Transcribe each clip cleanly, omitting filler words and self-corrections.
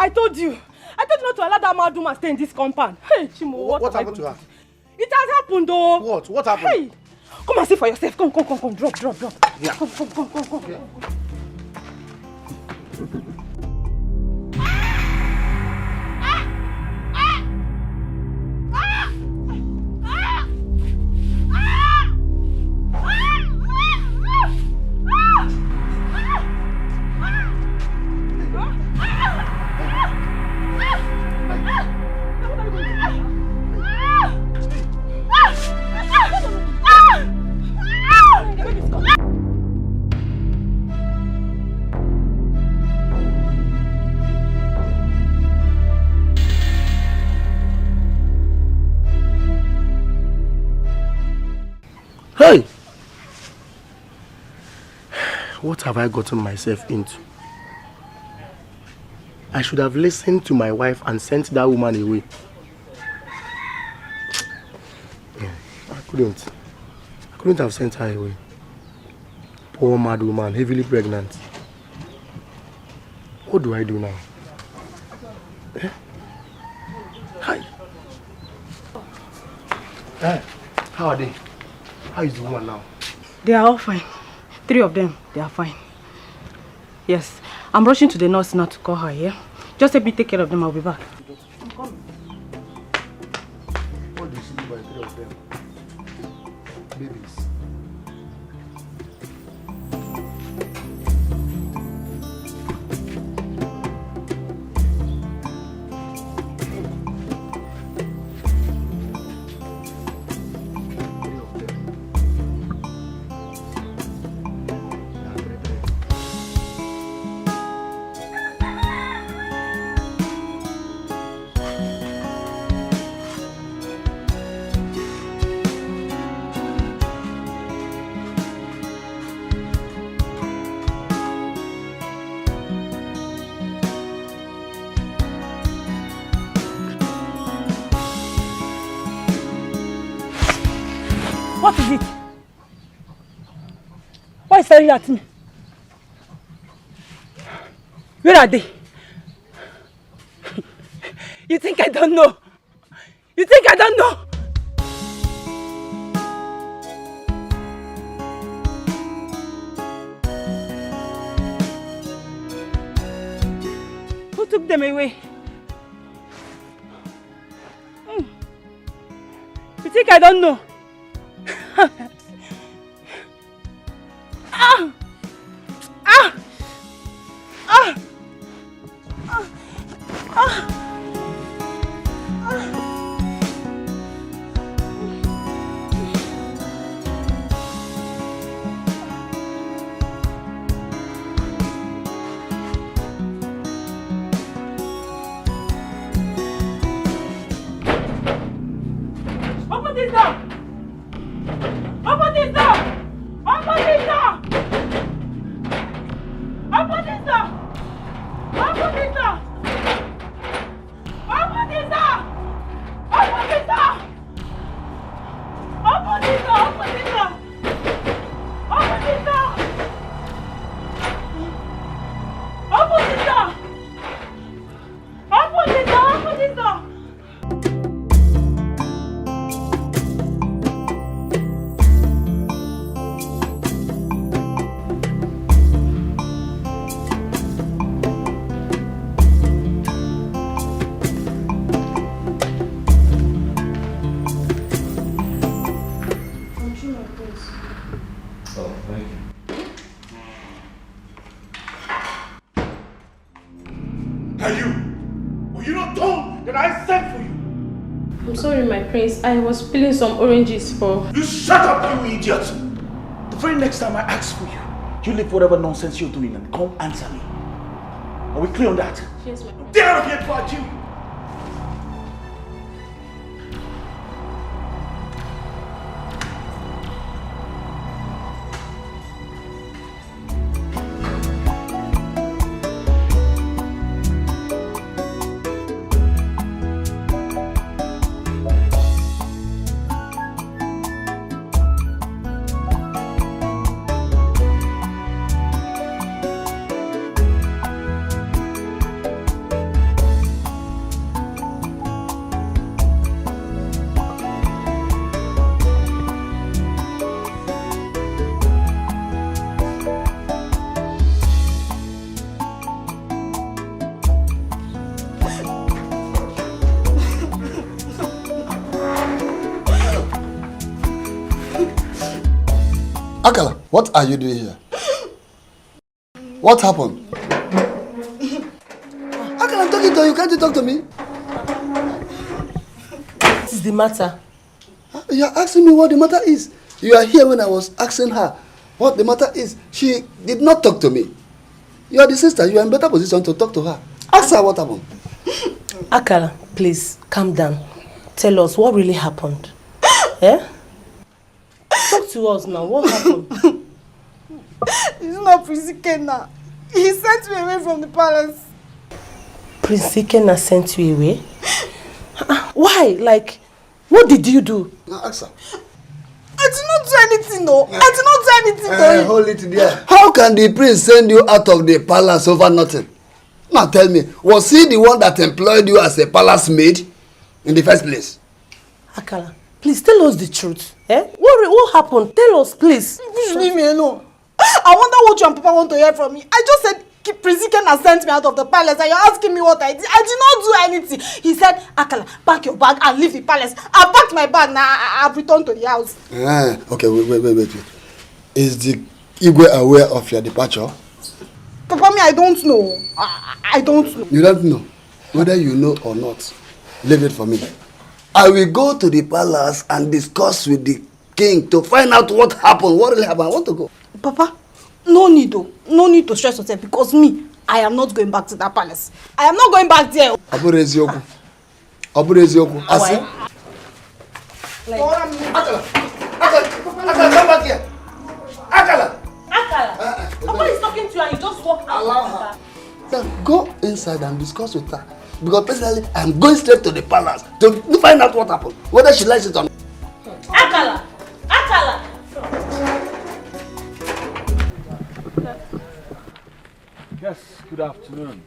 I told you not to allow that mad woman stay in this compound. Hey, Chimo, what happened to her? It has happened though. What happened? Hey, come and see for yourself. Come. Drop. Yeah. Come. Yeah. Hey! What have I gotten myself into? I should have listened to my wife and sent that woman away. I couldn't have sent her away. Poor mad woman, heavily pregnant. What do I do now? Hi. Hey, how are they? How is the woman now? They are all fine. 3 of them, they are fine. Yes, I'm rushing to the nurse now to call her, yeah? Just help me take care of them, I'll be back. I'm coming. What do you see by 3 of them? Babies. What is it? Why is staring at me? Where are they? You think I don't know? You think I don't know? Who took them away? You think I don't know? Open this door! Open this door! Open this door! Open this door! Open this door! Open this door! Open this door! Open this door! Open this door! Open this door! Open this door! Open this door! Open this door! Prince, I was peeling some oranges for... You shut up, you idiot! The very next time I ask for you, you leave whatever nonsense you're doing and come answer me. Are we clear on that? Yes, my Get out of here, before you! Akala, what are you doing here? What happened? Akala, I'm talking to you. Can't you talk to me? What is the matter? You are asking me what the matter is. You are here when I was asking her what the matter is. She did not talk to me. You are the sister. You are in better position to talk to her. Ask her what happened. Akala, please, calm down. Tell us what really happened. Eh? Talk to us now. What happened? It's not Prince Ikenna. He sent me away from the palace. Prince Ikenna sent you away? Why? Like, what did you do? Now ask her. I did not do anything, no. I did not do anything, no. Hold it there. How can the prince send you out of the palace over nothing? Now tell me, was he the one that employed you as a palace maid in the first place? Akala, please tell us the truth. Eh? What happened? Tell us, please. Leave me alone. I wonder what you and Papa want to hear from me. I just said Prince Ikenna sent me out of the palace and you're asking me what I did. I did not do anything. He said, Akala, pack your bag and leave the palace. I packed my bag now. I've returned to the house. Okay, wait. Is the Igwe aware of your departure? Papa, me, I don't know. I don't know. You don't know? Whether you know or not, leave it for me. I will go to the palace and discuss with the king to find out what happened, what really happened. I want to go. Papa, no need to stress yourself because me, I am not going back to that palace. I am not going back there. Aburezioku. Asi. Akala, come back here. Akala. Papa is talking to you and you just walk out. Allow her. Then go inside and discuss with her. Because personally, I'm going straight to the palace to find out what happened. Whether she likes it or not. Akala. Yes, good afternoon.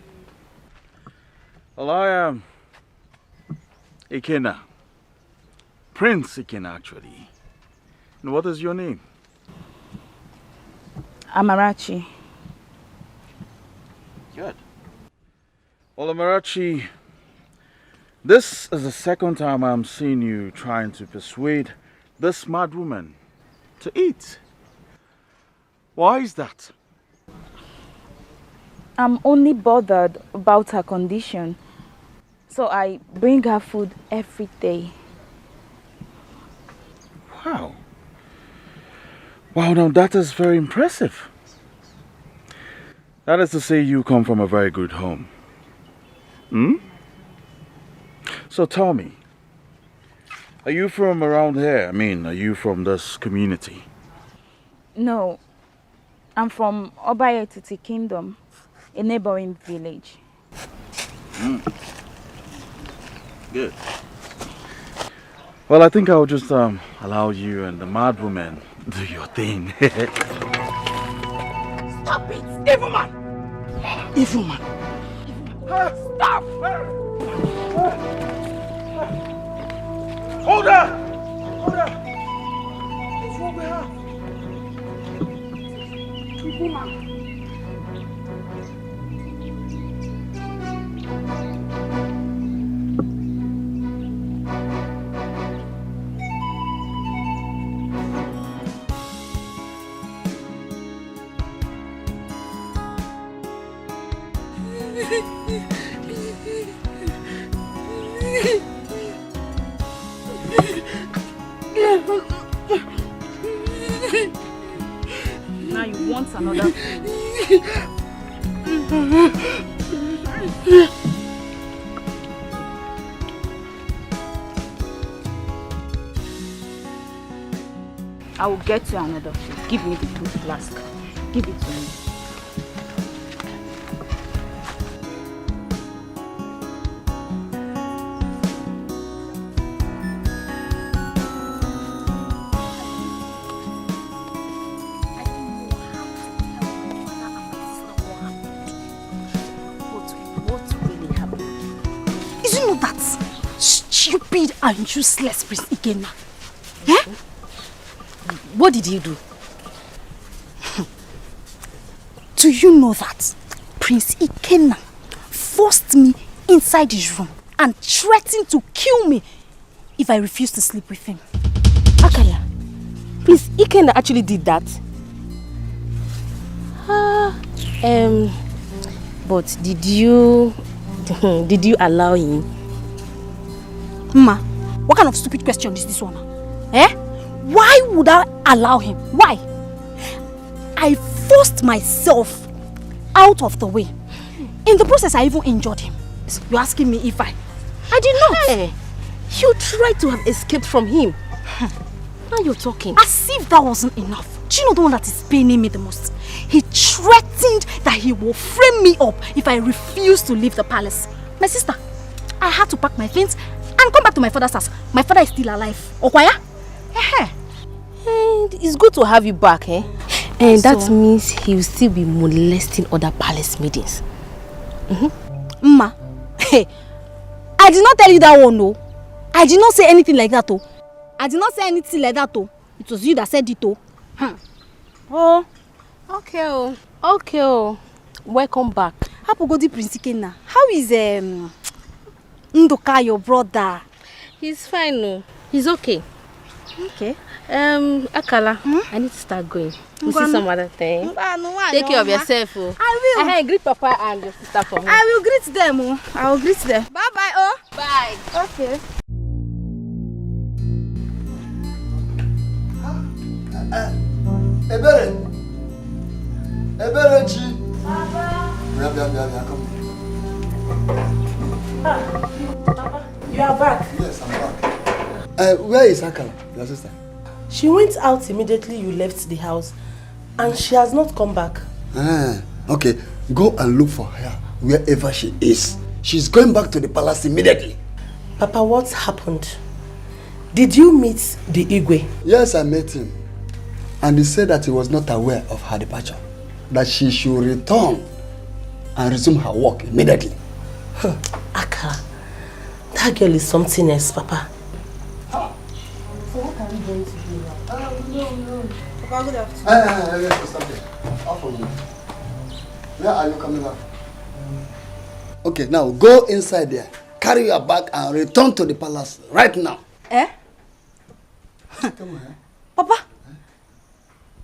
Well, I am Ikenna. Prince Ikenna, actually. And what is your name? Amarachi. Good. Well, Amarachi, this is the second time I'm seeing you trying to persuade this mad woman to eat. Why is that? I'm only bothered about her condition, so I bring her food every day. Wow. Wow, now that is very impressive. That is to say you come from a very good home. So tell me, are you from around here? I mean, are you from this community? No, I'm from Obayetiti Kingdom, a neighboring village. Good. Well, I think I'll just allow you and the mad woman do your thing. Stop it! Evil man! Evil man! Stop! Hold her! Hold her! What's wrong with her? Evil man! Now you want another? I will get you another food. Give me the food flask. Give it to me. And useless Prince Ikenna. Eh? What did he do? Do you know that Prince Ikenna forced me inside his room and threatened to kill me if I refused to sleep with him? Akala, Prince Ikenna actually did that? But did you allow him? Ma, what kind of stupid question is this one? Eh? Why would I allow him? Why? I forced myself out of the way. In the process, I even injured him. You're asking me if I did not. Hey, you tried to have escaped from him. Now you're talking. As if that wasn't enough. Do you know the one that is paining me the most? He threatened that he will frame me up if I refuse to leave the palace. My sister, I had to pack my things and come back to my father's house. My father is still alive. Okwaya? And it's good to have you back, eh? And that means he will still be molesting other palace maidens. Ma, hey, I did not tell you that one, no. I did not say anything like that, oh. I did not say anything like that, oh. It was you that said it, oh. Oh, okay, oh. Okay, oh. Welcome back. Hapugodi Prince Ikenna. How is Ndoka, your brother? He's fine, no. He's okay. Okay. Akala, I need to start going. We'll see some other thing. Take care of yourself, oh. I will. Hey, greet Papa and your sister for me. I will greet them, oh. I will greet them. Bye-bye, oh. Bye. Okay. Eberechi. Papa. Come. Papa, you are back. Yes, I'm back. Where is Akala, your sister? She went out immediately you left the house, and she has not come back. Okay. Go and look for her wherever she is. She's going back to the palace immediately. Papa, what happened? Did you meet the Igwe? Yes, I met him. And he said that he was not aware of her departure. That she should return and resume her work immediately. Akala, that girl is something else, Papa. So what are we going to do now? No. Papa, good afternoon. Stop there. Off of me. Where are you coming back? Okay, now go inside there. Carry your bag and return to the palace right now. Come on, Papa,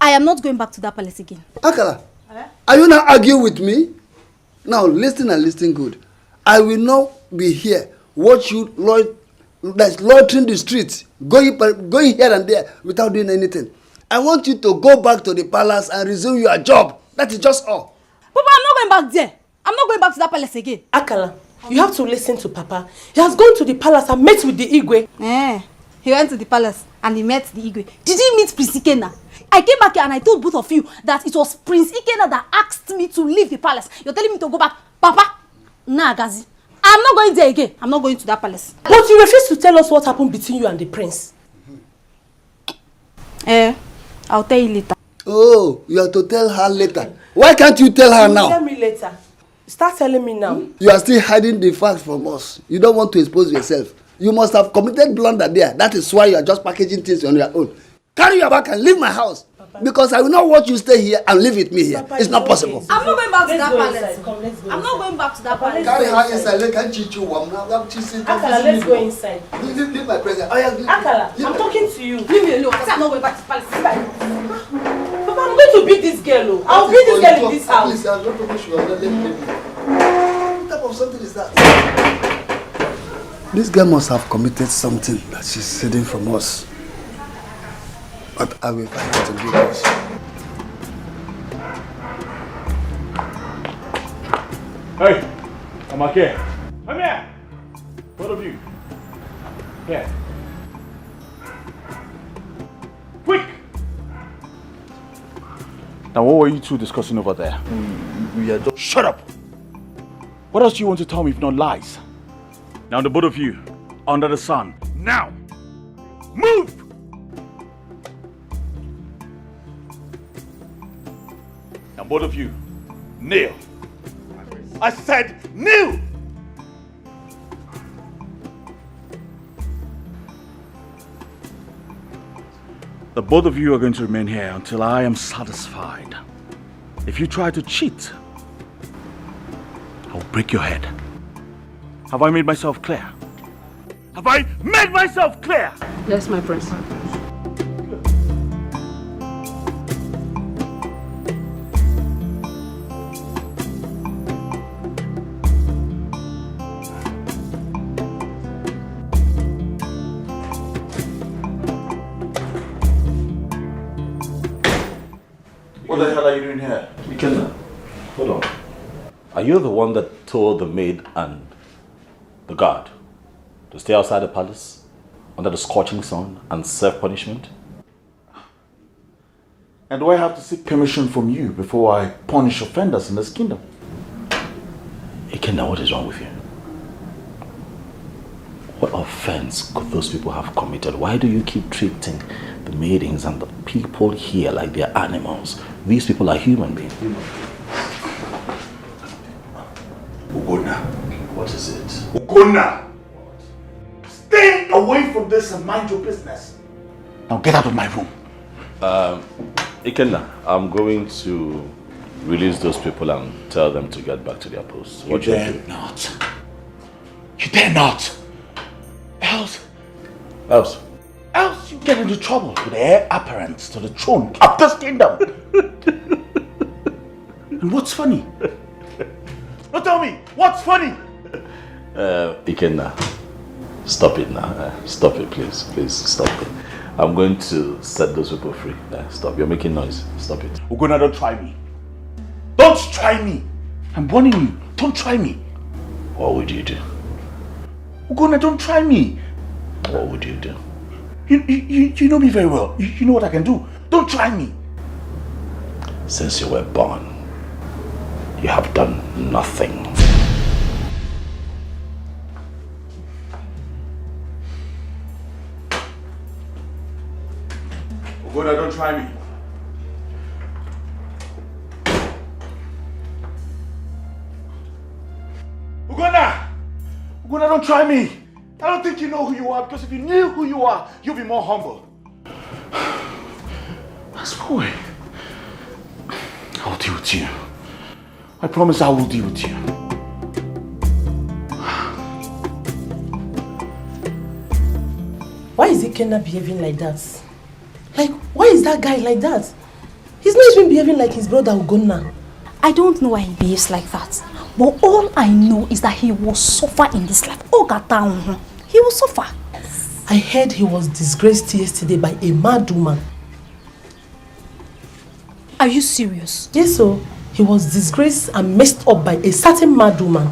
I am not going back to that palace again. Akala, are you not arguing with me? Now listen and listen good. I will not be here. Watch you loitering the streets, going here and there without doing anything. I want you to go back to the palace and resume your job. That is just all. Papa, I'm not going back there. I'm not going back to that palace again. Akala, you have to listen to Papa. He has gone to the palace and met with the Igwe. He went to the palace and he met the Igwe. Did he meet Prince Ikenna? I came back here and I told both of you that it was Prince Ikenna that asked me to leave the palace. You're telling me to go back. Papa, nah, Gazi. I'm not going there again. I'm not going to that palace. But you refuse to tell us what happened between you and the prince. I'll tell you later. Oh, you have to tell her later. Why can't you tell her now? Tell me later. Start telling me now. You are still hiding the facts from us. You don't want to expose yourself. You must have committed blunder there. That is why you are just packaging things on your own. Carry your bag and leave my house. Papa. Because I will not want you stay here and live with me here. Papa, it's not possible. I'm not going back to that palace. Let's go I'm not going back to that palace. Carry her inside. Let her teach you one. Akala, let's go inside. Leave my presence. Akala, I'm talking to you. Leave me alone. I said I'm not going back to the palace. Papa, I'm going to beat this girl. I'll beat this girl in this house. Please, I'm not sure. Let me. What type of something is that? This girl must have committed something that she's hiding from us. But I will find her to do this. Hey, I'm okay. Come here. Both of you. Here. Quick. Now, what were you two discussing over there? We are just... Shut up. What else do you want to tell me if not lies? Now, the both of you, under the sun. Now, move! Now, both of you, kneel. I said kneel! The both of you are going to remain here until I am satisfied. If you try to cheat, I'll break your head. Have I made myself clear? Have I made myself clear? Yes, my prince. What the hell are you doing here? Ikenna, hold on. Are you the one that told the maid and the guard to stay outside the palace under the scorching sun and serve punishment? And do I have to seek permission from you before I punish offenders in this kingdom? Ikenna, what is wrong with you? What offense could those people have committed? Why do you keep treating the maidens and the people here like they're animals? These people are human beings. Ugonna. What is it? Ugonna! Stay away from this and mind your business. Now get out of my room. Ikenna, I'm going to release those people and tell them to get back to their posts. You dare not. You dare not. Else you get into trouble with the heir apparent to the throne of this kingdom. And what's funny? Now tell me, what's funny? Ikenna, stop it now. Stop it, please. Please, stop it. I'm going to set those people free. Stop. You're making noise. Stop it. Ugonna, don't try me. Don't try me. I'm warning you. Don't try me. What would you do? Ugonna, don't try me. What would you do? You know me very well. You know what I can do. Don't try me. Since you were born, you have done nothing. Ugonna, don't try me. Ugonna, don't try me. I don't think you know who you are, because if you knew who you are, you'll be more humble. That's boy. I'll deal with you. I promise I will deal with you. Why is Ikenna behaving like that? Like, why is that guy like that? He's not even behaving like his brother Ugonna. I don't know why he behaves like that. But all I know is that he will suffer in this life. He will suffer. I heard he was disgraced yesterday by a mad woman. Are you serious? Yes, so he was disgraced and messed up by a certain mad woman.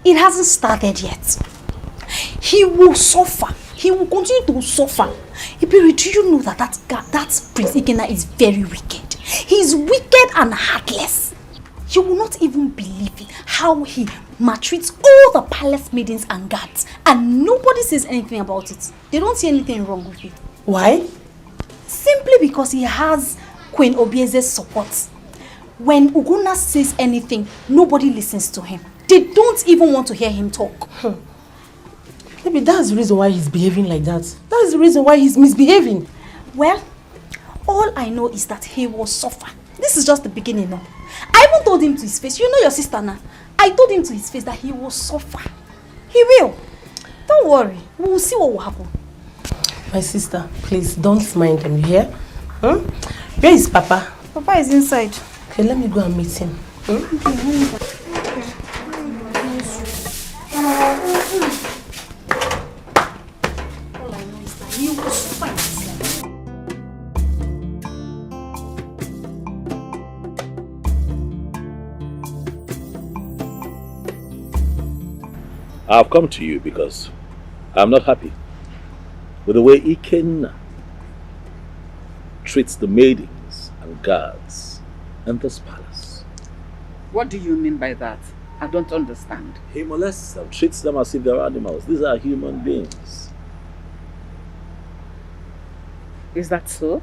It hasn't started yet. He will suffer. He will continue to suffer. Iberi, do you know that Prince Ikenna is very wicked? He's wicked and heartless. You will not even believe it, how he maltreats all the palace maidens and guards, and nobody says anything about it. They don't see anything wrong with it. Why? Simply because he has Queen Obieze's support. When Ugonna says anything, nobody listens to him. They don't even want to hear him talk. Maybe that's the reason why he's behaving like that. That's the reason why he's misbehaving. Well, all I know is that he will suffer. This is just the beginning now. I even told him to his face, you know your sister now. I told him to his face that he will suffer. He will. Don't worry. We will see what will happen. My sister, please don't mind him, you hear? Where is Papa? Papa is inside. Okay, let me go and meet him. All I know is that he will suffer in this life. I've come to you because I'm not happy with the way Ikenna treats the maidens and guards in this palace. What do you mean by that? I don't understand. He molests them, treats them as if they're animals. These are human beings. Is that so?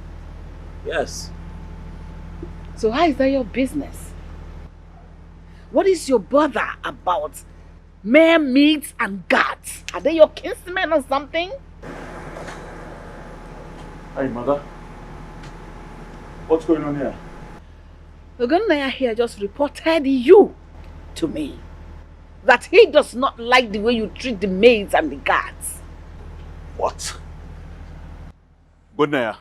Yes. So how is that your business? What is your bother about mere maids and guards? Are they your kinsmen or something? Hey, mother. What's going on here? Ugonna here just reported you to me. That he does not like the way you treat the maids and the guards. What? Ugonna,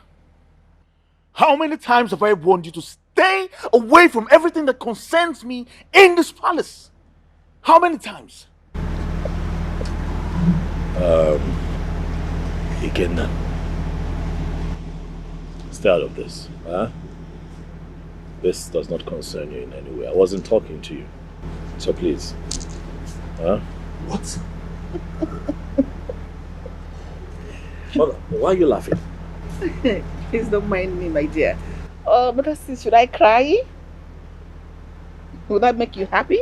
how many times have I warned you to stay away from everything that concerns me in this palace? How many times? Ikenna, Stay out of this. Huh? This does not concern you in any way. I wasn't talking to you. So please. Huh? What? Mother, why are you laughing? Please don't mind me, my dear. Oh, but should I cry? Would that make you happy?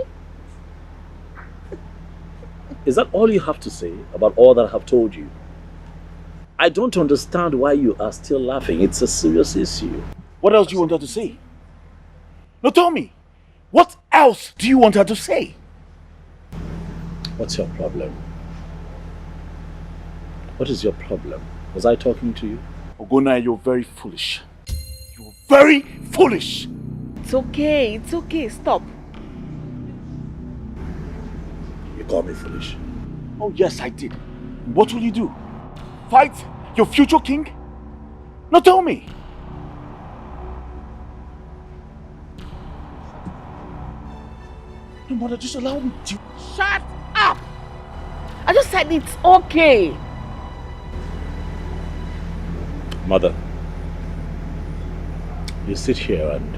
Is that all you have to say about all that I have told you? I don't understand why you are still laughing. It's a serious issue. What else do you want her to say? No, tell me. What else do you want her to say? What's your problem? What is your problem? Was I talking to you? Ogona, you're very foolish. You're very foolish. It's okay, stop. You call me foolish. Oh yes, I did. What will you do? Fight your future king? Now tell me. No, mother, just allow me to... Shut up! I just said it's okay. Mother, you sit here and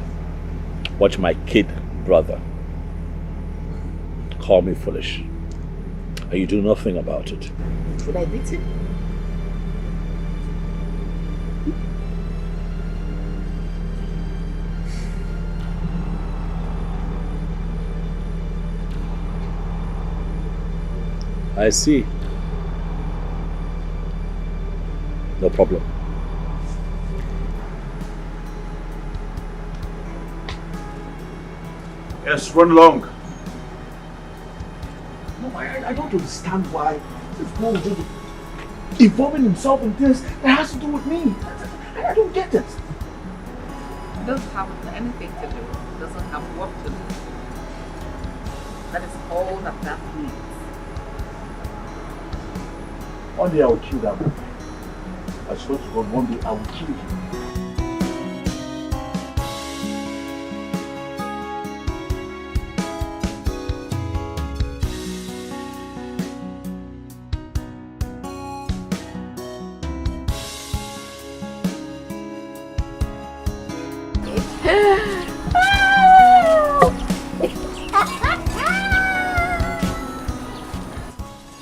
watch my kid brother call me foolish, and you do nothing about it. Should I beat him? I see. No problem. Yes, run along. No, I don't understand why this boy is just involving himself in things that has to do with me. I don't get it. It doesn't have anything to do. It doesn't have work to do. That is all that means. One day I will kill that boy. I swear to God, one day I will kill him.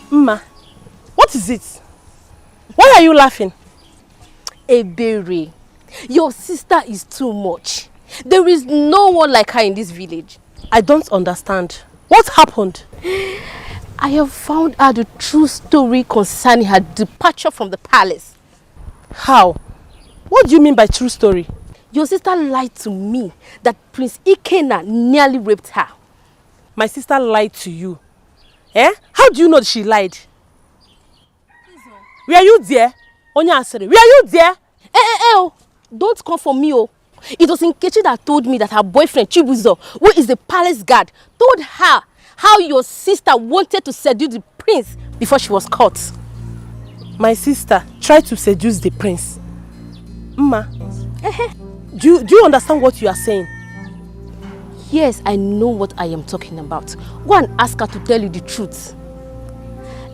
Mma, what is it? Why are you laughing? Ebere, your sister is too much. There is no one like her in this village. I don't understand. What happened? I have found out the true story concerning her departure from the palace. How? What do you mean by true story? Your sister lied to me that Prince Ikena nearly raped her. My sister lied to you? Eh? How do you know she lied? Were you there? Onya Asere, were you there? Don't come for me, oh. It was Nkechi that told me that her boyfriend Chibuzo, who is the palace guard, told her how your sister wanted to seduce the prince before she was caught. My sister tried to seduce the prince. Mma, do you understand what you are saying? Yes, I know what I am talking about. Go and ask her to tell you the truth.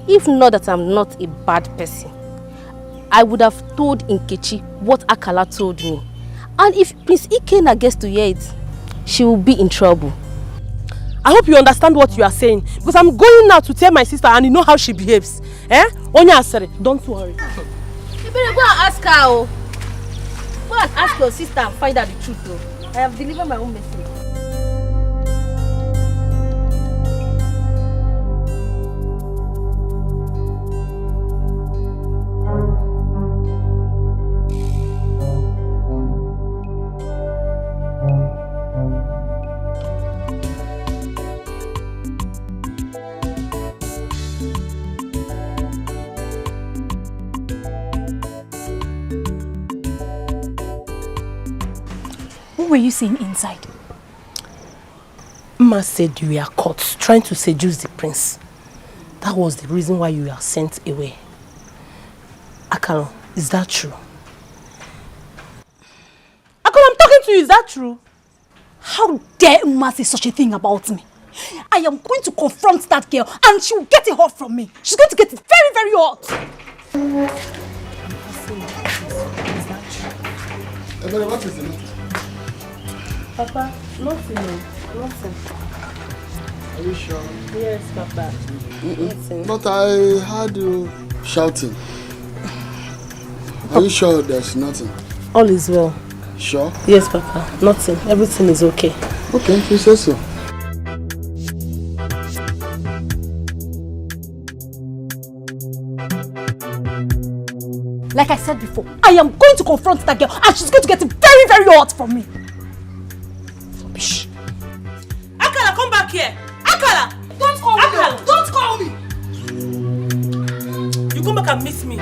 If not that I'm not a bad person, I would have told Nkechi what Akala told me. And if Prince Ikena gets to hear it, she will be in trouble. I hope you understand what you are saying, because I'm going now to tell my sister and you know how she behaves. Eh? Onya Asere, don't worry. You better go and ask her. Oh. Go and ask your sister and find out the truth. Oh. I have delivered my own message. What were you saying inside? Mma said you were caught trying to seduce the prince. That was the reason why you were sent away. Akalo, is that true? Akalo, I'm talking to you. Is that true? How dare Uma say such a thing about me? I am going to confront that girl and she will get it hot from me. She's going to get it very, very hot. What is it? Papa, nothing. Are you sure? Yes, Papa. Nothing. But I heard you shouting. Are you sure there's nothing? All is well. Sure? Yes, Papa. Nothing. Everything is okay. Okay, you say so. Like I said before, I am going to confront that girl and she's going to get very, very hot from me. Rubbish. Akala, come back here. Akala! Don't call me. Akala, Don't call me. you come back and miss me.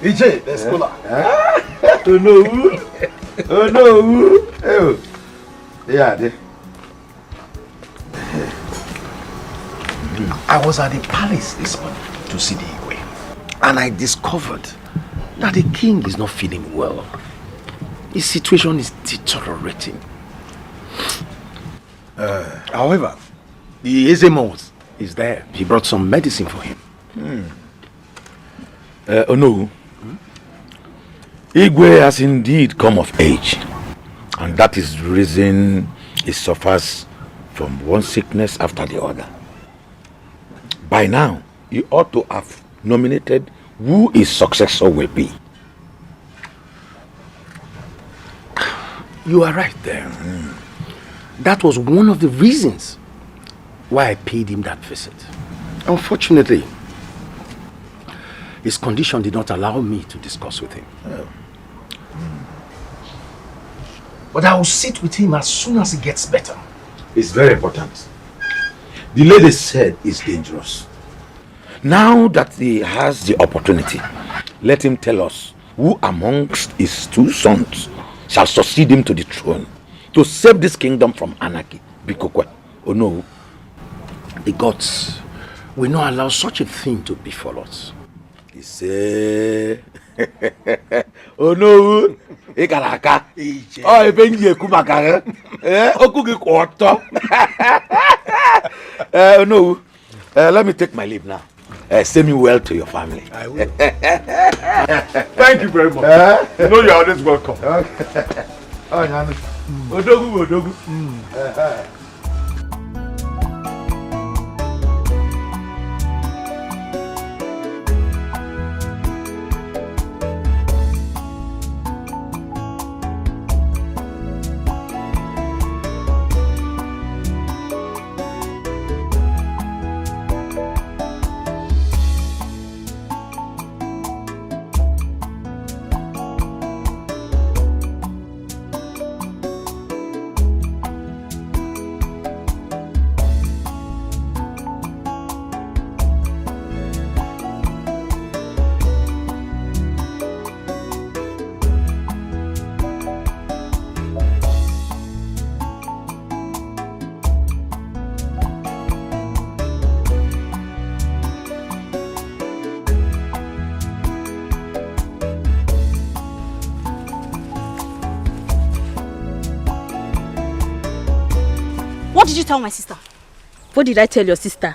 EJ, the scholar. Oh no. Oh no. Oh. Yeah. I was at the palace this morning to see the Igwe, and I discovered that the king is not feeling well. His situation is deteriorating. However, the Ezemos is there. He brought some medicine for him. Oh no. Igwe has indeed come of age, and that is the reason he suffers from one sickness after the other. By now, you ought to have nominated who his successor will be. You are right there. That was one of the reasons why I paid him that visit. Unfortunately, his condition did not allow me to discuss with him. But I will sit with him as soon as he gets better. It's very important. The lady said it's dangerous. Now that he has the opportunity, let him tell us who amongst his two sons shall succeed him to the throne to save this kingdom from anarchy. Bikokwe. Oh no. The gods will not allow such a thing to befall us. He say, oh no. Ikaraka. Oh, ebenji ekumaka. Okugi kwato. No. Let me take my leave now. Send me well to your family. I will. Thank you very much. You know you're always welcome. Okay. Odogu. What did you tell my sister? What did I tell your sister?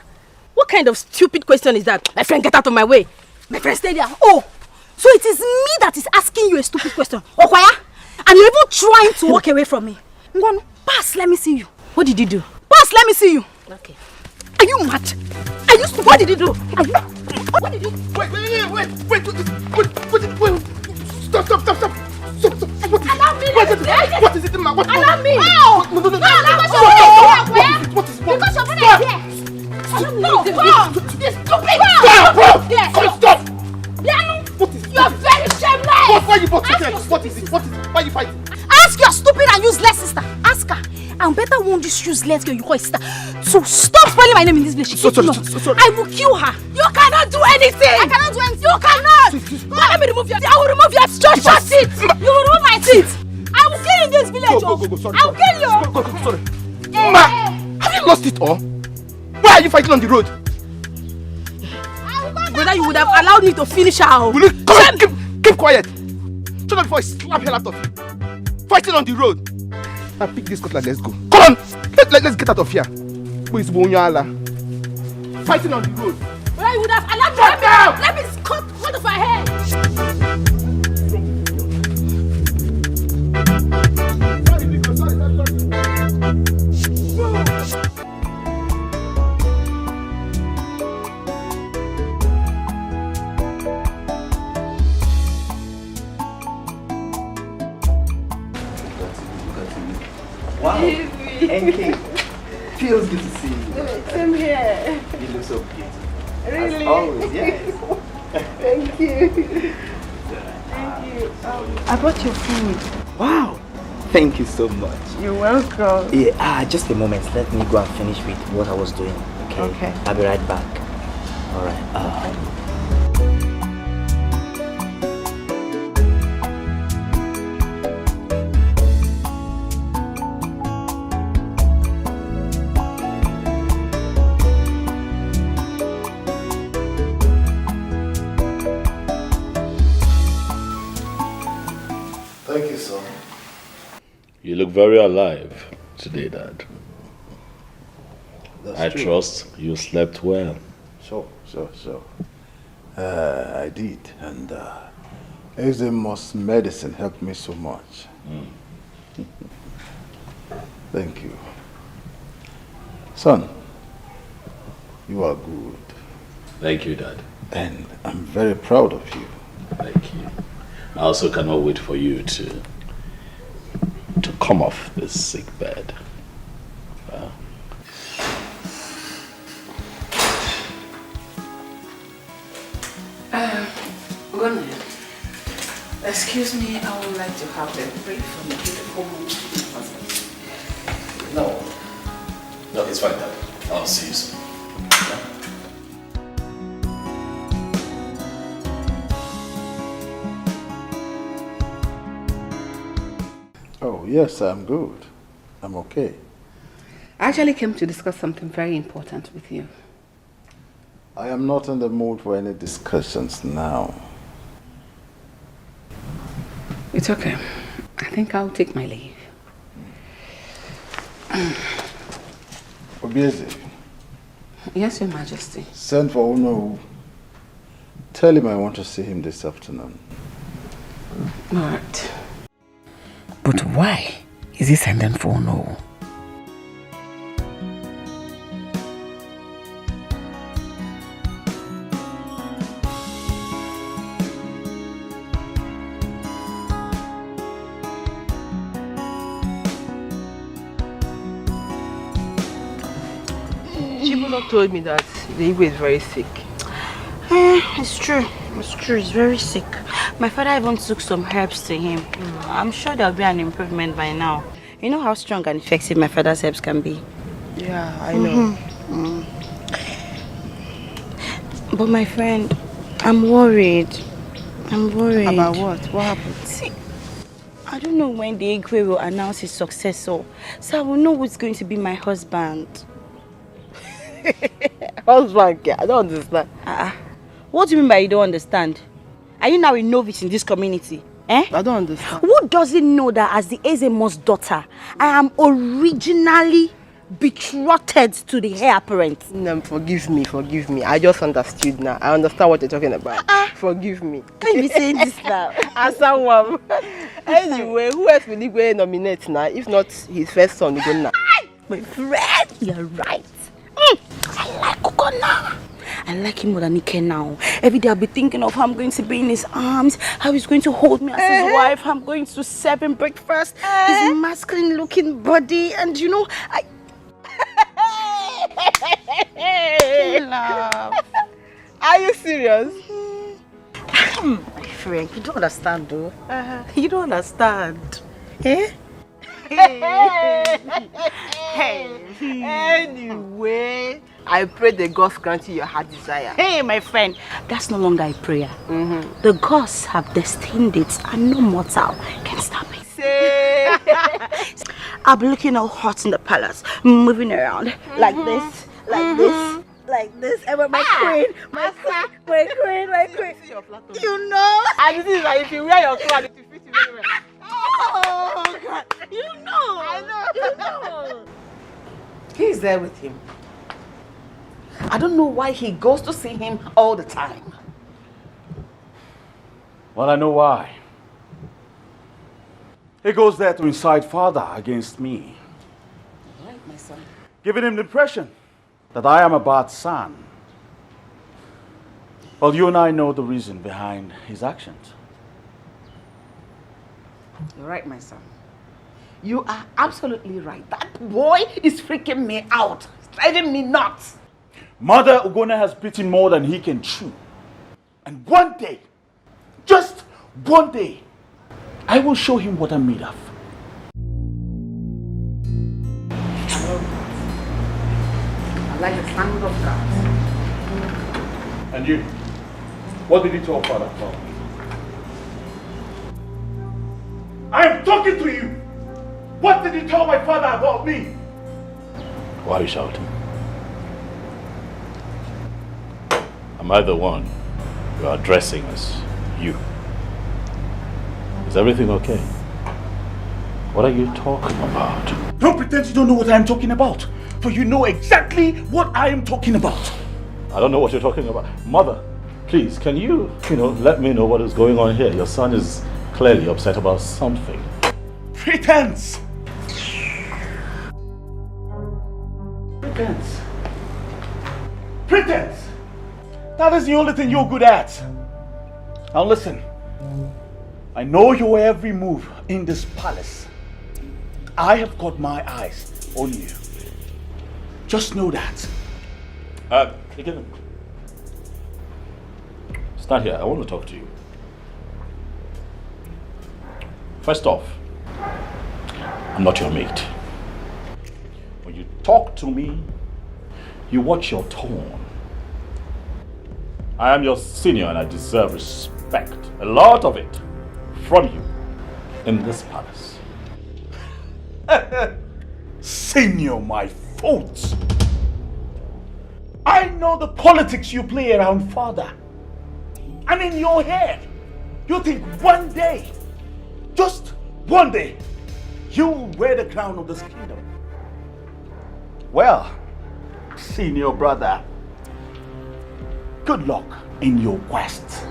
What kind of stupid question is that? My friend, get out of my way. My friend, stay there. Oh, so it is me that is asking you a stupid question. Okwaya? And you're even trying to walk away from me. Ngwanu, pass, let me see you. What did you do? Pass, let me see you. Okay. Are you mad? Are you stupid? What did you do? Are you... What did you... Wait. Stop. Allow me. What is it, ma? Allow me. No. What is it? Because your brother is here. No, this stupid. Stop. What is it? You're very shameless. Why you both together? What is it? Why are you fighting? Ask your stupid and useless sister. Ask her. I'm better warn this useless girl you call sister. So stop spelling my name in this village. Sorry. I will kill her. You cannot do anything. I cannot do anything. You cannot. Let me remove your teeth. I will remove your teeth. You will remove my teeth. I will kill you in this village. Go. Sorry. I will kill you. Go. Sorry. Ma, have you lost it all? Why are you fighting on the road? Brother, you would have allowed me to finish her. Will you keep quiet? Shut up before I slap hell out of you. Fighting on the road. Now pick this cutlass, let's go. Come on! Let's get out of here. Who is Bonyala? fighting on the road. Well, you would have allowed me. Let me cut off her hair. Wow. NK. Feels good to see you. Same here. You look so beautiful. Really? As always, yes. Thank you. Thank you. I brought your food. Wow. Thank you so much. You're welcome. Yeah, just a moment. Let me go and finish with what I was doing. Okay. Okay. I'll be right back. All right. Thank you, son. You look very alive today, Dad. That's I true. trust you slept well. Sure. I did, and Exemo's medicine helped me so much. Thank you. Son, you are good. Thank you, Dad. And I'm very proud of you. Thank you. I also cannot wait for you to come off this sick bed. Excuse me, I would like to have a brief from the beautiful husband. No, it's fine, Dad. I'll see you soon. Oh, yes, I'm good. I'm okay. I actually came to discuss something very important with you. I am not in the mood for any discussions now. It's okay. I think I'll take my leave. Obieze. Yes, Your Majesty. Send for Uno. Tell him I want to see him this afternoon. All right. But why is he sending for Uno? Chibulo told me that the Igwe is very sick. It's true. It's true. He's very sick. My father even took some herbs to him. I'm sure there'll be an improvement by now. You know how strong and effective my father's herbs can be. Yeah, I know. But my friend, I'm worried. I'm worried. About what? What happened? See, I don't know when the Igwe will announce his successor, so I will know who's going to be my husband. Husband, I don't understand. What do you mean by you don't understand? Are you now a novice in this community? Eh? I don't understand. Who doesn't know that as the Ezemo's daughter, I am originally betrothed to the heir apparent? No, forgive me. I just understood now. I understand what you're talking about. Forgive me. Can't you be saying this now? As someone. Anyway, who else will he go nominate now? If not his first son, Ugonna. My friend, you're right. I like Ugonna. I like him more than Ike now. Every day I'll be thinking of how I'm going to be in his arms, how he's going to hold me as his wife, how I'm going to serve him breakfast, his masculine looking body, and you know, Love. Are you serious? My friend, you don't understand though. You don't understand. Eh? Anyway, I pray the gods grant you your heart desire. Hey, my friend, that's no longer a prayer. The gods have destined it, and no mortal can stop it. I'll be looking all hot in the palace, moving around like this, like this, like this. And my queen, my queen. You know. And this is like if you wear your clothes, it will fit you very well. Oh God, you know. I know. He is there with him. I don't know why he goes to see him all the time. Well, I know why. He goes there to incite father against me. Right, my son. Giving him the impression that I am a bad son. Well, you and I know the reason behind his actions. You're right, my son. You are absolutely right. That boy is freaking me out. It's driving me nuts. Mother Ugonna has bitten more than he can chew. And one day, just one day, I will show him what I'm made of. I like the sound of God. And you? What did you tell father about me? I am talking to you! What did you tell my father about me? Why are you shouting? Am I the one you are addressing as you? Is everything okay? What are you talking about? Don't pretend you don't know what I am talking about. For you know exactly what I am talking about. I don't know what you're talking about. Mother, please, can you let me know what is going on here? Your son is clearly upset about something. Pretense! Pretense. Pretense! That is the only thing you're good at. Now listen. I know your every move in this palace. I have got my eyes on you. Just know that. Stand here. I want to talk to you. First off, I'm not your mate. When you talk to me, you watch your tone. I am your senior and I deserve respect. A lot of it from you in this palace. Senior, my fault. I know the politics you play around father. And in your head, you think one day, just one day, you'll wear the crown of this kingdom. Well, senior brother, good luck in your quest.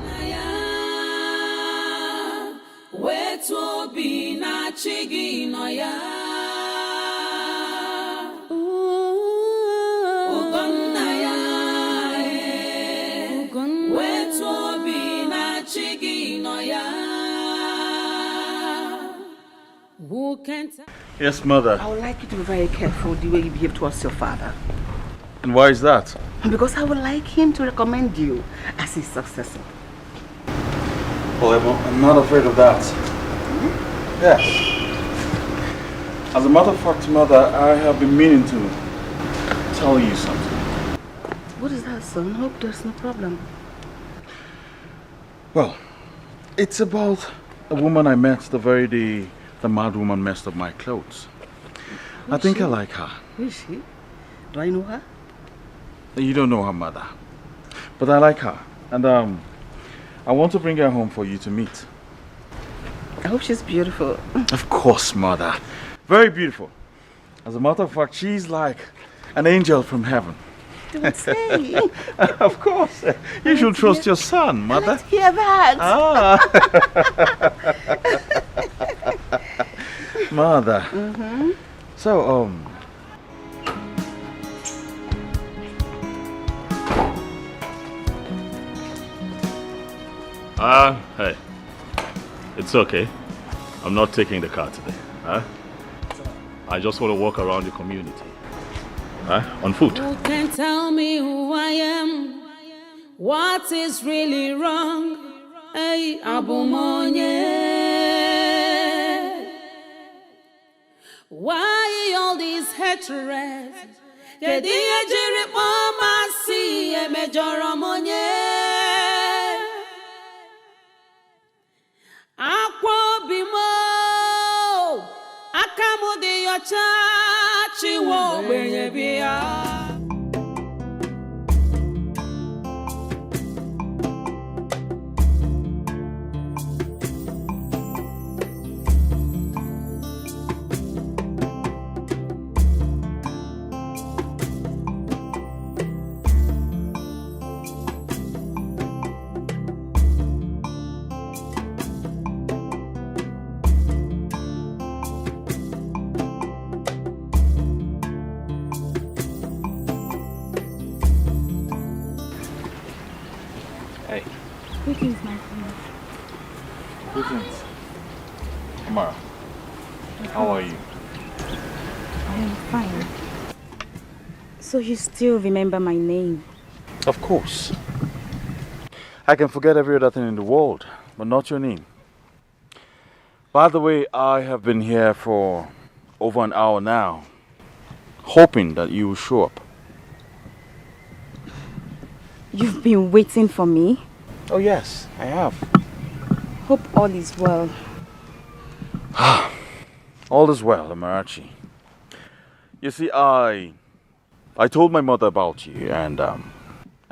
Yes, mother. I would like you to be very careful the way you behave towards your father. And why is that? Because I would like him to recommend you as his successor. Well, I'm not afraid of that. Yes. As a matter of fact, mother, I have been meaning to tell you something. What is that, son? Hope there's no problem. Well, it's about a woman I met the very day the mad woman messed up my clothes. I think I like her. Who is she? Do I know her? You don't know her, mother. But I like her. And I want to bring her home for you to meet. I hope she's beautiful. Of course, mother. Very beautiful. As a matter of fact, she's like an angel from heaven. Don't say. Of course. You should trust your son, mother. Let's hear that. Mother. Mm-hmm. So, hey. It's okay. I'm not taking the car today. Huh? I just want to walk around the community. Huh? On foot. Who can tell me who I am? What is really wrong? Hey, Abumonye. Why all these hatred? Kediye jiri mama si emejoro monye. Akwa bimo akamudi yocha chiwo benye bia. Hey. Greetings, my friend. Greetings. Amara, how are you? I am fine. So you still remember my name? Of course. I can forget every other thing in the world, but not your name. By the way, I have been here for over an hour now, hoping that you will show up. You've been waiting for me? Oh yes, I have. Hope all is well. All is well, Amarachi. You see, I told my mother about you, and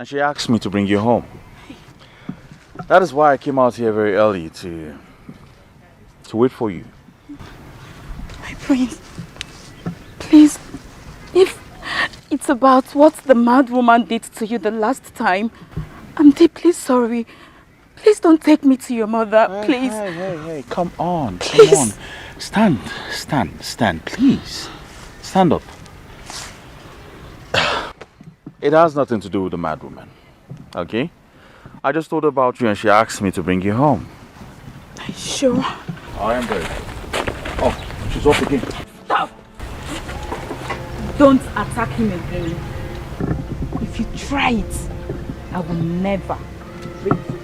she asked me to bring you home. That is why I came out here very early to wait for you. My prince, please, if it's about what the mad woman did to you the last time, I'm deeply sorry. Please don't take me to your mother, please. Hey, come on, come on. Stand, please. Stand up. It has nothing to do with the mad woman, okay? I just told her about you and she asked me to bring you home. Are you sure? I am very. Oh, she's up again. Stop! Don't attack him again. If you try it, I will never break you.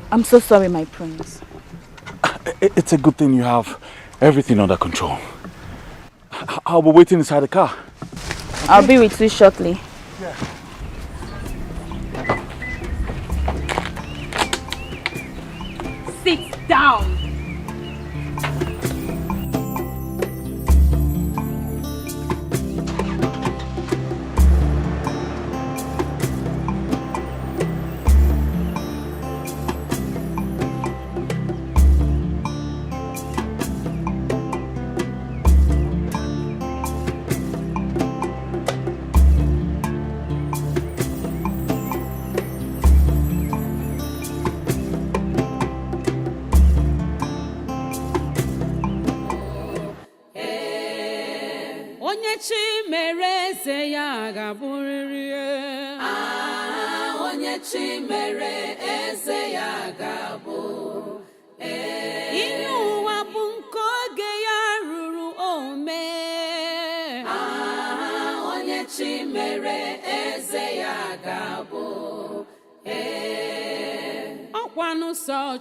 I'm so sorry, my prince. It's a good thing you have everything under control. I'll be waiting inside the car. Okay? I'll be with you shortly. Yeah. Sit down.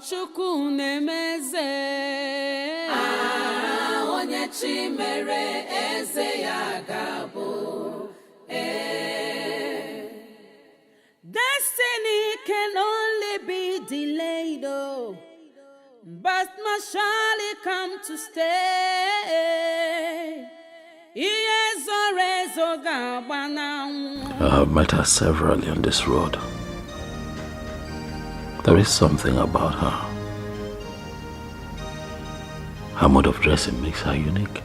Chukwu na-emeze onye chi mere eze ya ga-abụ Destiny can only be delayed, oh, but must surely come to stay. I have met her severally on this road. There is something about her. Her mode of dressing makes her unique.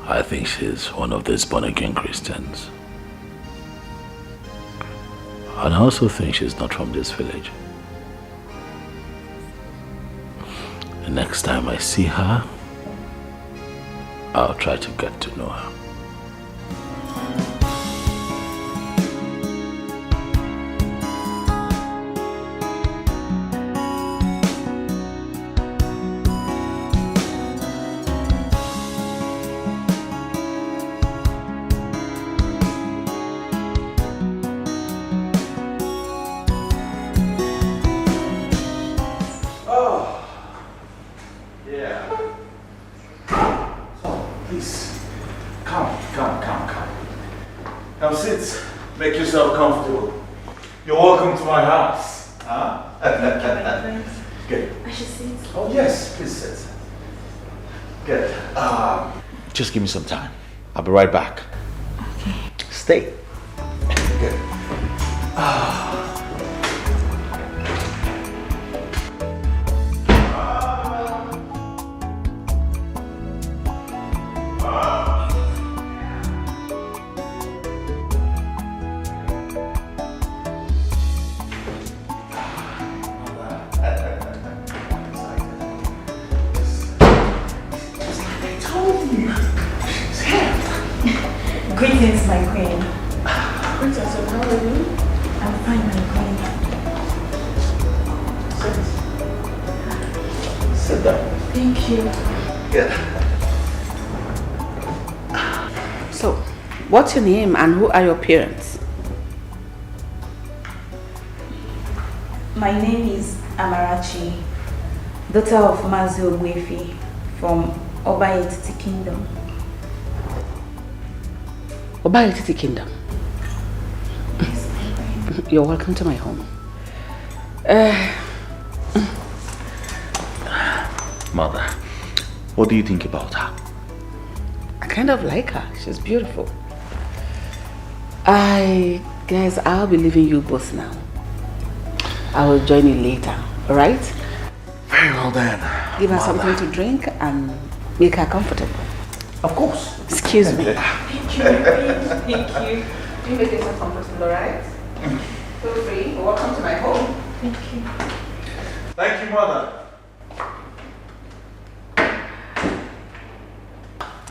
I think she's one of these born-again Christians. And I also think she's not from this village. The next time I see her, I'll try to get to know her. Come sit. Make yourself comfortable. You're welcome to my house. Huh? Good. I should sit. Oh yes, please sit. Good. Just give me some time. I'll be right back. Okay. Stay. Good. my queen. Princess, how are you? I'm fine, my queen. Sit down. Thank you. Yeah. So, what's your name and who are your parents? My name is Amarachi, daughter of Mazi Ogwefi from Obayetiti Kingdom. Obayetiti Kingdom? Yes, my queen. You're welcome to my home. Mother, what do you think about her? I kind of like her. She's beautiful. I guess I'll be leaving you both now. I will join you later, alright? Very well then. Give her Mother. something to drink and make her comfortable. Of course. Excuse me. Thank you, my queen. Thank you. You make yourself comfortable, alright? Feel free. Welcome to my home. Thank you. Thank you, Mother.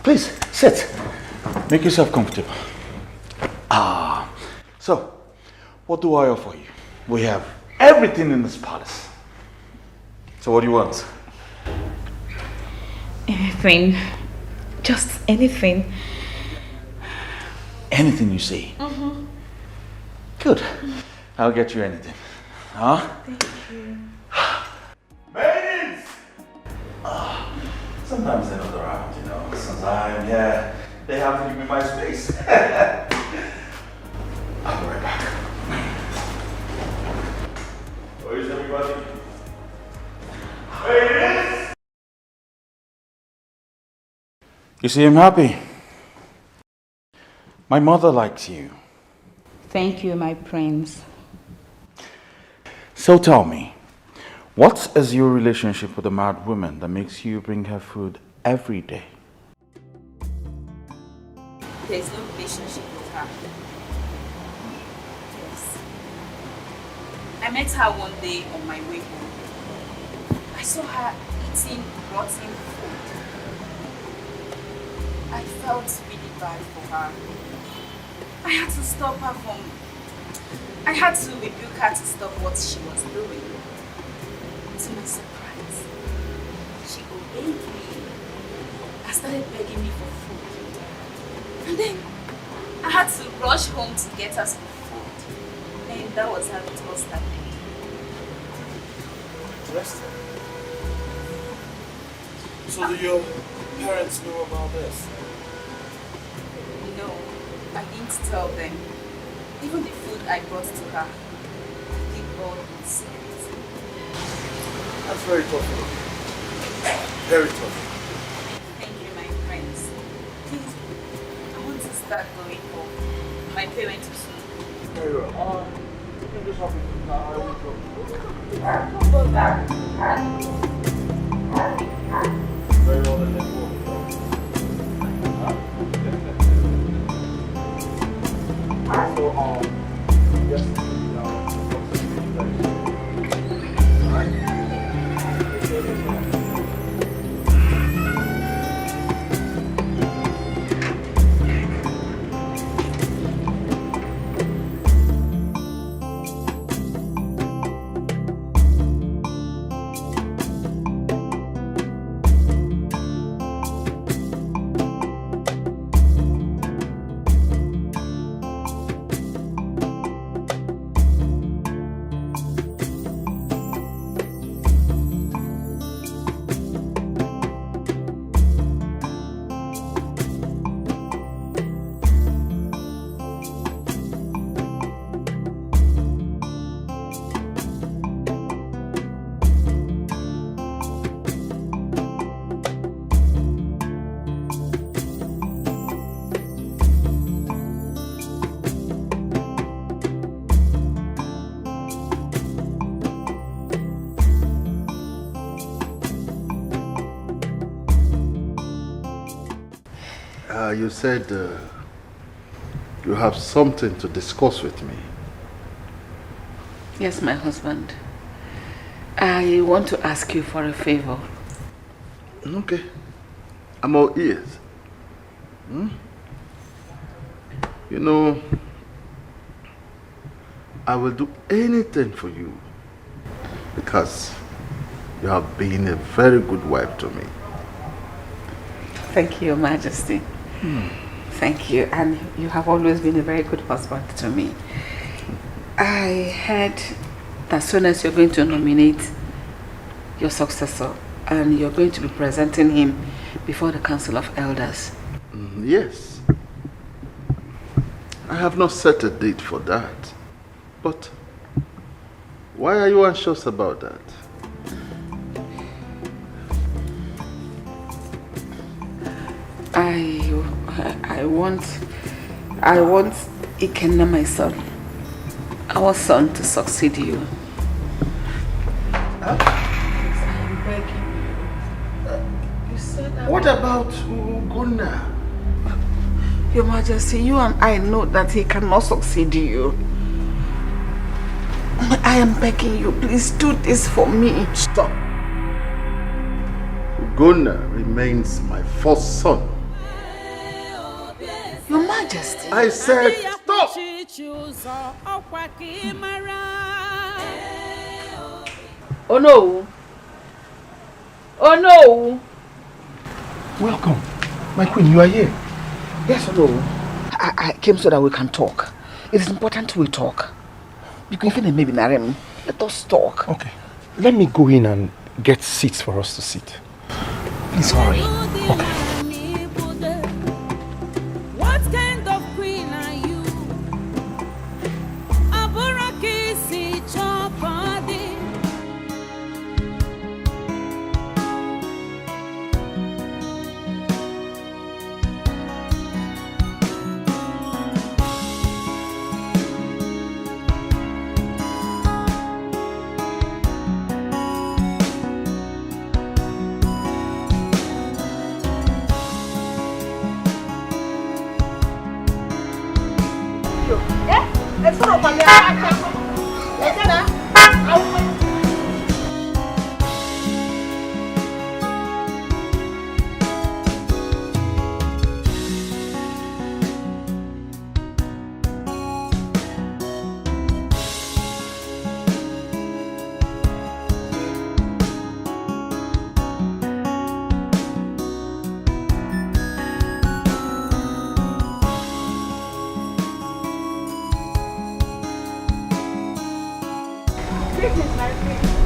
Please, sit. Make yourself comfortable. So, what do I offer you? We have everything in this palace. So what do you want? Anything. Just anything. Anything you say. Good. I'll get you anything. Huh? Thank you. Maidens! Sometimes they're not around, you know. Since I'm here, they have to give me my space. I'll be right back. Where is everybody? Maidens! You see, I'm happy. My mother likes you. Thank you, my prince. So tell me, what is your relationship with a mad woman that makes you bring her food every day? There's no relationship with her. Yes. I met her one day on my way home. I saw her eating rotten food. I felt really bad for her. I had to stop her from... I had to rebuke her to stop what she was doing. To my surprise, she obeyed me and started begging me for food. And then I had to rush home to get her some food. And that was how it all started. Interesting. So do your parents know about this? No, I didn't tell them. Even the food I brought to her, I keep all in secret. That's very tough. Very tough. Thank you, my friends. Please, I want to start going home. My parents will soon. Very well. You can just help me. I will go. Very well, then let's go. So, yes, You said you have something to discuss with me. Yes, my husband. I want to ask you for a favor. Okay. I'm all ears. You You know, I will do anything for you because you have been a very good wife to me. Thank you, Your Majesty. Thank you. And you have always been a very good husband to me. I heard that as soon as you're going to nominate your successor and you're going to be presenting him before the Council of Elders. Yes. I have not set a date for that. But why are you anxious about that? I want Ikenna, my son, our son, to succeed you. I'm begging you. You said that. What about Ugonna? Your Majesty, you and I know that he cannot succeed you. I am begging you, please do this for me. Stop. Ugonna remains my first son. Your Majesty. I said stop. Oh no. Oh no. Welcome. My queen, you are here. Yes or no? I came so that we can talk. It is important we talk. Because even maybe Narem, let us talk. Okay. Let me go in and get seats for us to sit. Please hurry. Okay. What kind of queen are you? Aburakisi chopadi.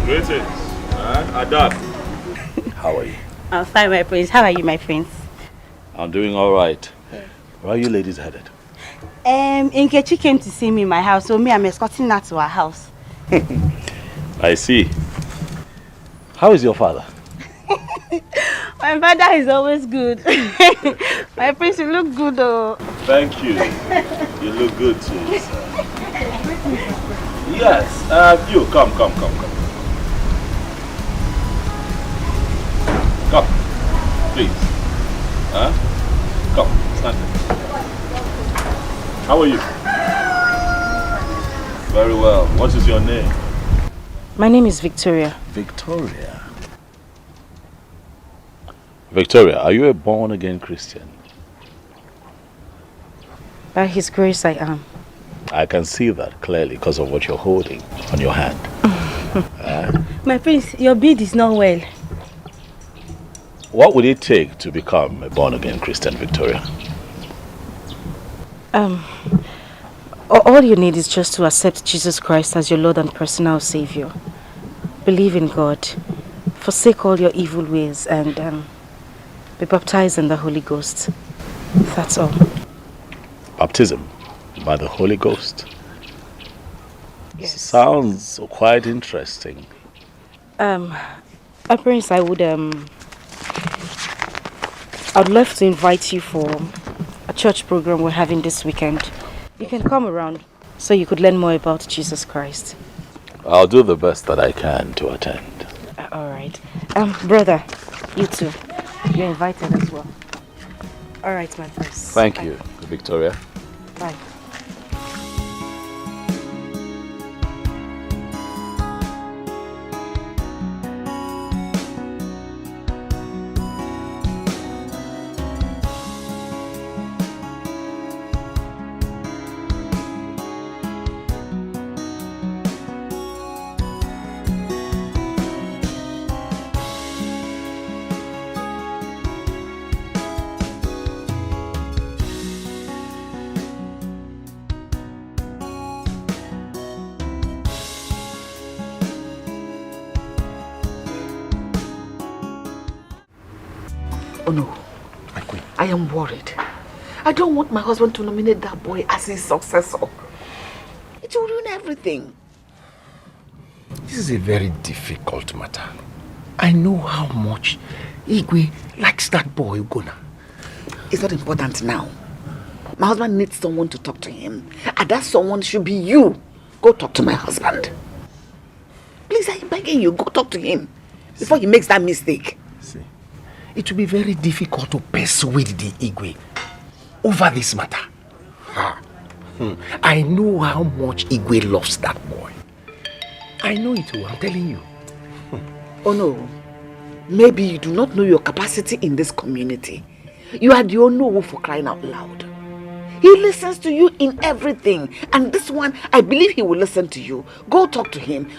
Greetings. Adab. How are you? I'm fine, my prince. How are you, my prince? I'm doing all right. Where are you ladies headed? Nkechi came to see me in my house, so I'm escorting her to her house. I see. How is your father? My father is always good. My prince, you look good, though. Thank you. You look good too. Yes. You come. Come, please. Come, stand there. How are you? Very well. What is your name? My name is Victoria. Victoria. Victoria, are you a born-again Christian? By His grace, I am. I can see that clearly because of what you're holding on your hand. My prince, your beard is not well. What would it take to become a born-again Christian, Victoria? All you need is just to accept Jesus Christ as your Lord and personal Savior. Believe in God, forsake all your evil ways, and be baptized in the Holy Ghost. That's all. Baptism by the Holy Ghost? Yes. Sounds quite interesting. My prince, I'd love to invite you for a church program we're having this weekend. You can come around so you could learn more about Jesus Christ. I'll do the best that I can to attend. All right. Brother, you too. You're invited as well. All right, my prince. Thank you, Victoria. Bye. Oh no. My queen. I am worried. I don't want my husband to nominate that boy as his successor. It will ruin everything. This is a very difficult matter. I know how much Igwe likes that boy, Ugonna. It's not important now. My husband needs someone to talk to him. And that someone should be you. Go talk to my husband. Please, I'm begging you, go talk to him before he makes that mistake. See, it will be very difficult to persuade the Igwe over this matter. I know how much Igwe loves that boy. I know it too, I'm telling you. Oh no, maybe you do not know your capacity in this community. You are the Onowu for crying out loud. He listens to you in everything, and this one, I believe he will listen to you. Go talk to him.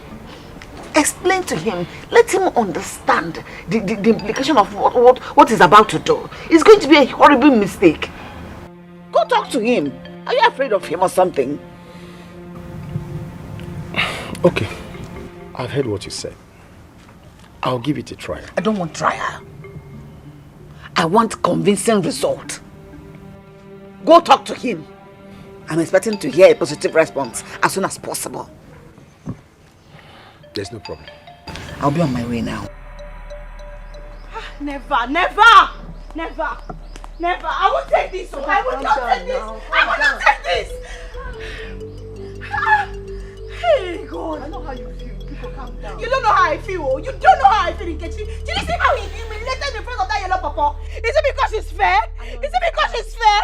Explain to him. Let him understand the implication of what he's about to do. It's going to be a horrible mistake. Go talk to him. Are you afraid of him or something? Okay, I've heard what you said. I'll give it a try. I don't want trial. I want convincing result. Go talk to him. I'm expecting to hear a positive response as soon as possible. There's no problem. I'll be on my way now. Never, never, never, never. I won't take this. I will not take this. I will not take this. Hey, God. I know how you feel. People calm down. You don't know how I feel. Oh. You don't know how I feel, Nkechi. Did you see how he humiliated me in front of that yellow papa? Is it because she's fair? Is it because she's fair?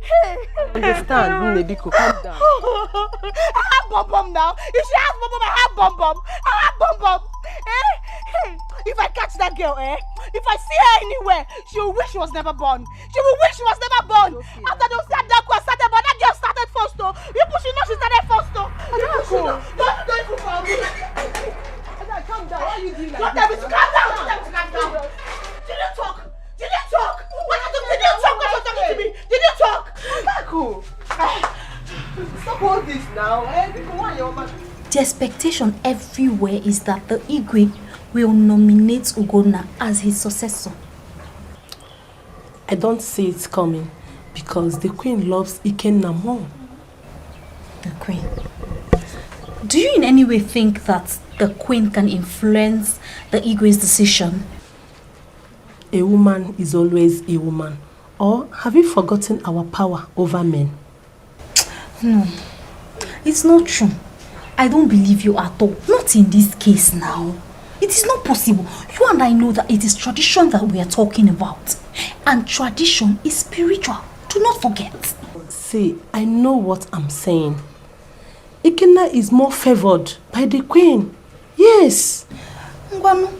Hey. Understand, Nebiko, calm down. I have bum now. If she has bum, I have bum. I have bum. Hey, if I catch that girl, if I see her anywhere, she will wish she was never born. She will wish she was never born. Okay. After those that started, but that girl started first, though. People should know she started first, though. Don't even call me. Calm down. Why are you doing like this? Calm down. Did you talk? Did you talk? What did you talk? What are you talking to me? Did you talk? Cool. Stop all this now. People want your man. The expectation everywhere is that the Igwe will nominate Ugonna as his successor. I don't see it coming because the queen loves Ikenna more. The queen? Do you in any way think that the queen can influence the Igwe's decision? A woman is always a woman. Or have you forgotten our power over men? No, it's not true. I don't believe you at all. Not in this case now. It is not possible. You and I know that it is tradition that we are talking about. And tradition is spiritual. Do not forget. See, I know what I'm saying. Ikenna is more favored by the queen. Yes. Ngwanu,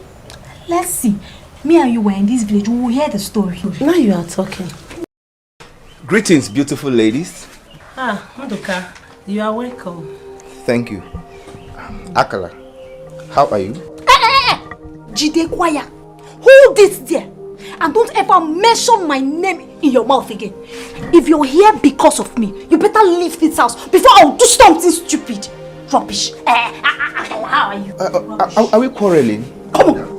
let's see. Me and you were in this village. We will hear the story. Now you are talking. Greetings, beautiful ladies. Ah, Nduka, you are welcome. Thank you. Akala, how are you? Jide Kwaya, hold it there. And don't ever mention my name in your mouth again. If you're here because of me, you better leave this house before I'll do something stupid. Rubbish. How are you? Are we quarreling? Come on.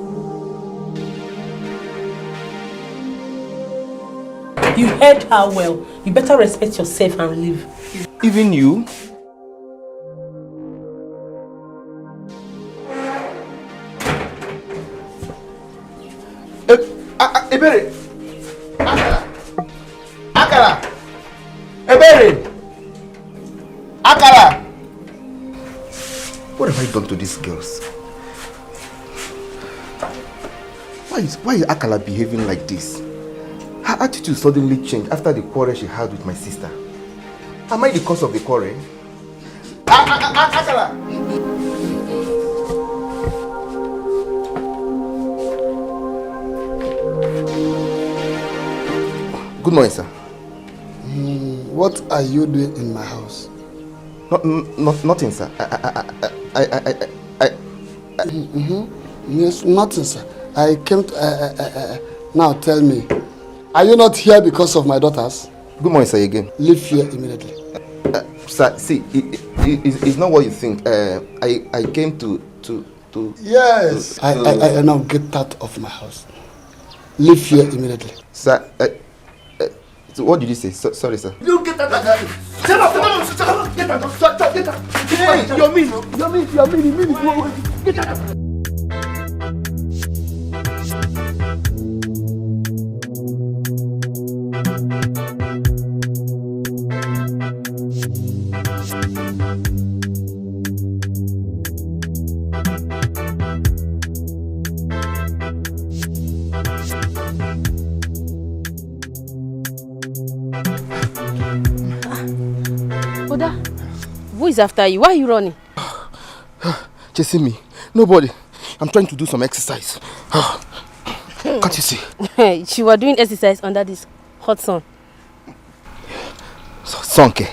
You heard her well. You better respect yourself and leave. Even you? Ebere! Akara! Ebere! Akara! What have I done to these girls? Why is Akala behaving like this? Her attitude suddenly changed after the quarrel she had with my sister. Am I the cause of the quarrel? Akala! Good morning, sir. What are you doing in my house? Nothing, sir. Yes, nothing, sir. I came to... now tell me, are you not here because of my daughters? Good morning, sir, again. Leave here immediately. Sir, see, it's not what you think. I came to... Yes. I now get out of my house. Leave here immediately. Sir, so what did you say? Sorry, sir. You get out! Shut up! Get out! Get out! Hey, you're mean! Get out! Oda, who is after you? Why are you running? Chasing me. Nobody. I'm trying to do some exercise. Can't you see? You were doing exercise under this hot sun. Sonke.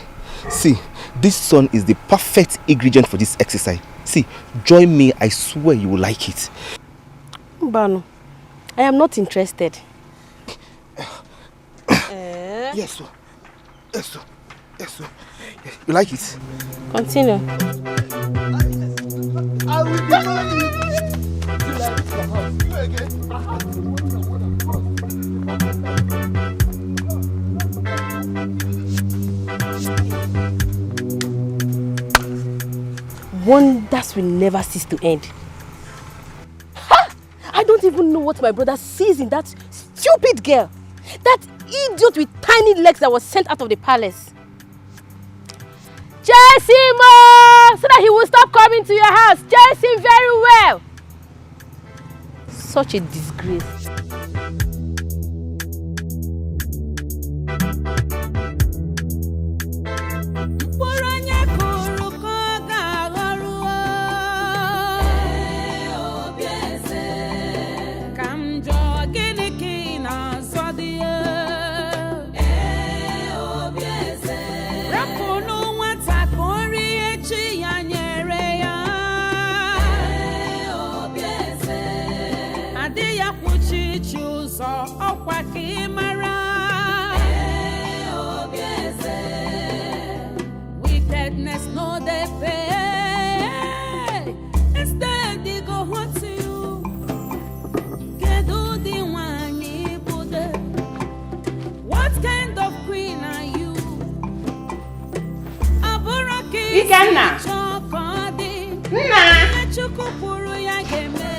See, this sun is the perfect ingredient for this exercise. See, join me. I swear you will like it. Bano, I am not interested. Yes, sir. Yes, sir. Yes, sir. Yes. You like it? Continue. I will deny you. Wonders will never cease to end. Ha! I don't even know what my brother sees in that stupid girl. That idiot with tiny legs that was sent out of the palace. Chase him so that he will stop coming to your house. Chase him very well. Such a disgrace. Wickedness no they pay. Instead they go hot to you. Get do the one you put. What kind of queen are you? Aburaki. Ikenna. Nna. Chukupuru ya geme.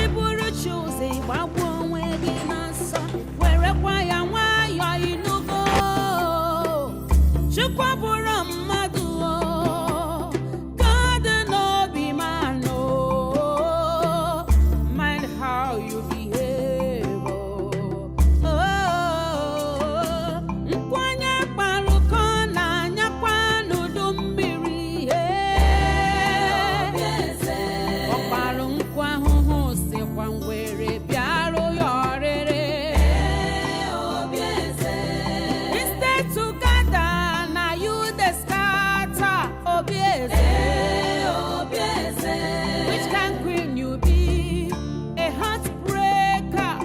Iburu choose babu onwe gi na so. Where kwa ya nwa yo inugo. Chukwabura mmadụ God no be man no. Mind how you behave nkwanye kparuko na nyakwa n'udu mmiri ọkparụ nkwa ahụhụ sikwa ngwere bịarụ ya ọrịrị instead to gather which can queen you be? A heartbreaker.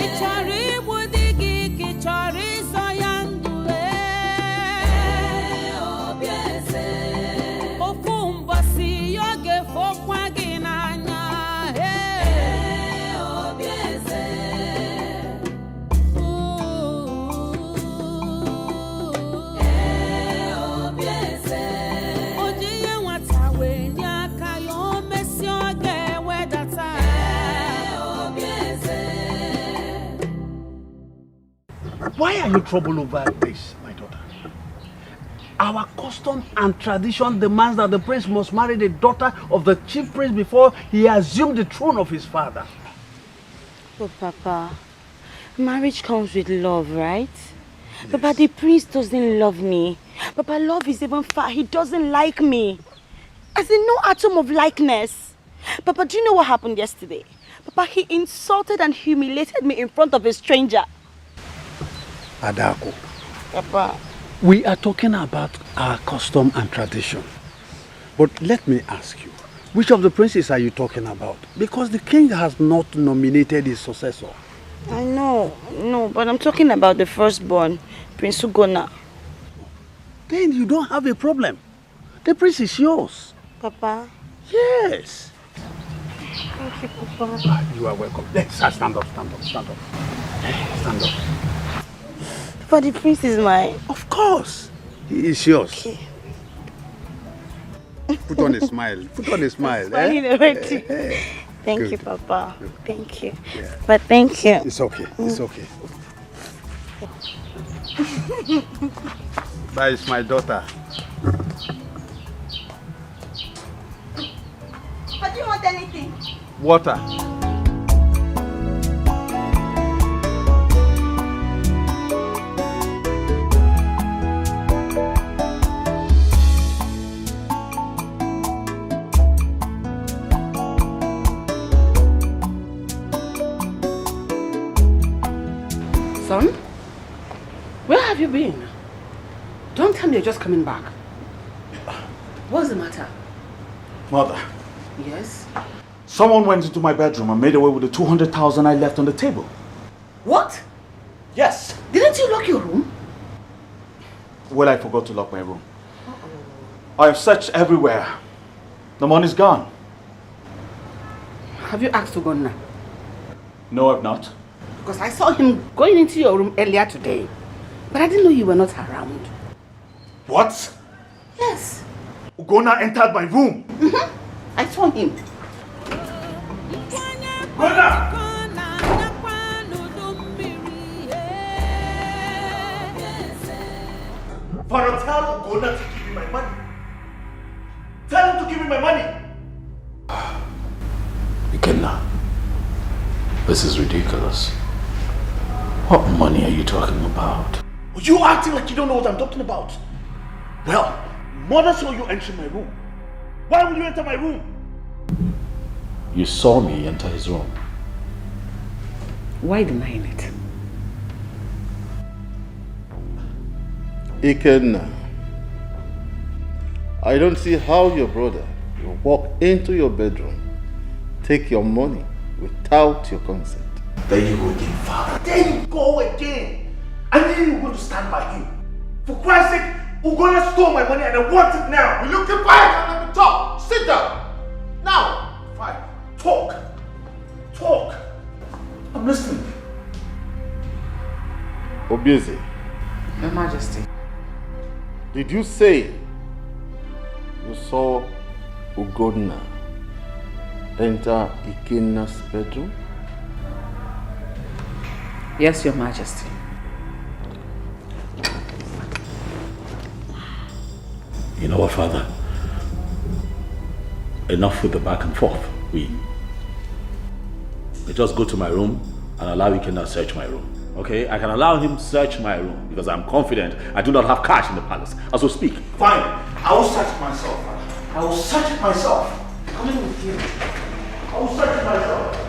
Ichari budigi kichari soyandu. Ofumbasi yoge fokwa ginanya. Why are you troubled over this, my daughter? Our custom and tradition demands that the prince must marry the daughter of the chief priest before he assumes the throne of his father. But Papa, marriage comes with love, right? Yes. Papa, the prince doesn't love me. Papa, love is even far. He doesn't like me. As in, no atom of likeness. Papa, do you know what happened yesterday? Papa, he insulted and humiliated me in front of a stranger. Adako, Papa, we are talking about our custom and tradition. But let me ask you, which of the princes are you talking about? Because the king has not nominated his successor. I know, but I'm talking about the firstborn, Prince Ugonna. Then you don't have a problem. The prince is yours. Papa? Yes. Thank you, Papa. You are welcome. Let's stand up. Stand up. But the prince is mine. Of course. He is yours. Okay. Put on a smile. I'm smiling already. Thank Good. you, Papa. Thank you. Yeah. But thank you. It's okay. That is my daughter. But do you want anything? Water. Son, where have you been? Don't tell me you're just coming back. What's the matter? Mother, Yes? someone went into my bedroom and made away with the 200,000 I left on the table. What? Yes. Didn't you lock your room? Well, I forgot to lock my room. I have searched everywhere. The money's gone. Have you asked Ugonna? No, I've not. Because I saw him going into your room earlier today. But I didn't know you were not around. What? Yes. Ugonna entered my room. I saw him. Ugonna! Father, tell Ugonna to give me my money. Tell him to give me my money. Ikenna, this is ridiculous. What money are you talking about? You acting like you don't know what I'm talking about. Well, mother saw you enter my room. Why would you enter my room? You saw me enter his room. Why denying it? Ikenna, I don't see how your brother will walk into your bedroom, take your money without your consent. There you go again, Father. There you go again. I knew you were going to stand by him. For Christ's sake, Ugonna stole my money and I want it now. Will you keep quiet and let me talk? Sit down. Now. Fine. Talk. I'm listening. Obieze, Your Majesty. did you say you saw Ugonna enter Ikenna's bedroom? Yes, Your Majesty. You know what, Father? Enough with the back and forth. We just go to my room and allow Ikenna to search my room. Okay? I can allow him to search my room because I'm confident I do not have cash in the palace as we speak. Fine. I will search it myself, Father. I will search it myself. Come in with you. I will search it myself.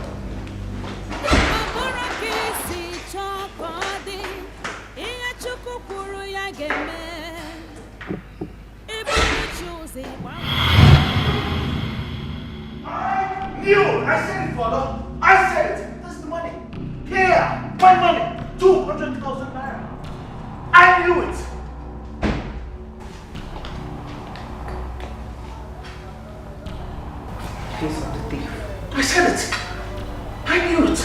I knew! I said it, Father! I said it! That's the money! Here! My money! 200,000 naira! I knew it! Face of the thief. I said it! I knew it!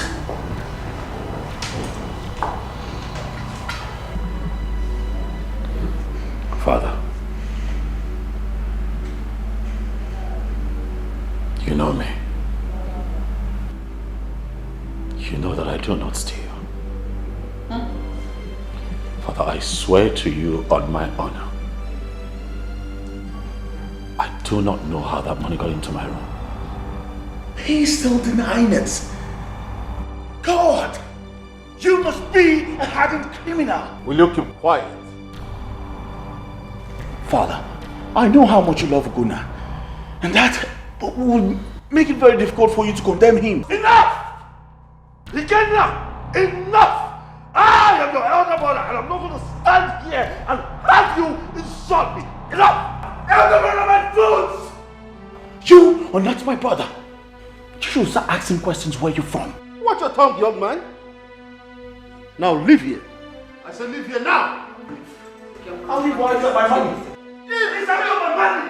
Father, you know me. You know that I do not steal. Father, I swear to you on my honor, I do not know how that money got into my room. He's still denying it. God! You must be a hardened criminal. Will you keep quiet? Father, I know how much you love Ugonna, and that will make it very difficult for you to condemn him. Enough! Ikenna! Enough! I am your elder brother, and I'm not going to stand here and have you insult me. Enough! Elder brother, my foods! You are not my brother. You should start asking questions where you're from. Watch your tongue, young man. Now leave here. I said leave here now. I'll leave while I get my money. Leave me, my money!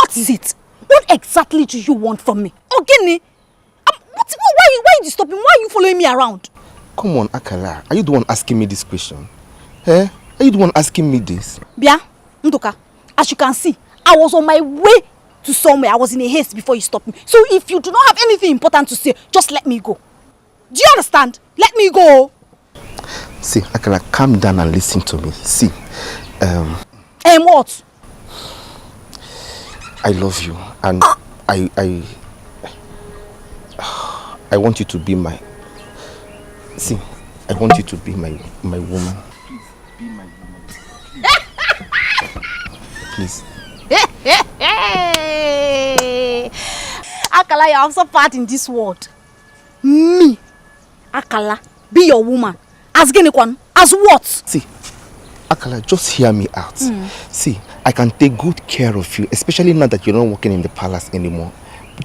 What is it? What exactly do you want from me? Ogini? Why are you stopping? Why are you following me around? Come on, Akala. Are you the one asking me this question? Eh? Are you the one asking me this? Bia, Ndoka, as you can see, I was on my way to somewhere. I was in a haste before you stopped me. So if you do not have anything important to say, just let me go. Do you understand? Let me go. See, Akala, calm down and listen to me. See, what? I love you, and I want you to be my. See, I want you to be my woman. Please be my woman. Please. Akala, you are also part in this world. Me, Akala, be your woman. As Genikwan, as what? See, Akala, just hear me out. See, I can take good care of you, especially now that you're not working in the palace anymore.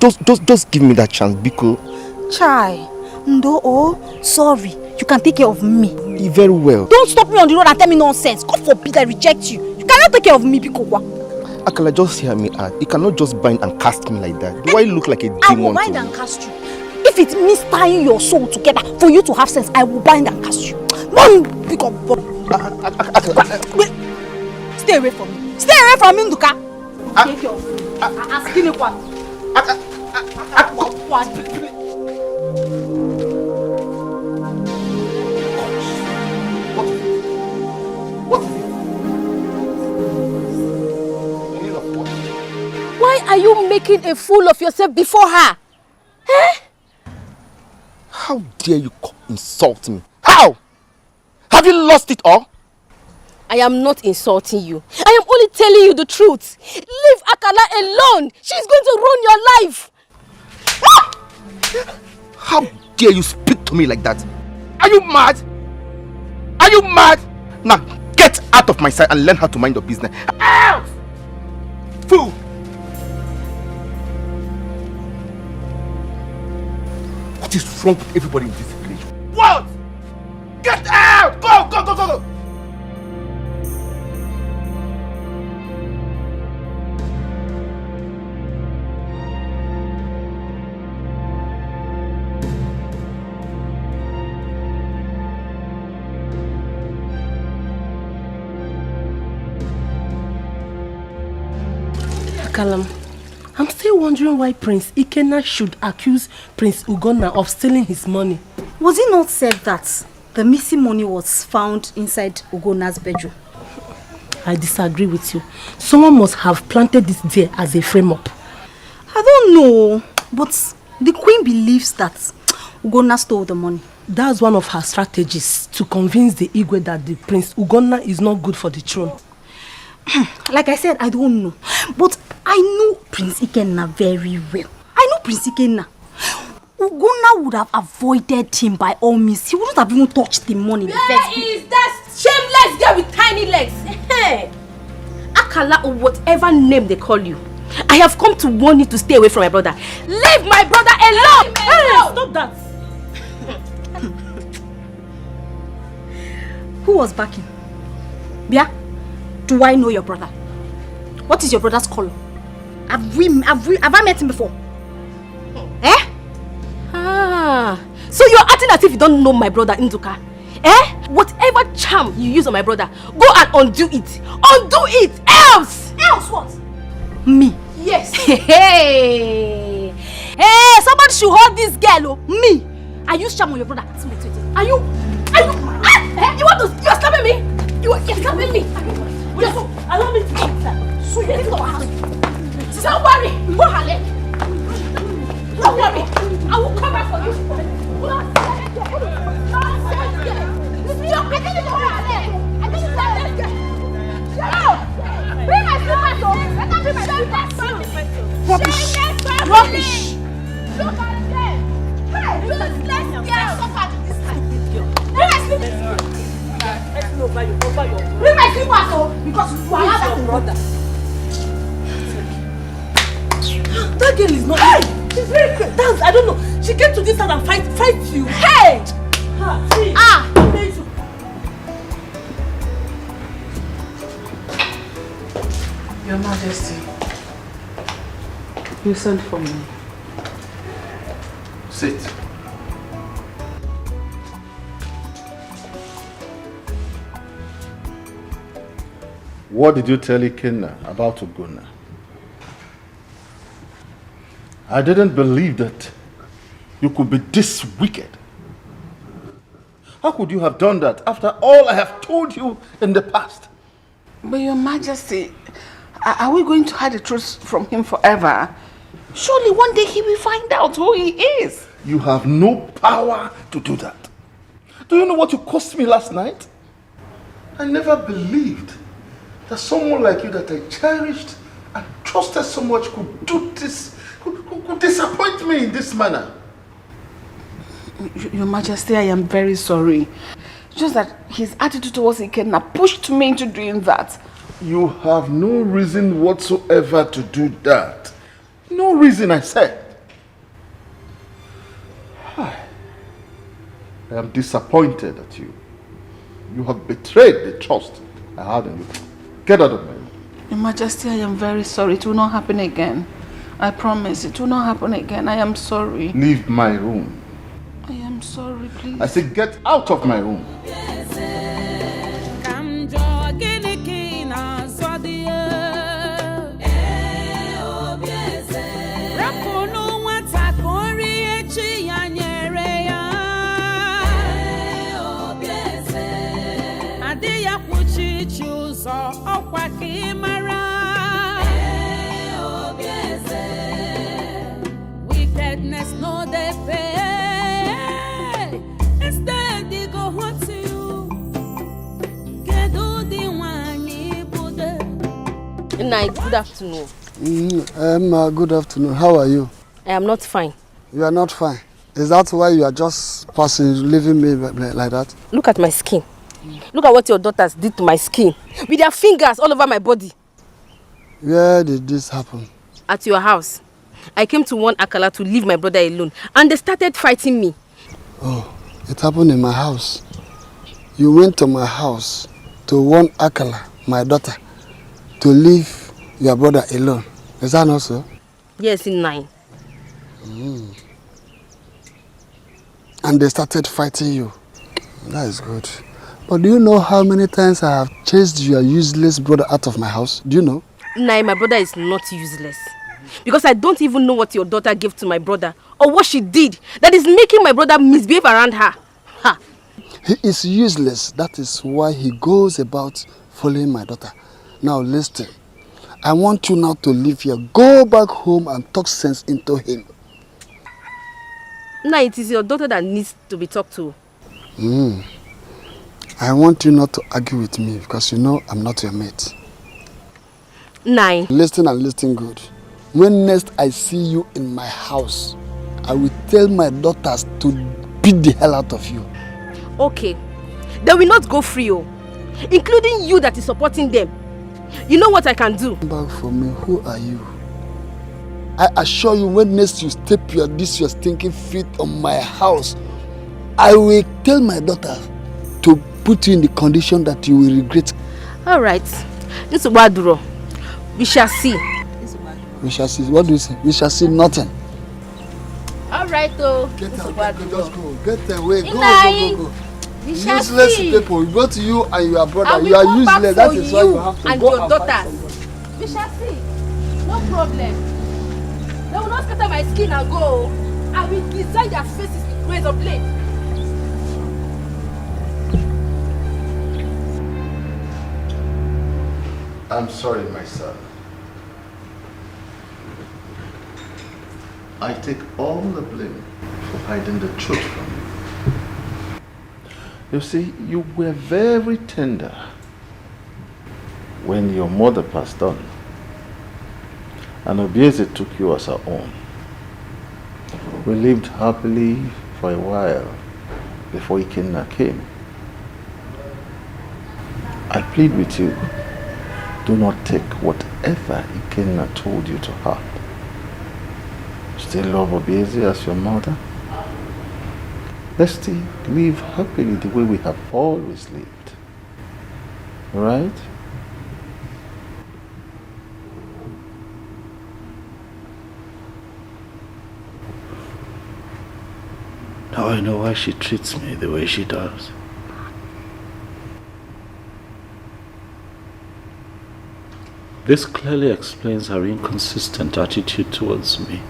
Just give me that chance, Biko. Chai, no, sorry. You can take care of me. Very well. Don't stop me on the road and tell me nonsense. God forbid I reject you. You cannot take care of me, Biko. Akala, just hear me out. You cannot just bind and cast me like that. Do I look like a demon? I will bind and cast you. If it means tying your soul together for you to have sense, I will bind and cast you. Stay away from me. Stay away from me, Nduka. Take care of me. Ask me what. Why are you making a fool of yourself before her? Eh? How dare you insult me? How? Have you lost it all? I am not insulting you. I am only telling you the truth. Leave Akala alone. She's going to ruin your life. How dare you speak to me like that? Are you mad? Are you mad? Now get out of my sight and learn how to mind your business. Out! Fool! What is wrong with everybody in this village? What? Get out! Go! Kalam, I'm still wondering why Prince Ikenna should accuse Prince Ugonna of stealing his money. Was it not said that the missing money was found inside Ugonna's bedroom? I disagree with you. Someone must have planted this there as a frame-up. I don't know, but the queen believes that Ugonna stole the money. That's one of her strategies to convince the Igwe that the Prince Ugonna is not good for the throne. Like I said, I don't know. But I know Prince Ikenna very well. I know Prince Ikenna. Ugonna would have avoided him by all means. He wouldn't have even touched the money. Where is that shameless girl with tiny legs? Akala or whatever name they call you. I have come to warn you to stay away from my brother. Leave my brother alone! Stop that! Who was backing? Bia? Do I know your brother? What is your brother's color? Have I met him before? Eh? So you're acting as if you don't know my brother Nduka. Eh? Whatever charm you use on my brother, go and undo it. Undo it! Else! Else what? Me? Yes. Hey, somebody should hold this girl, oh. Me? I use charm on your brother. Are you? You want to? You're slapping me? You're slapping me? Yes, allow me to eat that. So you get to our house. Don't worry. Go Hale. Don't worry. I will come back for you. Bring my slippers, oh. Let me bring my slippers. Rubbish. Look at them. Hey, let's get suffer this time. Bring my slippers. Bring my slippers, oh, because you are your brother. That girl is not. Hey! She's very crazy. That's, I don't know. She came to this house and fight you. Hey! Your Majesty, You sent for me. Sit. What did you tell Ikenna about Ugonna? I didn't believe that you could be this wicked. How could you have done that after all I have told you in the past? But Your Majesty, are we going to hide the truth from him forever? Surely one day he will find out who he is. You have no power to do that. Do you know what you cost me last night? I never believed that someone like you that I cherished and trusted so much could do this, could disappoint me in this manner. Your Majesty, I am very sorry. Just that his attitude towards Ikenna pushed me into doing that. You have no reason whatsoever to do that. No reason, I said. I am disappointed at you. You have betrayed the trust I had in you. Get out of my room. Your Majesty, I am very sorry. It will not happen again. I promise it will not happen again. I am sorry. Leave my room. I am sorry, please. I say get out of my room. Wickedness no they pay. Instead they go hurt to you. Night, good afternoon. Good afternoon. How are you? I am not fine. You are not fine. Is that why you are just passing, leaving me like that? Look at my skin. Look at what your daughters did to my skin. With their fingers all over my body. Where did this happen? At your house. I came to warn Akala to leave my brother alone. And they started fighting me. Oh, it happened in my house. You went to my house to warn Akala, my daughter, to leave your brother alone. Is that not so? Yes, in 9. And they started fighting you. That is good. But do you know how many times I have chased your useless brother out of my house? Do you know? Nah, my brother is not useless. Because I don't even know what your daughter gave to my brother or what she did that is making my brother misbehave around her. Ha! He is useless. That is why he goes about following my daughter. Now listen. I want you now to leave here. Go back home and talk sense into him. Nah, it is your daughter that needs to be talked to. I want you not to argue with me because you know I'm not your mate. 9. Listen and listen good. When next I see you in my house, I will tell my daughters to beat the hell out of you. Okay. They will not go free, including you that is supporting them. You know what I can do? Come back for me. Who are you? I assure you, when next you step your stinking feet on my house, I will tell my daughter to put you in the condition that you will regret. All right. We shall see. We shall see. What do you say? We shall see nothing. All right, though. Get out. Just go. Get away. Go. We shall useless see. people. Go to you and your brother. And you are come back useless. That is why you have to and go your and daughters. We shall see. No problem. They will not scatter my skin and go. I will design their faces with razor blade. I'm sorry, my son. I take all the blame for hiding the truth from you. You see, you were very tender when your mother passed on. And Obieze took you as her own. We lived happily for a while before Ikenna came. I plead with you, do not take whatever Ikenna told you to heart. Still love Obieze as your mother. Let's still live happily the way we have always lived. Right? Now I know why she treats me the way she does. This clearly explains her inconsistent attitude towards me.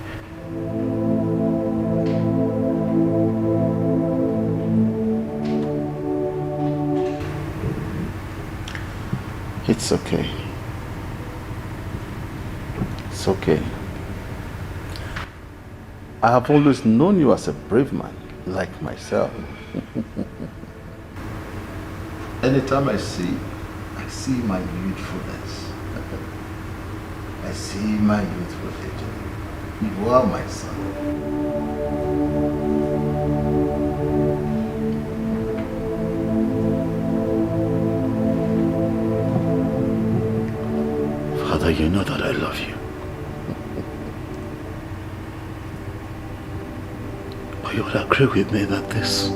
It's okay. It's okay. I have always known you as a brave man, like myself. Anytime I see my youthfulness. I see my youthful age. You are my son. Father, you know that I love you. But you would agree with me that this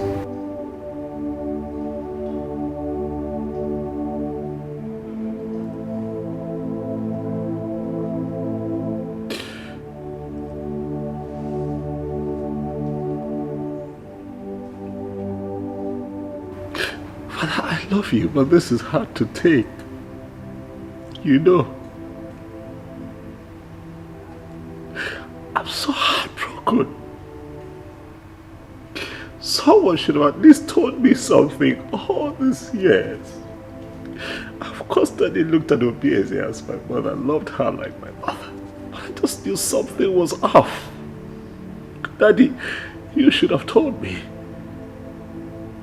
Father, I love you, but this is hard to take. You know. I'm so heartbroken. Someone should have at least told me something all these years. I've constantly looked at Obieze as my mother, loved her like my mother. But I just knew something was off. Daddy, you should have told me.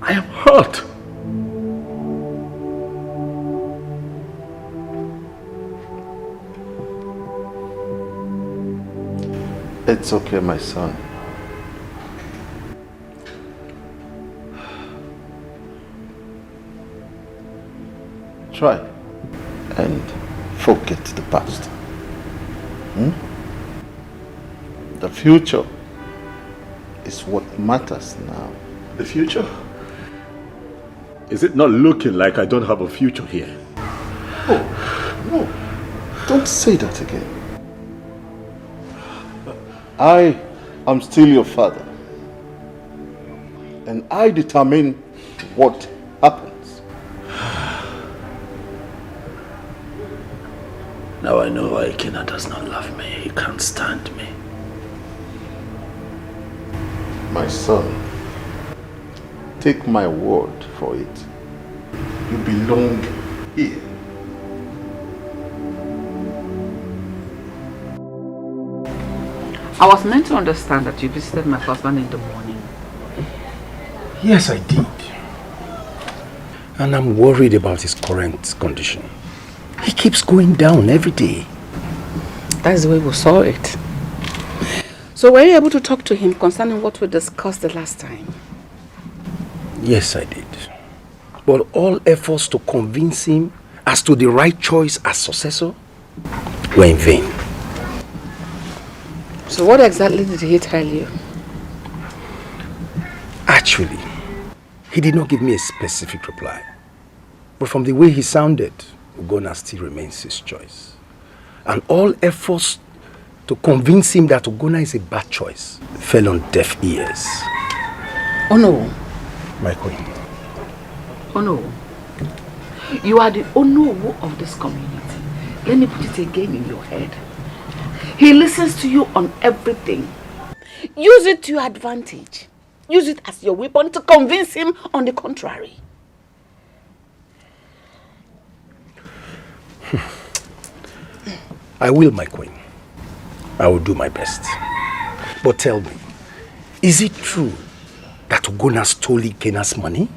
I am hurt. It's okay, my son. Try and forget the past. The future is what matters now. The future? Is it not looking like I don't have a future here? Oh, no. Don't say that again. I am still your father. And I determine what happens. Now I know why Ikena does not love me. He can't stand me. My son, take my word for it. You belong here. I was meant to understand that you visited my husband in the morning. Yes, I did. And I'm worried about his current condition. He keeps going down every day. That's the way we saw it. So were you able to talk to him concerning what we discussed the last time? Yes, I did. But all efforts to convince him as to the right choice as successor were in vain. So what exactly did he tell you? Actually, he did not give me a specific reply. But from the way he sounded, Ugonna still remains his choice. And all efforts to convince him that Ugonna is a bad choice fell on deaf ears. Oh no. My queen. Oh no. You are the Onowu of this community. Let me put it again in your head. He listens to you on everything. Use it to your advantage. Use it as your weapon to convince him on the contrary. I will, my queen. I will do my best. But tell me, is it true that Ugonna stole Ikena's money?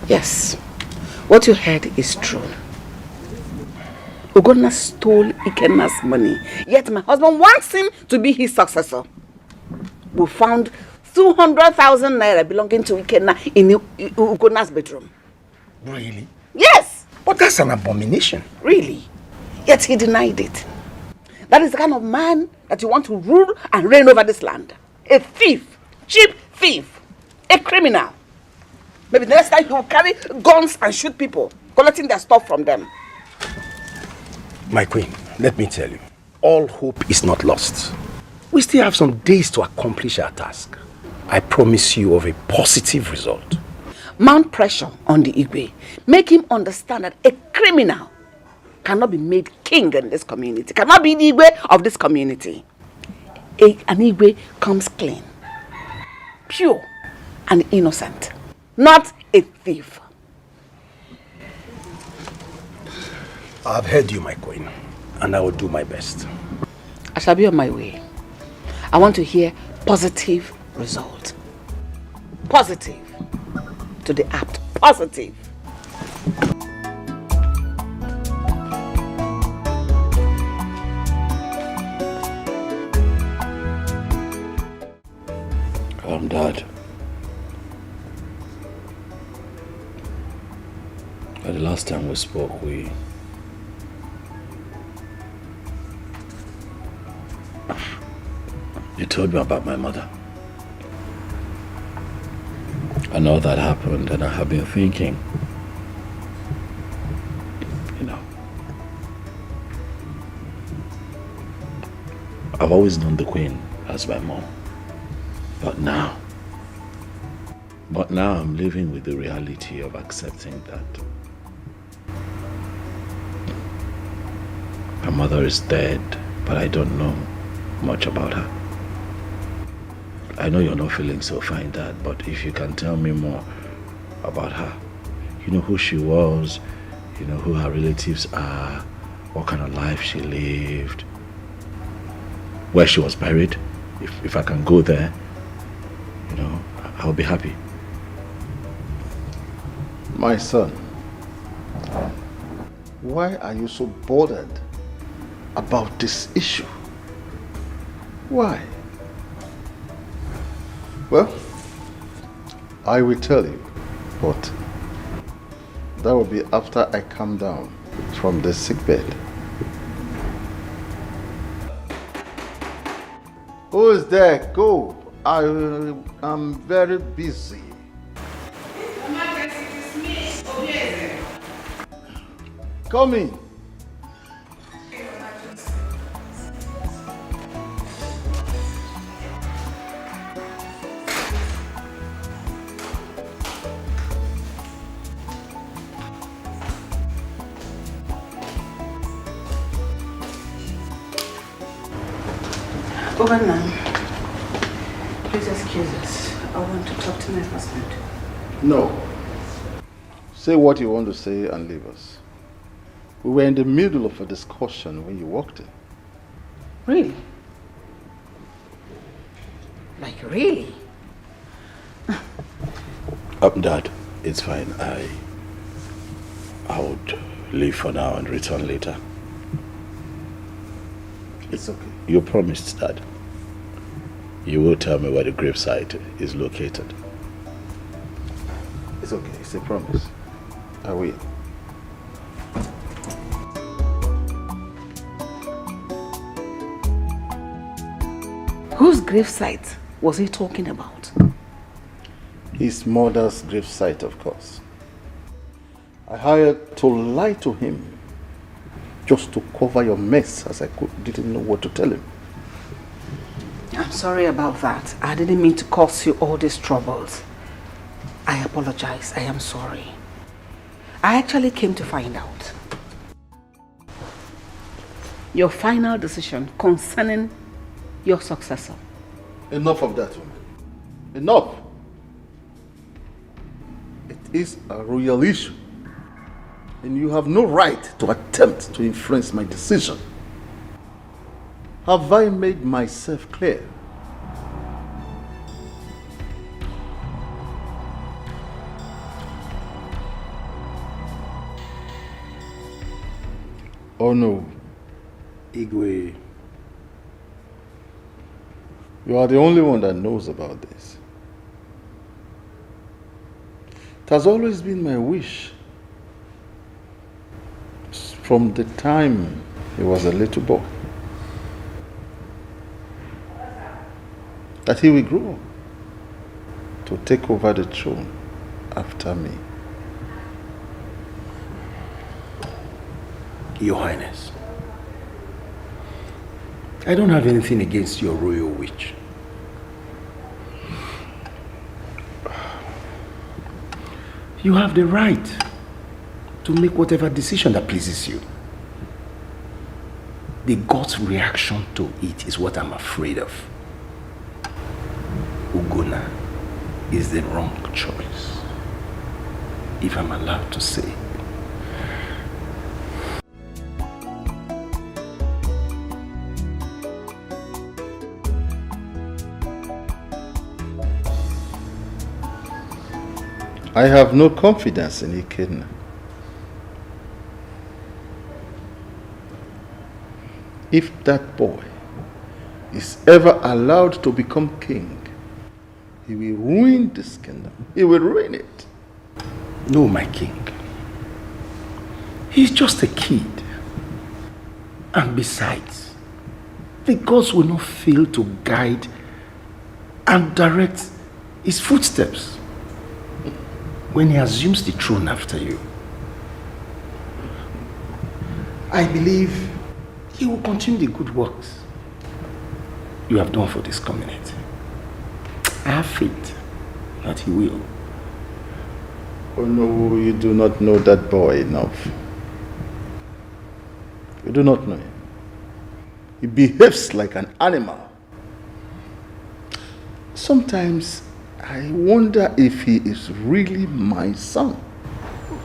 Yes. What you heard is true. Ugonna stole Ikena's money, yet my husband wants him to be his successor. We found 200,000 naira belonging to Ikena in Ugonna's bedroom. Really? Yes! But that's an abomination. Really? Yet he denied it. That is the kind of man that you want to rule and reign over this land. A thief, cheap thief, a criminal. Maybe the next time he will carry guns and shoot people, collecting their stuff from them. My queen, let me tell you, all hope is not lost. We still have some days to accomplish our task. I promise you of a positive result. Mount pressure on the Igwe. Make him understand that a criminal cannot be made king in this community, cannot be the Igwe of this community. An Igwe comes clean, pure and innocent, not a thief. I've heard you, my queen, and I will do my best. I shall be on my way. I want to hear positive result. Positive. To the apt. Positive. Dad. The last time we spoke, you told me about my mother. And all that happened, and I have been thinking, I've always known the Queen as my mom. But now I'm living with the reality of accepting that my mother is dead, but I don't know much about her. I know you're not feeling so fine, Dad, but if you can tell me more about her, you know who she was, you know who her relatives are, what kind of life she lived, where she was buried, if I can go there, I'll be happy. My son, why are you so bothered about this issue? Why? Well, I will tell you, but that will be after I come down from the sickbed. Who is there? Go. I am very busy. Come in. Governor, please excuse us. I want to talk to my husband. No. Say what you want to say and leave us. We were in the middle of a discussion when you walked in. Really? Like really? Dad, it's fine. I would leave for now and return later. It's okay. You promised, Dad. You will tell me where the gravesite is located. It's okay. It's a promise. I will. Whose gravesite was he talking about? His mother's gravesite, of course. I hired to lie to him just to cover your mess, as I didn't know what to tell him. I'm sorry about that. I didn't mean to cause you all these troubles. I apologize. I am sorry. I actually came to find out your final decision concerning your successor. Enough of that, woman. Enough. It is a royal issue. And you have no right to attempt to influence my decision. Have I made myself clear? Oh no, Igwe. You are the only one that knows about this. It has always been my wish, from the time he was a little boy, that he will grow up to take over the throne after me. Your Highness, I don't have anything against your royal wish. You have the right to make whatever decision that pleases you. The God's reaction to it is what I'm afraid of. Ugonna is the wrong choice, if I'm allowed to say. I have no confidence in Ikenna. If that boy is ever allowed to become king, he will ruin this kingdom. He will ruin it. No, my king. He's just a kid. And besides, the gods will not fail to guide and direct his footsteps when he assumes the throne after you. I believe he will continue the good works you have done for this community. I have faith that he will. Oh no, you do not know that boy enough. You do not know him. He behaves like an animal. Sometimes I wonder if he is really my son.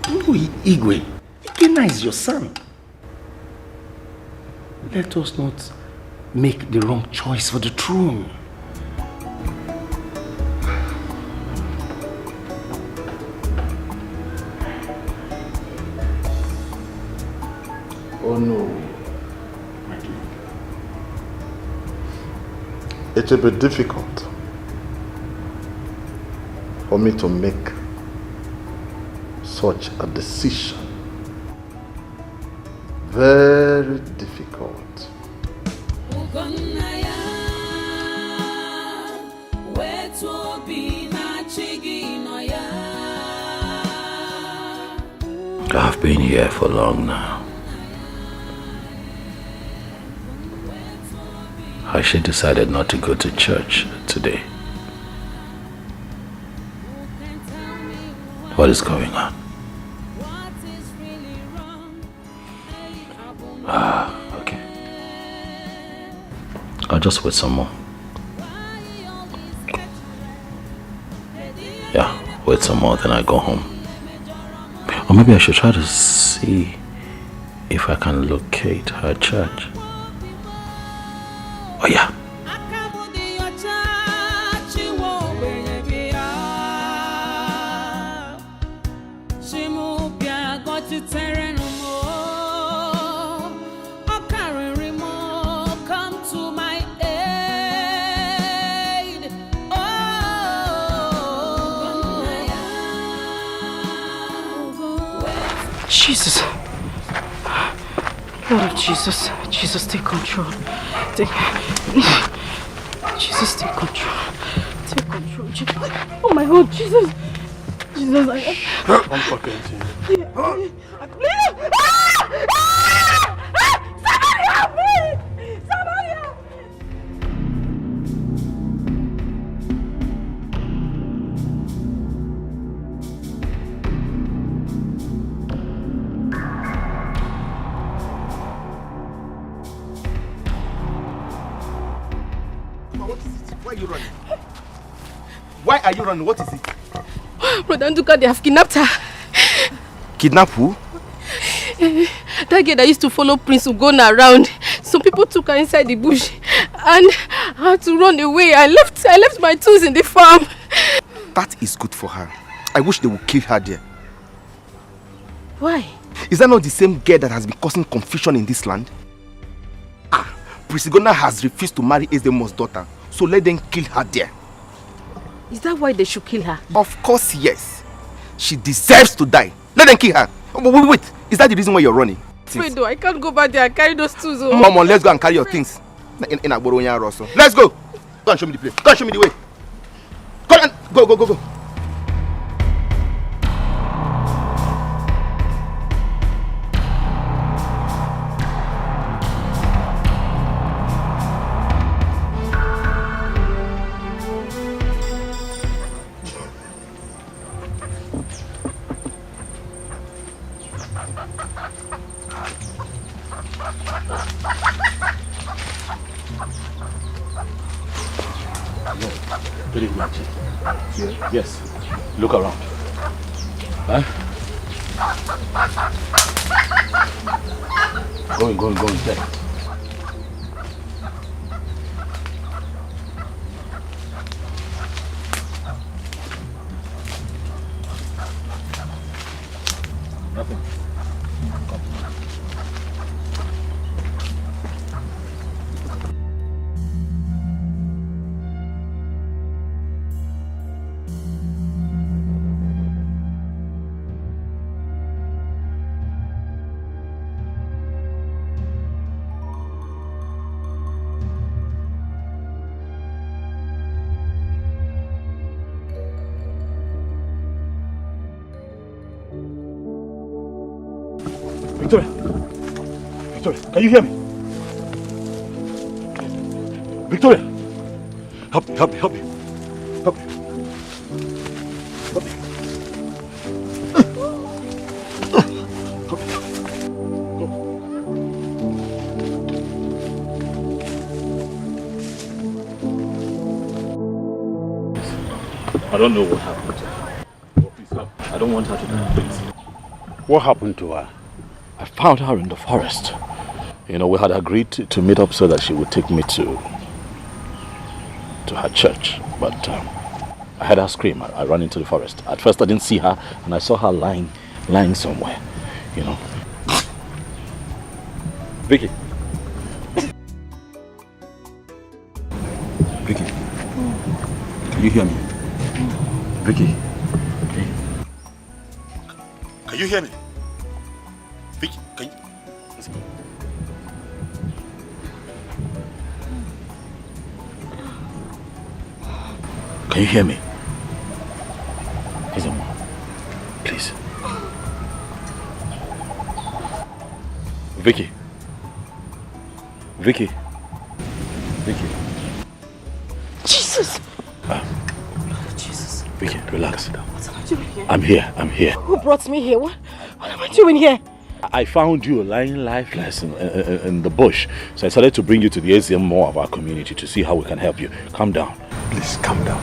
No, Igwe, Ikenna is your son. Let us not make the wrong choice for the throne. Oh no, my king. It will be difficult for me to make such a decision. Very difficult. I've been here for long now. She decided not to go to church today. What is going on? Okay. I'll just wait some more. Yeah, wait some more, then I go home. Or maybe I should try to see if I can locate her church. Oh yeah. Jesus. Lord of Jesus. Jesus, take control. Jesus, take control. Take control. Jesus. Oh my God, Jesus. Jesus, I'm fucking to you. Somebody help me! Somebody help me! Why are you running? Why are you running? What is it? Brother Nduka, they have kidnapped her. Kidnap who? That girl that used to follow Prince Ugonna around. Some people took her inside the bush and I had to run away. I left my tools in the farm. That is good for her. I wish they would kill her there. Why? Is that not the same girl that has been causing confusion in this land? Prince Ugonna has refused to marry Ezemo's daughter, so let them kill her there. Is that why they should kill her? Of course, yes. She deserves to die. Let them kill her. Wait. Is that the reason why you're running? Fredo, I can't go back there and carry those tools. Mom, let's go and carry your things. Let's go. Go and show me the place. Go and show me the way. Go. Yes. Look around. Huh? Going. There. Nothing. Victoria, can you hear me? Victoria! Help me. I don't know what happened to her. Oh, please help. I don't want her to die, please. What happened to her? I found her in the forest. You know, we had agreed to meet up so that she would take me to her church. But I heard her scream. I ran into the forest. At first I didn't see her, and I saw her lying somewhere, you know. Vicky. Vicky. Can you hear me? Vicky. Can you hear me? Vicky, can you... Can you hear me? Listen, please. Vicky. Jesus! Jesus. Vicky, relax. What am I doing here? I'm here. Who brought me here? What am I doing here? I found you lying lifeless in the bush. So I decided to bring you to the ACM more of our community to see how we can help you. Calm down. Please, calm down.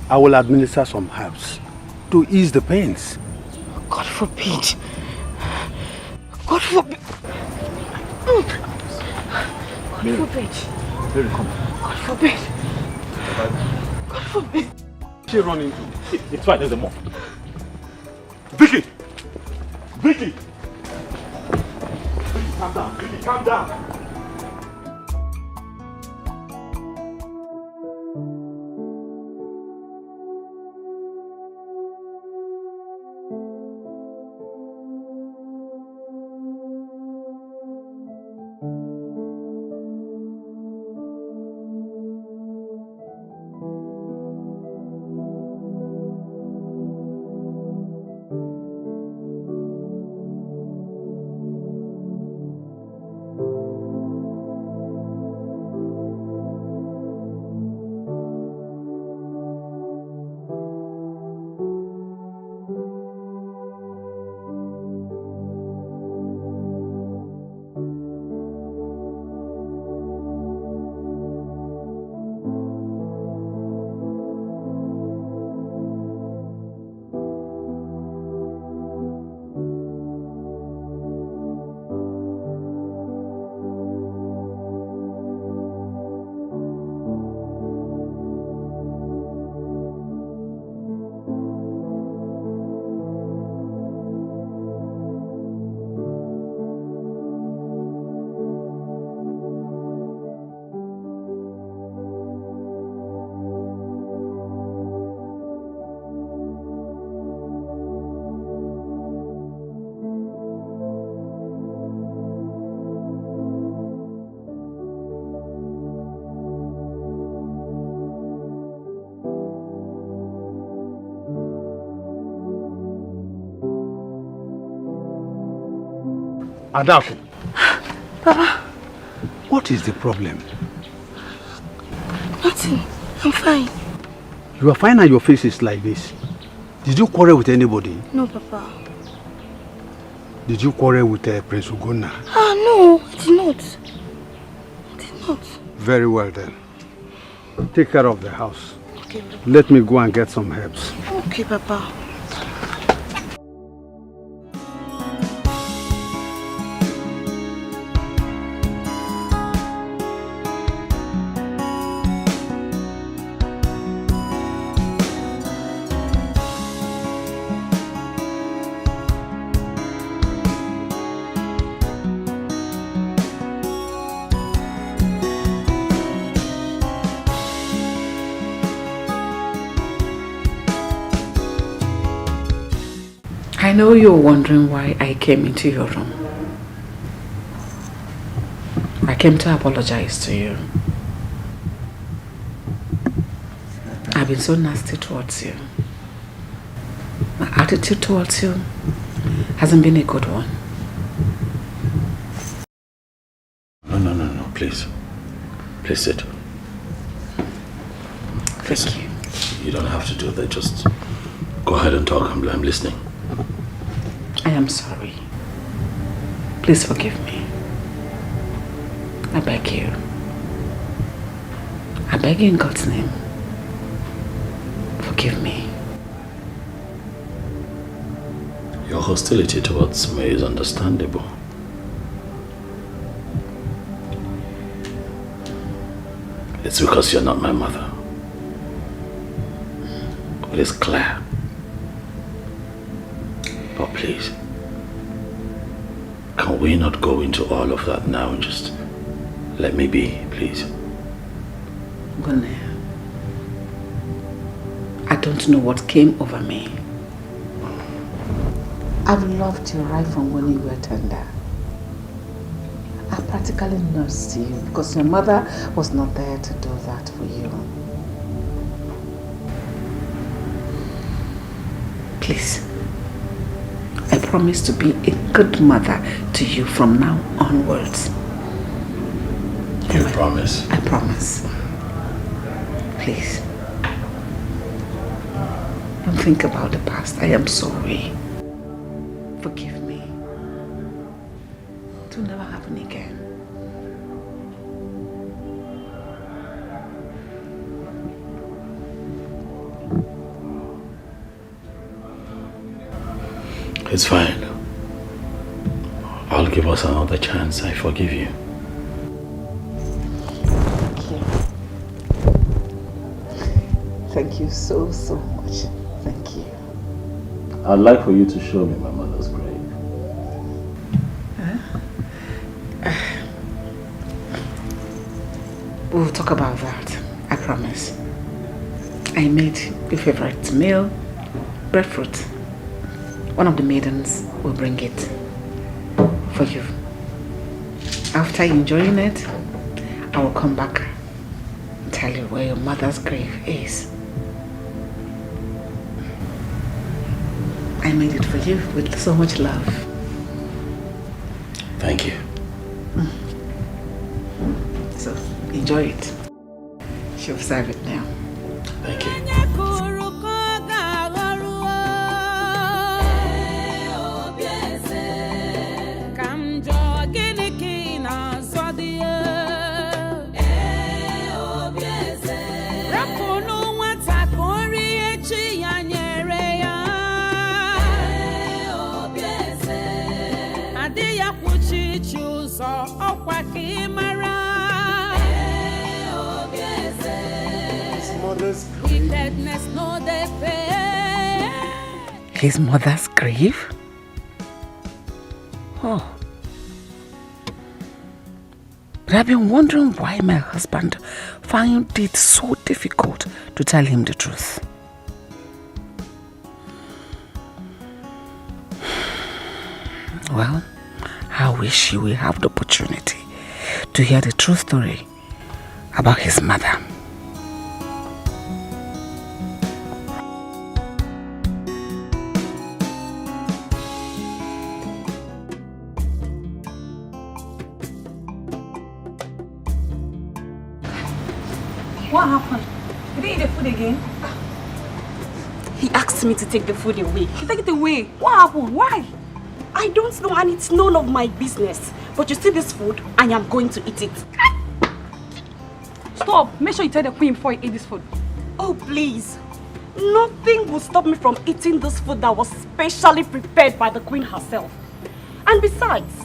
I will administer some herbs to ease the pains. God forbid. God forbid. God forbid. Mary, come. God forbid. God forbid. She run into? It's fine, there's a more. Vicky! Vicky, calm down. Vicky, calm down. Adaku. Papa. What is the problem? Nothing. I'm fine. You are fine and your face is like this. Did you quarrel with anybody? No, Papa. Did you quarrel with Prince Ugonna? Ah, no, I did not. I did not. Very well then. Take care of the house. Okay. Let me go and get some herbs. Okay, Papa. I know you're wondering why I came into your room. I came to apologize to you. I've been so nasty towards you. My attitude towards you hasn't been a good one. No, please. Please sit. Thank you. You don't have to do that. Just go ahead and talk. I'm listening. I am sorry. Please forgive me. I beg you. I beg you in God's name. Forgive me. Your hostility towards me is understandable. It's because you're not my mother. It is clear. But please, can we not go into all of that now and just let me be, please? Gunne, I don't know what came over me. I've loved you right from when you were tender. I practically nursed you because your mother was not there to do that for you. Please, I promise to be a good mother to you from now onwards. You promise? I promise. Please. Don't think about the past. I am sorry. Forgive me. It will never happen again. It's fine. I'll give us another chance. I forgive you. Thank you. Thank you so much. Thank you. I'd like for you to show me my mother's grave. We'll talk about that. I promise. I made your favorite meal, breadfruit. One of the maidens will bring it for you. After enjoying it, I will come back and tell you where your mother's grave is. I made it for you with so much love. Thank you. So, enjoy it. She'll serve it now. Thank you. His mother's grave? Oh. But I've been wondering why my husband found it so difficult to tell him the truth. Well, I wish he will have the opportunity to hear the true story about his mother. What happened? Did he eat the food again? He asked me to take the food away. Take it away? What happened? Why? I don't know and it's none of my business. But you see this food, I am going to eat it. Stop! Make sure you tell the queen before you eat this food. Oh, please. Nothing will stop me from eating this food that was specially prepared by the queen herself. And besides,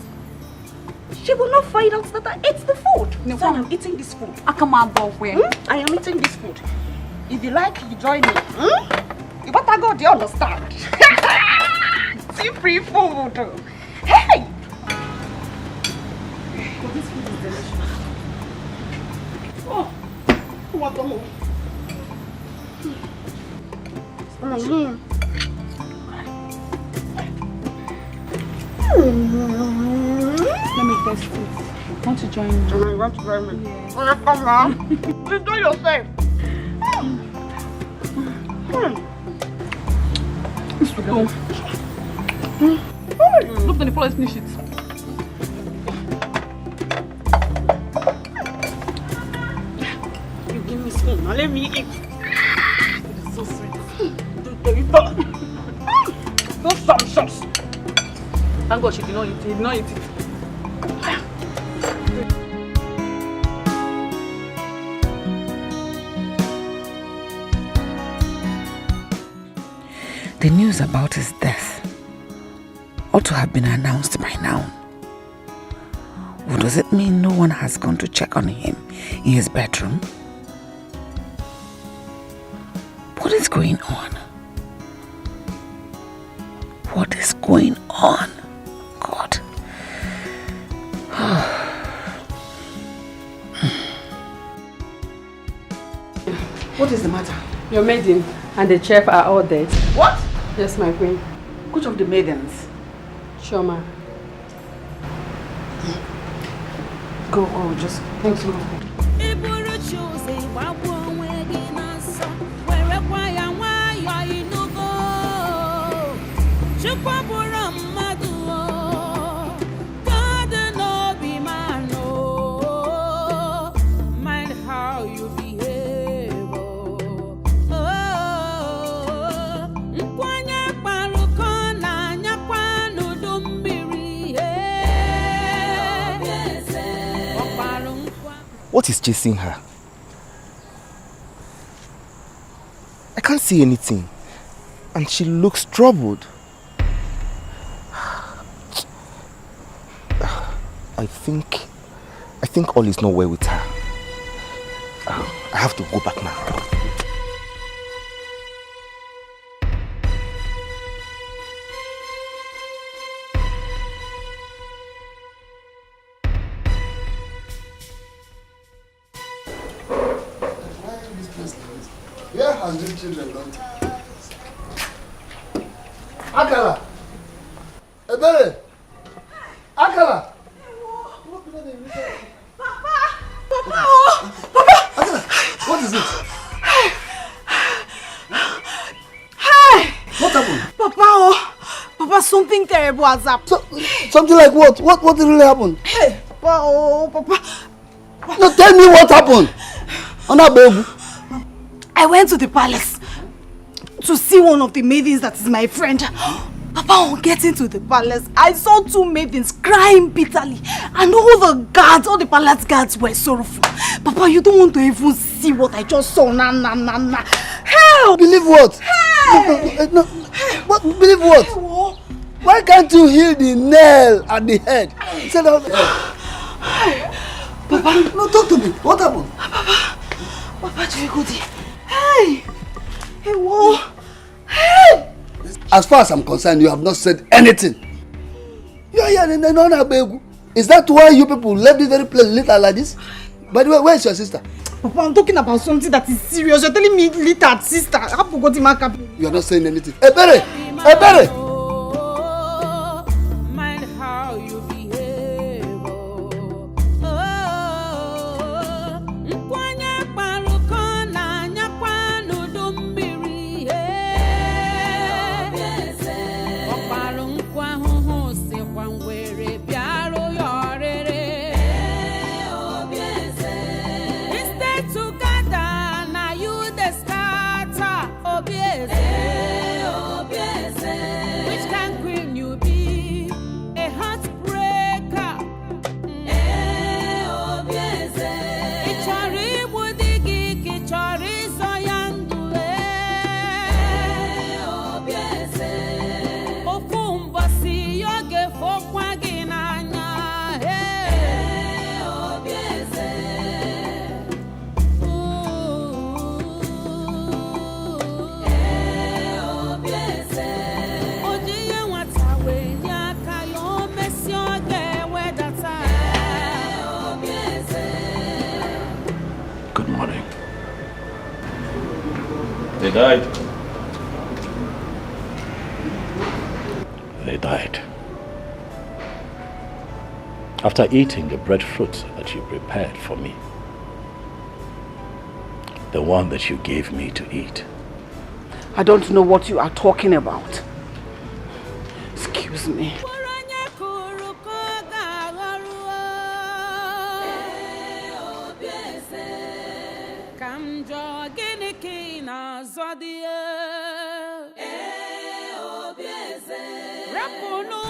she will not find out that I ate the food. No, so I am eating this food. I am eating this food. If you like, you join me. You better go, do you understand? See free food. Hey! Oh, this food is delicious. Oh, what the hell? Let me test it. Want to join me? You want to join me? Yeah. Oh, come on. Please do yourself. It's good. Look at the police finish it. You give me spoon. Now let me eat. It's so sweet. No sumptuous. Thank God she did not eat it. He did not eat it. The news about his death ought to have been announced by now. Or does it mean no one has gone to check on him in his bedroom? What is going on? What is going on? God. What is the matter? Your maiden and the chef are all dead. What? Yes, my queen. Which of the maidens? Shoma. Go, just thanks you. What is chasing her? I can't see anything. And she looks troubled. I think all is not well with her. I have to go back now. Where has these children gone to? Akala! Ebere! Akala! Akala, what is it? Hey! What happened? Papa, something terrible has happened. Something like what? What really happened? Hey, Papa. No, tell me what happened. Baby. I went to the palace to see one of the maidens that is my friend. Papa, on getting to the palace, I saw two maidens crying bitterly, and all the palace guards were sorrowful. Papa, you don't want to even see what I just saw. Nah. Help! Believe what? Hey! No. What? Believe what? Hey, why can't you heal the nail at the head instead of the head? Papa, no, talk to me. What happened? Papa, do you go there? Hey! Hey! As far as I'm concerned, you have not said anything. Is that why you people left this very place little like this? By the way, where is your sister? Papa, I'm talking about something that is serious. You're telling me little sister. I have forgotten my cap. You are not saying anything. Ebere! died. They died. After eating the breadfruit that you prepared for me. The one that you gave me to eat. I don't know what you are talking about. Excuse me.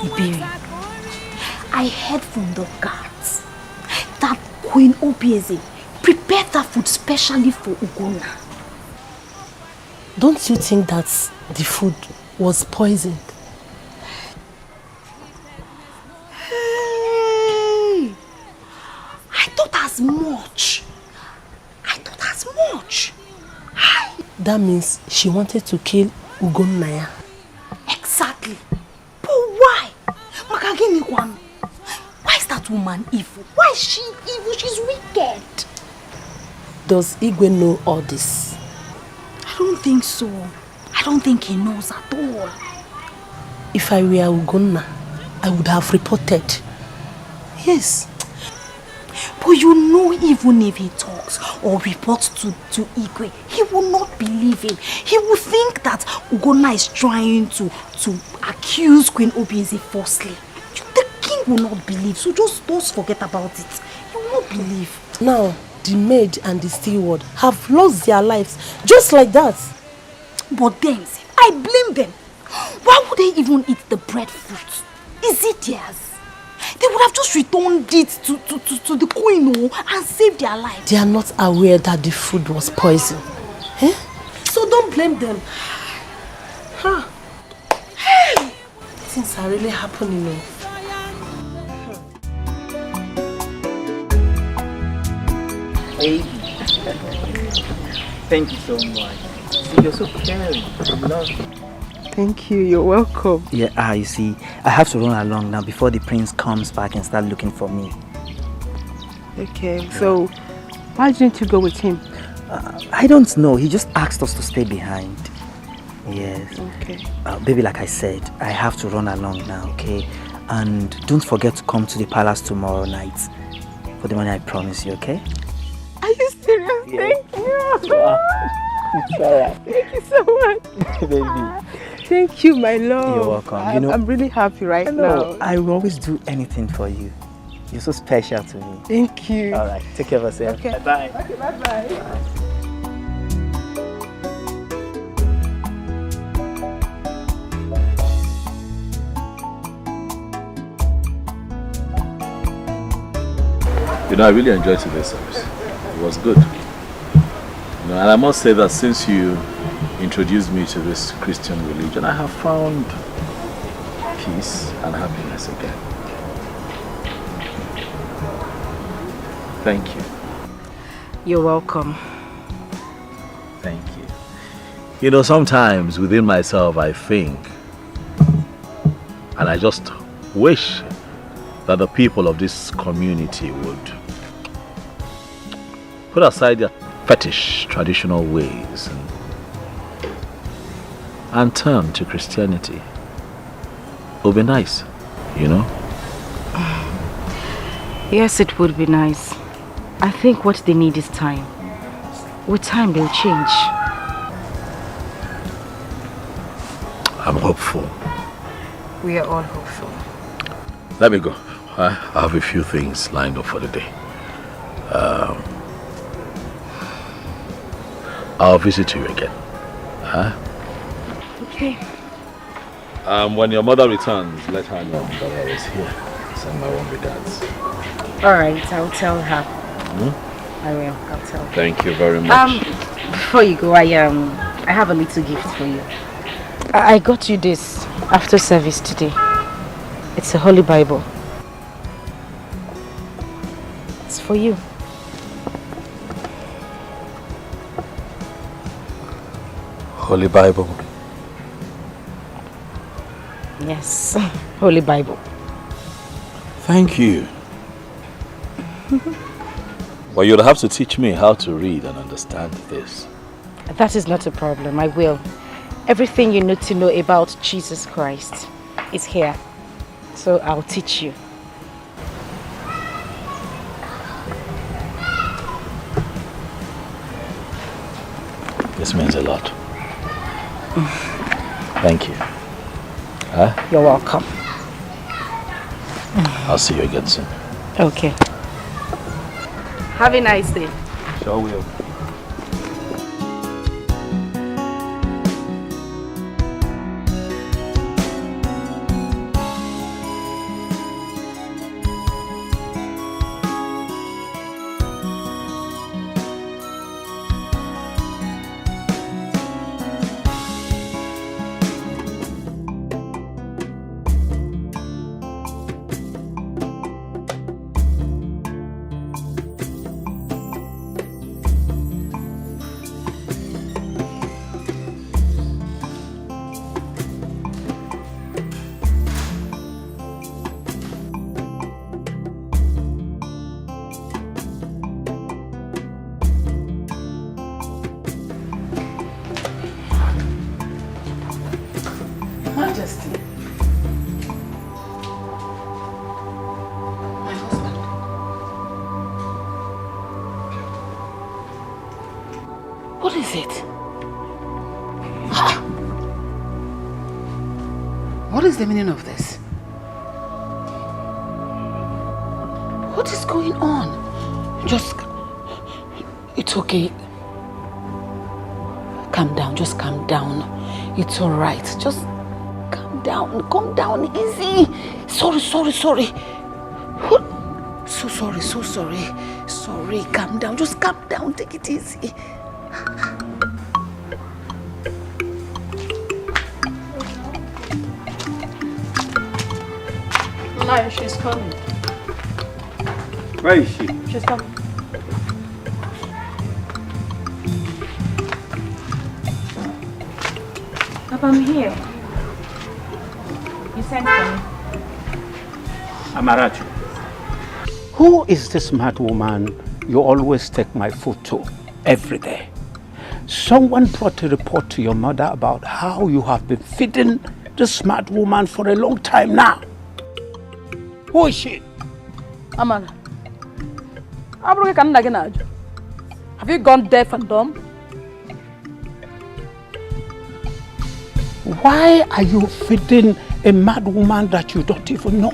Iberi, I heard from the guards that Queen Obieze prepared that food specially for Ugonna. Don't you think that the food was poisoned? Hey, I thought as much. That means she wanted to kill Ugonna. Exactly. But why? Makagini-kwan. Why is that woman evil? Why is she evil? She's wicked. Does Igwe know all this? I don't think so. I don't think he knows at all. If I were Ugonna, I would have reported. Yes. But you know, even if he talks or reports to Igwe, he will not believe him. He will think that Ugonna is trying to accuse Queen Obieze falsely. The king will not believe, so just forget about it. He will not believe. Now, the maid and the steward have lost their lives just like that. But then, I blame them. Why would they even eat the breadfruit? Is it theirs? They would have just returned it to the queen and saved their lives. They are not aware that the food was poison. Eh? So don't blame them. Huh. Hey! Things are really happening. Baby. Thank you so much. See, you're so caring. I love you. Thank you, you're welcome. Yeah, you see, I have to run along now before the prince comes back and start looking for me. Okay, so why didn't you go with him? I don't know, he just asked us to stay behind. Yes. Okay. Baby, like I said, I have to run along now, okay? And don't forget to come to the palace tomorrow night for the money I promise you, okay? Are you serious? Yeah. Thank you. It's alright. Thank you so much. Baby. Thank you, my love. You're welcome. You know, I'm really happy right now. I will always do anything for you. You're so special to me. Thank you. Alright, take care of yourself. Okay. Bye. Okay, bye-bye. You know, I really enjoyed today's service. It was good. You know, and I must say that since you introduced me to this Christian religion, I have found peace and happiness again. Thank you. You're welcome. Thank you. You know, sometimes within myself I think, and I just wish that the people of this community would put aside their fetish traditional ways and turn to Christianity. It would be nice, you know? Yes, it would be nice. I think what they need is time. With time, they'll change. I'm hopeful. We are all hopeful. Let me go. I have a few things lined up for the day. I'll visit you again. Huh? Okay. When your mother returns, let her know that I was here. Send my warm regards. Alright, I'll tell her. Hmm? I will. I'll tell her. Thank you very much. Before you go, I have a little gift for you. I got you this after service today. It's a Holy Bible. It's for you. Holy Bible. Yes, Holy Bible. Thank you. Well, you'll have to teach me how to read and understand this. That is not a problem. I will. Everything you need to know about Jesus Christ is here. So I'll teach you. This means a lot. Thank you. Huh? You're welcome. I'll see you again soon. Okay. Have a nice day. Sure will. Majesty. My husband. What is it? What is the meaning of this? What is going on? It's okay. Calm down, just calm down. It's all right. Just calm down, easy. Sorry. What? So sorry. Sorry, calm down, just calm down, take it easy. No, she's coming. Where is she? She's coming. Papa, I'm here. You sent for me. Amarachi, who is this mad woman you always take my food to every day? Someone brought a report to your mother about how you have been feeding this mad woman for a long time now. Who is she? Amara. Have you gone deaf and dumb? Why are you feeding a mad woman that you don't even know?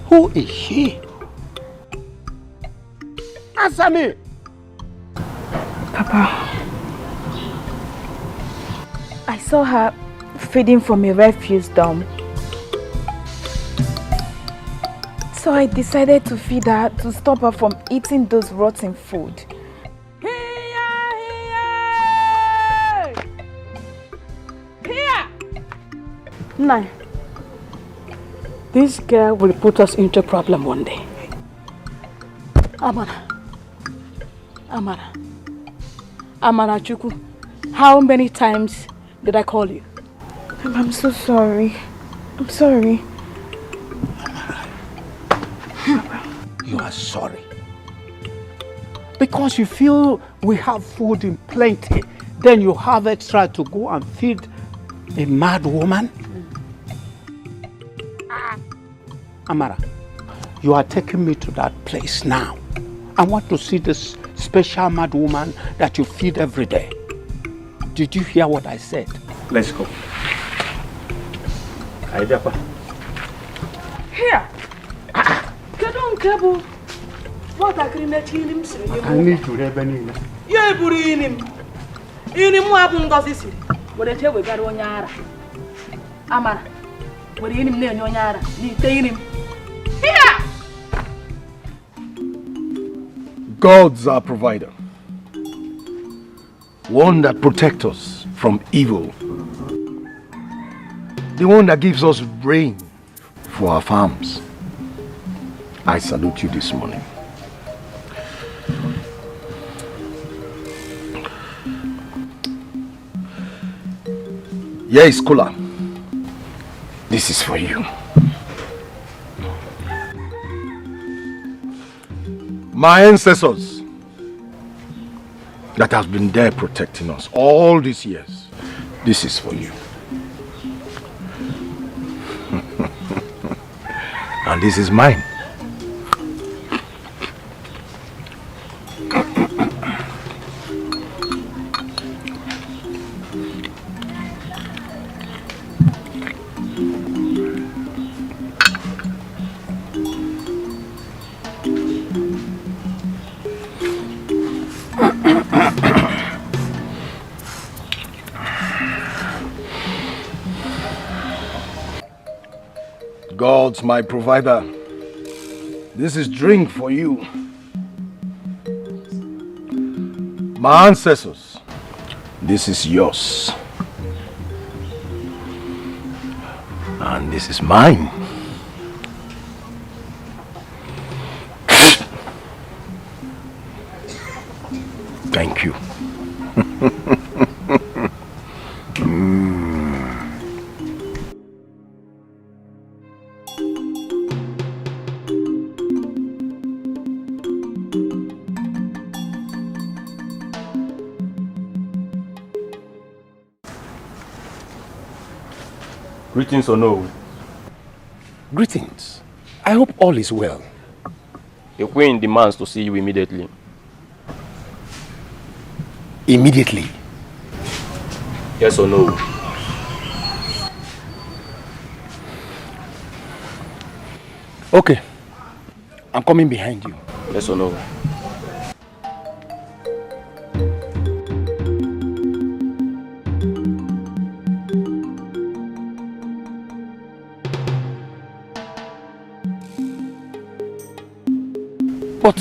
Who is she? Answer me! Papa, I saw her feeding from a refuse dump. So I decided to feed her to stop her from eating those rotten food. No. This girl will put us into a problem one day. Amara Chuku, how many times did I call you? I'm so sorry. I'm sorry. You are sorry. Because you feel we have food in plenty, then you have extra to go and feed a mad woman? Amara, you are taking me to that place now. I want to see this special mad woman that you feed every day. Did you hear what I said? Let's go. Here. What I I need to have any. Yeah, Burinim. Inimu does what I tell we got on Yara. Amara. What in him near Yara? Him. Here! God's our provider. One that protects us from evil. The one that gives us rain for our farms. I salute you this morning. Yes, Kula. This is for you. My ancestors, that has been there protecting us all these years. This is for you. And this is mine. God's my provider. This is drink for you. My ancestors, this is yours. And this is mine. Thank you. Greetings or no? Greetings. I hope all is well. The queen demands to see you immediately. Immediately? Yes or no? Okay. I'm coming behind you. Yes or no? But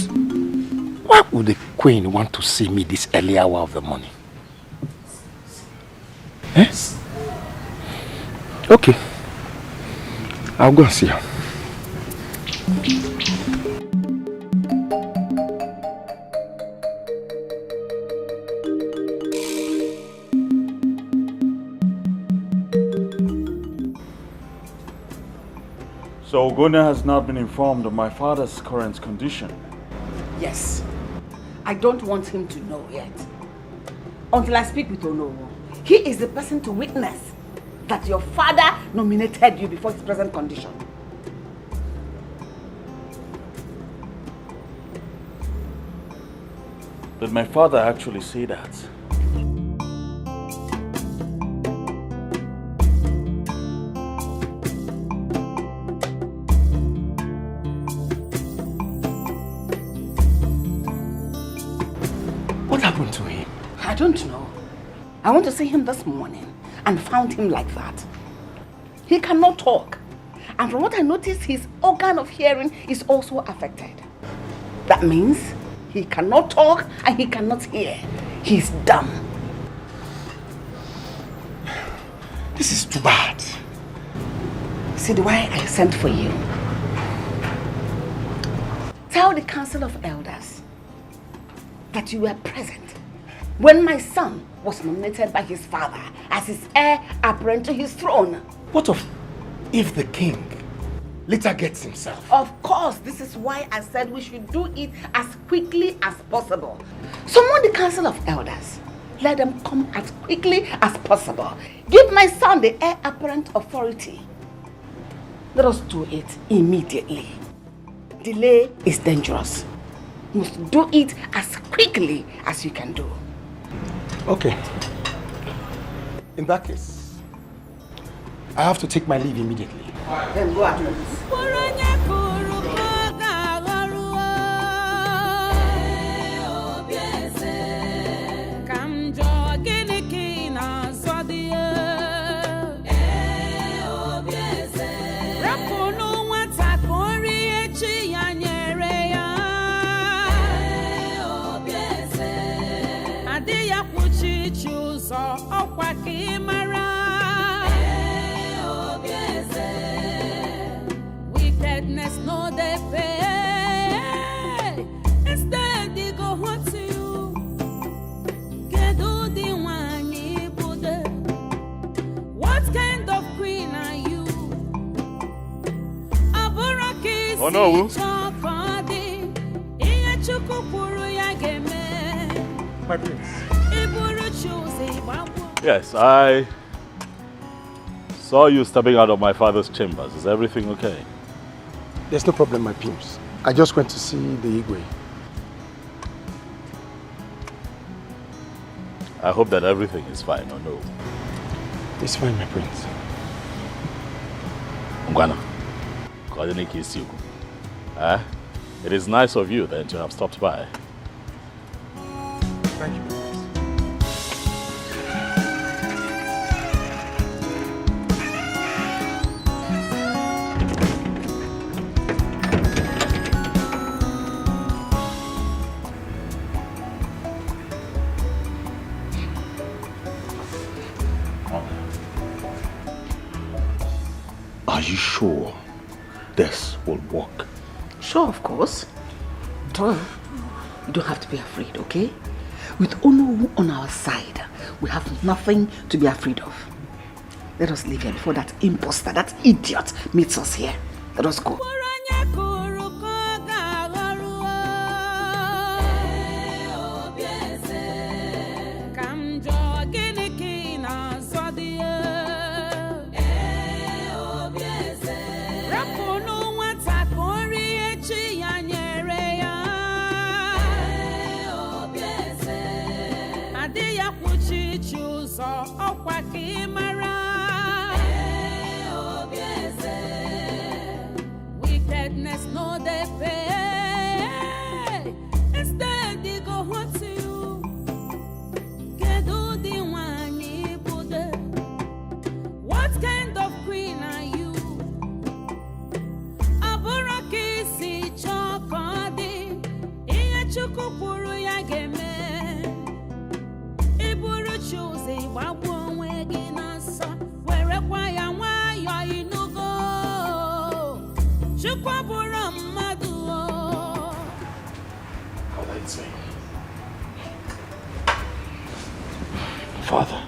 why would the queen want to see me this early hour of the morning? Eh? Okay. I'll go and see her. So Ogona has not been informed of my father's current condition. Yes. I don't want him to know yet. Until I speak with Onowo. He is the person to witness that your father nominated you before his present condition. Did my father actually say that? What happened to him? I don't know. I went to see him this morning and found him like that. He cannot talk. And from what I noticed, his organ of hearing is also affected. That means he cannot talk and he cannot hear. He's dumb. This is too bad. See the way I sent for you. Tell the Council of Elders that you were present when my son was nominated by his father as his heir apparent to his throne. What of if the king later gets himself? Of course, this is why I said we should do it as quickly as possible. Summon the Council of Elders. Let them come as quickly as possible. Give my son the heir apparent authority. Let us do it immediately. Delay is dangerous. You must do it as quickly as you can do. Okay. In that case, I have to take my leave immediately. Then go at once. Wickedness no they pay. Instead they go home to you. Kedu the one you put there. What kind of queen are you? Aburaki oh no. My prince. Yes, I saw you stepping out of my father's chambers. Is everything okay? There's no problem, my pimps. I just went to see the Igwe. I hope that everything is fine, or no? It's fine, my prince. Ngwana, it is nice of you then to have stopped by. Thank you. Are you sure this will work? Sure, of course. Duh. You don't have to be afraid, okay? With Onu on our side, we have nothing to be afraid of. Let us leave here before that imposter, that idiot, meets us here. Let us go. Wickedness no they pay. Instead they go hurt to you. Kedu the one you bude. What kind of queen are you? Aburaki si chokodi. Iye chukupuru ya geme. Iburu choose wabu onwe gi na so. Where kwa ya nwa yo inugo. Chukwabura madu. Father.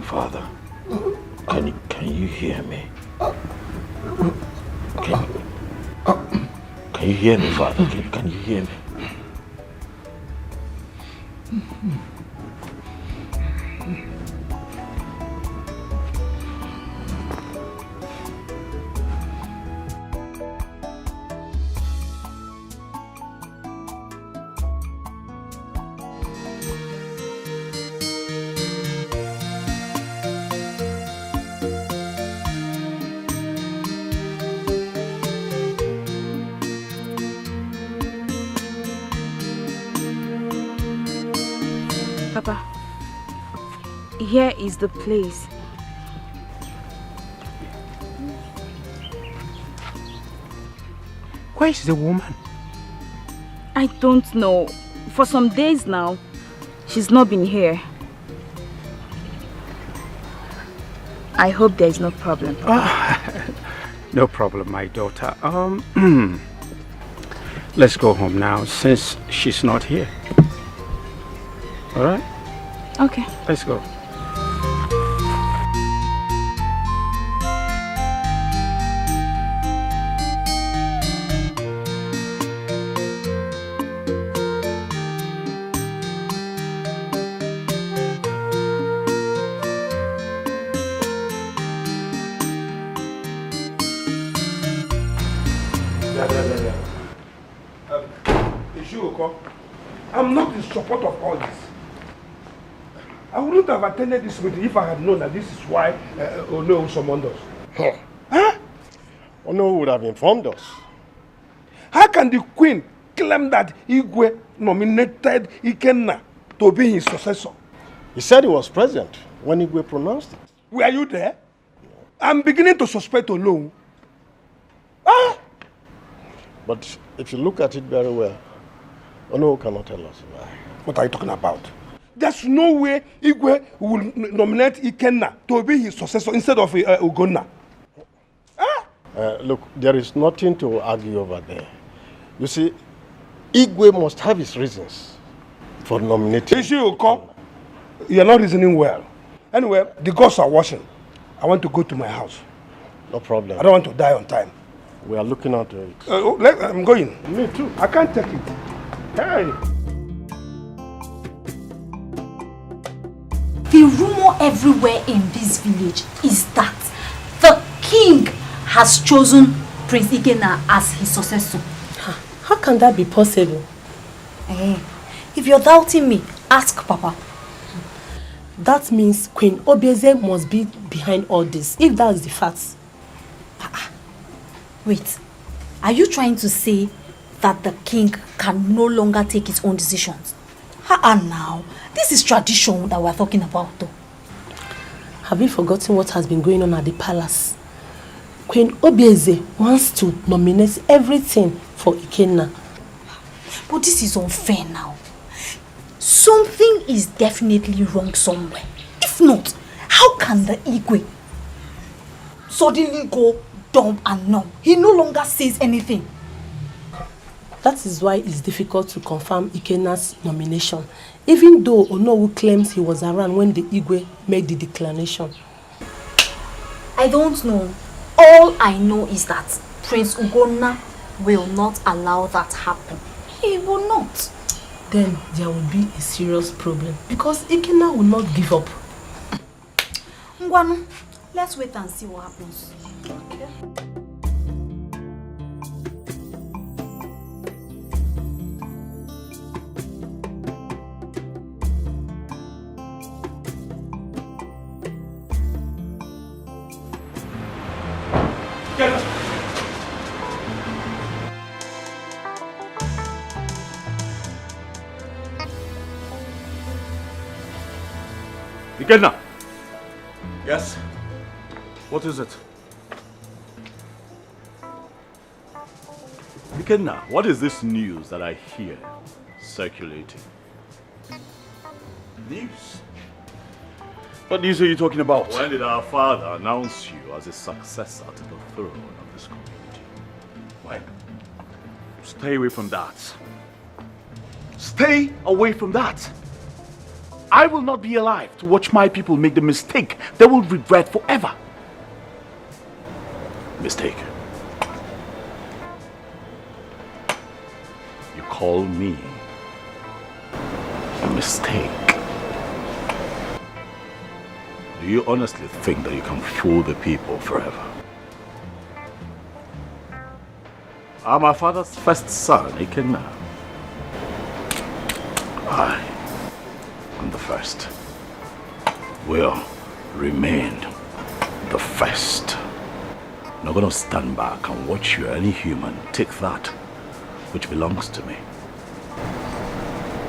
Father, can you hear me? Can you hear me, Father? Can you hear me? Papa, here is the place. Where is the woman? I don't know. For some days now, she's not been here. I hope there is no problem. No problem, my daughter. Let's go home now since she's not here. All right? Okay. Let's go. Uju Okoli, I'm not in support of all this. I wouldn't have attended this meeting if I had known that this is why Ono summoned us. Huh? Ono would have informed us. How can the queen claim that Igwe nominated Ikenna to be his successor? He said he was present when Igwe pronounced it. Were you there? I'm beginning to suspect Ono. But if you look at it very well, Ono cannot tell us why. What are you talking about? There's no way Igwe will nominate Ikenna to be his successor instead of Ugonna. Look, there is nothing to argue over there. You see, Igwe must have his reasons for nominating. Uju Okoli, you're not reasoning well. Anyway, the gods are washing. I want to go to my house. No problem. I don't want to die on time. We are looking out it. I'm going. Me too. I can't take it. Hey. The rumor everywhere in this village is that the king has chosen Prince Ikenna as his successor. How can that be possible? If you're doubting me, ask Papa. That means Queen Obieze must be behind all this, if that's the fact. Wait, are you trying to say that the king can no longer take his own decisions? Now, this is tradition that we're talking about though. Have you forgotten what has been going on at the palace? Queen Obieze wants to nominate everything for Ikenna. But this is unfair now. Something is definitely wrong somewhere. If not, how can the Igwe suddenly go dumb and numb? He no longer says anything. That is why it's difficult to confirm Ikenna's nomination, even though Onowu claims he was around when the Igwe made the declaration. I don't know. All I know is that Prince Ugonna will not allow that happen. He will not. Then there will be a serious problem because Ikenna will not give up. Ngwanu, let's wait and see what happens. Okay. Ikenna! Yes? What is it? Ikenna, what is this news that I hear circulating? News? What news are you talking about? When did our father announce you as his successor to the throne of this community? When? Stay away from that. Stay away from that! I will not be alive to watch my people make the mistake they will regret forever. Mistake. You call me a mistake? Do you honestly think that you can fool the people forever? I'm my father's first son, Ikenna. I am the first. Will remain the first. I'm not gonna stand back and watch you, any human, take that which belongs to me.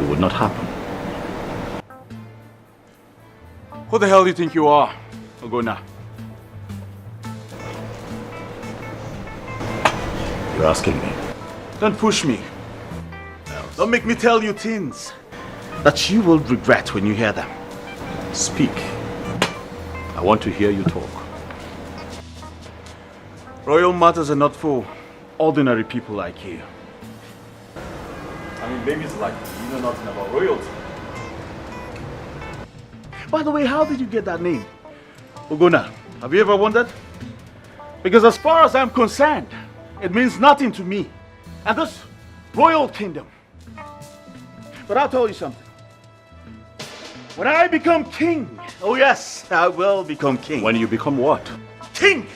It would not happen. Who the hell do you think you are, Ogona? You're asking me? Don't push me. Don't make me tell you things that you will regret when you hear them. Speak. I want to hear you talk. Royal matters are not for ordinary people like you. I mean, babies like you know nothing about royalty. By the way, how did you get that name? Ogona, have you ever wondered? Because as far as I'm concerned, it means nothing to me and this royal kingdom. But I'll tell you something. When I become king, oh yes, I will become king. When you become what? King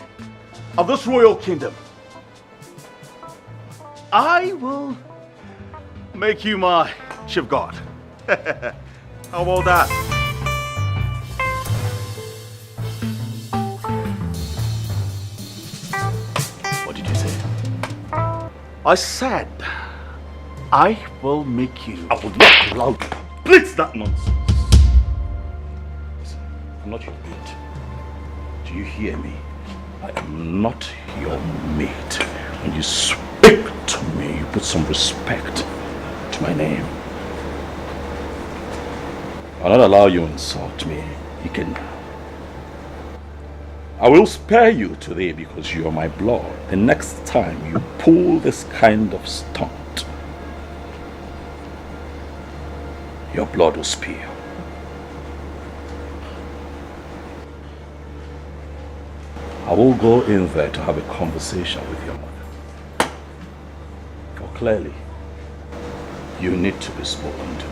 of this royal kingdom. I will make you my chief god. How about that? What did you say? I said, I will make you. I will not allow you. Please, that nonsense. Listen, I'm not your mate. Do you hear me? I am not your mate. When you speak to me, you put some respect to my name. I'll not allow you to insult me, Ikenna. I will spare you today because you are my blood. The next time you pull this kind of stunt, your blood will spill. I will go in there to have a conversation with your mother. clearly, you need to be spoken to.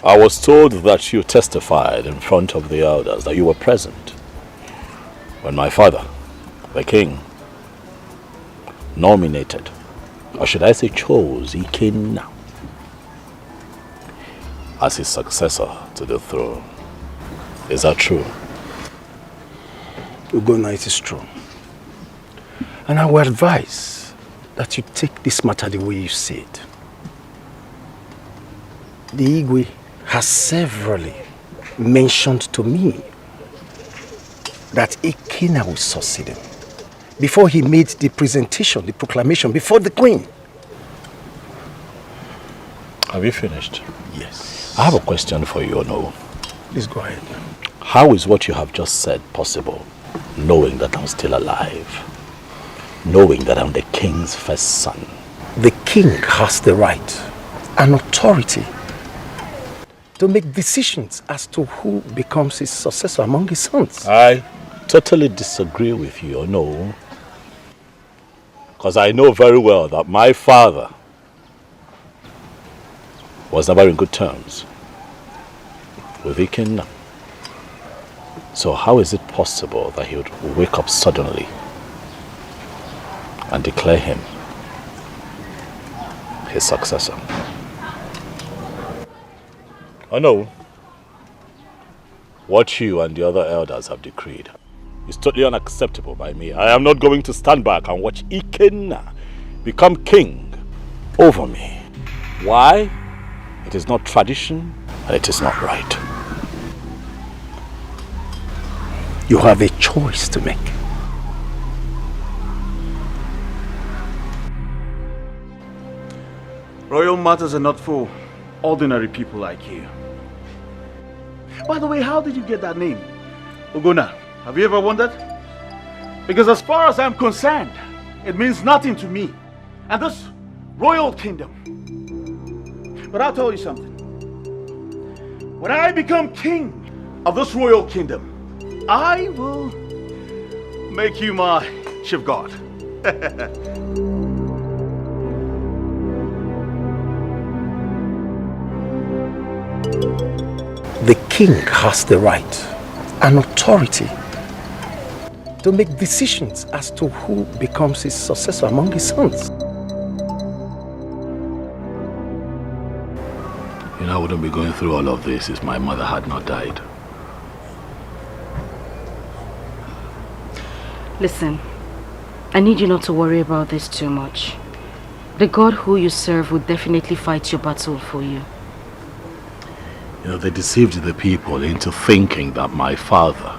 I was told that you testified in front of the elders that you were present when my father, the king, nominated, or should I say chose, Ikenna as his successor to the throne. Is that true? Ugonna, it is true. And I would advise that you take this matter the way you see it. The Igwe has severally mentioned to me that Ikenna will succeed him before he made the presentation, the proclamation before the queen. Have you finished? Yes. I have a question for you, Ono. Please go ahead. How is what you have just said possible, knowing that I'm still alive? Knowing that I'm the king's first son? The king has the right and authority to make decisions as to who becomes his successor among his sons. I totally disagree with you, no. Because I know very well that my father was never in good terms with Ikenna. So how is it possible that he would wake up suddenly and declare him his successor? Oh no. What you and the other elders have decreed is totally unacceptable by me. I am not going to stand back and watch Ikenna become king over me. Why? It is not tradition and it is not right. You have a choice to make. Royal matters are not for ordinary people like you. By the way, how did you get that name? Ugonna, have you ever wondered? Because as far as I'm concerned, it means nothing to me and this royal kingdom. But I'll tell you something. When I become king of this royal kingdom, I will make you my chief guard. The king has the right and authority to make decisions as to who becomes his successor among his sons. You know, I wouldn't be going through all of this if my mother had not died. Listen, I need you not to worry about this too much. The God who you serve will definitely fight your battle for you. You know, they deceived the people into thinking that my father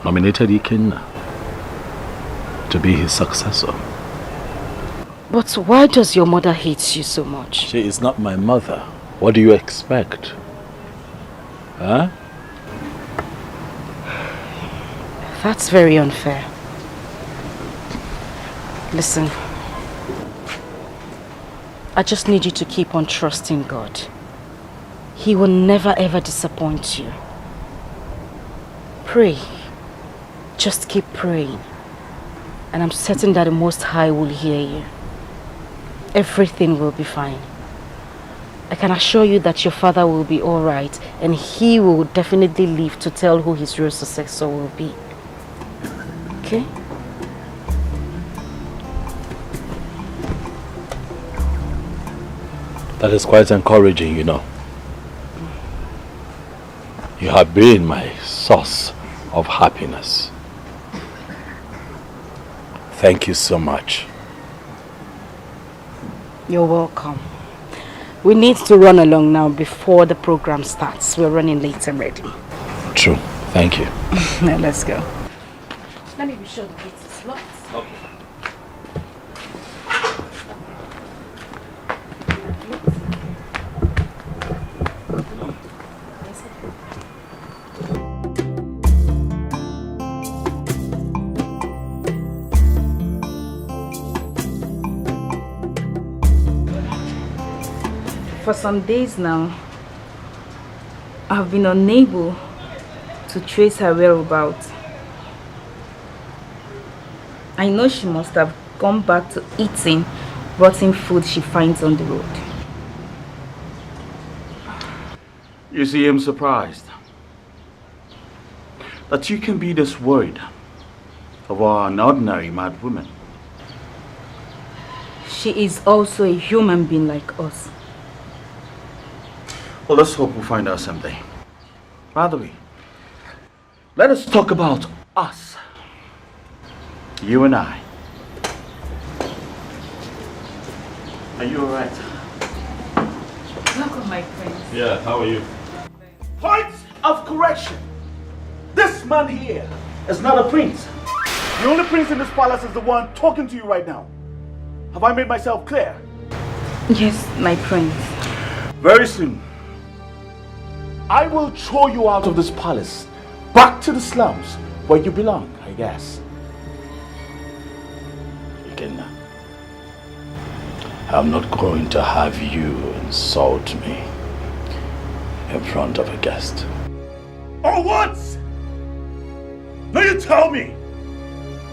nominated Ikenna to be his successor. But why does your mother hate you so much? She is not my mother. What do you expect? Huh? That's very unfair. Listen, I just need you to keep on trusting God. He will never ever disappoint you. Pray. Just keep praying. And I'm certain that the Most High will hear you. Everything will be fine. I can assure you that your father will be alright and he will definitely live to tell who his real successor will be. Okay? That is quite encouraging, you know. You have been my source of happiness. Thank you so much. You're welcome. We need to run along now before the program starts. We're running late already. True. Thank you. Now let's go. Let me be sure the gate is locked. Okay. For some days now, I've been unable to trace her whereabouts. I know she must have gone back to eating rotten food she finds on the road. You see, I'm surprised that you can be this worried over an ordinary mad woman. She is also a human being like us. Well, let's hope we'll find out someday. By the way, let us talk about us. You and I. Are you alright? Welcome, my friend. Yeah, how are you? Point of correction. This man here is not a prince. The only prince in this palace is the one talking to you right now. Have I made myself clear? Yes, my prince. Very soon, I will throw you out of this palace, back to the slums where you belong, I guess. Ikenna, I'm not going to have you insult me in front of a guest. Or what? Now you tell me,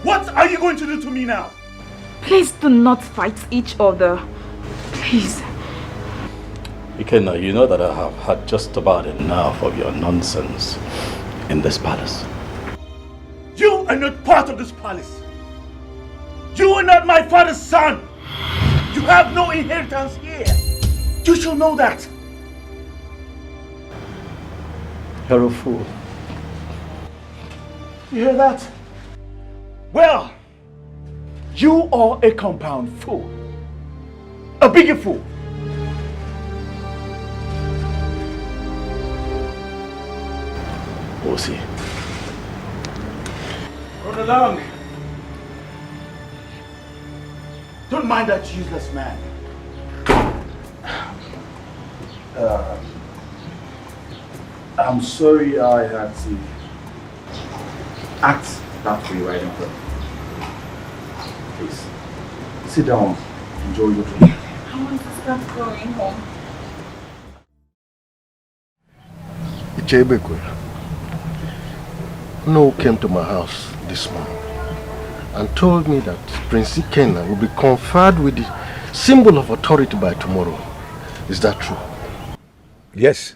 what are you going to do to me now? Please do not fight each other. Please. Ikenna, you know that I have had just about enough of your nonsense in this palace. You are not part of this palace. You are not my father's son. You have no inheritance here. You should know that. You're a fool. You hear that? Well, you are a compound fool. A bigger fool. We'll see. Run along. Don't mind that useless man. I'm sorry I had to act that way right in front. Please, sit down. Enjoy your drink. I want to start going home. Ichebekwe, no came to my house this morning and told me that Prince Ikenna will be conferred with the symbol of authority by tomorrow. Is that true? Yes,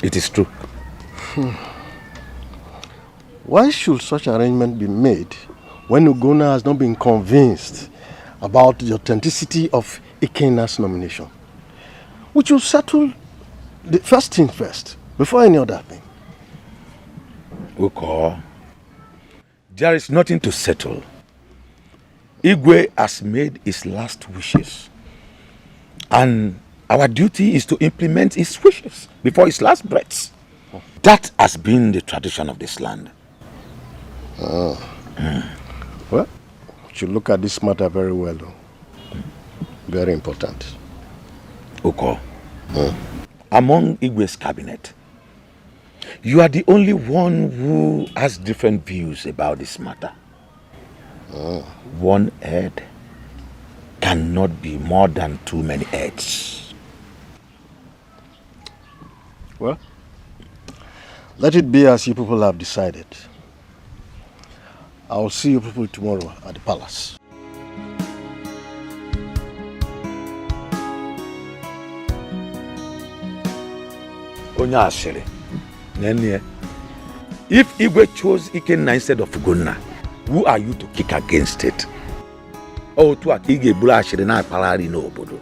it is true. Why should such arrangement be made when Ugonna has not been convinced about the authenticity of Ikenna's nomination? We should settle the first thing first, before any other thing. Uko, there is nothing to settle. Igwe has made his last wishes. And our duty is to implement his wishes before his last breaths. That has been the tradition of this land. Well, we should look at this matter very well, though. Very important. Uko, among Igwe's cabinet, you are the only one who has different views about this matter. One head cannot be more than too many heads. Well, let it be as you people have decided. I will see you people tomorrow at the palace. Onyashiri, if Igwe chose Ikenna instead of Ugonna, who are you to kick against it? Oh, to at Ige Bula Ashiri na Palari no Obodo.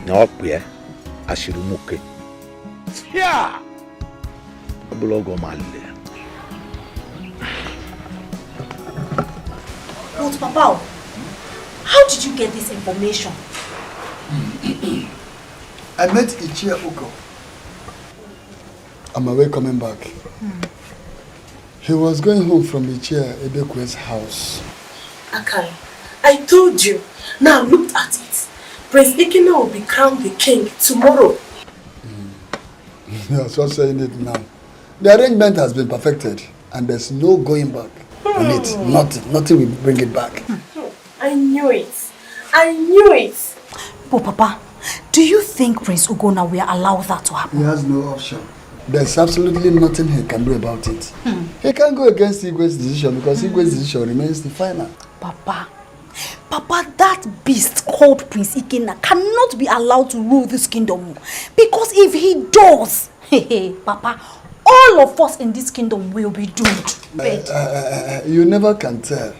Na okwe Ashiri Muke. Yeah! Obulogo Male. But Papa, how did you get this information? I met Uju Okoli. On my way coming back. He was going home from Uju Okoli's house. Akari, I told you. Now look at it. Prince Ikenna will be crowned the king tomorrow. You are just saying it now. The arrangement has been perfected and there's no going back on it. Nothing will bring it back. I knew it. I knew it. But Papa, Do you think Prince Ugonna will allow that to happen? He has no option. There's absolutely nothing he can do about it. He can't go against Igwe's decision because Igwe's decision remains the final. Papa, that beast called Prince Ikenna cannot be allowed to rule this kingdom. Because if he does, Papa, all of us in this kingdom will be doomed. You never can tell.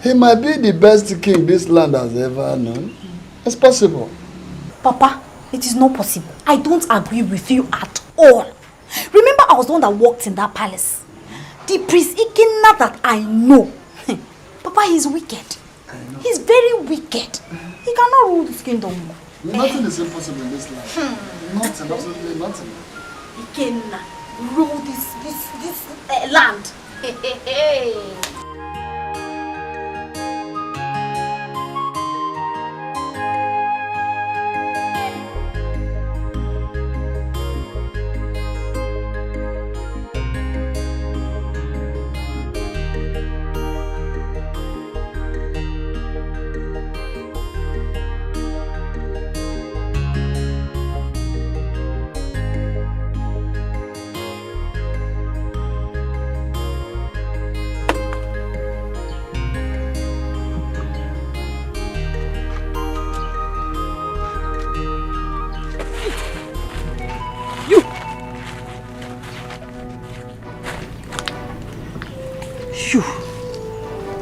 He might be the best king this land has ever known. It's possible. Papa, it is not possible. I don't agree with you at all. Remember, I was the one that walked in that palace. The Prince Ikenna that I know. Papa, he's wicked. He's very wicked. He cannot rule this kingdom. Nothing is impossible in this land. Nothing, absolutely nothing. Ikenna rule this land.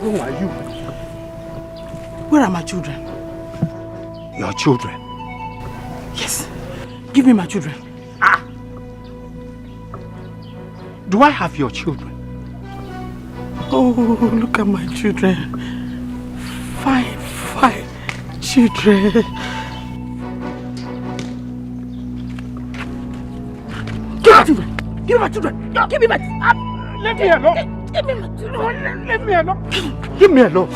Who are you? Where are my children? Your children? Yes. Give me my children. Do I have your children? Oh, look at my children. 5 children. Give me my children. Give me my children. Let me alone. Give me my children. Leave me alone. Leave me alone.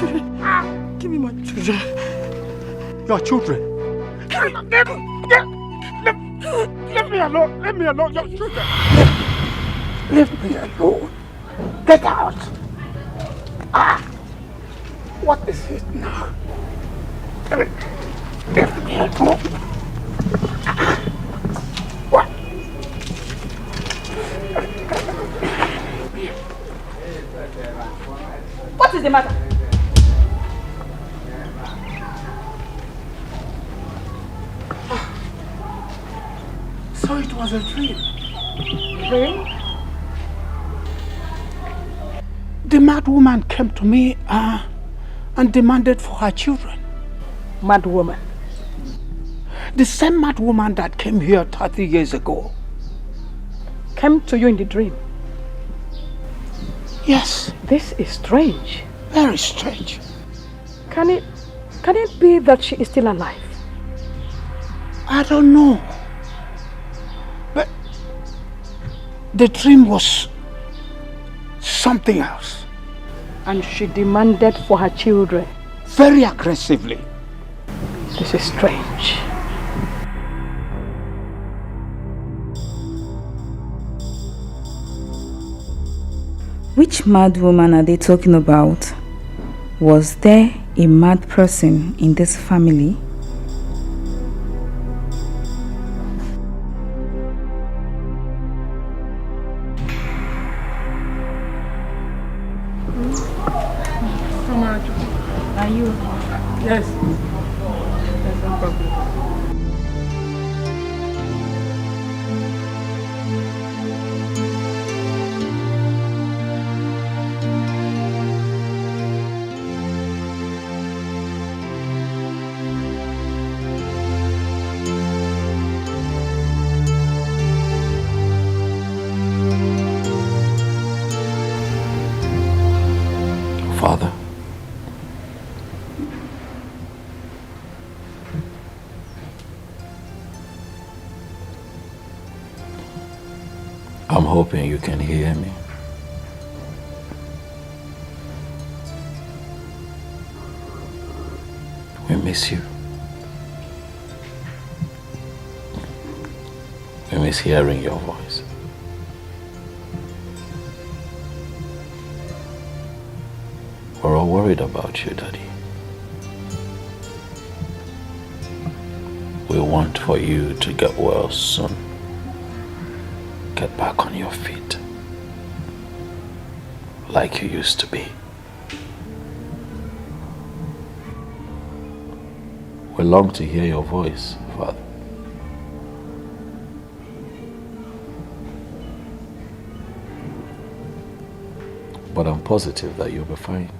Give me my children. Your children. Leave me alone. Leave me alone. Your children. Leave me alone. Get out. What is it now? Leave me alone. What? What is the matter? So it was a dream. Dream? The mad woman came to me and demanded for her children. Mad woman? The same mad woman that came here 30 years ago. Came to you in the dream? Yes. This is strange. Very strange. Can it be that she is still alive? I don't know. But the dream was something else. And she demanded for her children? Very aggressively. This is strange. Which mad woman are they talking about? Was there a mad person in this family? Are you? Yes. There's no problem. Father, I'm hoping you can hear me. We miss you. We miss hearing your voice. We're all worried about you, Daddy. We want for you to get well soon. Get back on your feet. Like you used to be. We long to hear your voice, Father. But I'm positive that you'll be fine.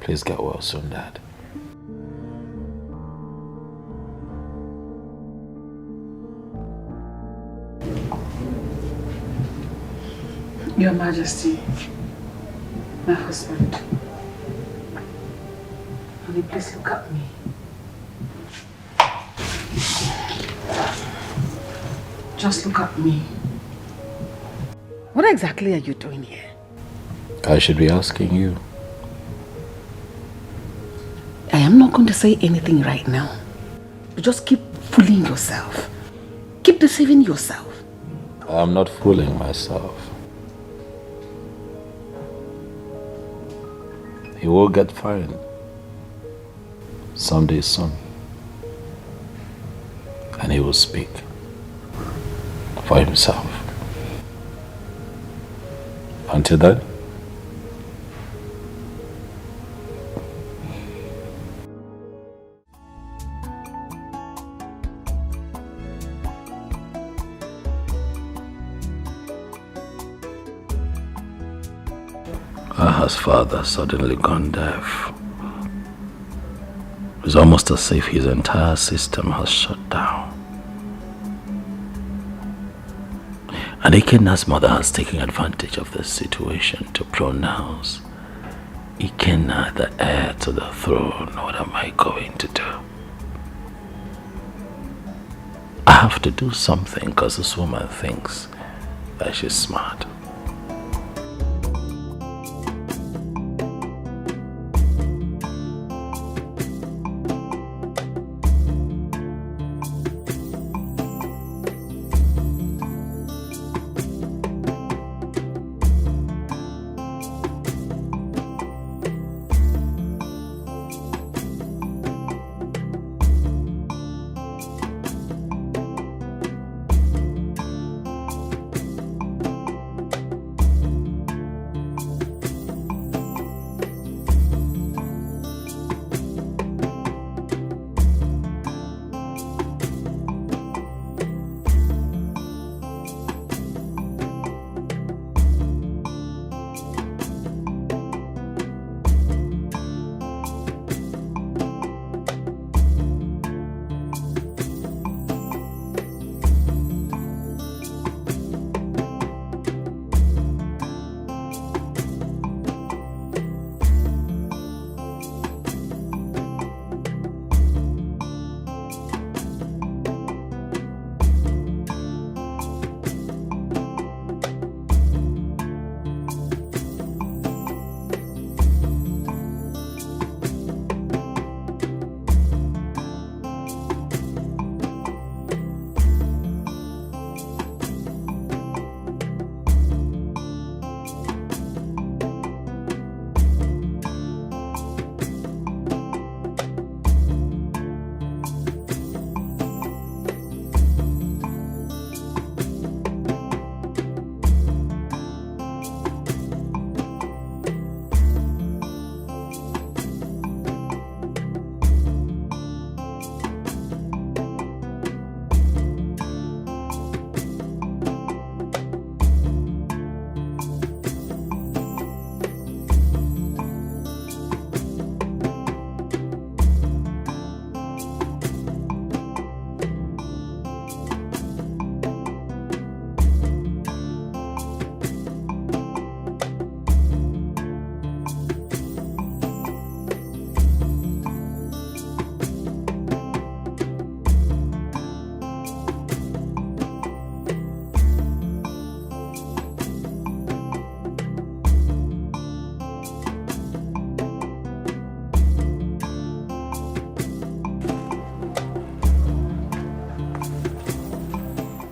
Please get well soon, Dad. Your Majesty, my husband, will you please look at me? Just look at me. What exactly are you doing here? I should be asking you. I am not going to say anything right now. You just keep fooling yourself. Keep deceiving yourself. I'm not fooling myself. He will get fine someday soon. And he will speak for himself. Until then, Aha's father suddenly gone deaf. It's almost as if his entire system has shut down. And Ikenna's mother has taken advantage of this situation to pronounce Ikenna the heir to the throne. What am I going to do? I have to do something because this woman thinks that she's smart.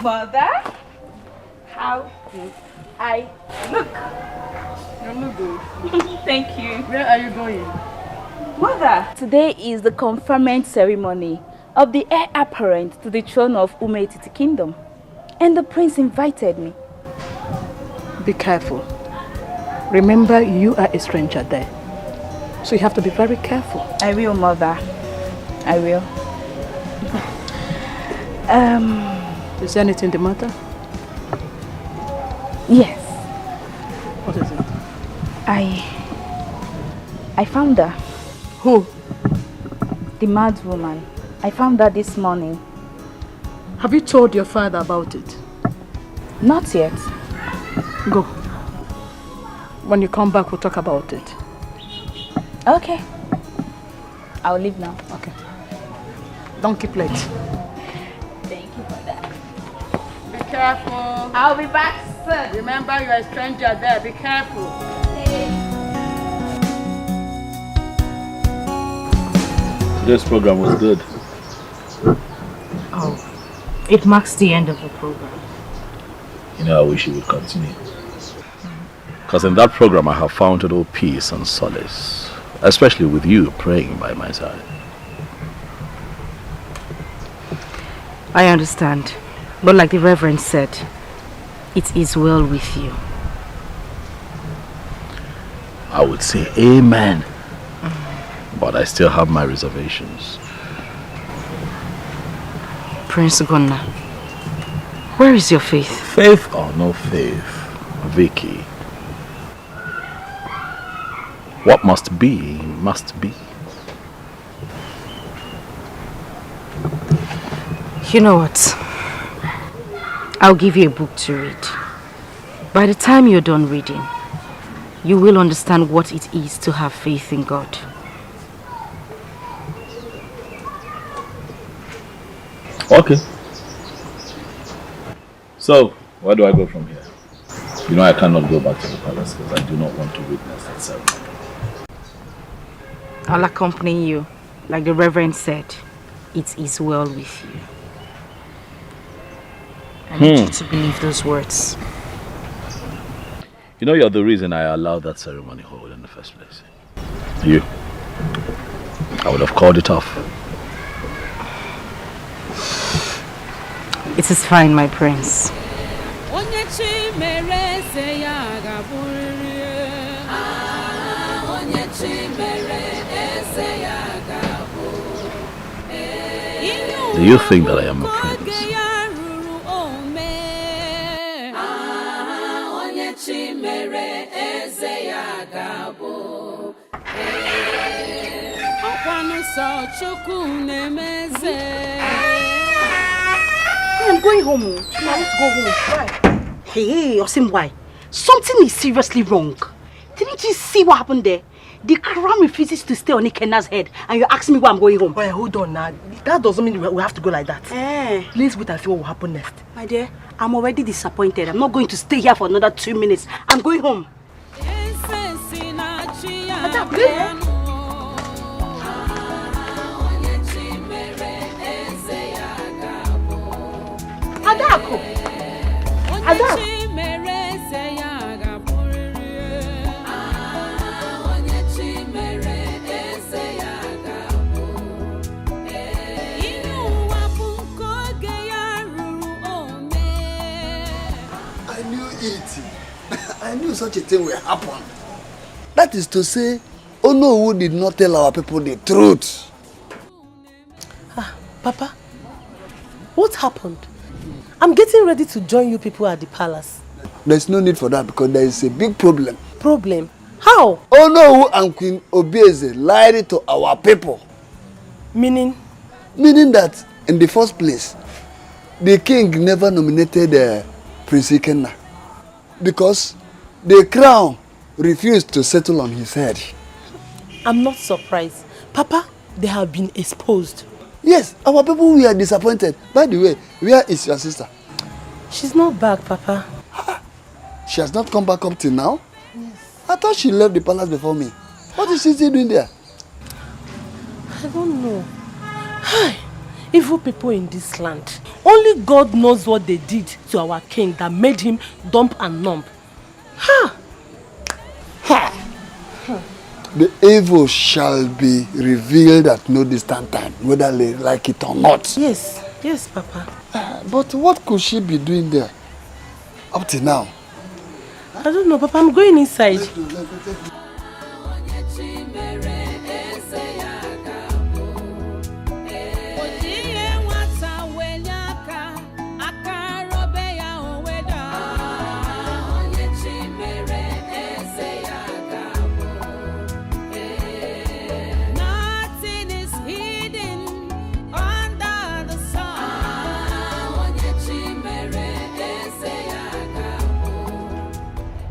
Mother, how do I look? You look good. Thank you. Where are you going? Mother, today is the conferment ceremony of the heir apparent to the throne of Umetiti Kingdom. And the prince invited me. Be careful. Remember, you are a stranger there. So you have to be very careful. I will, Mother. I will. Is there anything the matter? Yes. What is it? I found her. Who? The mad woman. I found her this morning. Have you told your father about it? Not yet. Go. When you come back, we'll talk about it. Okay. I'll leave now. Okay. Don't keep late. Thank you for that. Be careful. I'll be back soon. Remember, you're a stranger there. Be careful. Today's program was good. Oh, it marks the end of the program. You know, I wish you would continue. Because in that program I have found total peace and solace. Especially with you praying by my side. I understand. But like the Reverend said, it is well with you. I would say amen. But I still have my reservations. Prince Gunnar, where is your faith? Faith or no faith, Vicky. What must be, must be. You know what? I'll give you a book to read. By the time you're done reading, you will understand what it is to have faith in God. Okay. So, where do I go from here? You know I cannot go back to the palace because I do not want to witness that ceremony. I'll accompany you. Like the Reverend said, it is well with you. I need you to believe those words. You know you're the reason I allowed that ceremony hold in the first place. You. I would have called it off. It is fine, my prince. Do you think that I am a prince? I'm going home. Now let's go home. Why? Hey, Osim, why? Something is seriously wrong. Didn't you see what happened there? The crown refuses to stay on Ikena's head, and you're asking me why I'm going home. Wait, hold on now. That doesn't mean we have to go like that. Please wait and see what will happen next. My dear, I'm already disappointed. I'm not going to stay here for another 2 minutes. I'm going home. Adako! Adako! I knew it. I knew such a thing will happen. That is to say, Onowu did not tell our people the truth. Papa, what happened? I'm getting ready to join you people at the palace. There's no need for that because there is a big problem. Problem? How? Onowu and Queen Obieze lied to our people. Meaning? Meaning that, in the first place, the king never nominated Prince Ikenna because the crown refused to settle on his head. I'm not surprised. Papa, they have been exposed. Yes, our people were disappointed. By the way, where is your sister? She's not back, Papa. She has not come back up till now? Yes. I thought she left the palace before me. What is she still doing there? I don't know. Hi, evil people in this land. Only God knows what they did to our king that made him dumb and numb. Ha! Ha! the evil shall be revealed at no distant time, whether they like it or not. Yes, yes, Papa. But what could she be doing there up to now? I don't know, Papa. I'm going inside.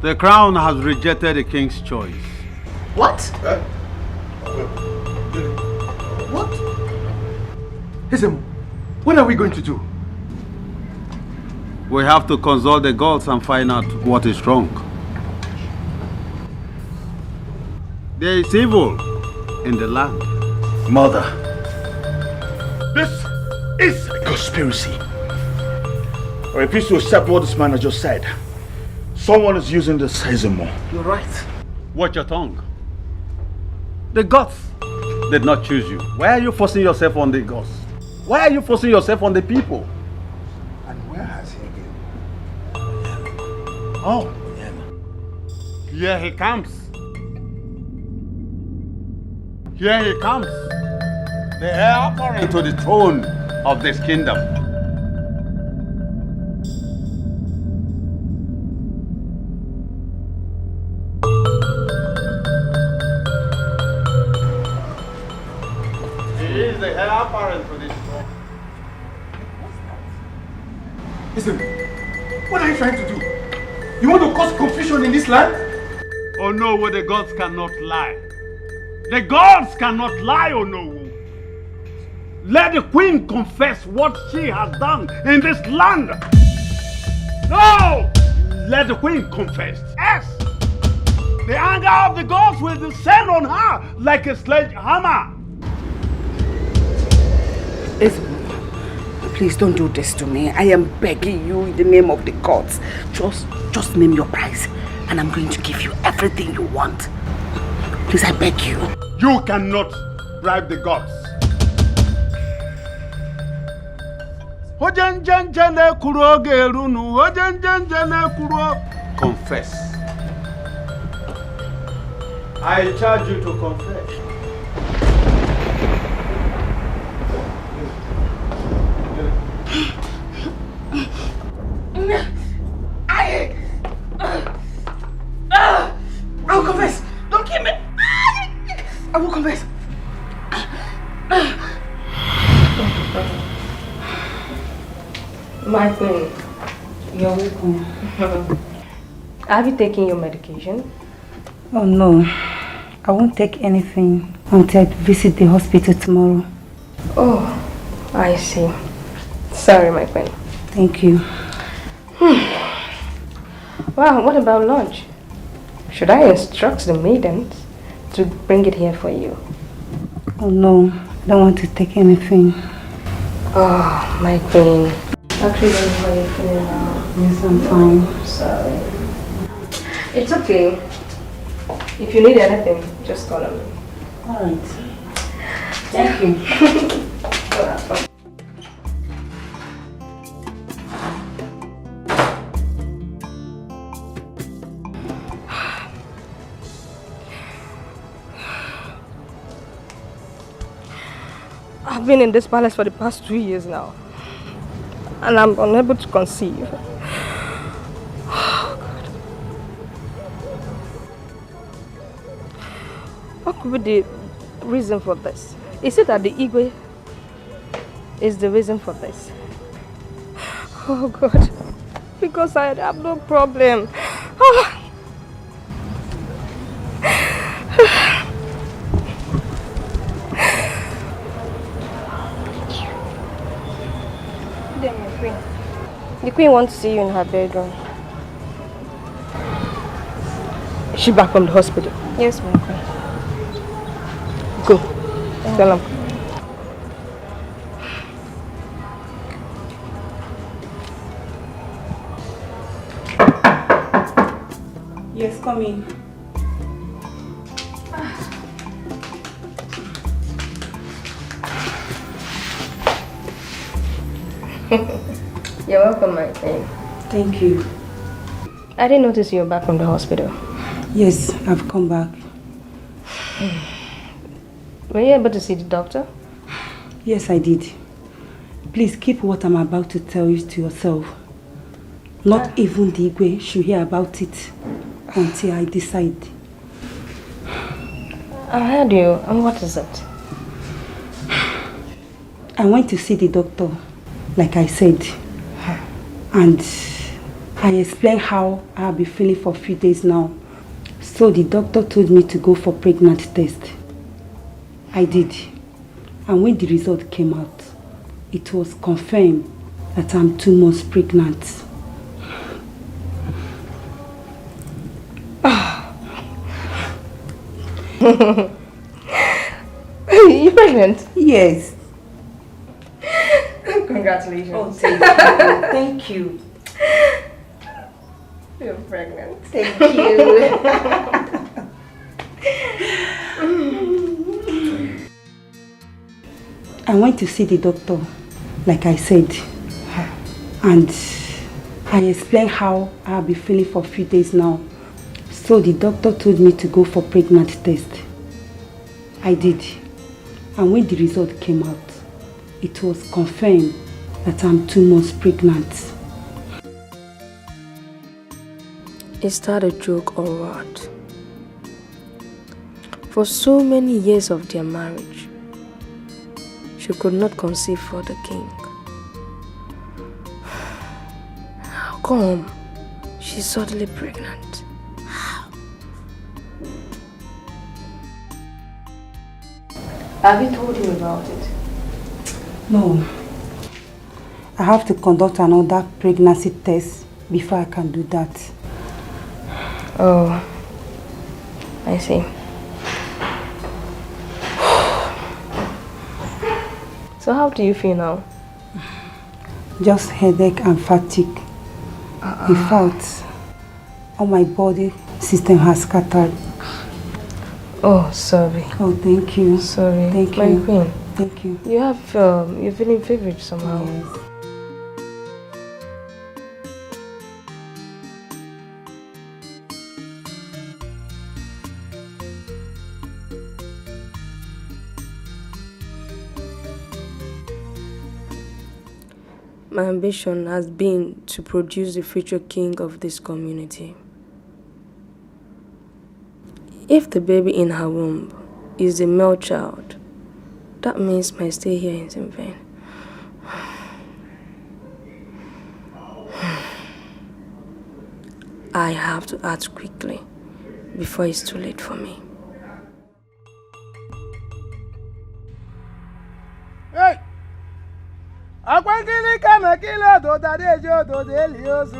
The crown has rejected the king's choice. What? What? Listen, what are we going to do? We have to consult the gods and find out what is wrong. There is evil in the land. Mother, this is a conspiracy. I refuse to accept what this man has just said. Someone is using this as a more. You're right. Watch your tongue. The gods did not choose you. Why are you forcing yourself on the gods? Why are you forcing yourself on the people? And where has he been? Oh, here he comes. Here he comes. The heir apparent to the throne of this kingdom. He is the heir apparent to this throne. Listen, what are you trying to do? You want to cause confusion in this land? Oh no, well, the gods cannot lie. The gods cannot lie, oh no. Let the queen confess what she has done in this land. No! Let the queen confess. Yes! The anger of the gods will descend on her like a sledgehammer. Please don't do this to me. I am begging you in the name of the gods. Just name your price and I'm going to give you everything you want. Please, I beg you. You cannot bribe the gods. Confess. I charge you to confess. I will confess. Don't kill me. I will confess. My queen, you're welcome. Have you taken your medication? Oh no, I won't take anything until I visit the hospital tomorrow. Oh, I see. Sorry, my queen. Thank you. Wow, what about lunch? Should I instruct the maidens to bring it here for you? Oh no, I don't want to take anything. Oh, my queen. Actually, don't know how you're feeling now. Yes, I'm fine. Sorry. It's okay. If you need anything, just call on me. Alright. Thank you. I've been in this palace for the past 2 years now. And I'm unable to conceive. Oh, God. What could be the reason for this? Is it that the Igwe is the reason for this? Oh, God. Because I have no problem. Oh. The queen wants to see you in her bedroom. Is she back from the hospital? Yes, my queen. Go. Tell him. Yes, come in. You're welcome, my friend. Thank you. I didn't notice you were back from the hospital. Yes, I've come back. Were you able to see the doctor? Yes, I did. Please keep what I'm about to tell you to yourself. Not even the Igwe should hear about it until I decide. I heard you. And what is it? I went to see the doctor, like I said. And I explained how I'll be feeling for a few days now. So the doctor told me to go for pregnancy test. I did. And when the result came out, it was confirmed that I'm 2 months pregnant. You pregnant? Yes. Congratulations. Oh, thank you. Thank you. You're pregnant. Thank you. I went to see the doctor, like I said. And I explained how I'll be feeling for a few days now. So the doctor told me to go for pregnancy test. I did. And when the result came out, it was confirmed that I'm 2 months pregnant. Is that a joke or what? For so many years of their marriage, she could not conceive for the king. How come she's suddenly pregnant? Have you told him about it? No. I have to conduct another pregnancy test before I can do that. Oh, I see. So how do you feel now? Just headache and fatigue. In fact, all my body system has scattered. Oh, sorry. Oh, thank you. Sorry. Thank My you. queen. Thank you. You have, you're feeling feverish somehow. Yes. My ambition has been to produce the future king of this community. If the baby in her womb is a male child, that means my stay here is in vain. I have to act quickly before it's too late for me. Hey! Akwankili kama kila doda dejo doda eliozu.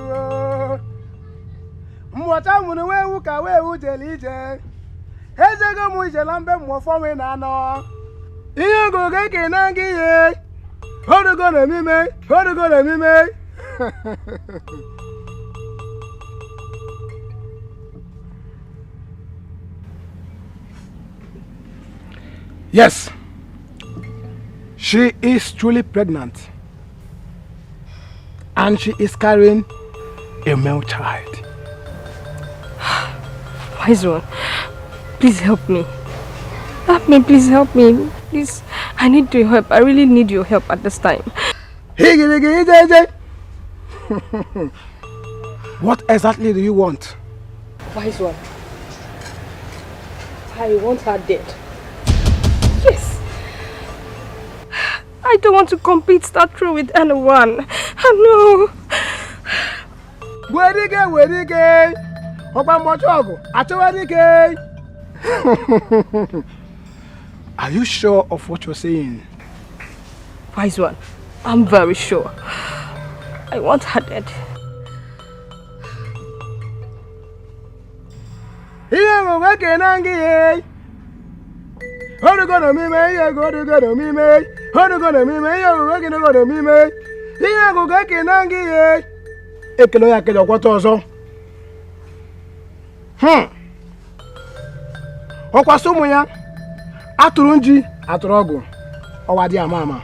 Mwata munu wewu ka wewu jelije. Ezego mu jelambe mwofowe na no. Iyo goge kenangi ye. Horugo na mime, horugo na mime. Yes. She is truly pregnant. And she is carrying a male child. Wise one, please help me. Help me, please help me. Please, I need your help. I really need your help at this time. What exactly do you want? Wise one, I want her dead. Yes. I don't want to compete that through with anyone. No. Werige. Oba mochogo. Achowerige. Are you sure of what you're saying? Wise one, I'm very sure. I want her dead. Okwasumu ya atụrụ nji atụrụ ọgụ ọwa dị ama ama.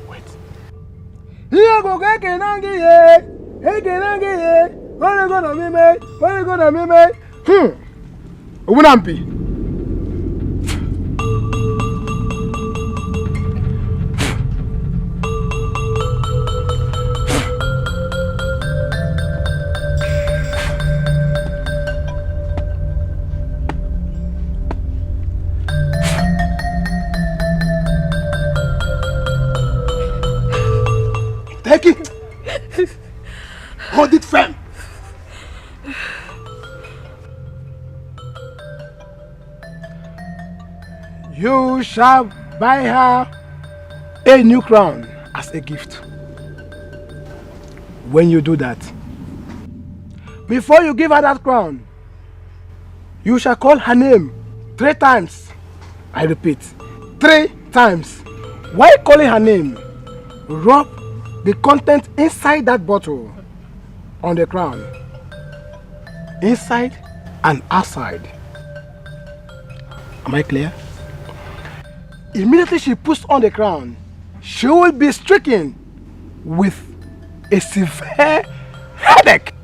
Wait. Here go Kenangi, hey Kenangi, what are gonna be made? What are gonna be made? Unampi. Take it. Hold it firm. You shall buy her a new crown as a gift. When you do that, before you give her that crown, you shall call her name 3 times. I repeat, 3 times. While calling her name, rub the content inside that bottle on the crown, inside and outside. Am I clear? Immediately she puts on the crown, she will be stricken with a severe headache,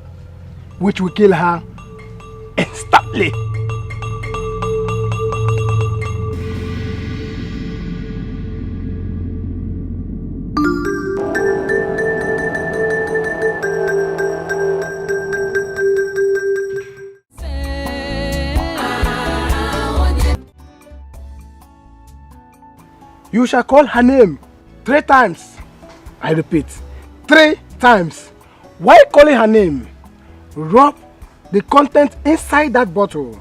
which will kill her instantly. You shall call her name 3 times. I repeat, 3 times. While calling her name, rub the content inside that bottle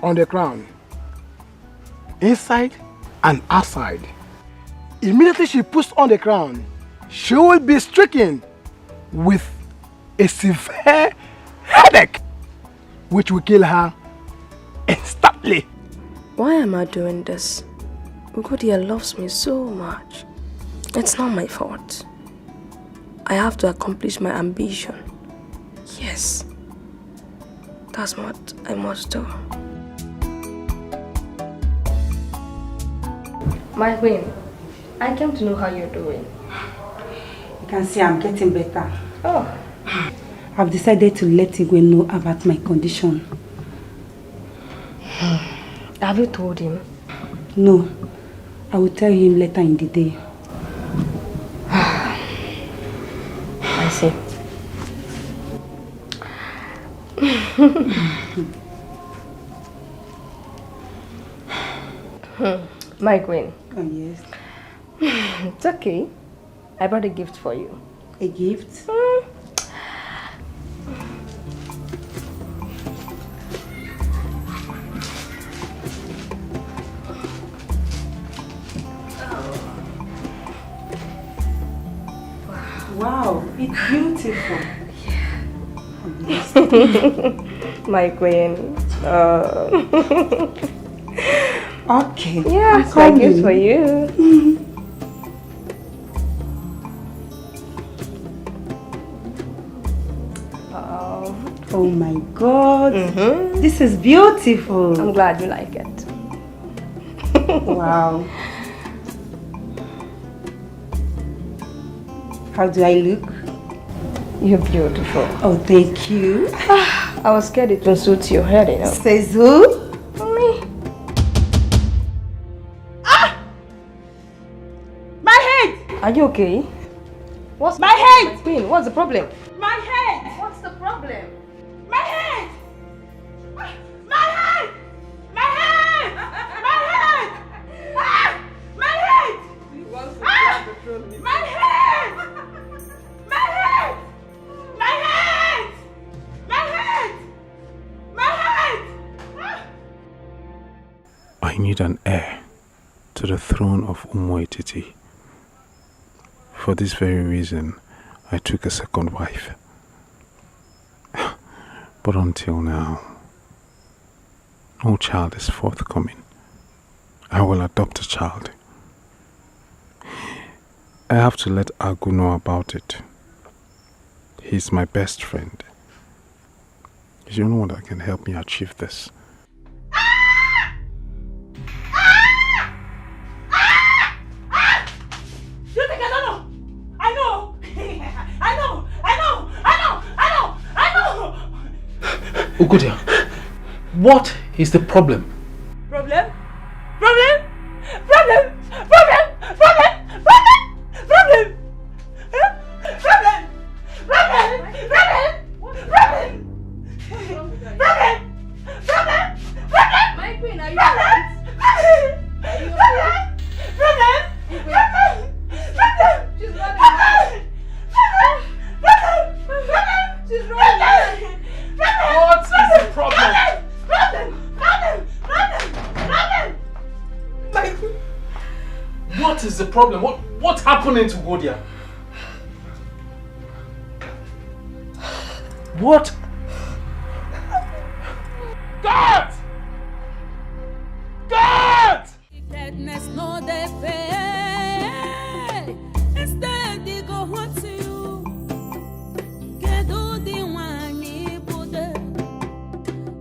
on the crown, inside and outside. Immediately she puts on the crown, she will be stricken with a severe headache, which will kill her instantly. Why am I doing this? Ugodia loves me so much. It's not my fault. I have to accomplish my ambition. Yes. That's what I must do. My queen, I came to know how you're doing. You can see I'm getting better. Oh. I've decided to let Igwe know about my condition. Have you told him? No. I will tell him later in the day. I see. My queen. Oh, yes. It's okay. I brought a gift for you. A gift? Wow, it's beautiful. Yeah. My queen. Okay. Yes, my gift for you. Oh my God. This is beautiful. I'm glad you like it. Wow. How do I look? You're beautiful. Oh, thank you. I was scared it won't suit your head, you know. Says who? Me. My head! Are you okay? What's my head? Queen, what's the problem? My head! What's the problem? My head! My head! My head! My head! Ah! My head! Ah! My head! My head! My head! My head! My head! Ah! I need an heir to the throne of Umoetiti. For this very reason, I took a second wife. But until now, no child is forthcoming. I will adopt a child. I have to let Agu know about it. He's my best friend. He's the only one that can help me achieve this. You think I don't know? I know. Ugodia, what is the problem? Problem? Problem? Problem? Problem? Problem? Problem? Problem? Huh? Problem? Problem? Problem? Problem? Problem? Problem? Problem? My queen, are you Problem? Problem? Problem? Problem? She's running. She's running. What is the problem? What is the problem? What's happening to Ugodia? What? God! God!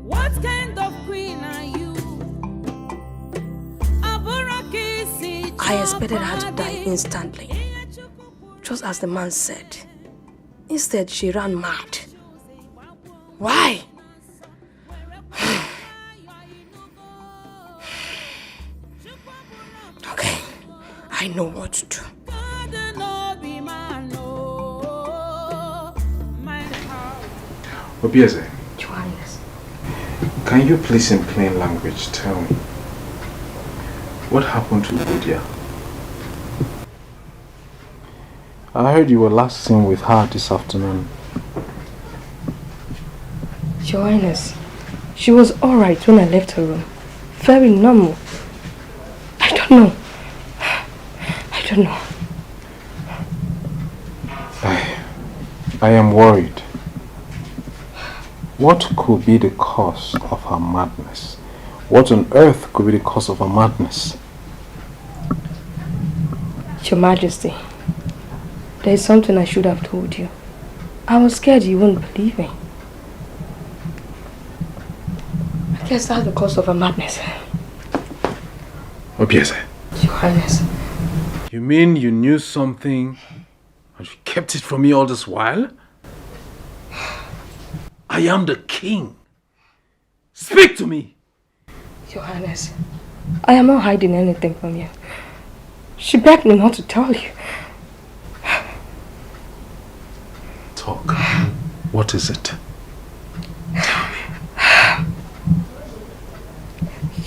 What kind of queen are you? I expected her to die instantly, just as the man said. Instead, she ran mad. Why? Okay, I know what to do. Obieze, can you please in plain language tell me what happened to Ugodia? I heard you were last seen with her this afternoon. Your Highness, she was alright when I left her room. Very normal. I don't know. I am worried. What could be the cause of her madness? What on earth could be the cause of her madness? Your Majesty, there is something I should have told you. I was scared you wouldn't believe me. I guess that's the cause of her madness. Obieze. Your Highness. You mean you knew something and you kept it from me all this while? I am the king. Speak to me. Your Highness, I am not hiding anything from you. She begged me not to tell you. Talk. What is it?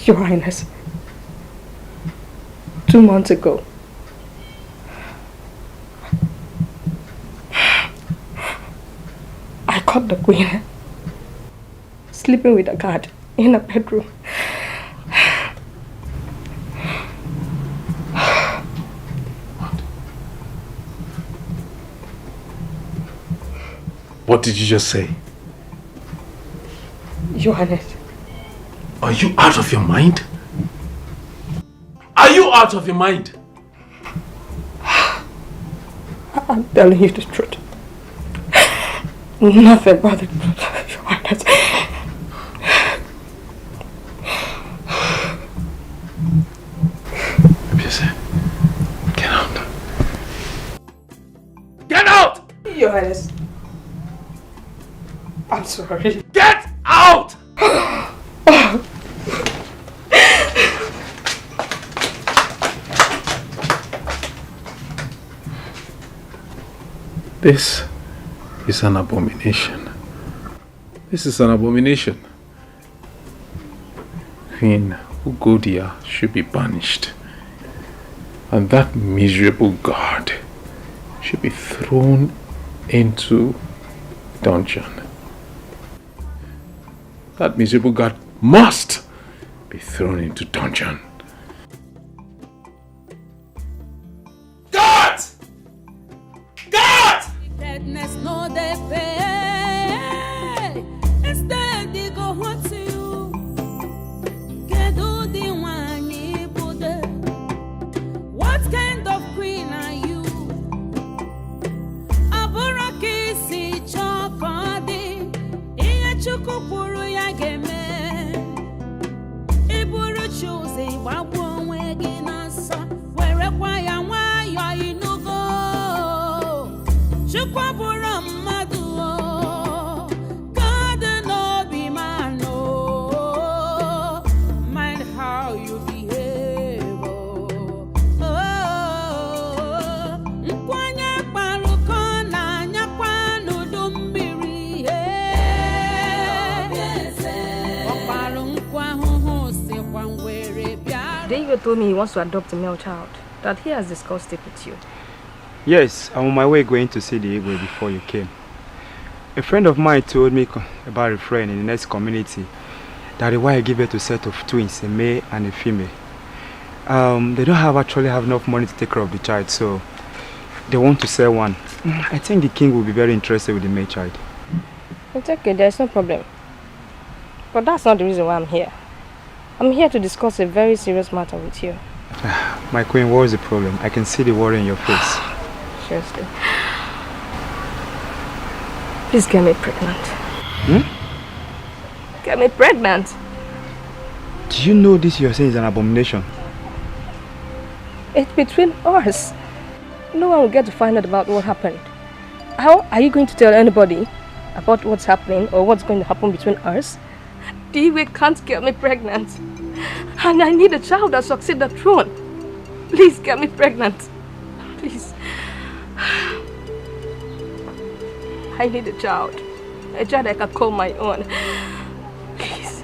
Your Highness, 2 months ago, I caught the queen sleeping with a guard in a bedroom. What did you just say? Your Highness. Are you out of your mind? Are you out of your mind? I'm telling you the truth. Nothing but the truth, Your Highness. Get out. Get out! Your Highness. I'm sorry. Get out! This is an abomination. This is an abomination. Queen Ugodia should be banished. And that miserable guard should be thrown into dungeon. That miserable guard must be thrown into dungeon. God! God! What kind of queen are you? Aburakisi chokodi, iye chukupuru ya geme. Iburu chuzi wabu wegi nasa, where kwa ya wayo inugo. Chukwabura mad told me he wants to adopt a male child, that he has discussed it with you. Yes, I'm on my way going to see the Igwe before you came. A friend of mine told me about a friend in the next community that the wife gave birth to a set of twins, a male and a female. They don't actually have enough money to take care of the child, so they want to sell one. I think the king will be very interested with the male child. It's okay, there's no problem. But that's not the reason why I'm here. I'm here to discuss a very serious matter with you. My queen, what is the problem? I can see the worry in your face. Seriously. Please get me pregnant. Get me pregnant. Do you know this you're saying is an abomination? It's between us. No one will get to find out about what happened. How are you going to tell anybody about what's happening or what's going to happen between us? The Igwe can't get me pregnant. And I need a child that succeeds the throne. Please get me pregnant. Please. I need a child. A child I can call my own. Please.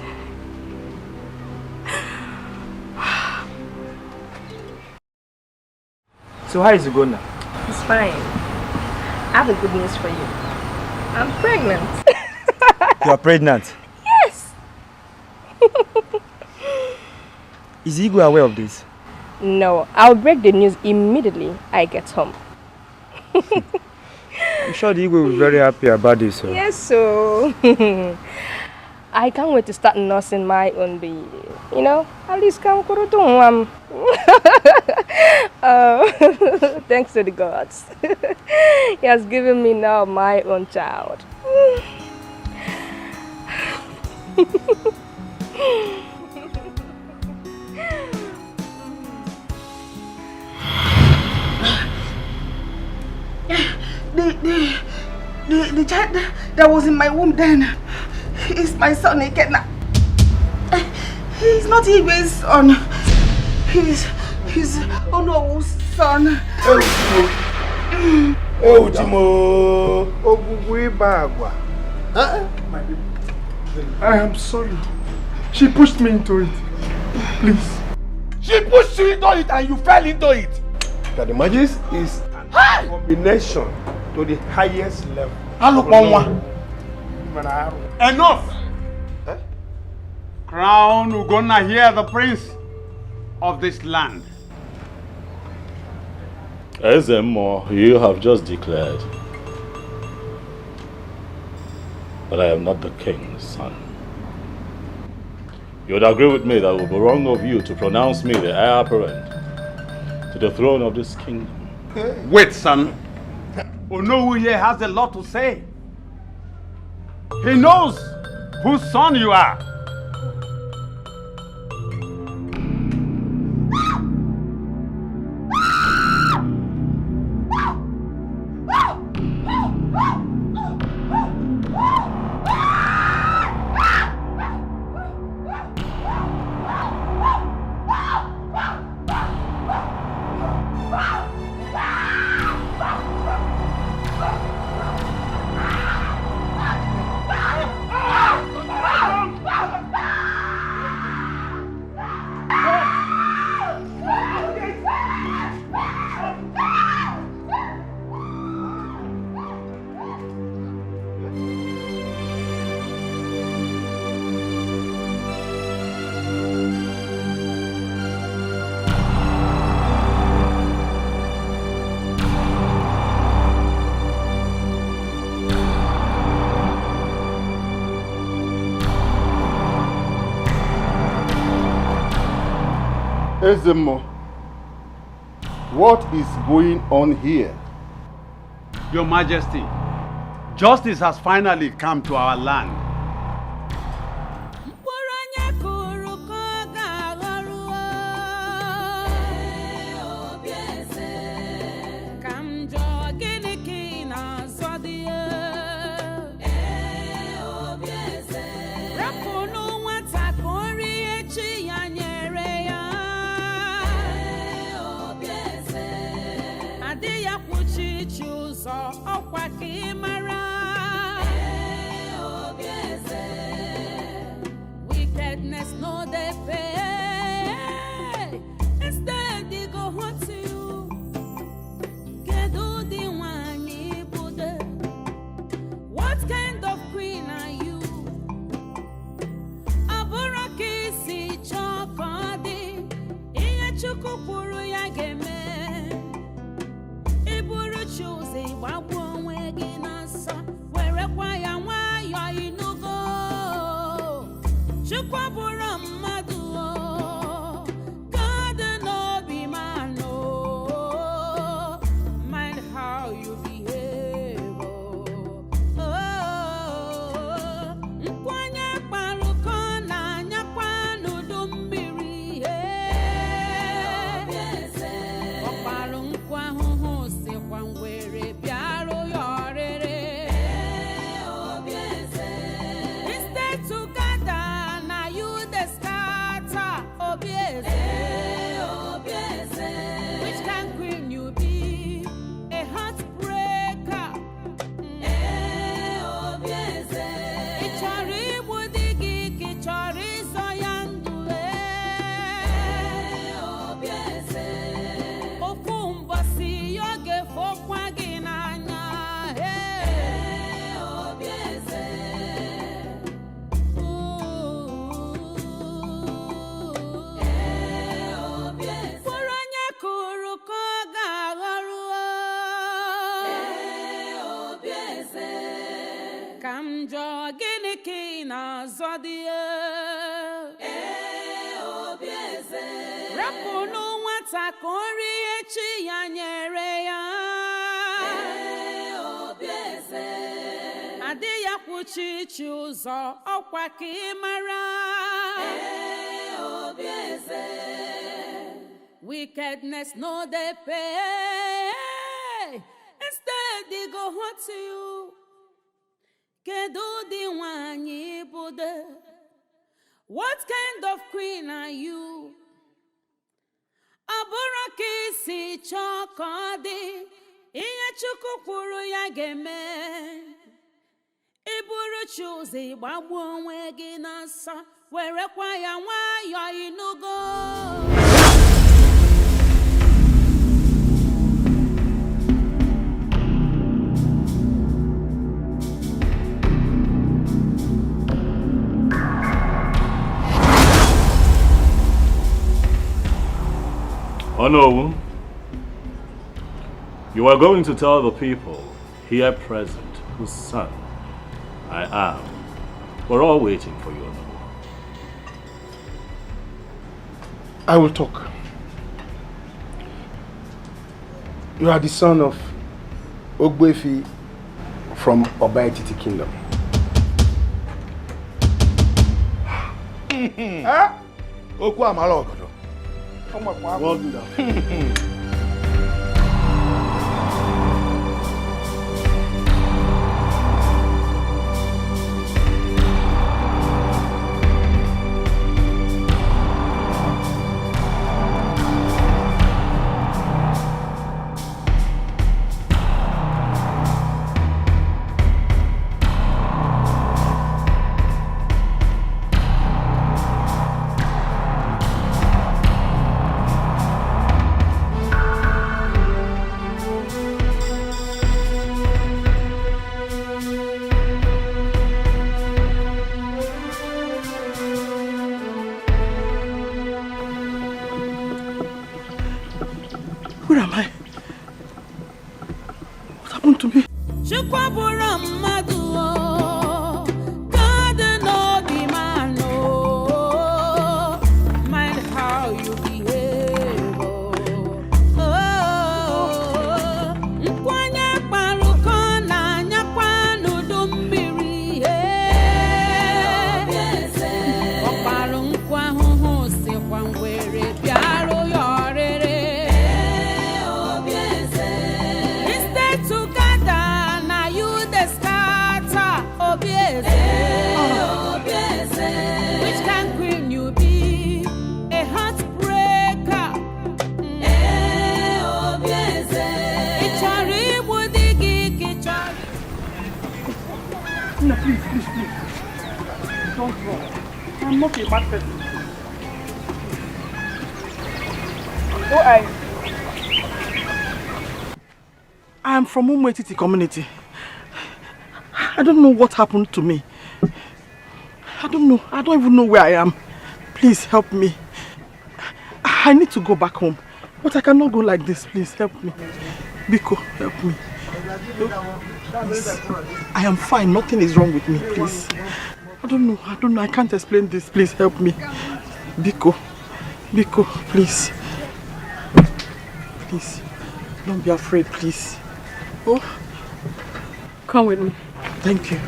So how is it going now? It's fine. I have a good news for you. I'm pregnant. You are pregnant? Yes. Is Igwe aware of this? No, I'll break the news immediately I get home. I'm sure the Igwe will be very happy about this. So. Yes, so I can't wait to start nursing my own baby. You know, at least come thanks to the gods. He has given me now my own child. The child that was in my womb then is my son Ikenna. He's not Igwe's son. He's Ono's son. Oh, Timo. I am sorry. She pushed me into it. Please. She pushed you into it and you fell into it. That the magic is a combination to the highest level. Enough! Crown Ugonna here, the prince of this land. Ezemo, you have just declared that I am not the king's son. You would agree with me that it would be wrong of you to pronounce me the heir apparent to the throne of this kingdom. Wait, son. Onowu here has a lot to say. He knows whose son you are. Ezemo, what is going on here? Your Majesty, justice has finally come to our land. Kamjo gini na zodie obieze Rapunu nwata kori echi ya nyere ya obieze Ade ya kwuchichi ụzọ ọkwa ka ịmara obieze Wickedness no dey pay Instead they go hurt you Kedu di nwanyi bude What kind of queen are you? Abura kisi chokodi Iye chuku kwuru ya geme Iburu chuzi gbagbu onwe gị n'asa Werekwa ya nwayọ inugo Honorable, you are going to tell the people here present whose son I am. We're all waiting for you, Honorable. I will talk. You are the son of Ogbefi from Obaititi Kingdom. Okwu amala ogodo. Wonderful. Where am I? What happened to me? Chukwabura mmadu God no be man Mind how you behave Nkwanya kparuko na nyakwa nudu mbiri Okparu nkwa huhu sikwa ngwere biaru yorere Which kind queen you be? A heartbreaker. No, please. Don't run. I'm not a bad person. I am from Umwetiti community. I don't know what happened to me. I don't know. I don't even know where I am. Please help me. I need to go back home. But I cannot go like this. Please help me. Biko, help me. Please. I am fine. Nothing is wrong with me. Please. I don't know. I can't explain this. Please help me. Biko. Biko, please. Please. Don't be afraid, please. Oh. Come with me. Thank you.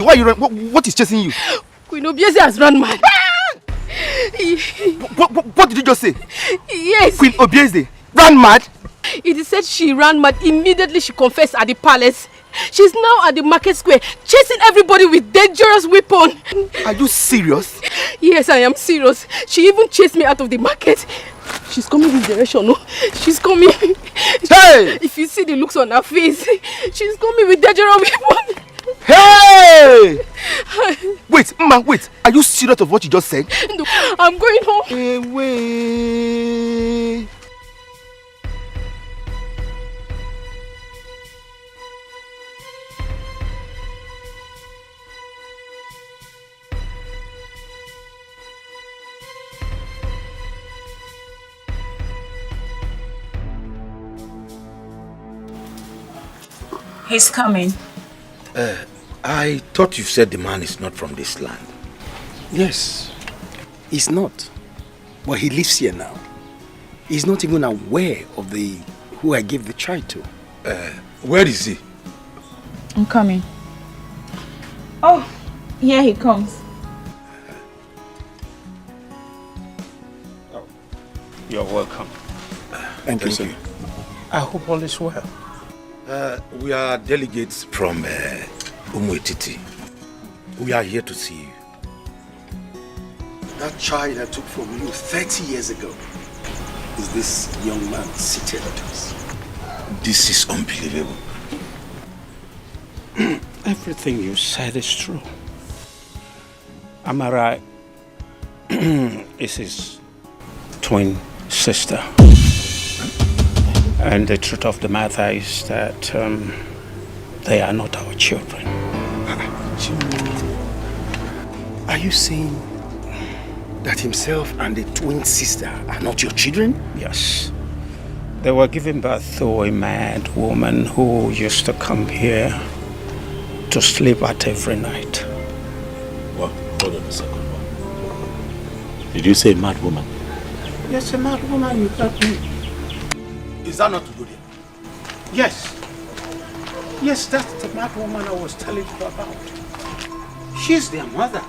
Why you run? What is chasing you? Queen Obieze has run mad. What did you just say? Yes. Queen Obieze ran mad? It is said she ran mad immediately she confessed at the palace. She's now at the market square, chasing everybody with dangerous weapon. Are you serious? Yes, I am serious. She even chased me out of the market. She's coming this direction, no? She's coming. Hey! If you see the looks on her face, she's coming with dangerous weapon. Hey! Wait, Mama, wait. Are you serious of what you just said? No, I'm going home. Away. He's coming. I thought you said the man is not from this land. Yes, he's not. But he lives here now. He's not even aware of who I gave the child to. Where is he? I'm coming. Oh, here he comes. You're welcome. Thank you, sir. I hope all is well. We are delegates from Umuetiti. We are here to see you. That child I took from you 30 years ago is this young man seated at us. This is unbelievable. Everything you said is true. Amara is his twin sister. And the truth of the matter is that they are not our children. Are you saying that himself and the twin sister are not your children? Yes. They were given birth to a mad woman who used to come here to sleep at every night. Well, hold on a second. Did you say mad woman? Yes, a mad woman, you heard me. Is that not to do there? Yes. Yes, that's the mad woman I was telling you about. She's their mother.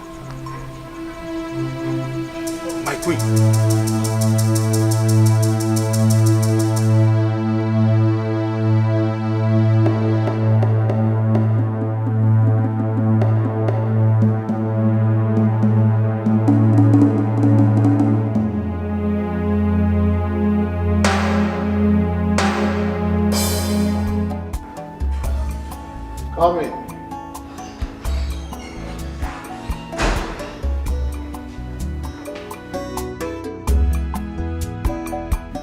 My queen. Come in.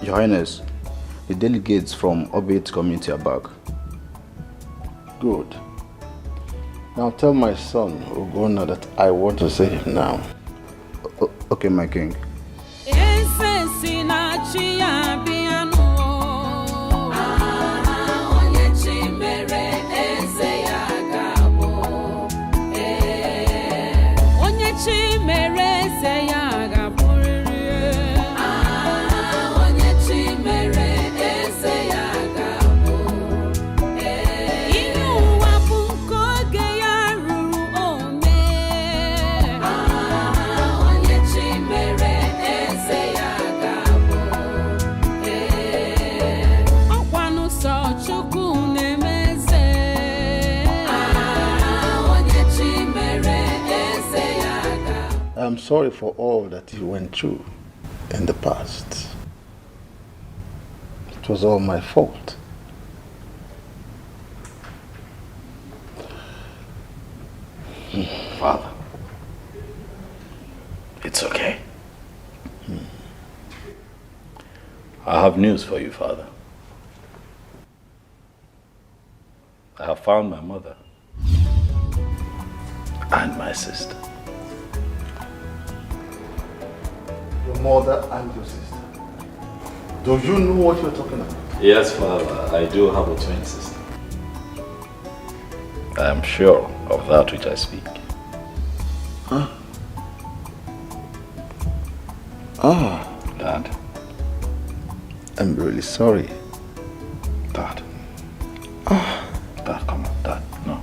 Your Highness, the delegates from Orbit community are back. Good. Now tell my son, Ogona, that I want to see him now. Okay, my king. I'm sorry for all that you went through in the past. It was all my fault. Father, it's okay. I have news for you, Father. I have found my mother and my sister. Your mother and your sister. Do you know what you're talking about? Yes, Father, I do have a twin sister. I am sure of that which I speak. Huh? Ah. Dad. I'm really sorry. Dad. Ah. Dad, come on, Dad. No.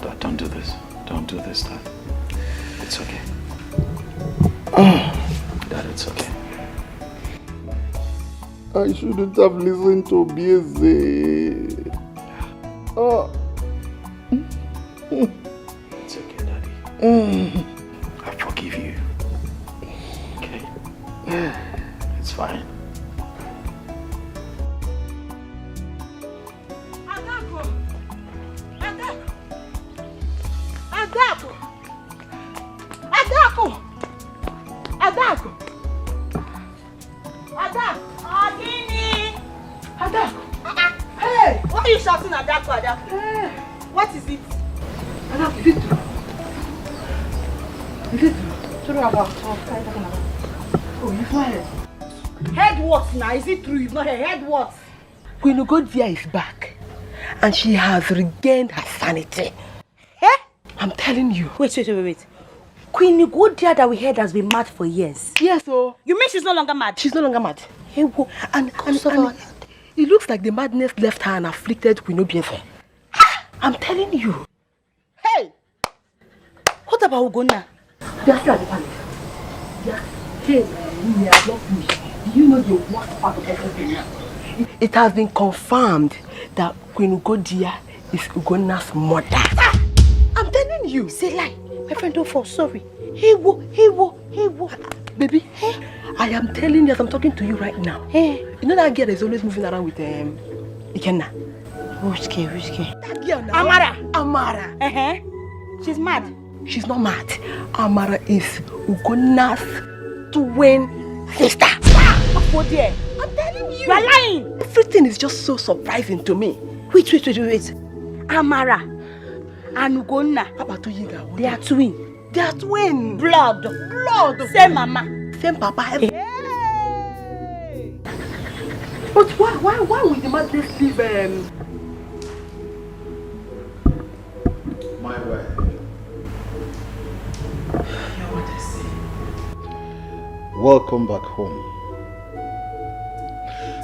Dad, don't do this. Don't do this, Dad. It's okay. Ah. Dad, it's okay. I shouldn't have listened to Bieze. Oh. It's okay, Daddy. I forgive you. Okay? It's fine. Hey! Why are you shouting Adako? What is it? Adako, is it true? Is it true? True about what are you talking about? Oh, you've not heard. Heard what now? Is it true? You've not heard what? Queen Ugodia is back. And she has regained her sanity. Eh? I'm telling you. Wait. Queen Ugodia that we heard has been mad for years. Yes, oh. You mean she's no longer mad? She's no longer mad. And it looks like the madness left her and afflicted Queen Obiese. I'm telling you. Hey! What about Ugonna? They are still at the palace. Hey, we are not finished. Do you know the worst part of everything now? It has been confirmed that Queen Ugodia is Ugonna's mother. I'm telling you. Say lie. My friend, don't fall sorry. Hey, wo. Baby, hey, I am telling you as I'm talking to you right now. Hey, you know that girl is always moving around with Ikenna? Which girl? That girl now. Amara. She's mad. She's not mad. Amara is Ugonna's twin sister. What dear? I'm telling you. You are lying. Everything is just so surprising to me. Wait. Amara and Ugonna. They are twins. They are twins. Blood. Same mama. Same papa. Hey. But why would the madness leave My wife. Your Majesty. Welcome back home.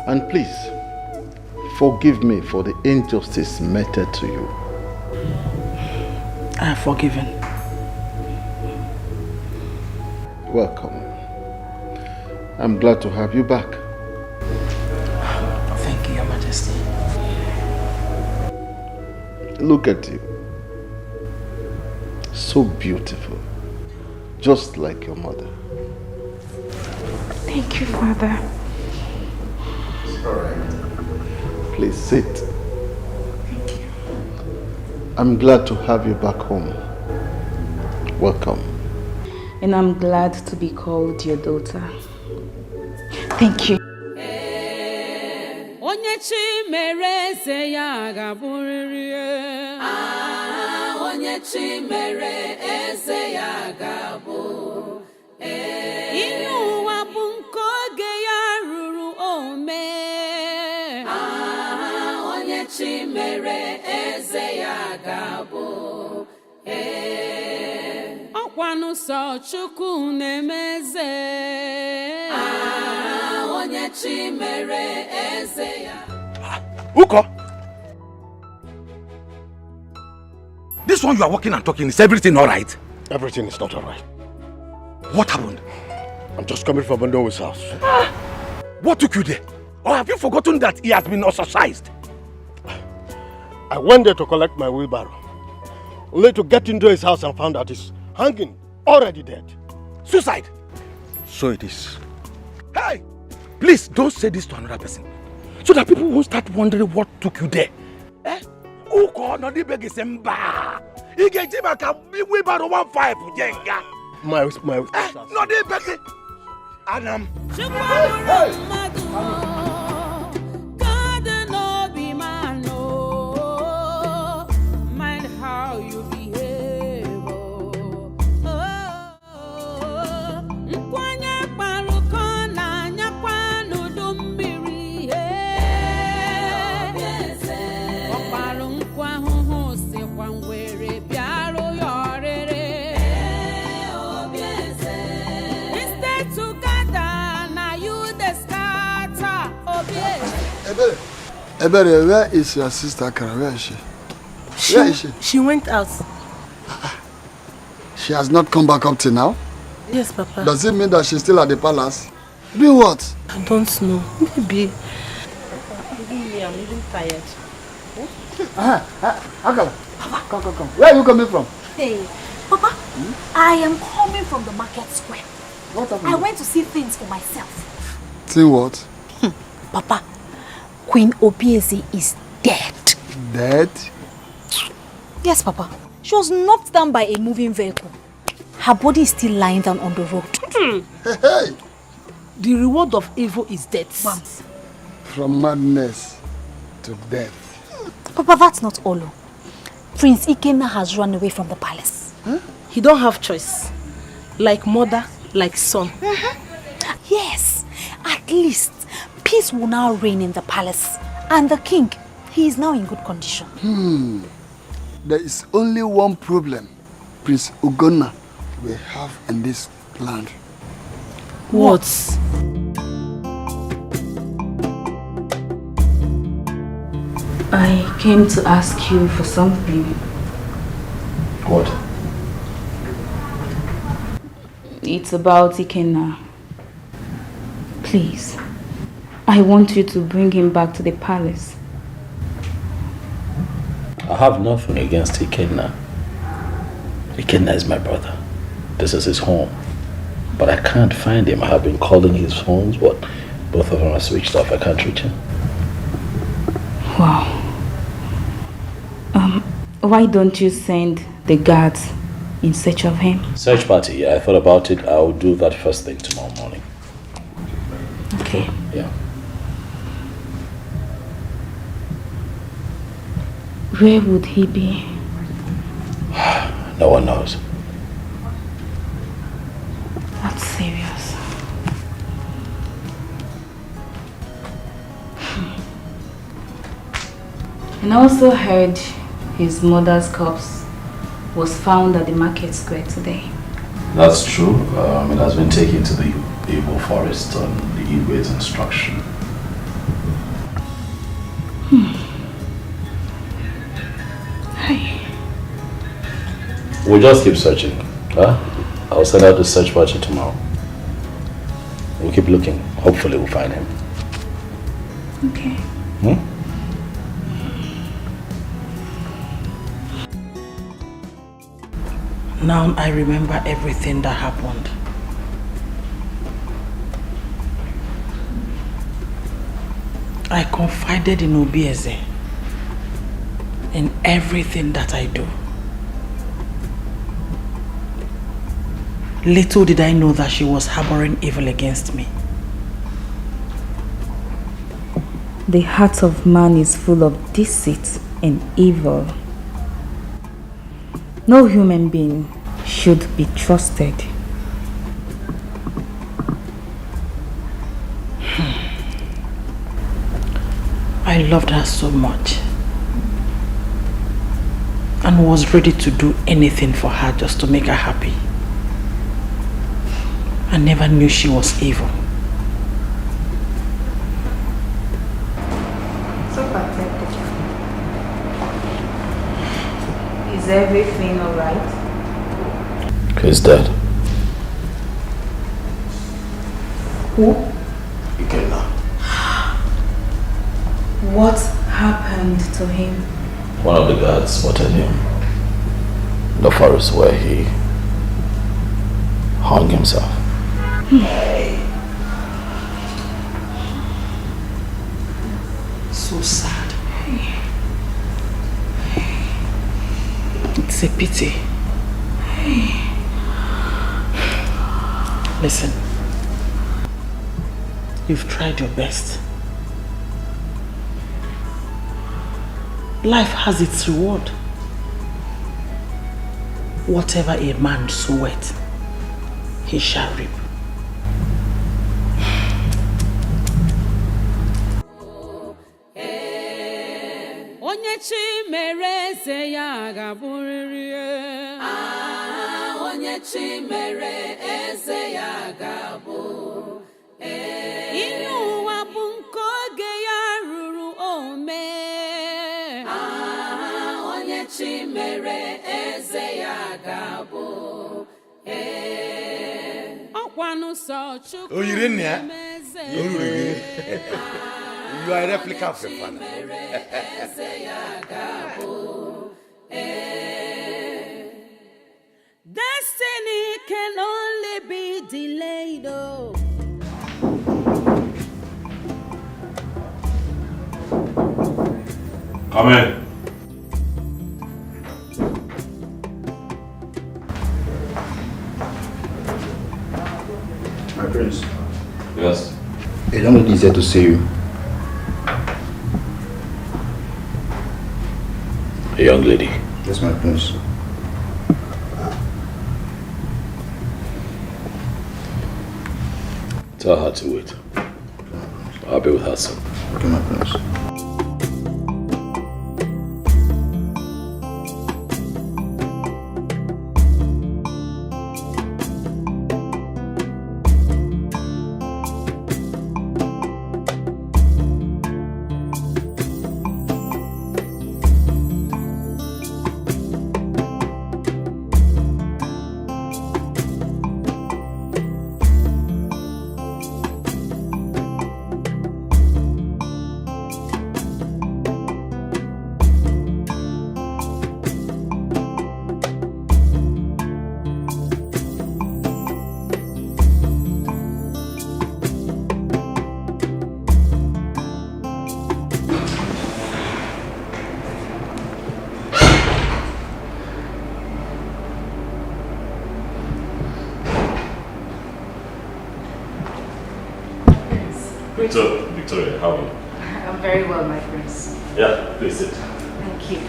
And please, forgive me for the injustice meted to you. I have forgiven. Welcome. I'm glad to have you back. Thank you, Your Majesty. Look at you. So beautiful. Just like your mother. Thank you, Father. It's all right. Please sit. Thank you. I'm glad to have you back home. Welcome. And I'm glad to be called your daughter. Thank you. Onye chi mere eze ya ga-abụrịrị. Onye chi mere eze ya ga-abụ. Ihe ụwa bụ nke oge ya ruru ome. Onye chi mere eze ya ga-abụ. Ọkwanụ sọ Chukwu na-emeze. Onye chi mere eze ya. Uko! This one you are walking and talking, is everything alright? Everything is not alright. What happened? I'm just coming from Bondo's house. What took you there? Or have you forgotten that he has been ostracized? I went there to collect my wheelbarrow, only to get into his house and found that he's hanging, already dead. Suicide? So it is. Hey! Please don't say this to another person, so that people won't start wondering what took you there. Eh? Uko no di beg semba. Ige maka wheelbarrow 15 jenga. My no di beg. Adam. Ebere, where is your sister Kara? Where is she? Where is she? She went out. She has not come back up till now? Yes, Papa. Does it mean that she's still at the palace? Be what? I don't know. Maybe. I'm even tired. Uncle, come. Where are you coming from? Hey, Papa, I am coming from the market square. What happened? I went to see things for myself. See what? Papa, Queen Obieze is dead. Dead? Yes, Papa. She was knocked down by a moving vehicle. Her body is still lying down on the road. Hey. The reward of evil is death. From madness to death. Papa, that's not all. Prince Ikenna has run away from the palace. He don't have choice. Like mother, like son. Yes, at least peace will now reign in the palace. And the king, he is now in good condition. There is only one problem Prince Ugonna will have in this land. What? I came to ask you for something. What? It's about Ikenna. Please, I want you to bring him back to the palace. I have nothing against Ikenna. Ikenna is my brother. This is his home. But I can't find him. I have been calling his phones, but both of them are switched off. I can't reach him. Wow. Why don't you send the guards in search of him? Search party, yeah, I thought about it. I'll do that first thing tomorrow morning. Okay. Yeah. Where would he be? No one knows. That's serious. And I also heard his mother's corpse was found at the market square today. That's true. It has been taken to the Igbo forest on the Igwe's instruction. Hey. We'll just keep searching. Huh? I'll send out the search party tomorrow. We'll keep looking. Hopefully we'll find him. Okay. Now I remember everything that happened. I confided in Obieze in everything that I do. Little did I know that she was harboring evil against me. The heart of man is full of deceit and evil. No human being should be trusted. I loved her so much and was ready to do anything for her just to make her happy. I never knew she was evil. So pathetic. Is everything alright? He's dead. Who? Ikenna. What happened to him? One of the guards spotted him in the forest where he hung himself. So sad. It's a pity. Listen, you've tried your best. Life has its reward. Whatever a man soweth, he shall reap. Onye chi mere eze ya ga-abụrịrị. Onye chi mere eze ya ga-abụ. Ihe ụwa bụ nke oge ya ruru ome. Onye chi mere eze ya ga-abụ. Ọkwanụ sọ Chukwu. Oyiri nne ya. You are a replica of your father. Destiny can only be delayed. Oh. Come in. My prince. Yes. A young lady is here to see you. A young lady? Yes, my prince. Tell her to wait. I'll be with her soon. Okay, my prince. Victoria, how are you? I'm very well, my prince. Yeah, please sit. Thank you.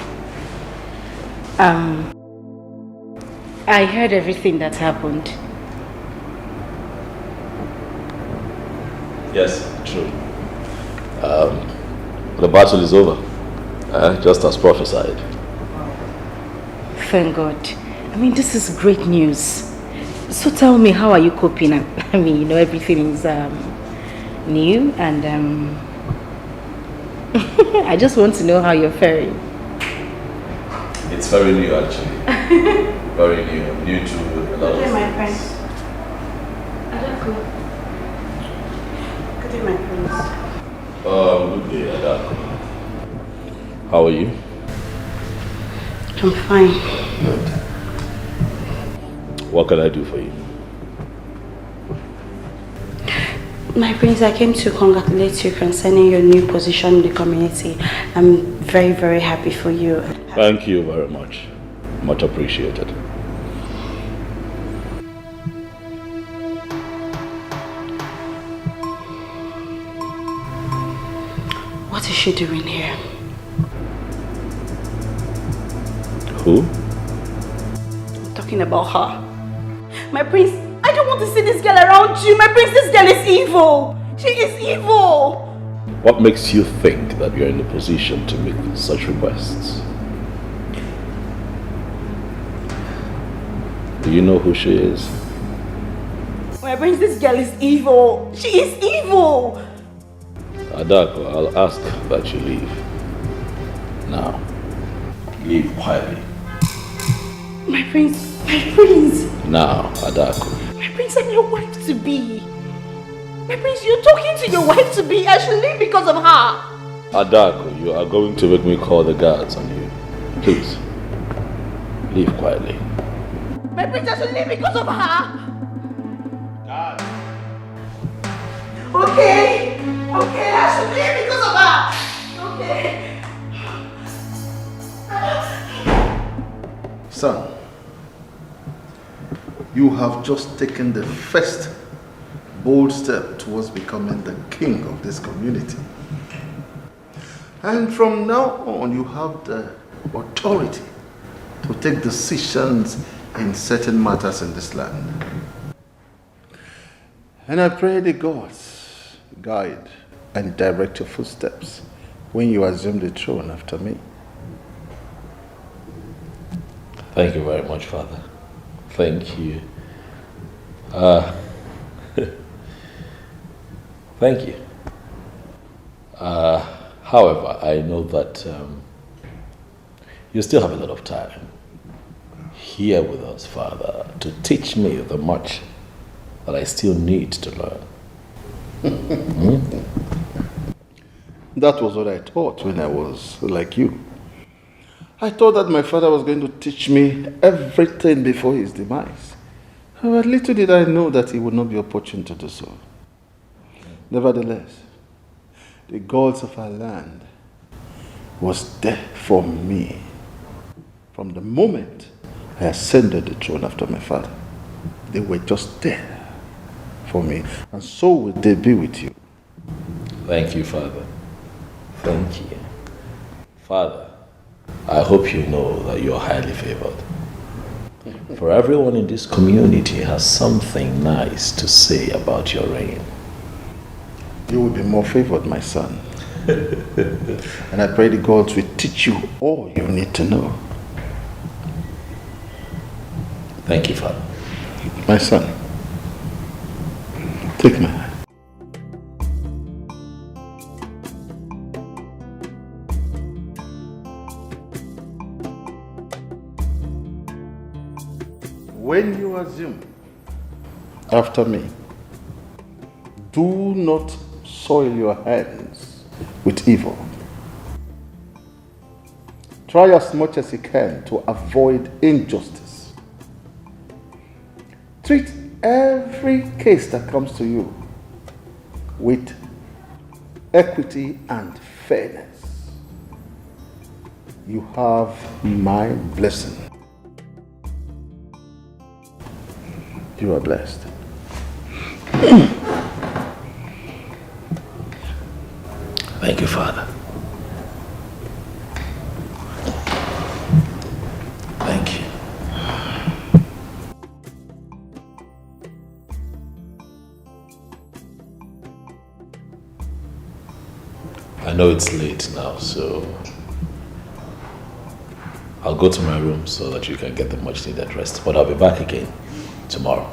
I heard everything that happened. Yes, true. The battle is over, just as prophesied. Thank God. I mean, this is great news. So tell me, how are you coping? I mean, you know, everything is new and I just want to know how you're faring. It's very new, actually. Very new. New to a lot of Good day, my things. friend. Adako. Good day, my friends. Good day, Adako. How are you? I'm fine. Good. What can I do for you? My prince, I came to congratulate you concerning your new position in the community. I'm very, very happy for you. Thank you very much. Much appreciated. What is she doing here? Who? I'm talking about her. My prince, I don't want to see this girl around you. My prince, this girl is evil. She is evil. What makes you think that you're in a position to make such requests? Do you know who she is? My prince, this girl is evil. She is evil. Adako, I'll ask that you leave. Now, leave quietly. My prince, my prince. Now, Adako. My prince, I'm your wife to be. My prince, you're talking to your wife to be. I should leave because of her. Adako, you are going to make me call the guards on you. Please, leave quietly. My prince, I should leave because of her. God. Okay, okay, I should leave because of her. Okay. Son, you have just taken the first bold step towards becoming the king of this community. And from now on, you have the authority to take decisions in certain matters in this land. And I pray the gods guide and direct your footsteps when you assume the throne after me. Thank you very much, Father. Thank you. Thank you. However, I know that you still have a lot of time here with us, Father, to teach me the much that I still need to learn. That was what I thought when I was like you. I thought that my father was going to teach me everything before his demise. But little did I know that he would not be opportune to do so. Nevertheless, the gods of our land was there for me from the moment I ascended the throne after my father. They were just there for me, and so will they be with you. Thank you, Father. Thank you. Father, I hope you know that you're highly favored. For everyone in this community has something nice to say about your reign. You will be more favored, my son. And I pray the gods will teach you all you need to know. Thank you, Father. My son, take my hand. When you assume after me, do not soil your hands with evil. Try as much as you can to avoid injustice. Treat every case that comes to you with equity and fairness. You have my blessing. You are blessed. Thank you, Father. Thank you. I know it's late now, so I'll go to my room so that you can get the much needed rest. But I'll be back again tomorrow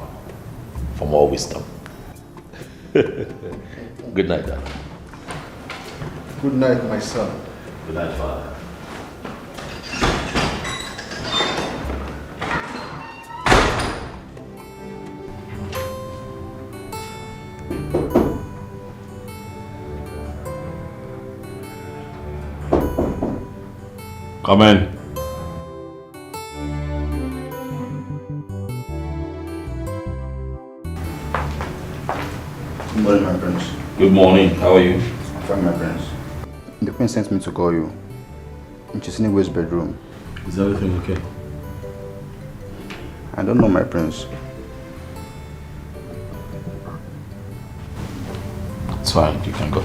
for more wisdom. Good night, Dad. Good night, my son. Good night, Father. Come in. Good morning, my prince. Good morning. How are you? I'm fine, my prince. The queen sent me to call you. And she's in the West bedroom. Is everything okay? I don't know, my prince. It's fine. You can go.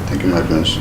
Thank you, my prince.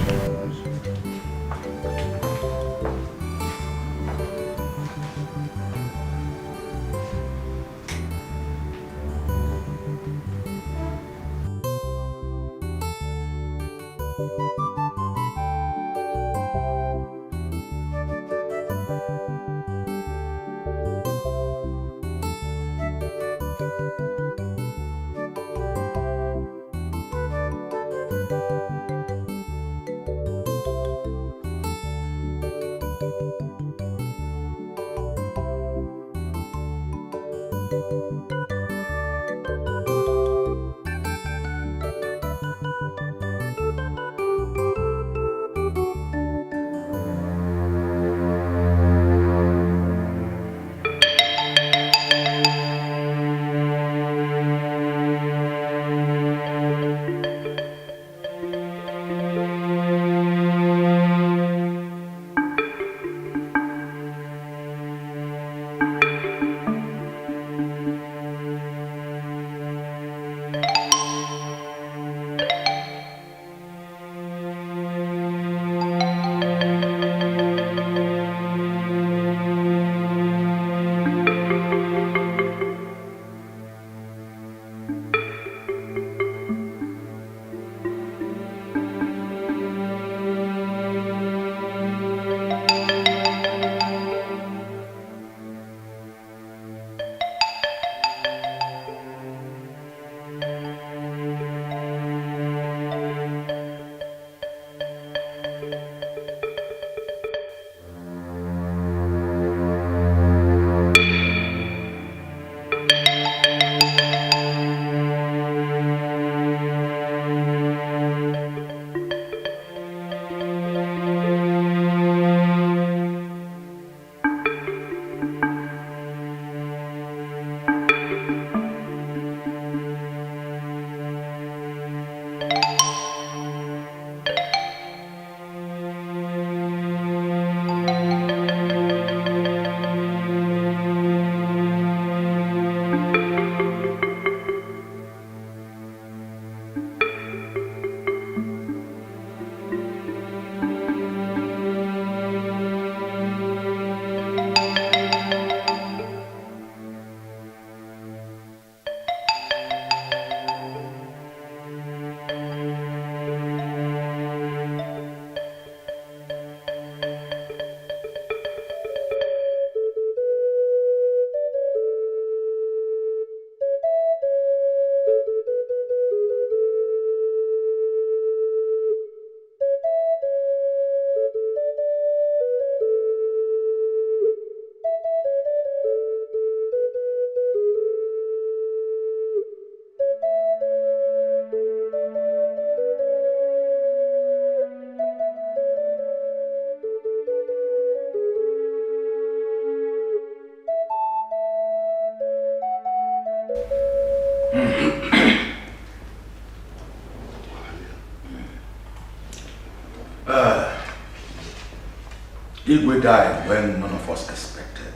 Igwe died when none of us expected.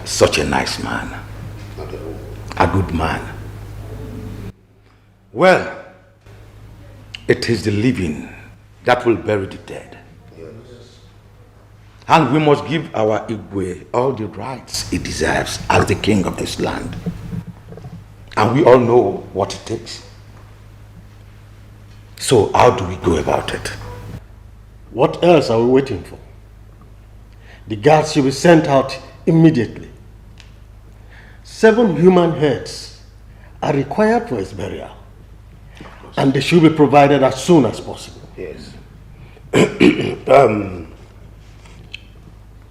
Such a nice man. A good man. Well, it is the living that will bury the dead. And we must give our Igwe all the rights he deserves as the king of this land. And we all know what it takes. So how do we go about it? What else are we waiting for? The guards should be sent out immediately. 7 human heads are required for his burial. And they should be provided as soon as possible. Yes.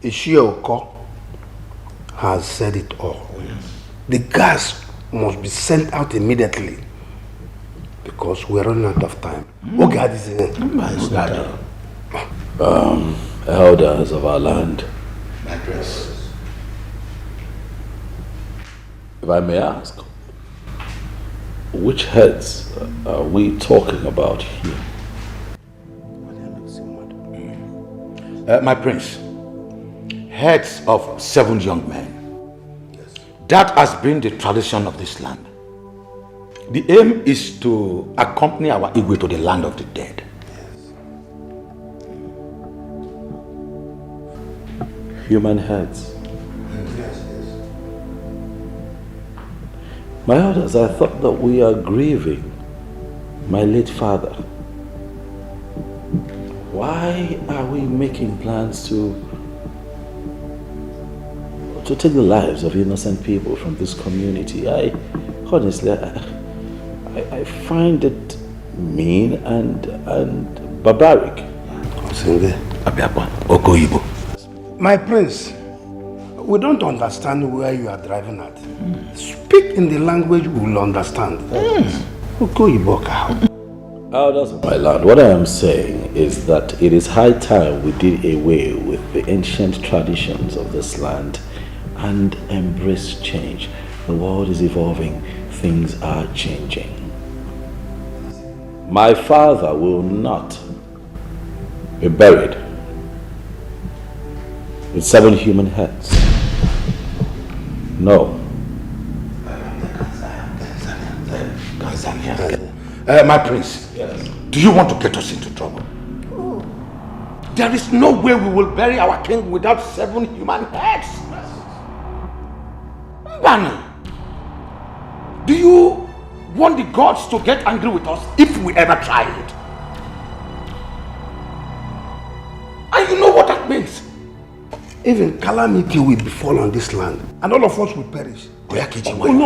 Uju Okoli has said it all. Yes. The gas must be sent out immediately because we are running out of time. Elders of our land, if I may ask, which heads are we talking about here? My prince, heads of 7 young men. Yes. That has been the tradition of this land. The aim is to accompany our Igwe to the land of the dead. Yes. Human heads. Yes. My elders, I thought that we are grieving my late father. Why are we making plans to take the lives of innocent people from this community? Honestly, I find it mean and barbaric. My prince, we don't understand where you are driving at. Speak in the language we will understand. Elders of my land, what I am saying is that it is high time we did away with the ancient traditions of this land and embrace change. The world is evolving, things are changing. My father will not be buried with 7 human heads. No. My prince, yes. Do you want to get us into trouble? Oh. There is no way we will bury our king without 7 human heads. Mbana, do you want the gods to get angry with us if we ever try it? And you know what that means? Even calamity will befall on this land, and all of us will perish. It is fine,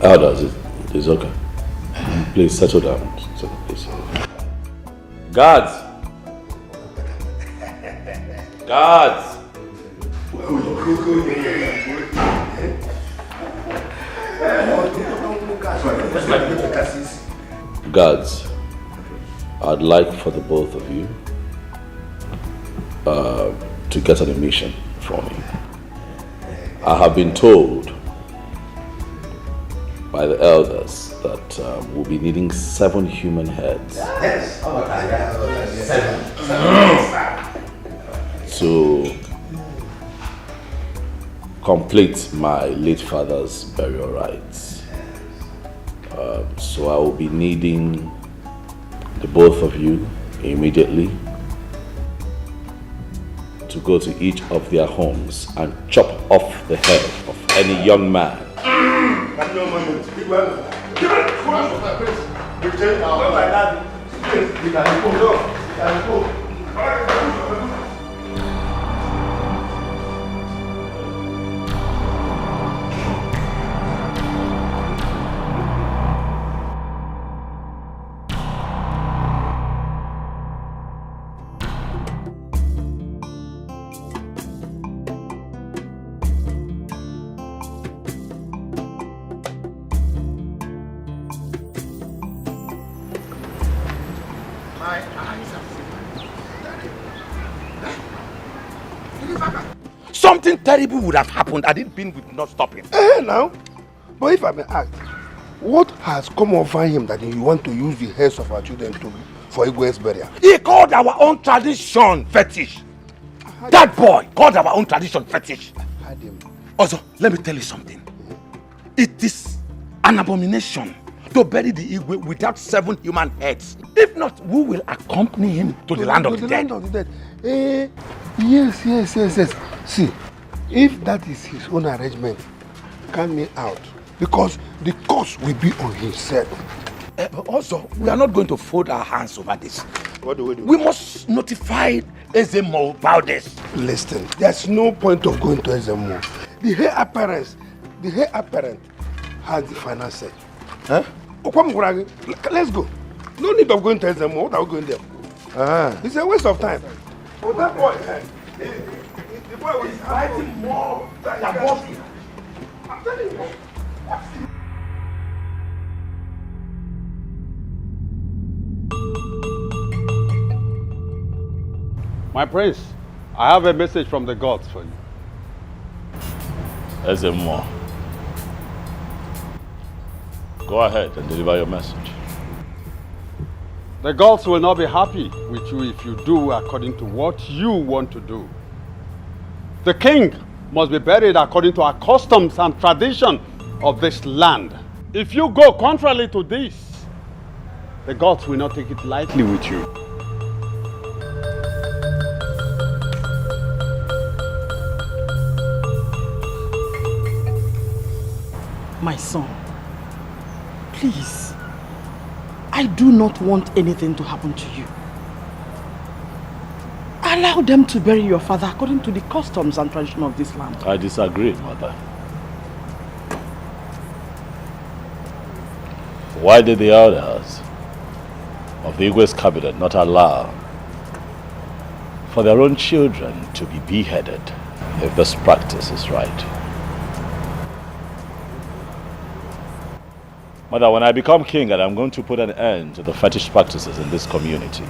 elders, it is okay. Please settle down. Please. Guards! Guards! Guards, I'd like for the both of you to get on a mission for me. I have been told by the elders that we'll be needing 7 human heads. Yes. To complete my late father's burial rites. So I will be needing the both of you immediately to go to each of their homes and chop off the head of any young man. Something terrible would have happened had it been with not stopping. Now, but if I may ask, What has come over him that you want to use the heads of our children for Igwe's burial? He called our own tradition fetish. That boy called our own tradition fetish. Also, let me tell you something. It is an abomination to bury the Igwe without 7 human heads. If not, we will accompany him to the land of the dead. Yes. See, if that is his own arrangement, count me out. Because the cost will be on himself. But also, we are not going to fold our hands over this. What do we do? We must notify Ezemo about this. Listen, there's no point of going to Ezemo. The heir apparent has the final say. Huh? Let's go. No need of going to Ezemo. What are we going there? It's a waste of time. Oh, that boy, the boy was fighting more than your boss. I'm telling you. My prince, I have a message from the gods for you. Ezemo, go ahead and deliver your message. The gods will not be happy with you if you do according to what you want to do. The king must be buried according to our customs and tradition of this land. If you go contrary to this, the gods will not take it lightly with you. My son, please, I do not want anything to happen to you. Allow them to bury your father according to the customs and tradition of this land. I disagree, mother. Why did the elders of the Igwe's cabinet not allow for their own children to be beheaded if this practice is right? Mother, when I become king, and I'm going to put an end to the fetish practices in this community,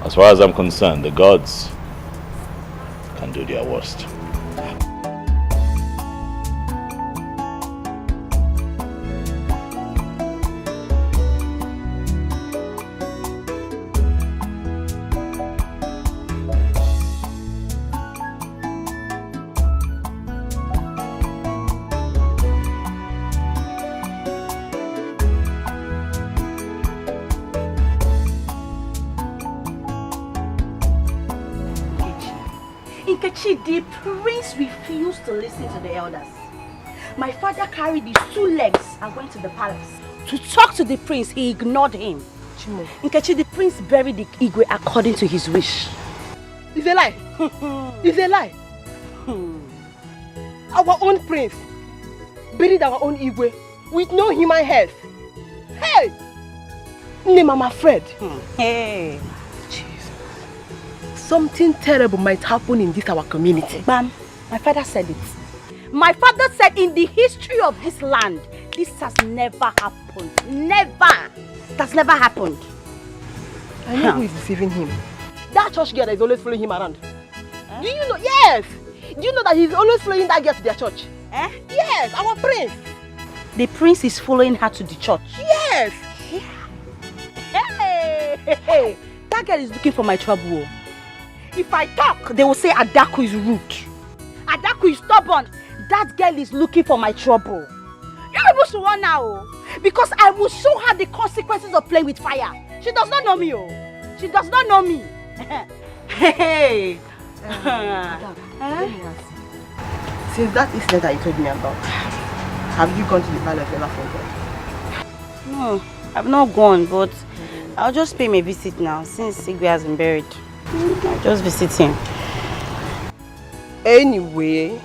as far as I'm concerned, the gods can do their worst. The prince refused to listen to the elders. My father carried his 2 legs and went to the palace. To talk to the prince, he ignored him. Nkechi, the prince buried the Igwe according to his wish. It's a lie. It's a lie. Our own prince buried our own Igwe with no human head. Hey! Name Mama Fred. Hey! Something terrible might happen in this our community. Ma'am, my father said it. My father said in the history of this land, this has never happened. Never! That's never happened. I know who is deceiving him. That church girl that is always following him around. Do you know? Yes! Do you know that he's always following that girl to their church? Yes, our prince. The prince is following her to the church? Yes! Hey! That girl is looking for my trouble. If I talk, they will say Adaku is rude. Adaku is stubborn. That girl is looking for my trouble. You're supposed to run now. Because I will show her the consequences of playing with fire. She does not know me. She does not know me. Hey! Since that incident that you told me about, have you gone to the palace ever for God? No, I've not gone, but I'll just pay my visit now since Igwe has been buried. I'll just visit him. Anyway,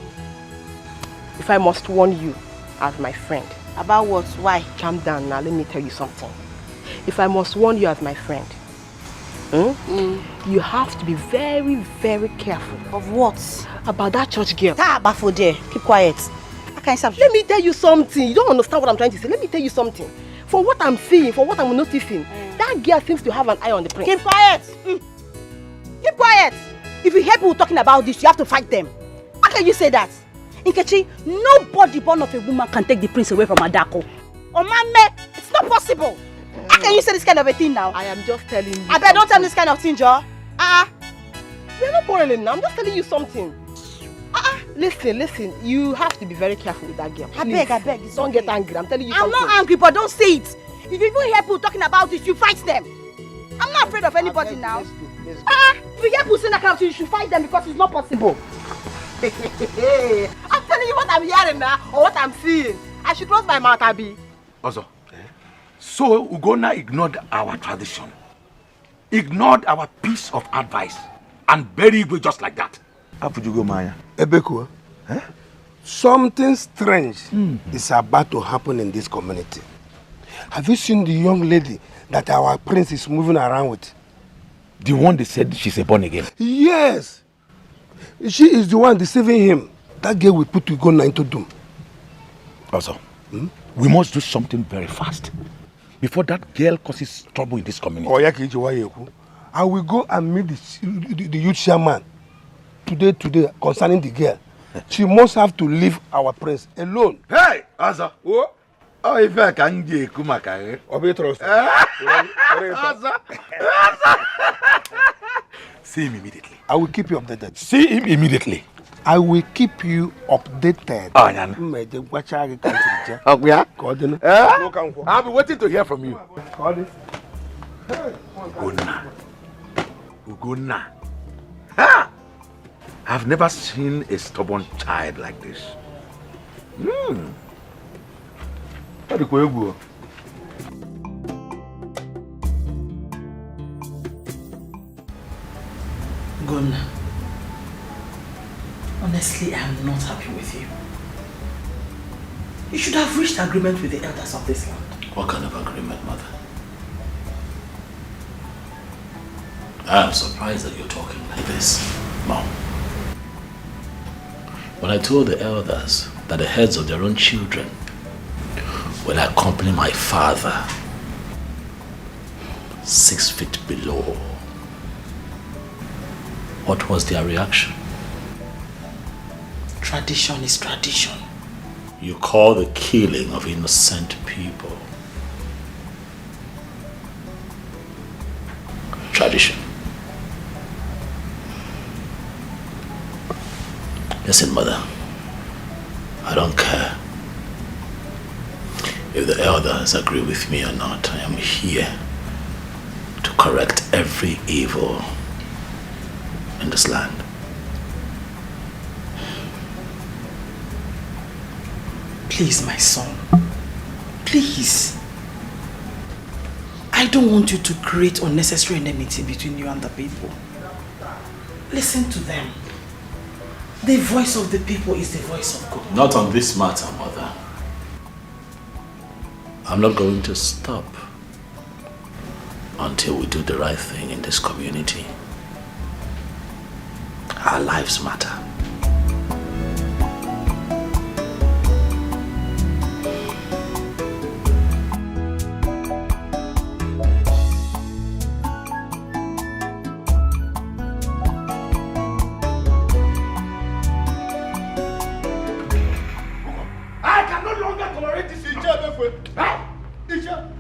if I must warn you as my friend. About what? Why? Calm down now, let me tell you something. If I must warn you as my friend, you have to be very, very careful. Of what? About that church girl. Bafo there. Keep quiet. Let me tell you something. You don't understand what I'm trying to say. Let me tell you something. For what I'm seeing, for what I'm noticing, that girl seems to have an eye on the prince. Keep quiet! Keep quiet! If you hear people talking about this, you have to fight them. How can you say that? Nkechi, nobody born of a woman can take the prince away from Adako. Oh, man, it's not possible. How can you say this kind of a thing now? I am just telling you. I bet don't tell me this kind of thing, Joe. We're not quarreling now. I'm just telling you something. Listen. You have to be very careful with that girl. I beg. Don't get angry. I'm telling you I'm something. not angry, but don't say it. If you even hear people talking about it, you fight them. I'm not afraid of anybody now. If you hear people saying that kind of thing, you should fight them because it's not possible. I'm telling you what I'm hearing now, or what I'm seeing. I should close my mouth, Abi. Also, so Ugonna ignored our tradition, ignored our piece of advice, and buried Igwe just like that. How would you go, Maya? Ebeku, something strange is about to happen in this community. Have you seen the young lady that our prince is moving around with? The one they said she's a born again? Yes. She is the one deceiving him. That girl will put Ugonna into doom. Also, we must do something very fast before that girl causes trouble in this community. I will go and meet the youth chairman today concerning the girl. She must have to leave our prince alone. Hey, Asa. Oh, if I can get Kumaka, see him immediately. I will keep you updated. See him immediately. I will keep you updated. Oh, yeah. I'll be waiting to hear from you. Ugonna. Ha! I've never seen a stubborn child like this. Ugonna, honestly, I am not happy with you. You should have reached agreement with the elders of this land. What kind of agreement, Mother? I am surprised that you're talking like this, Mom. When I told the elders that the heads of their own children will accompany my father 6 feet below, what was their reaction? Tradition is tradition. You call the killing of innocent people tradition. Listen, Mother, I don't care if the elders agree with me or not. I am here to correct every evil in this land. Please, my son, please. I don't want you to create unnecessary enmity between you and the people. Listen to them. The voice of the people is the voice of God. Not on this matter, Mother. I'm not going to stop until we do the right thing in this community. Our lives matter.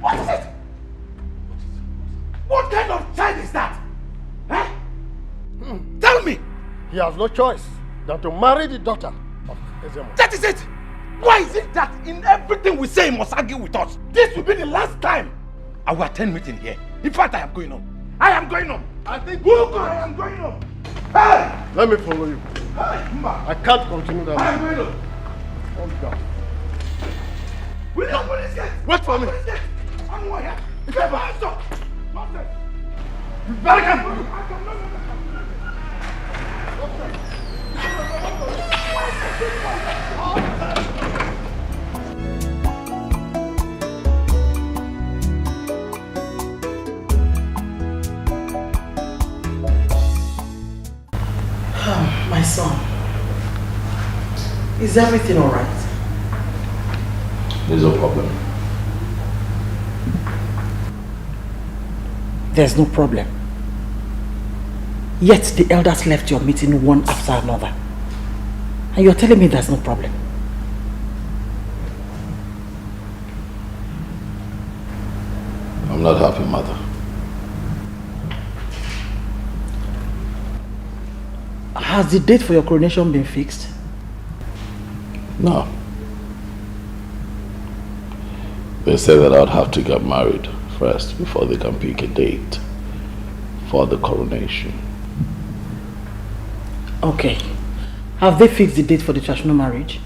What is it? What kind of child is that? Tell me! He has no choice than to marry the daughter of Ezemo. That is it! Why is it that in everything we say he must argue with us? This will be the last time I will attend meeting here. In fact, I am going home. I am going home. I think I am going home. Hey! Let me follow you. Hey, I can't continue that. I am going home. Calm down. William, police gate! Wait for me. I'm going here. Get my hands up! You better come! My son, is everything all right? There's no problem. There's no problem. Yet the elders left your meeting one after another. And you're telling me there's no problem. I'm not happy, mother. Has the date for your coronation been fixed? No. They said that I'd have to get married first before they can pick a date for the coronation. Okay. Have they fixed the date for the traditional marriage?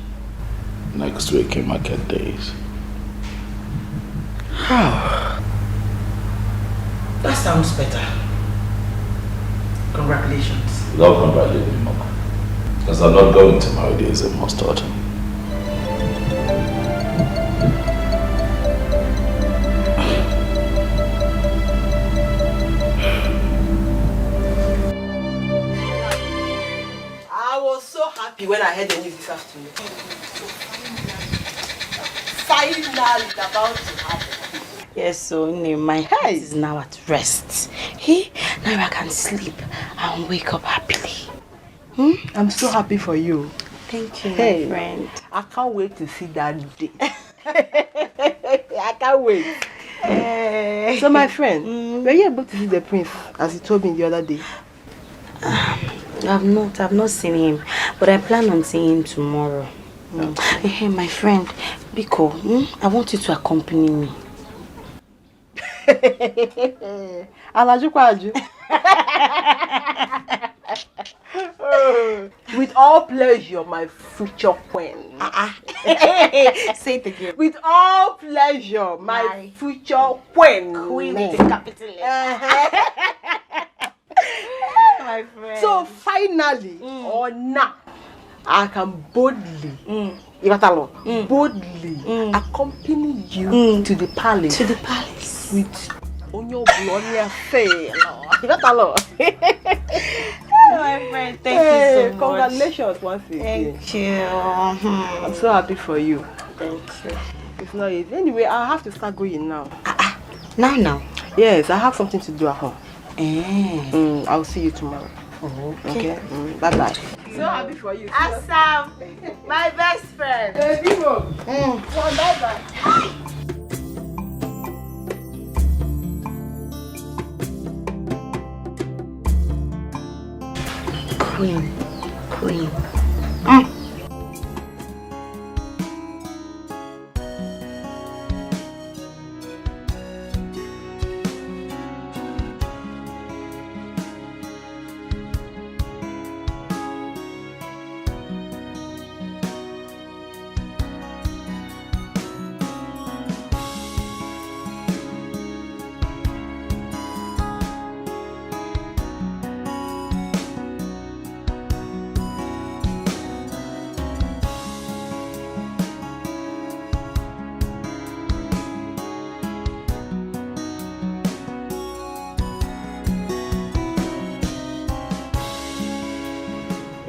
Next week in market days. How? That sounds better. Congratulations. Don't congratulate me, Mama. Because I'm not going to marry the Ezemo's daughter. I was so happy when I heard the news this afternoon. Finally, it's about to happen. Yes, so my head is now at rest. Hey, now I can sleep and wake up happily. I'm so happy for you. Thank you, Hey, my friend. I can't wait to see that day. I can't wait. So, my friend, were you able to see the prince as he told me the other day? I've not seen him, but I plan on seeing him tomorrow. Hey, my friend, Biko, I want you to accompany me. With all pleasure, my future queen. Say it again. With all pleasure, my future queen. Queen with a capital L. My friend. So finally, or now, I can boldly, boldly accompany you to the palace. To the palace. With Onyo Blonia Faye. My friend, thank you so much. Congratulations once again. Thank you. I'm so happy for you. Thank you. It's not easy. Anyway, I have to start going now. Now? Yes, I have something to do at home. I'll see you tomorrow. Okay. Bye-bye. So happy for you. Assam, my best friend. Baby, bye-bye. Queen.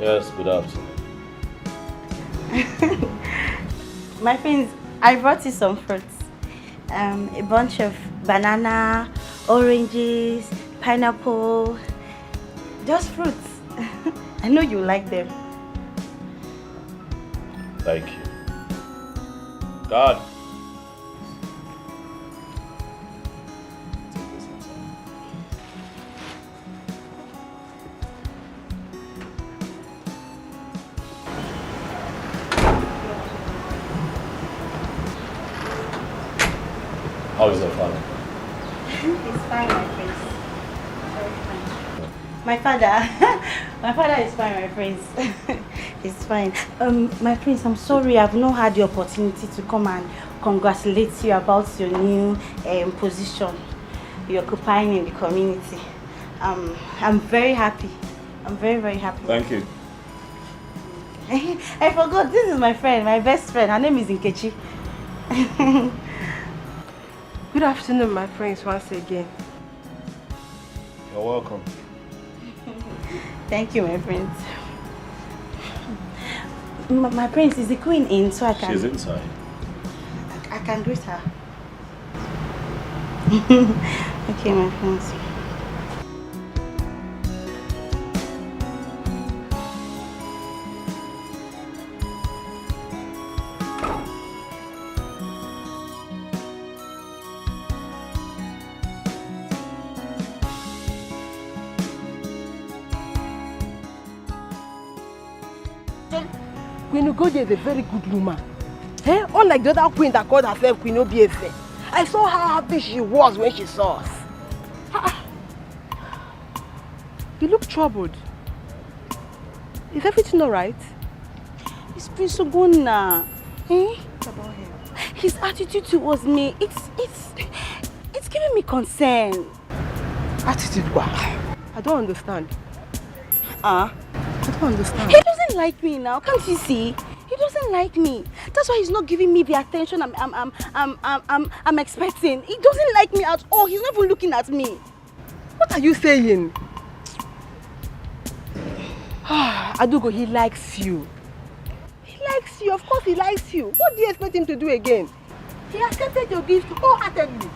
Yes, good afternoon. My friends, I brought you some fruits. A bunch of banana, oranges, pineapple. Just fruits. I know you like them. Thank you. God. How is your father? He's fine, my friends. Very fine. My father is fine, my friends. He's fine. My friends, I'm sorry I've not had the opportunity to come and congratulate you about your new position you're occupying in the community. I'm very happy. I'm very, very happy. Thank you. I forgot, this is my friend, my best friend. Her name is Nkechi. Good afternoon, my friends, once again. You're welcome. Thank you, my friends. My prince, is the queen in so I can... She's inside. I can greet her. Okay, my friends. Queen Ugodi is a very good woman. Eh? Unlike the other queen that called herself Queen Obiefe. I saw how happy she was when she saw us. You look troubled. Is everything alright? It's Prince Ogonna. Eh? What about him? His attitude towards me, it's giving me concern. Attitude what? I don't understand. I don't understand. He doesn't like me now, can't you see? He doesn't like me. That's why he's not giving me the attention I'm expecting. He doesn't like me at all. He's not even looking at me. What are you saying? Adugo, he likes you. He likes you. Of course he likes you. What do you expect him to do again? He accepted your gift wholeheartedly.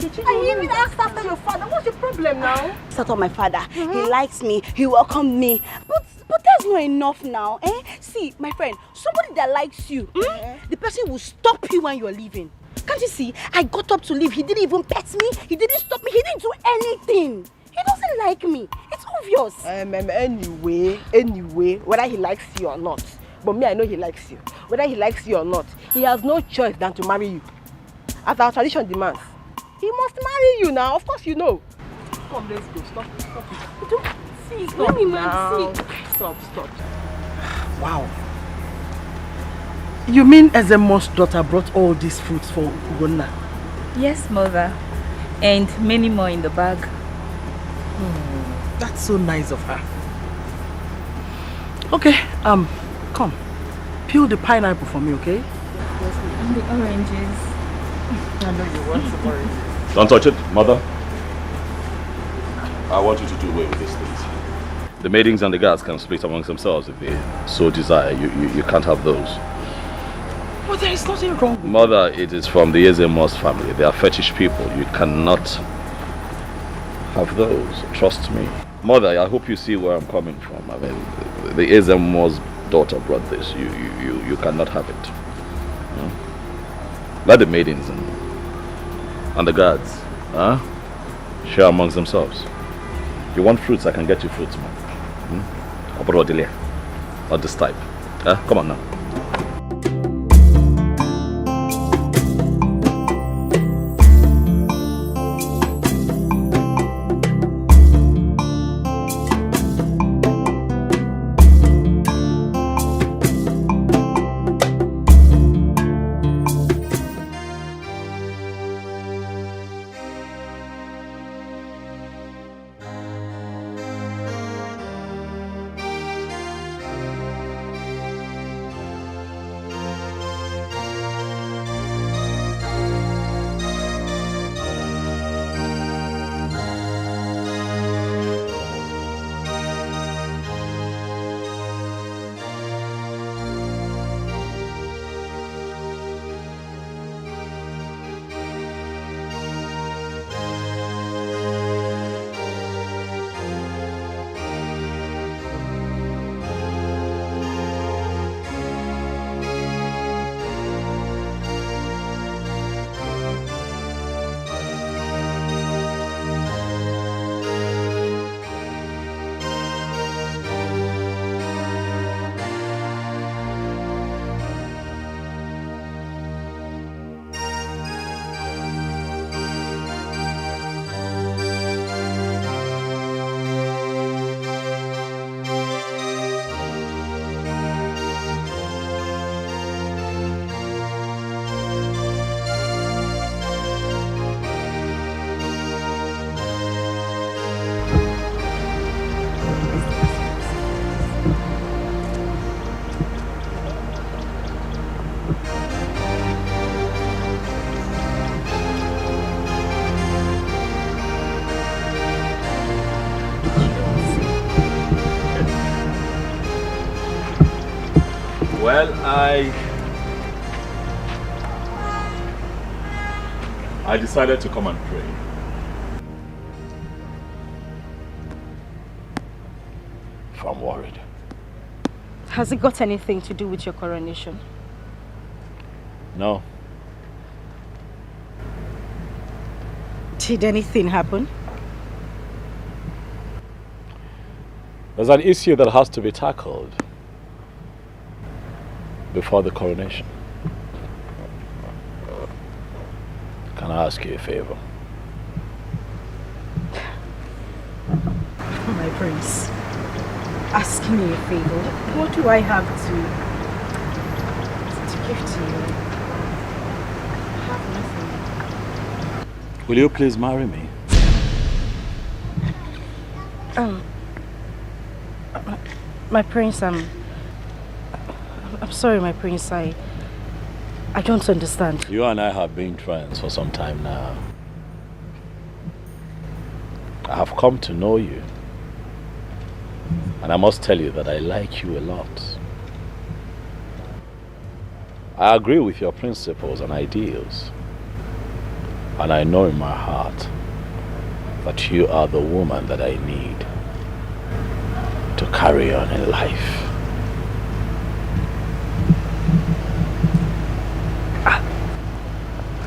And he even asked after your father. What's your problem now? It's not my father. He likes me. He welcomed me. But that's not enough now. Eh? See, my friend, somebody that likes you, the person will stop you when you're leaving. Can't you see? I got up to leave. He didn't even pet me. He didn't stop me. He didn't do anything. He doesn't like me. It's obvious. Anyway, whether he likes you or not. But me, I know he likes you. Whether he likes you or not, he has no choice than to marry you. As our tradition demands. He must marry you now. Of course you know. Come, let's go. Stop it. Don't see. Stop Let me now. see. Stop. Wow. You mean Ezemo's daughter brought all these fruits for Ugonna? Yes, mother. And many more in the bag. That's so nice of her. Okay, come. Peel the pineapple for me, okay? And the oranges. I know you want some oranges. Don't touch it, mother. I want you to do away with these things. The maidens and the guards can split amongst themselves if they so desire. You can't have those. But there is nothing wrong with Mother, it is from the Ezemos family. They are fetish people. You cannot have those. Trust me. Mother, I hope you see where I'm coming from. I mean, the Ezemos daughter brought this. You cannot have it. Let the maidens and the guards share amongst themselves. You want fruits, I can get you fruits, man. Not this type. Come on now. Well, I decided to come and pray. I'm worried. Has it got anything to do with your coronation? No. Did anything happen? There's an issue that has to be tackled. before the coronation. Can I ask you a favor? My prince, ask me a favor. What do I have to give to you? I have nothing. Will you please marry me? My prince, I'm sorry, my prince. I don't understand. You and I have been friends for some time now. I have come to know you. And I must tell you that I like you a lot. I agree with your principles and ideals. And I know in my heart that you are the woman that I need to carry on in life.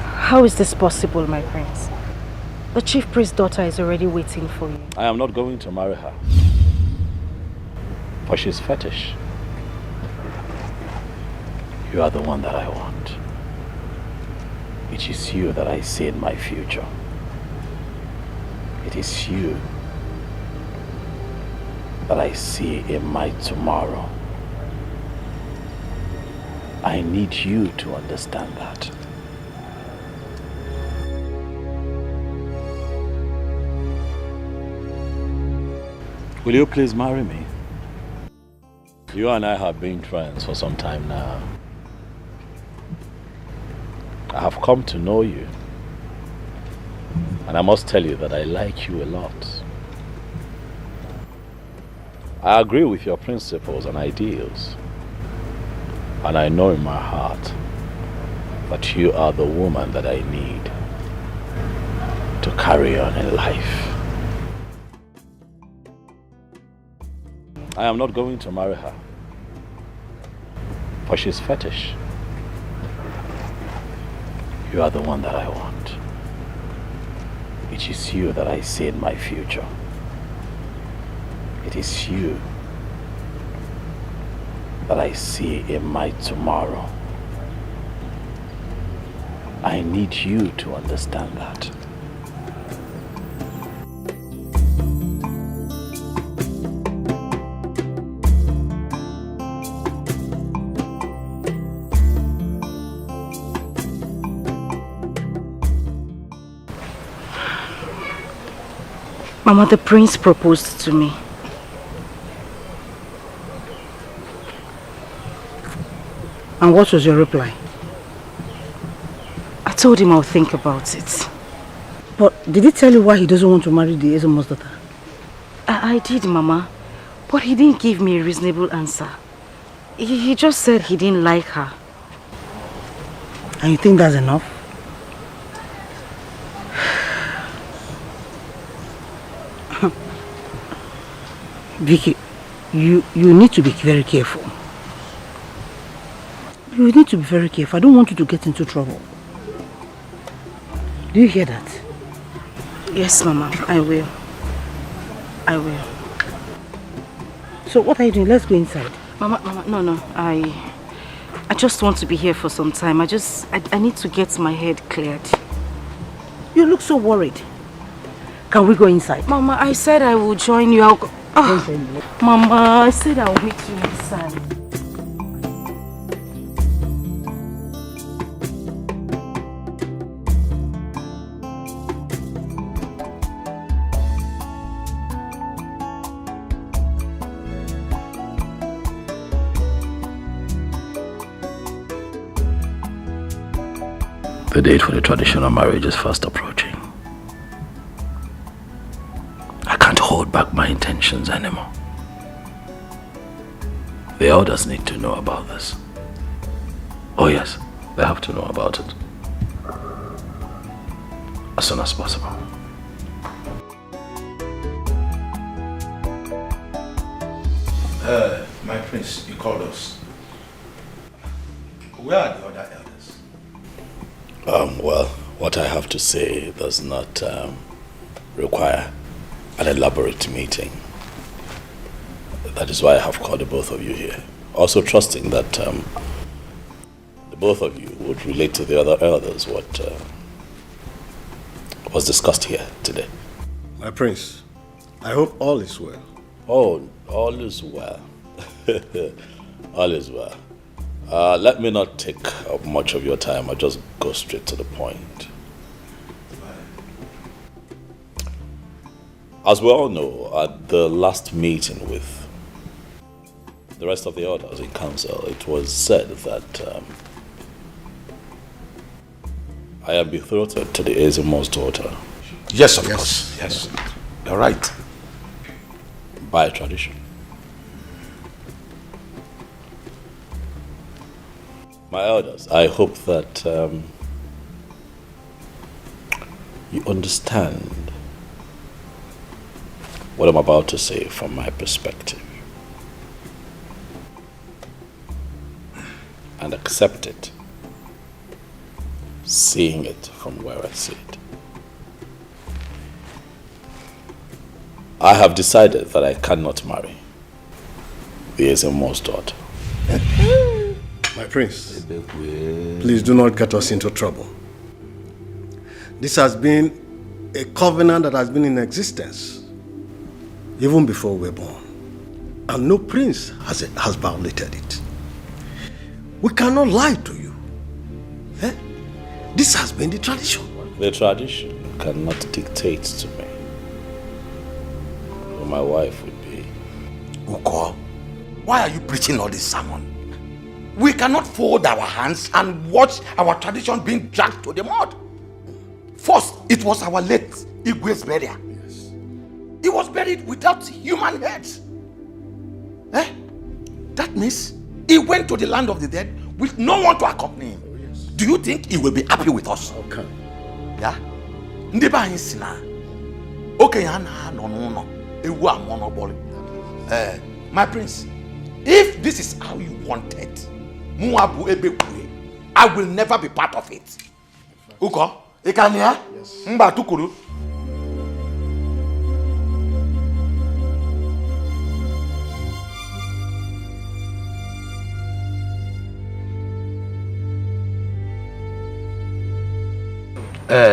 How is this possible, my prince? The chief priest's daughter is already waiting for you. I am not going to marry her. For she's fetish. You are the one that I want. It is you that I see in my future. It is you that I see in my tomorrow. I need you to understand that. Will you please marry me? You and I have been friends for some time now. I have come to know you. And I must tell you that I like you a lot. I agree with your principles and ideals. And I know in my heart that you are the woman that I need to carry on in life. I am not going to marry her. For she's fetish. You are the one that I want. It is you that I see in my future. It is you that I see in my tomorrow. I need you to understand that. Mama, the prince proposed to me. And what was your reply? I told him I'll think about it. But did he tell you why he doesn't want to marry the Ezemo's daughter? I did, Mama. But he didn't give me a reasonable answer. He just said he didn't like her. And you think that's enough? Vicky, you need to be very careful. You need to be very careful. I don't want you to get into trouble. Do you hear that? Yes, Mama, I will. I will. So what are you doing? Let's go inside. Mama, no. I just want to be here for some time. I need to get my head cleared. You look so worried. Can we go inside? Mama, I said I will join you. I'll go. Mama, I said I'll meet you inside. The date for the traditional marriage is fast approaching. I can't hold back my intentions anymore. The elders need to know about this. Oh yes, they have to know about it. As soon as possible. My prince, you called us. Where are the other elders? Well, what I have to say does not require an elaborate meeting. That is why I have called the both of you here. Also trusting that the both of you would relate to the other elders what was discussed here today. My prince, I hope all is well. Oh, all is well. All is well. Let me not take up much of your time. I'll just go straight to the point. As we all know, at the last meeting with the rest of the elders in council, it was said that I am betrothed to the Ezemo's daughter. Yes, of course. Yes. You're right. By tradition. My elders, I hope that you understand what I'm about to say from my perspective and accept it, seeing it from where I see it. I have decided that I cannot marry the Ezemo's daughter. My prince, please do not get us into trouble. This has been a covenant that has been in existence even before we were born. And no prince has violated it. We cannot lie to you. This has been the tradition. The tradition cannot dictate to me who my wife would be. Uko, why are you preaching all this sermon? We cannot fold our hands and watch our tradition being dragged to the mud. First, it was our late Igwe's burial. Yes. He was buried without human heads. That means he went to the land of the dead with no one to accompany him. Oh, yes. Do you think he will be happy with us? Okay. Yeah? Ndeba insina. Okay, no. My prince, if this is how you want it, I will never be part of it. Uko, ikania? Yes. Mba tukuru.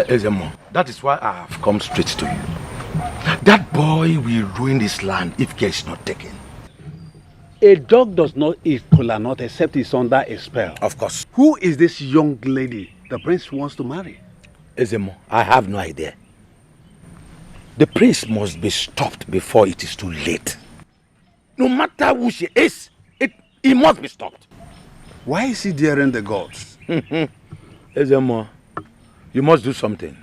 Ezemo, that is why I have come straight to you. That boy will ruin this land if care is not taken. A dog does not eat kola nut except it's under a spell. Of course. Who is this young lady the prince wants to marry? Ezemo, I have no idea. The prince must be stopped before it is too late. No matter who she is, he must be stopped. Why is he daring the gods? Ezemo, you must do something.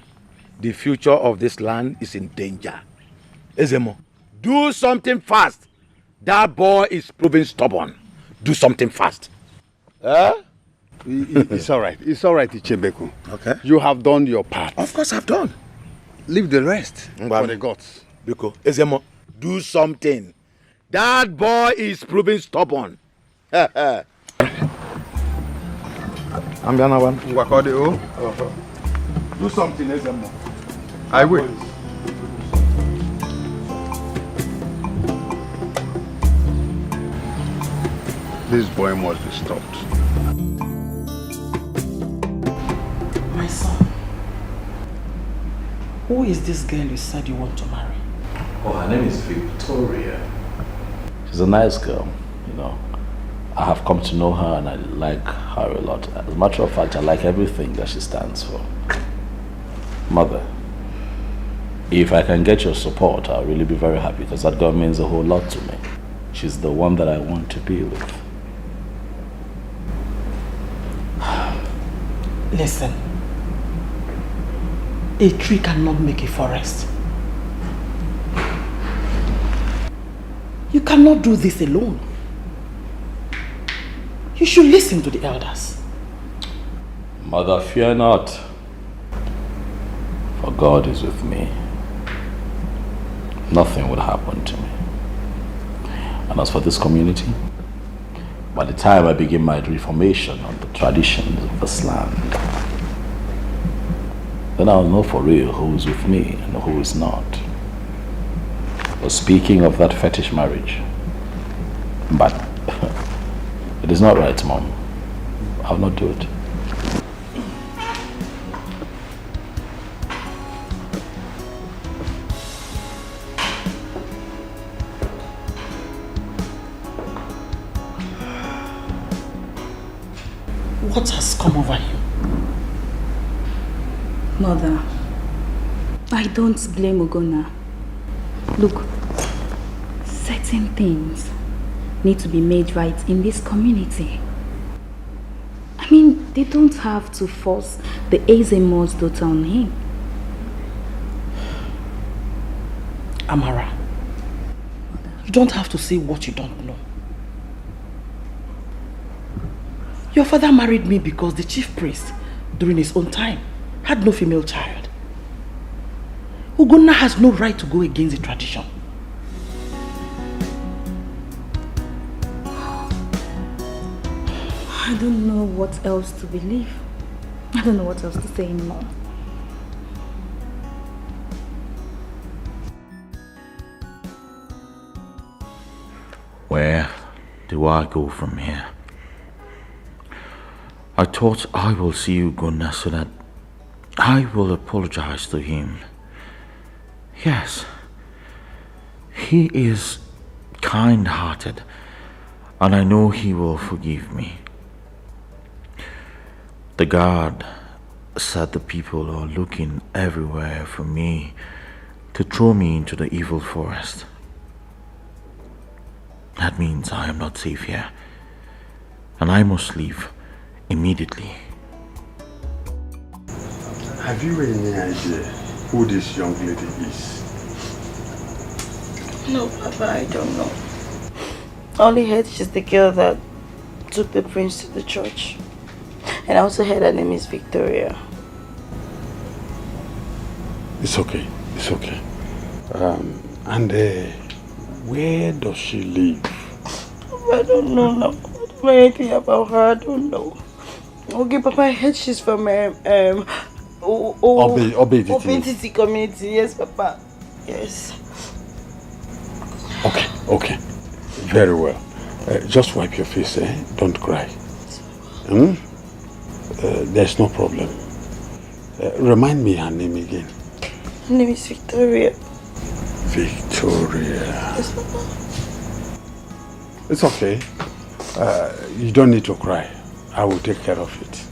The future of this land is in danger. Ezemo, do something fast. That boy is proving stubborn. Do something fast. It's all right. It's all right, Ichebeku. Okay. You have done your part. Of course I've done. Leave the rest for the gods. Biko, Ezemo, do something. That boy is proving stubborn. Do something, Ezemo. I will. This boy must be stopped. My son, who is this girl you said you want to marry? Oh, her name is Victoria. She's a nice girl, you know. I have come to know her and I like her a lot. As a matter of fact, I like everything that she stands for. Mother, if I can get your support, I'll really be very happy because that girl means a whole lot to me. She's the one that I want to be with. Listen, a tree cannot make a forest. You cannot do this alone. You should listen to the elders. Mother, fear not, for God is with me. Nothing will happen to me. And as for this community, by the time I begin my reformation on the traditions of this land, then I'll know for real who is with me and who is not. But speaking of that fetish marriage, but it is not right, Mom. I'll not do it. What has come over you? Mother, I don't blame Ugonna. Look, certain things need to be made right in this community. I mean, they don't have to force the Ezemo's daughter on him. Amara, you don't have to say what you don't know. Your father married me because the chief priest, during his own time, had no female child. Ugonna has no right to go against the tradition. I don't know what else to believe. I don't know what else to say anymore. Where do I go from here? I thought I will see Ugonna so that I will apologize to him. Yes, he is kind-hearted, and I know he will forgive me. The guard said the people are looking everywhere for me to throw me into the evil forest. That means I am not safe here, and I must leave immediately. Have you any idea who this young lady is? No, Papa, I don't know. I only heard she's the girl that took the prince to the church. And I also heard her name is Victoria. It's okay, it's okay. And where does she live? I don't know now. I don't know anything about her, I don't know. Okay, Papa, I heard she's from Obediti community. Yes, Papa. Yes. Okay. Very well. Just wipe your face, eh? Don't cry. There's no problem. Remind me her name again. Her name is Victoria. Victoria. Yes, Papa. It's okay. You don't need to cry. I will take care of it.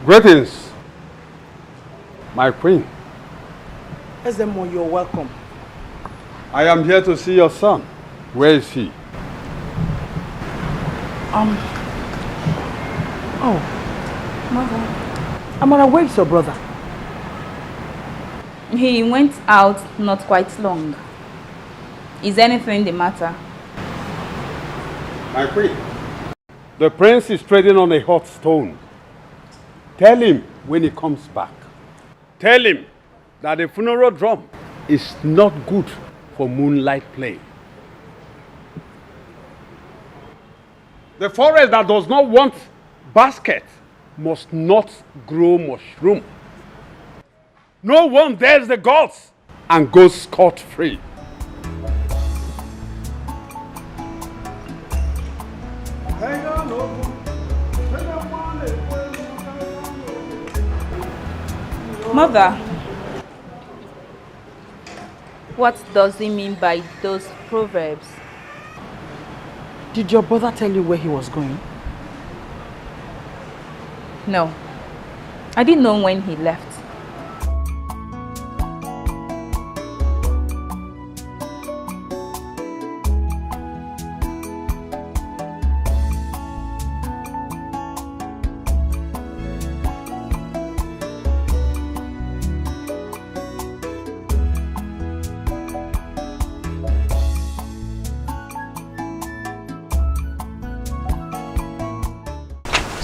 Greetings, my queen. Ezemo, you're welcome. I am here to see your son. Where is he? Oh, Mother. Amara, where is your brother? He went out not quite long. Is anything the matter? My queen, the prince is treading on a hot stone. Tell him when he comes back. Tell him that the funeral drum is not good for moonlight play. The forest that does not want basket must not grow mushroom. No one dares the gods and goes scot-free. Mother, what does he mean by those proverbs? Did your brother tell you where he was going? No, I didn't know when he left.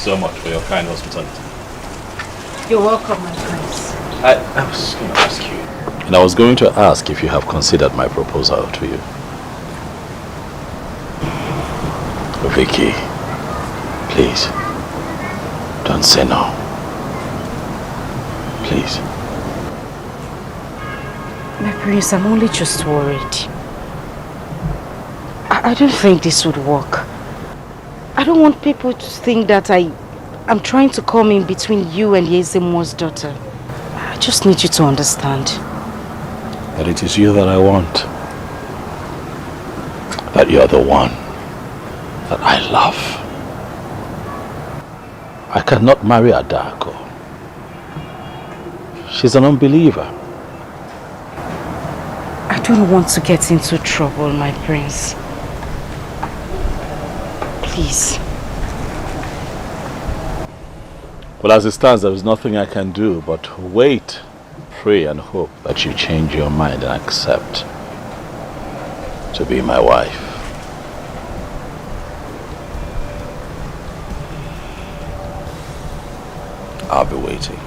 so much for your kind hospitality. You're welcome, my prince. I was going to ask you. And I was going to ask if you have considered my proposal to you. Vicky, please, don't say no. Please. My prince, I'm only just worried. I don't think this would work. I don't want people to think that I'm trying to come in between you and Yezemo's daughter. I just need you to understand. That it is you that I want. That you're the one that I love. I cannot marry Adako. She's an unbeliever. I don't want to get into trouble, my prince. Please. Well, as it stands, there is nothing I can do but wait, pray and hope that you change your mind and accept to be my wife. I'll be waiting.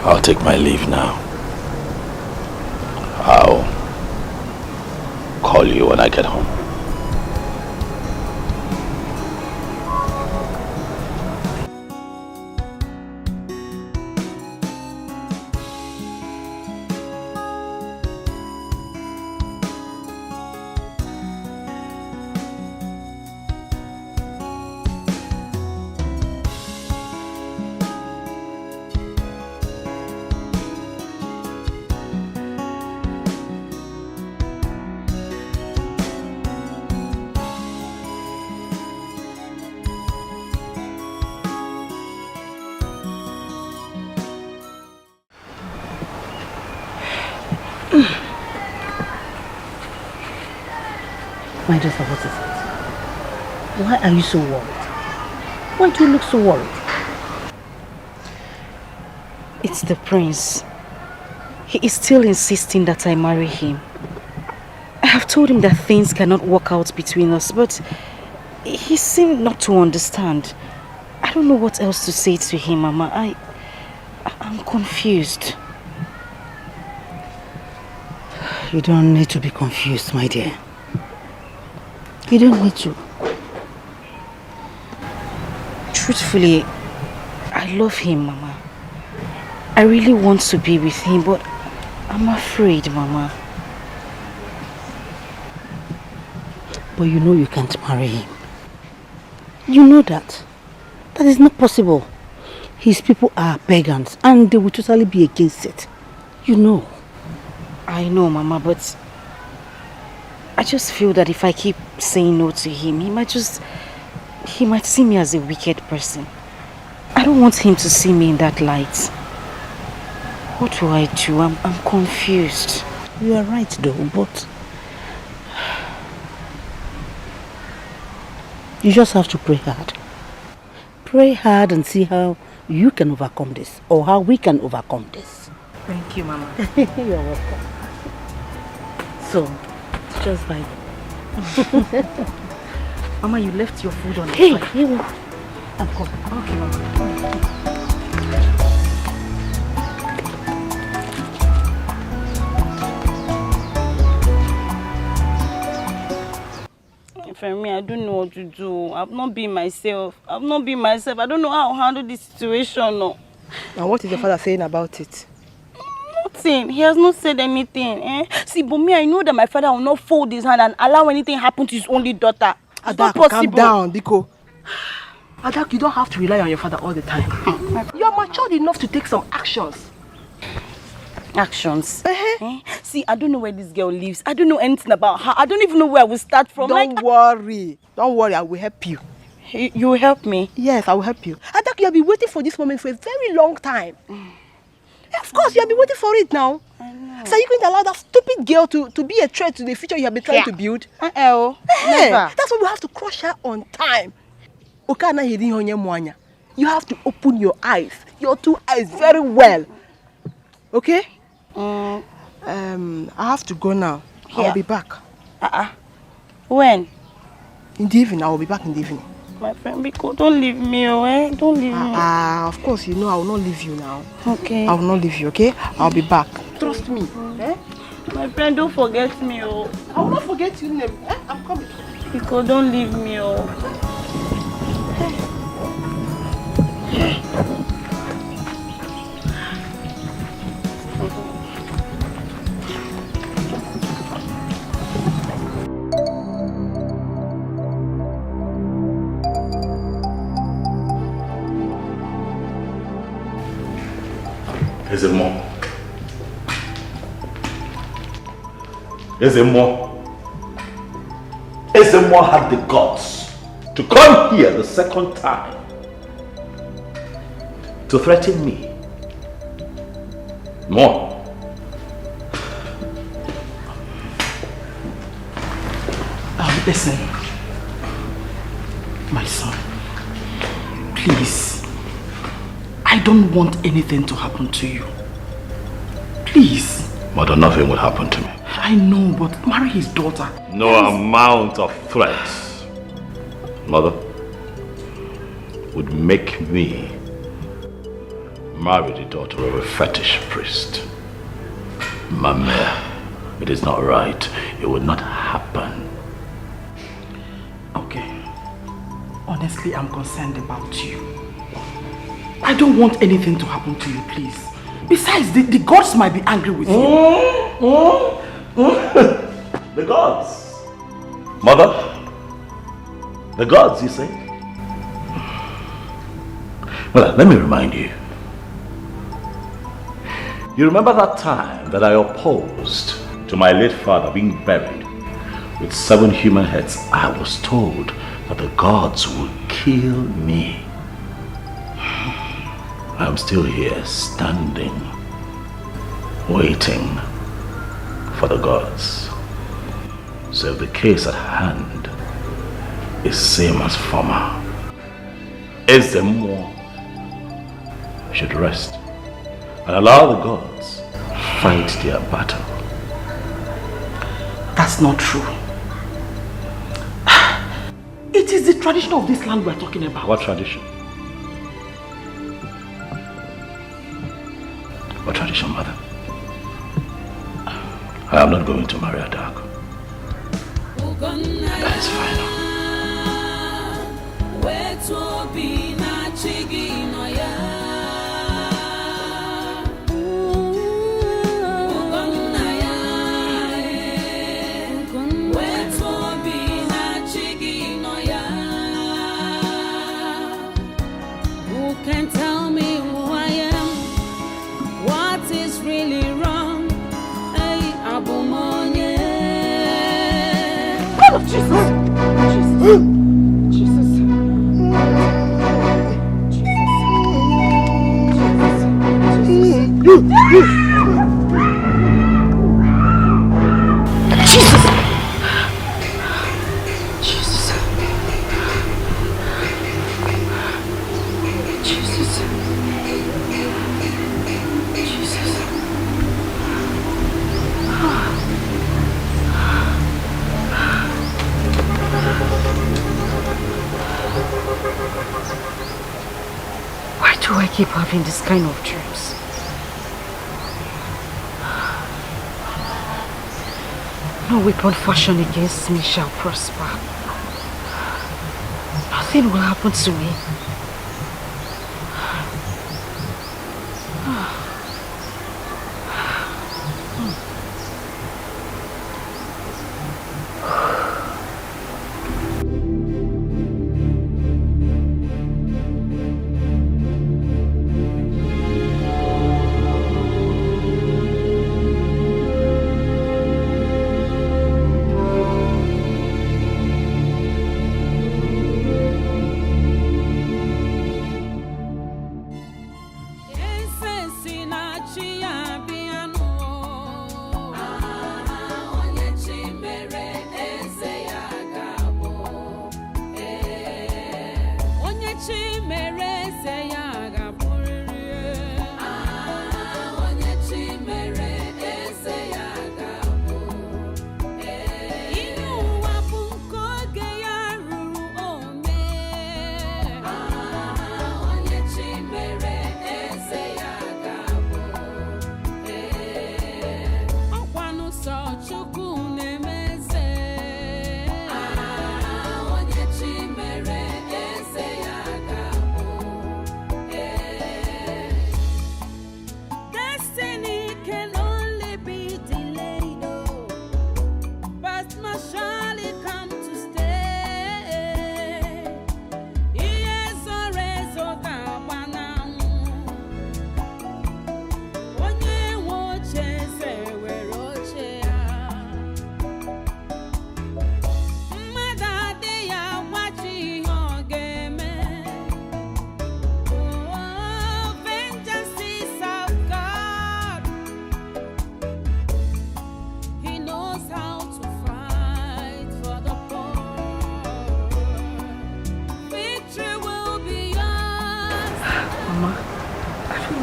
I'll take my leave now. I'll call you when I get home. My daughter, what is it? Why are you so worried? Why do you look so worried? It's the prince. He is still insisting that I marry him. I have told him that things cannot work out between us, but he seemed not to understand. I don't know what else to say to him, Mama. I'm confused. You don't need to be confused, my dear. You don't need to. Truthfully, I love him, Mama. I really want to be with him, but I'm afraid, Mama. But you know you can't marry him. You know that. That is not possible. His people are pagans and they will totally be against it. You know. I know, Mama, but I just feel that if I keep saying no to him, he might see me as a wicked person. I don't want him to see me in that light. What do I do? I'm confused. You are right though, but you just have to pray hard. Pray hard and see how you can overcome this, or how we can overcome this. Thank you, Mama. You're welcome. So, just by Mama, you left your food on the Hey, fire. here. I'm coming. Okay, Mama. For me, I don't know what to do. I've not been myself. I don't know how to handle this situation. No. And what is your father saying about it? Nothing. He has not said anything. See, but me, I know that my father will not fold his hand and allow anything happen to his only daughter. It's not possible. Calm down, Biko. Adak, you don't have to rely on your father all the time. You are matured enough to take some actions. Actions? See, I don't know where this girl lives. I don't know anything about her. I don't even know where I will start from. Don't worry. Don't worry, I will help you. You will help me? Yes, I will help you. Adak, you have been waiting for this moment for a very long time. Of course, you have been waiting for it now. I know. So are you going to allow that stupid girl to be a threat to the future you have been trying to build? Never. That's why we have to crush her on time. You have to open your eyes, your two eyes very well. Okay? I have to go now. I'll be back. When? In the evening, I will be back in the evening. My friend, Biko, don't leave me, Don't leave me. Of course, you know I will not leave you now. Okay. I will not leave you, okay? I'll be back. Trust me. My friend, don't forget me, I will not forget you, name. I'm coming. Biko, don't leave me, Is it more? Is it more? Is it more had the guts to come here the second time to threaten me? More. Listen, my son, please, I don't want anything to happen to you. Please. Mother, nothing would happen to me. I know, but marry his daughter. No amount of threats, Mother, would make me marry the daughter of a fetish priest. Mama, it is not right. It would not happen. Okay. Honestly, I'm concerned about you. I don't want anything to happen to you, please. Besides, the gods might be angry with you. The gods? Mother? The gods, you say? Well, let me remind you. You remember that time that I opposed to my late father being buried with 7 human heads? I was told that the gods would kill me. I'm still here, standing, waiting for the gods. So if the case at hand is same as former, Ezemo should rest and allow the gods fight their battle. That's not true. It is the tradition of this land we're talking about. What tradition? What tradition, Mother? I am not going to marry a dark. That is final. Who can tell me who I am? What is really wrong? Hey, Abumonye. God of Jesus! Jesus! Why do I keep having this kind of dreams? No weapon fashioned against me shall prosper. Nothing will happen to me.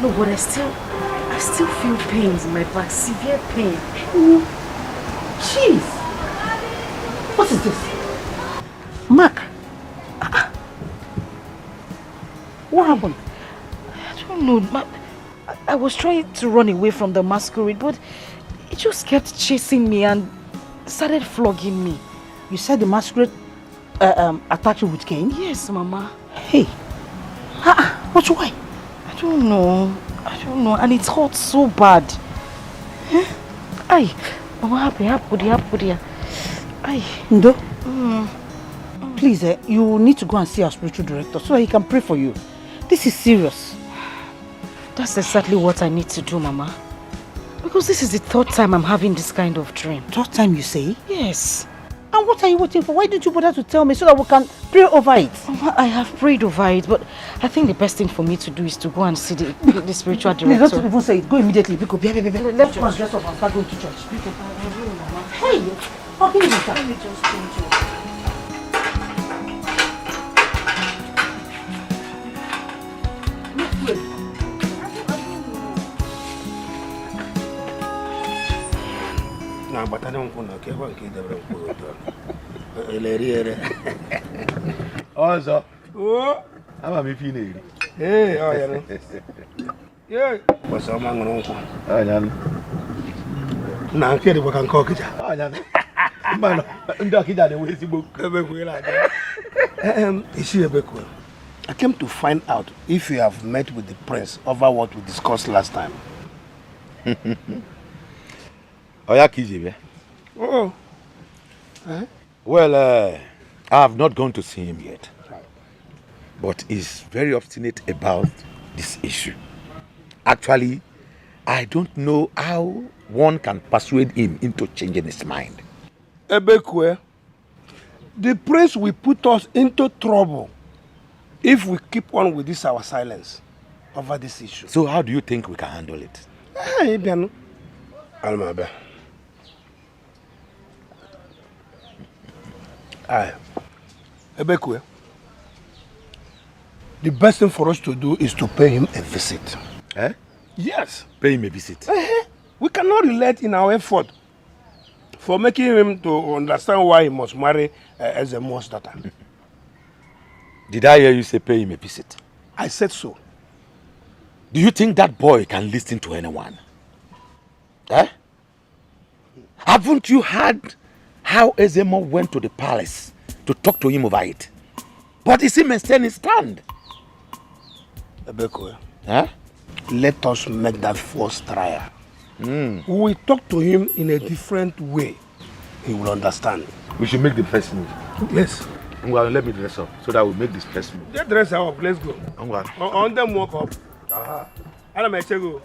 No, but I still feel pains in my back, severe pain. Jeez! What is this? Mark! What happened? I don't know. I was trying to run away from the masquerade, but it just kept chasing me and started flogging me. You said the masquerade attacked you with cane? Yes, Mama. Hey! What's why? I don't know. And it hurts so bad. Ay, Mama, happy. Ay. Ndo? Please, you need to go and see our spiritual director so that he can pray for you. This is serious. That's exactly what I need to do, Mama. Because this is the third time I'm having this kind of dream. Third time, you say? Yes. And what are you waiting for? Why didn't you bother to tell me so that we can pray over it? Mama, I have prayed over it, but I think the best thing for me to do is to go and see the spiritual director. Please don't even say it. Go immediately. Because let's go and dress up and start going to church. Hey! How can you do that? Let me just change it. Na but I don't want to care what kid ever Also, I'm a feeling. Hey, oh yeah. Yeah. What's up, man? Oh yeah. Na kid we can cook it. Oh yeah. Man, ndo kida de we sibo. Is she a beku? I came to find out if you have met with the prince over what we discussed last time. Oya Kijebe. Oh. Well, I have not gone to see him yet. But he's very obstinate about this issue. Actually, I don't know how one can persuade him into changing his mind. Ebekwe, the prince will put us into trouble if we keep on with this our silence over this issue. So how do you think we can handle it? Hey, Biano. Almabe. Aye. Ebekwe, the best thing for us to do is to pay him a visit. Eh? Yes. Pay him a visit. We cannot relate in our effort for making him to understand why he must marry Ezemo's daughter. Did I hear you say pay him a visit? I said so. Do you think that boy can listen to anyone? Eh? Haven't you heard how Ezemo went to the palace to talk to him over it? But is he maintaining his stand? Ebeko, huh? Let us make that first trial. We will talk to him in a different way. He will understand. We should make the first move. Yes. Well, let me dress up so that we'll make this first move. Just dress up, let's go. On them walk up. I don't make go.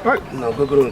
Right. No, go.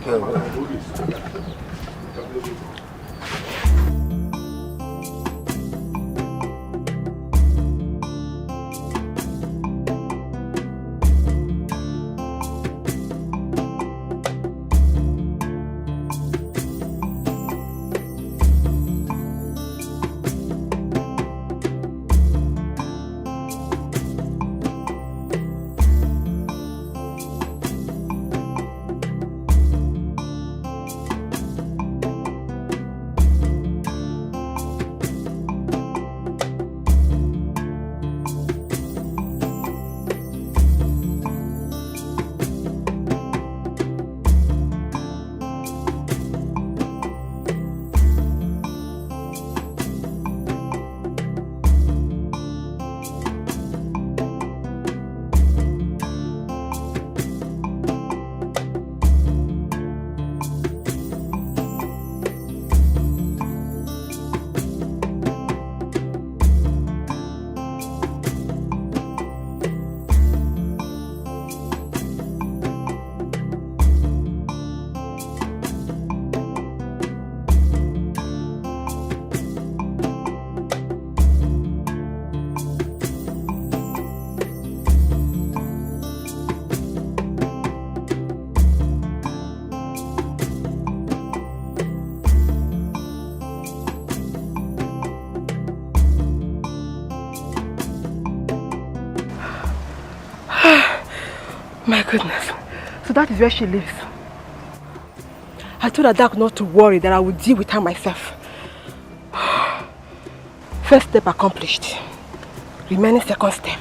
goodness. So that is where she lives. I told Adak not to worry, that I would deal with her myself. First step accomplished. Remaining second step.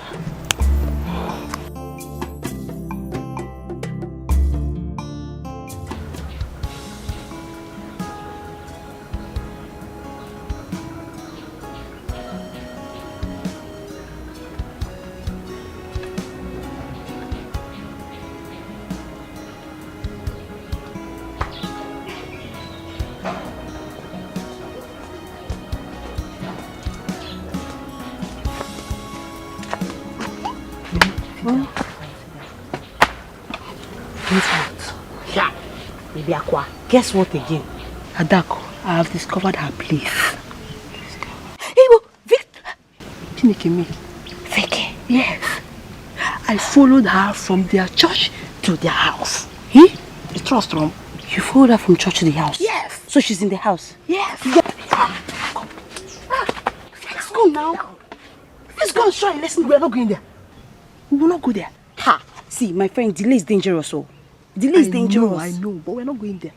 Guess what again? Adako, I have discovered her place. Chinikemi. Vicky. Yes. I followed her from their church to their house. You trust Rom? You followed her from church to the house? Yes. So she's in the house? Yes. Come. Let's go now. Let's go and show her a lesson. We are not going there. We will not go there. Ha! See, my friend, delay is dangerous. Oh. Delay is dangerous. I know, but we're not going there.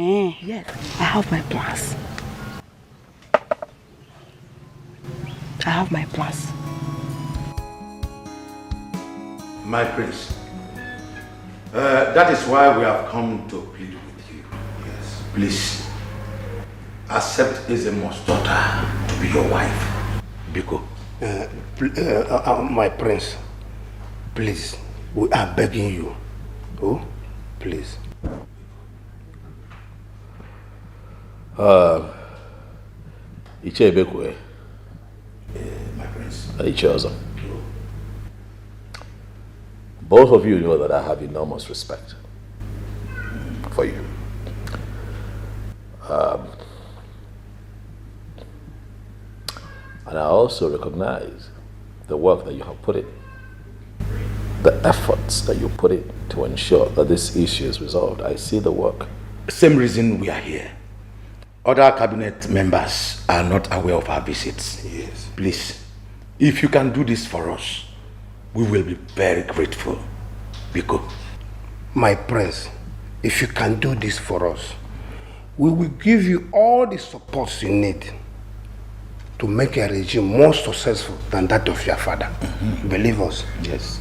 Yes. I have my plans. My prince, that is why we have come to plead with you. Yes. Please, accept Ezemo's daughter to be your wife. Biko. My prince, please, we are begging you. Oh, please. Iche Bekwe. My prince. Iche. Both of you know that I have enormous respect for you. And I also recognize the work that you have put in, the efforts that you put in to ensure that this issue is resolved. I see the work. Same reason we are here. Other cabinet members are not aware of our visits. Yes. Please, if you can do this for us, we will be very grateful. Biko. My prince, if you can do this for us, we will give you all the support you need to make a regime more successful than that of your father. Mm-hmm. Believe us. Yes.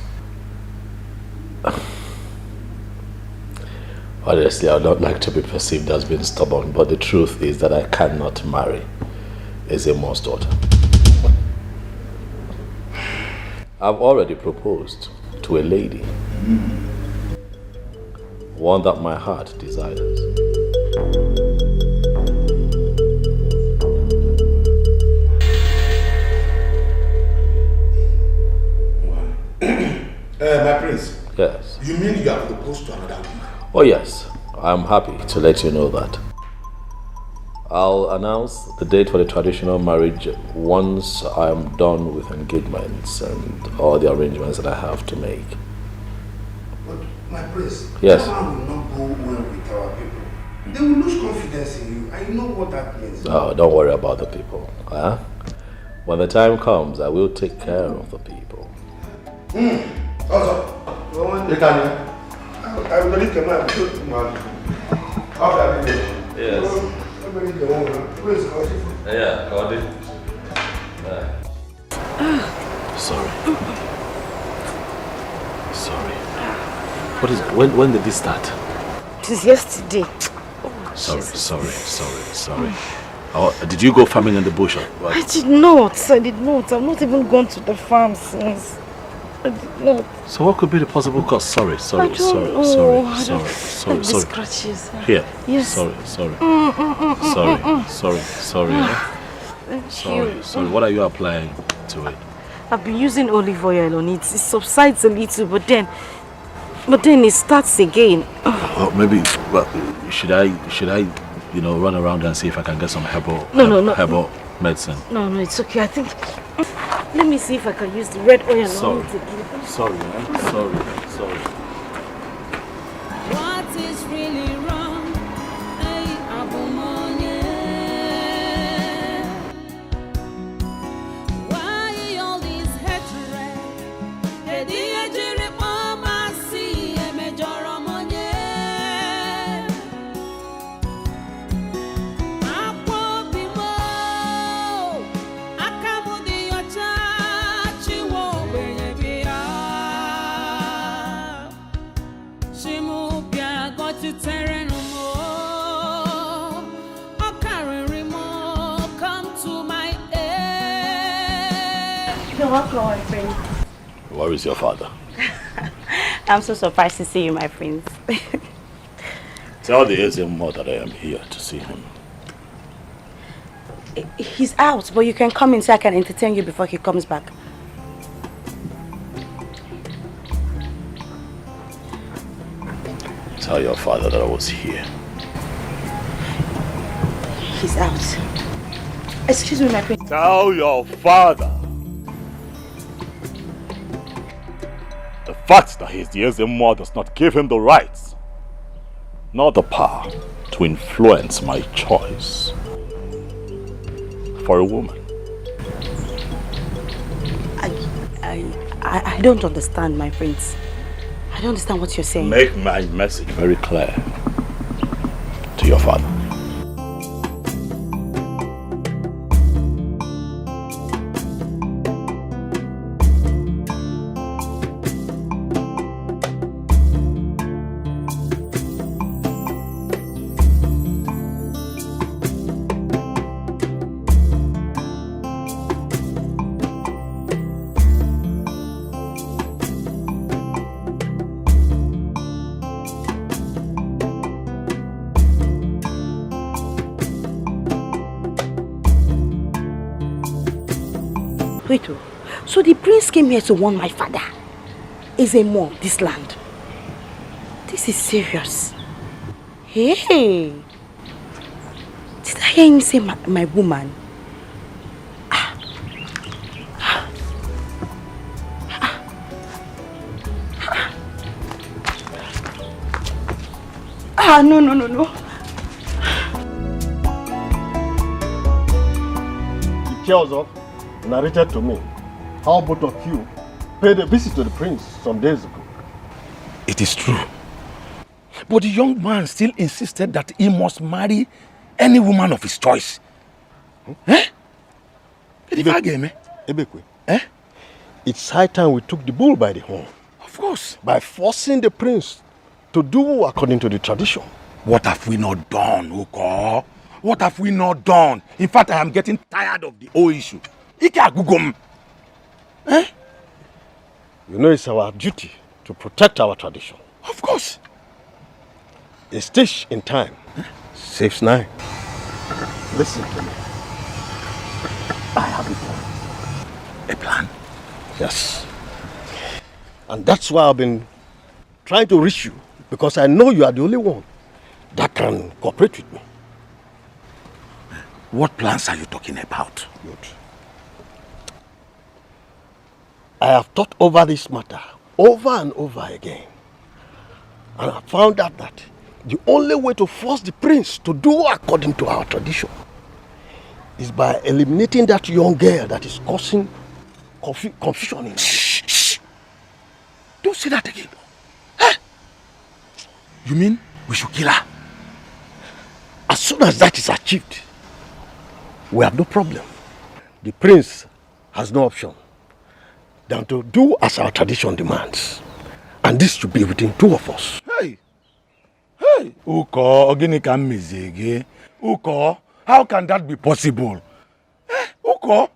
Honestly, I would not like to be perceived as being stubborn, but the truth is that I cannot marry Ezemo's daughter. I've already proposed to a lady, one that my heart desires. My prince. Yes. You mean you have proposed to another woman? Oh yes, I'm happy to let you know that. I'll announce the date for the traditional marriage once I'm done with engagements and all the arrangements that I have to make. But my prince, yes. That man will not go well with our people. They will lose confidence in you. I know what that means. Oh, don't worry about the people. Huh? When the time comes, I will take care of the people. Also, you can. I will not come out. Yes. Yeah, got it. Sorry. Sorry. What is? When did this start? It is yesterday. Sorry. Oh, did you go farming in the bush? What? I did not. I've not even gone to the farm since. I did not. So what could be the possible cause? Sorry. Sorry. Scratches. Here. Yes. Sorry. Sorry. What are you applying to it? I've been using olive oil on it. It subsides a little, but then it starts again. Well, maybe. Well, should I? Run around and see if I can get some herbal medicine. No, it's okay. I think. Let me see if I can use the red oil on it again. Sorry. What is really wrong? Hey, Abumonye. Why all this hatred? Hey, the Ejiri Mama see. You're welcome, my friend. Where is your father? I'm so surprised to see you, my friends. Tell the Ezemo that I am here to see him. He's out, but you can come in so I can entertain you before he comes back. Tell your father that I was here. He's out. Excuse me, my friend. Tell your father the fact that he's the Ezemo does not give him the rights, nor the power to influence my choice for a woman. I don't understand, my friends. I don't understand what you're saying. Make my message very clear to your father. Wait, so the prince came here to warn my father. Ezemo, this land. This is serious. Hey! Did I hear him say my woman? No. He tells us, narrated to me, how both of you paid a visit to the prince some days ago. It is true. But the young man still insisted that he must marry any woman of his choice. Ebekwe. It's high time we took the bull by the horn. Of course. By forcing the prince to do according to the tradition. What have we not done, Uko? What have we not done? In fact, I am getting tired of the whole issue. You know, it's our duty to protect our tradition. Of course. A stitch in time saves 9. Listen to me. I have a plan. A plan? Yes. And that's why I've been trying to reach you, because I know you are the only one that can cooperate with me. What plans are you talking about? Good. I have thought over this matter over and over again. And I found out that the only way to force the prince to do according to our tradition is by eliminating that young girl that is causing confusion in us. Shh. Don't say that again. Huh? You mean we should kill her? As soon as that is achieved, we have no problem. The prince has no option than to do as our tradition demands. And this should be within 2 of us. Hey! Uko, how can that be possible? Uko,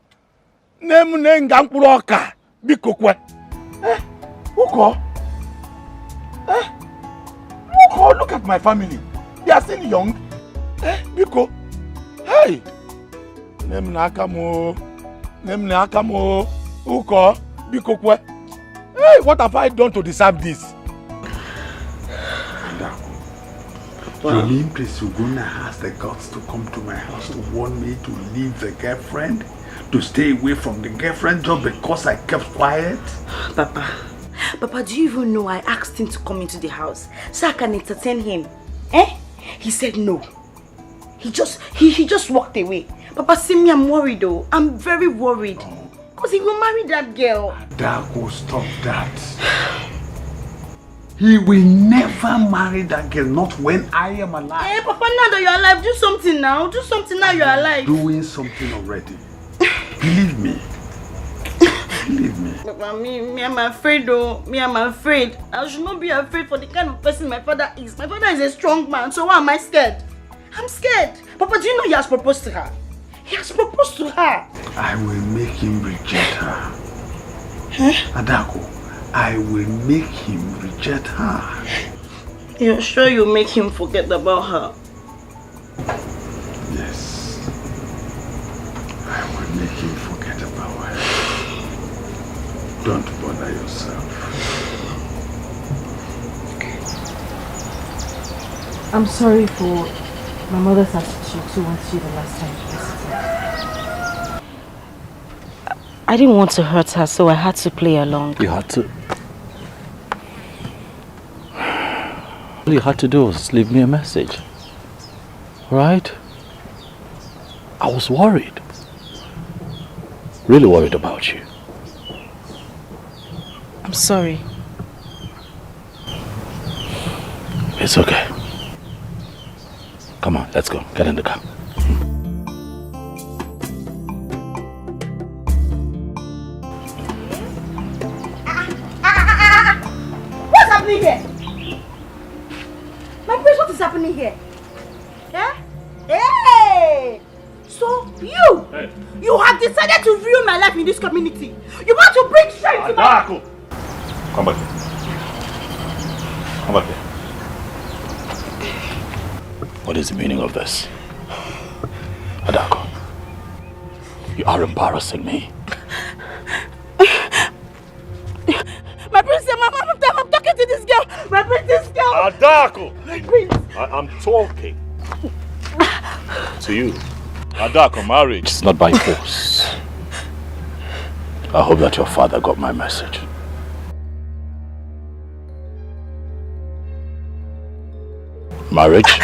Uko, look at my family. They are still young. Biko, hey! Uko, Biko, hey, what have I done to deserve this? You mean Prince Ugonna has the guts to come to my house to warn me to leave the girlfriend? To stay away from the girlfriend just because I kept quiet? Papa, do you even know I asked him to come into the house so I can entertain him? He said no. He just walked away. Papa, see me, I'm worried though. I'm very worried. Because he will marry that girl. Dago, stop that. He will never marry that girl, not when I am alive. Hey, Papa, now that you're alive, do something now. Do something now you're alive. Doing something already. Believe me. Believe me. Papa, me, I'm afraid though. I'm afraid. I should not be afraid for the kind of person my father is. My father is a strong man, so why am I scared? I'm scared. Papa, do you know he has proposed to her? He has proposed to her. I will make him reject her. Adako, I will make him reject her. You're sure you'll make him forget about her? Yes. I will make him forget about her. Don't bother yourself. I'm sorry for my mother's attitude towards you the last time you visited. I didn't want to hurt her, so I had to play along. You had to? All you had to do was leave me a message. Right? I was worried. Really worried about you. I'm sorry. It's okay. Come on, let's go. Get in the car. What's happening here? My prince, what is happening here? Eh? Hey! So you have decided to ruin my life in this community. You want to bring shame to my... Come back here. Come back here. What is the meaning of this? Adako, you are embarrassing me. My prince, I'm talking to this girl. My prince, this girl. Adako! My prince. I'm talking to you. Adako, marriage is not by force. I hope that your father got my message. Marriage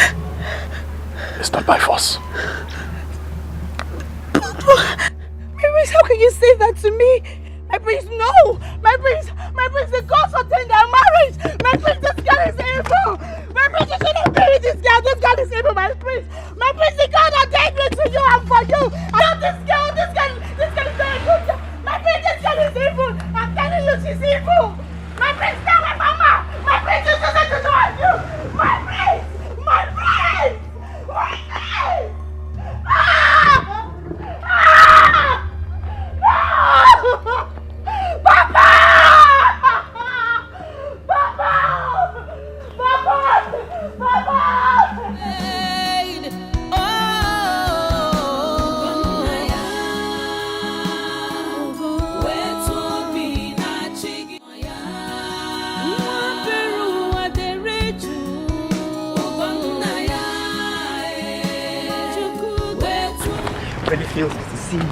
is not by force. My prince, how can you say that to me? My prince, no! My prince, the gods ordained our marriage! My prince, this girl is evil! My prince, you shouldn't marry this girl! This girl is evil, my prince! My prince, the God ordained me to you and for you! I love this girl is very good girl! My prince, this girl is evil! I'm telling you, she's evil! My prince, tell my mama! My prince, you shouldn't do on you! My prince! My prince! My prince! Ah! Ah! No! Papa! Papa! Papa! Papa! Really feels to see you.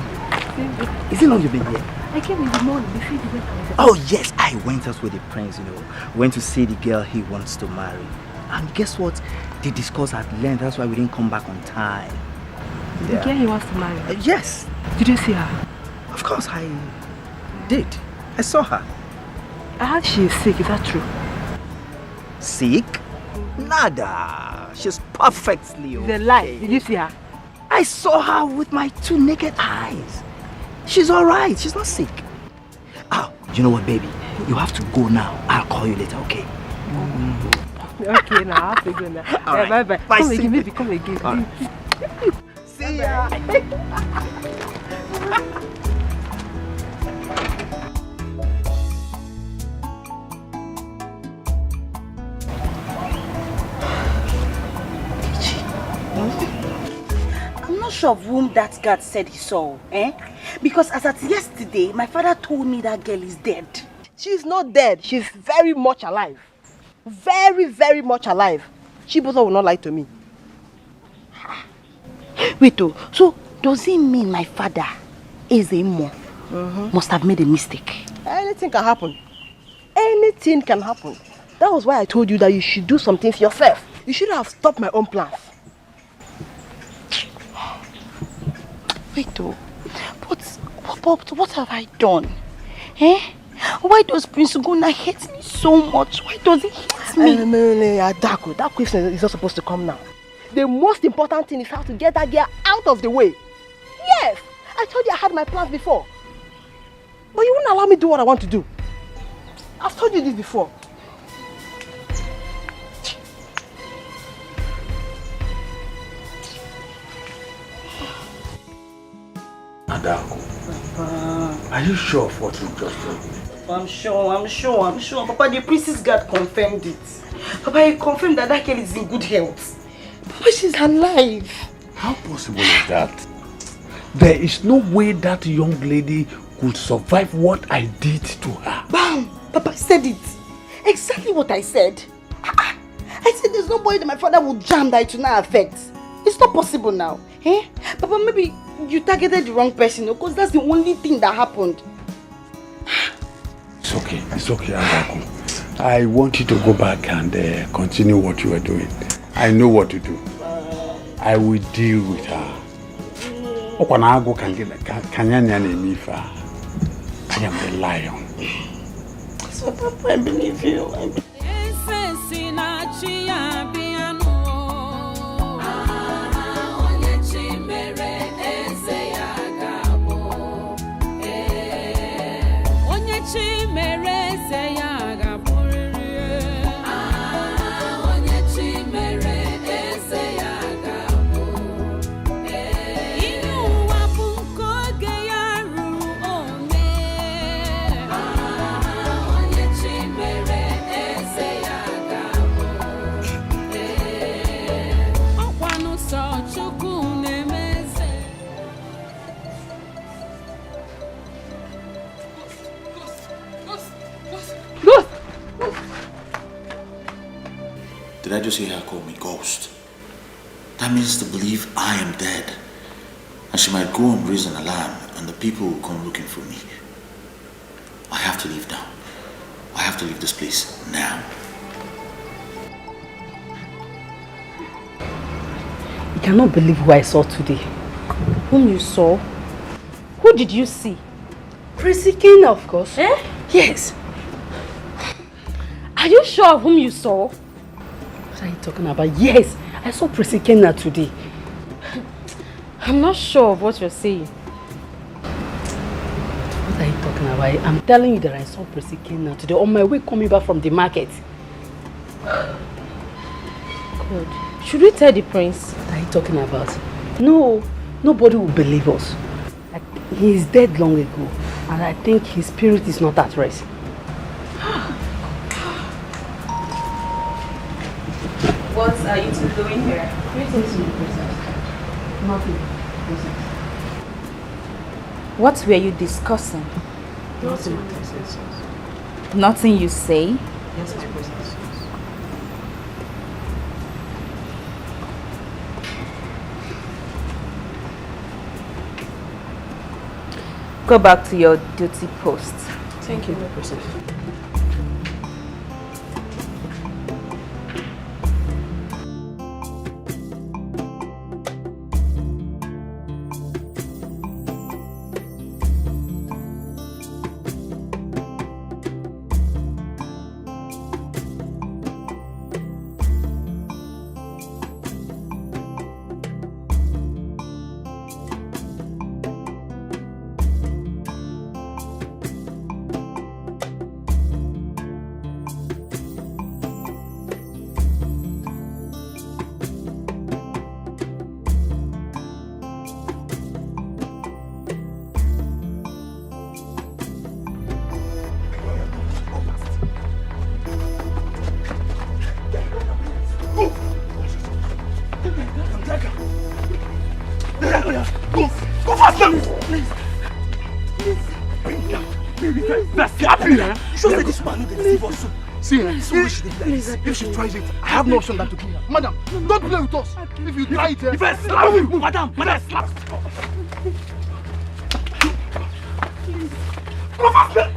Is it long you've been here? I came in the morning before you went out. Oh yes, I went out with the prince, went to see the girl he wants to marry. And guess what? They discussed at length, that's why we didn't come back on time. The girl he wants to marry? Yes. Did you see her? Of course I did. I saw her. I heard she is sick, is that true? Sick? Nada. She's perfectly okay. The lie. Did you see her? I saw her with my 2 naked eyes. She's alright. She's not sick. Oh, you know what, baby? You have to go now. I'll call you later, okay? Okay, now I have to go now. Right. Bye-bye. Bye, Come see again, you. baby. Come again. Right. See ya. I'm not sure of whom that guard said he saw, Because as at yesterday, my father told me that girl is dead. She's not dead. She's very much alive. Very, very much alive. Chibuzo will not lie to me. Wait, so does it mean my father, Ezemo, must have made a mistake? Anything can happen. Anything can happen. That was why I told you that you should do some things yourself. You should have stopped my own plans. Wait, but what have I done? Why does Prince Ugonna hate me so much? Why does he hate me? Adako, that question is not supposed to come now. The most important thing is how to get that girl out of the way. Yes, I told you I had my plans before. But you wouldn't allow me to do what I want to do. I've told you this before. Adako, are you sure of what you just told me? I'm sure. Papa, the priestess guard confirmed it. Papa, he confirmed that girl is in good health. Papa, she's alive. How possible is that? There is no way that young lady could survive what I did to her. Bam! Papa said it. Exactly what I said. I said there's no way that my father would jam that it will not affect. It's not possible now. Eh? Papa, maybe you targeted the wrong person, because that's the only thing that happened. It's okay, Agaku. I want you to go back and continue what you are doing. I know what to do. I will deal with her. I am the lion. So, Papa, I believe you. Did I just hear her call me ghost? That means to believe I am dead. And she might go and raise an alarm and the people will come looking for me. I have to leave now. I have to leave this place now. I cannot believe who I saw today. Whom you saw? Who did you see? Prissy Kena, of course. Eh? Yes. Are you sure of whom you saw? What are you talking about? Yes, I saw Prissy Kena today. I'm not sure of what you're saying. What are you talking about? I'm telling you that I saw Prissy Kena today on my way coming back from the market. God. Should we tell the prince? What are you talking about? No, nobody will believe us. He is dead long ago, and I think his spirit is not at rest. What are you two doing here? Nothing. What were you discussing? Nothing. Nothing you say? Yes, my princess. Go back to your duty post. Thank you, my princess. See, if she tries it, I have no option than to kill her. Madam, don't play with us. If you try it, if I slap you, madam, slap. Go faster!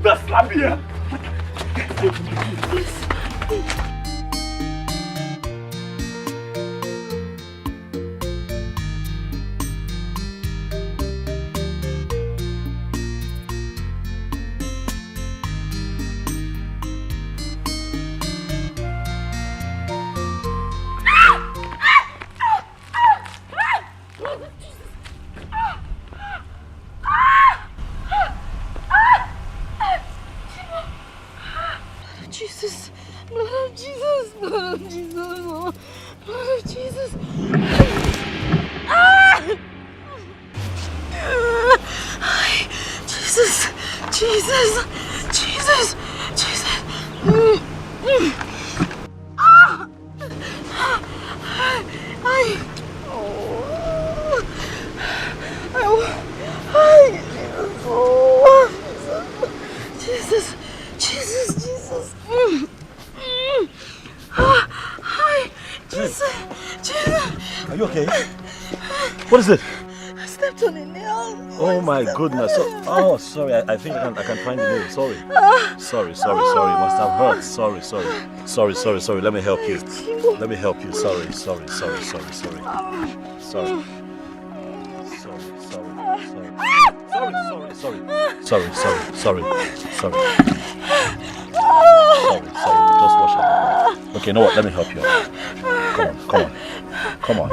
Don't slap here. Are you okay? What is it? I stepped on a nail. Oh my goodness. Oh, sorry. I think I can find the nail. Sorry. Sorry. Must have hurt. Sorry. Let me help you. Let me help you. Sorry. Sorry. Just wash it. Okay, you know what? Let me help you. Come on.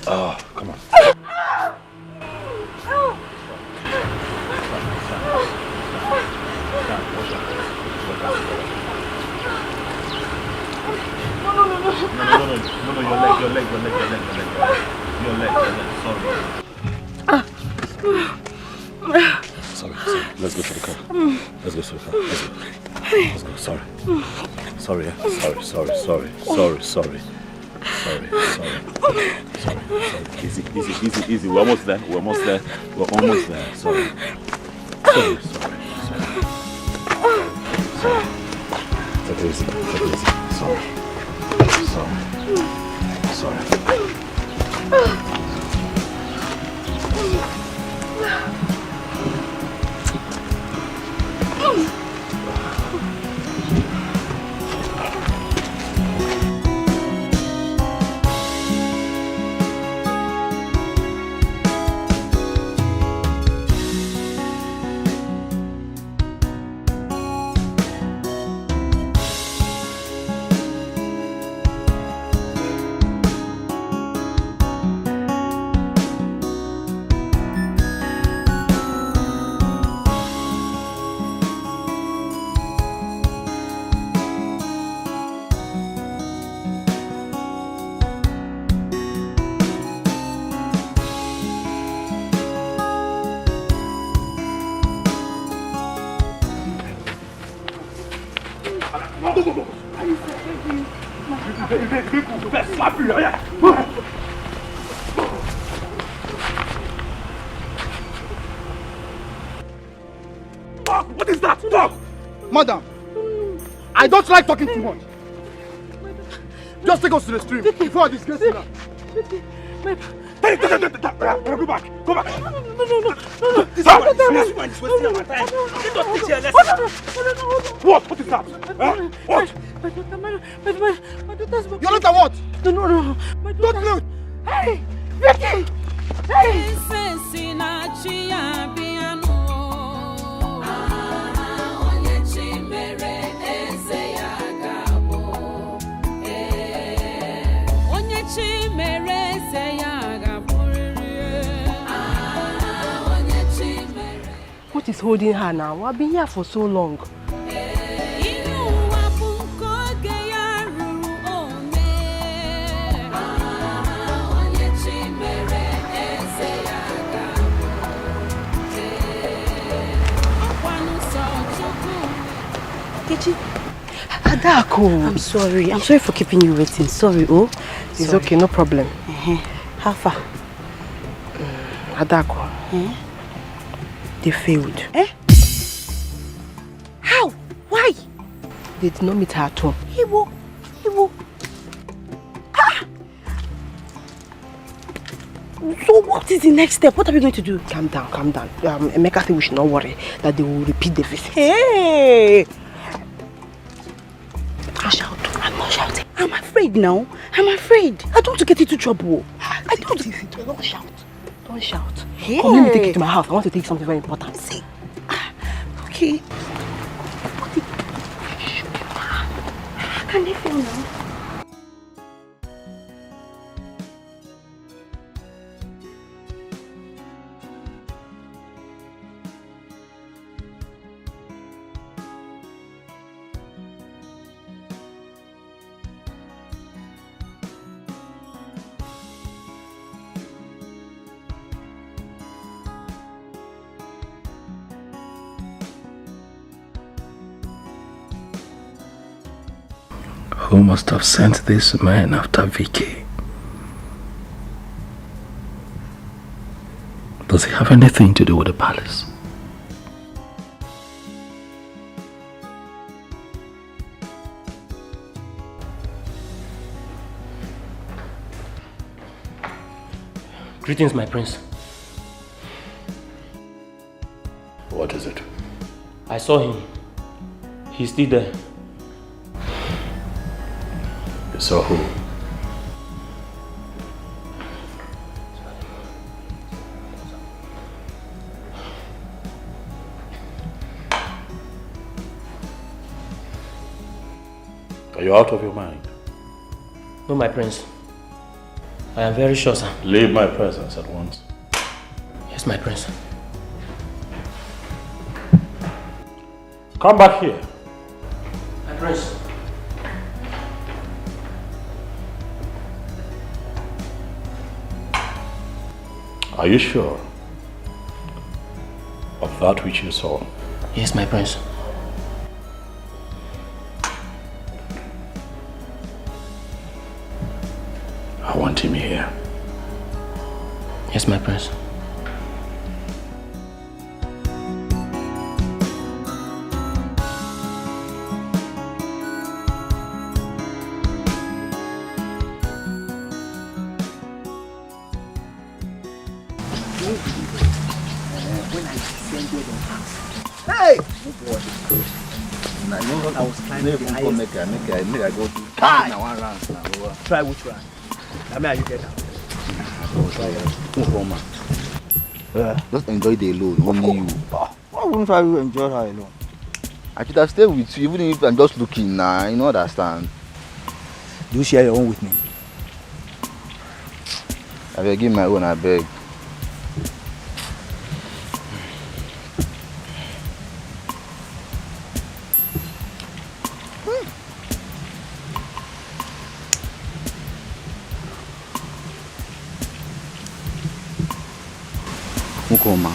Oh, come on. No, your leg. Sorry. Let's go to the car. Let's go. Sorry. Easy. We're almost there. Sorry. Take it easy. Sorry. What is that? Stop! Madam, I don't like talking too much. Just take us to the stream before I disgrace you now. Go back. No. What is that? What? My daughter's... Your daughter what? No. My daughter... Don't look! Hey! Vicky! Hey! What is holding her now? I've been here for so long. Adako. I'm sorry for keeping you waiting. Sorry, oh. It's okay, no problem. How far? Adako. They failed. How? Why? They did not meet her at home. Iwo. So what is the next step? What are we going to do? Calm down. Emeka said we should not worry that they will repeat the visit. Hey! I'm not shouting. I'm afraid now. I don't want to get into trouble. Don't shout. Hey. Come, let me take you to my house. I want to take something very important. See. Okay. Can they feel now? Who must have sent this man after Vicky? Does he have anything to do with the palace? Greetings, my prince. What is it? I saw him. He's still there. You saw who? Are you out of your mind? No, my prince. I am very sure, sir. Leave my presence at once. Yes, my prince. Come back here. My prince. Are you sure of that which you saw? Yes, my prince. I want him here. Yes, my prince. Hey! I was climbing the highest. Make I go to one round now. Try which one? I mean, you get out. Just enjoy the alone, only you. Why wouldn't I enjoy her alone? I should have stayed with you, even if I'm just looking now, you know, understand. Do you share your own with me? I will give my own, I beg. Mukoma,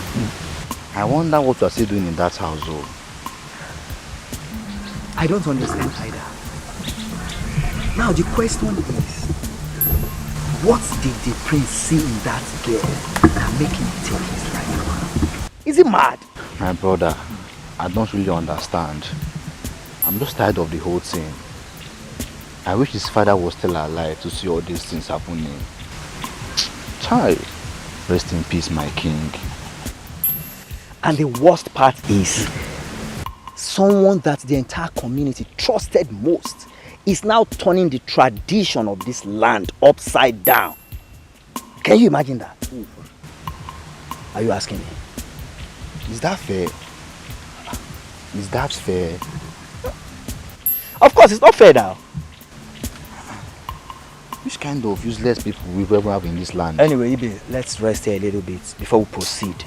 I wonder what you are still doing in that house, though. I don't understand either. Now the question is, what did the prince see in that girl that make him take his life? Is he mad? My brother, I don't really understand. I'm just tired of the whole thing. I wish his father was still alive to see all these things happening. Child, rest in peace, my king. And the worst part is, someone that the entire community trusted most is now turning the tradition of this land upside down. Can you imagine that? Are you asking me? Is that fair? Is that fair? Of course, it's not fair now. Which kind of useless people we ever have in this land? Anyway, Ibe, let's rest here a little bit before we proceed.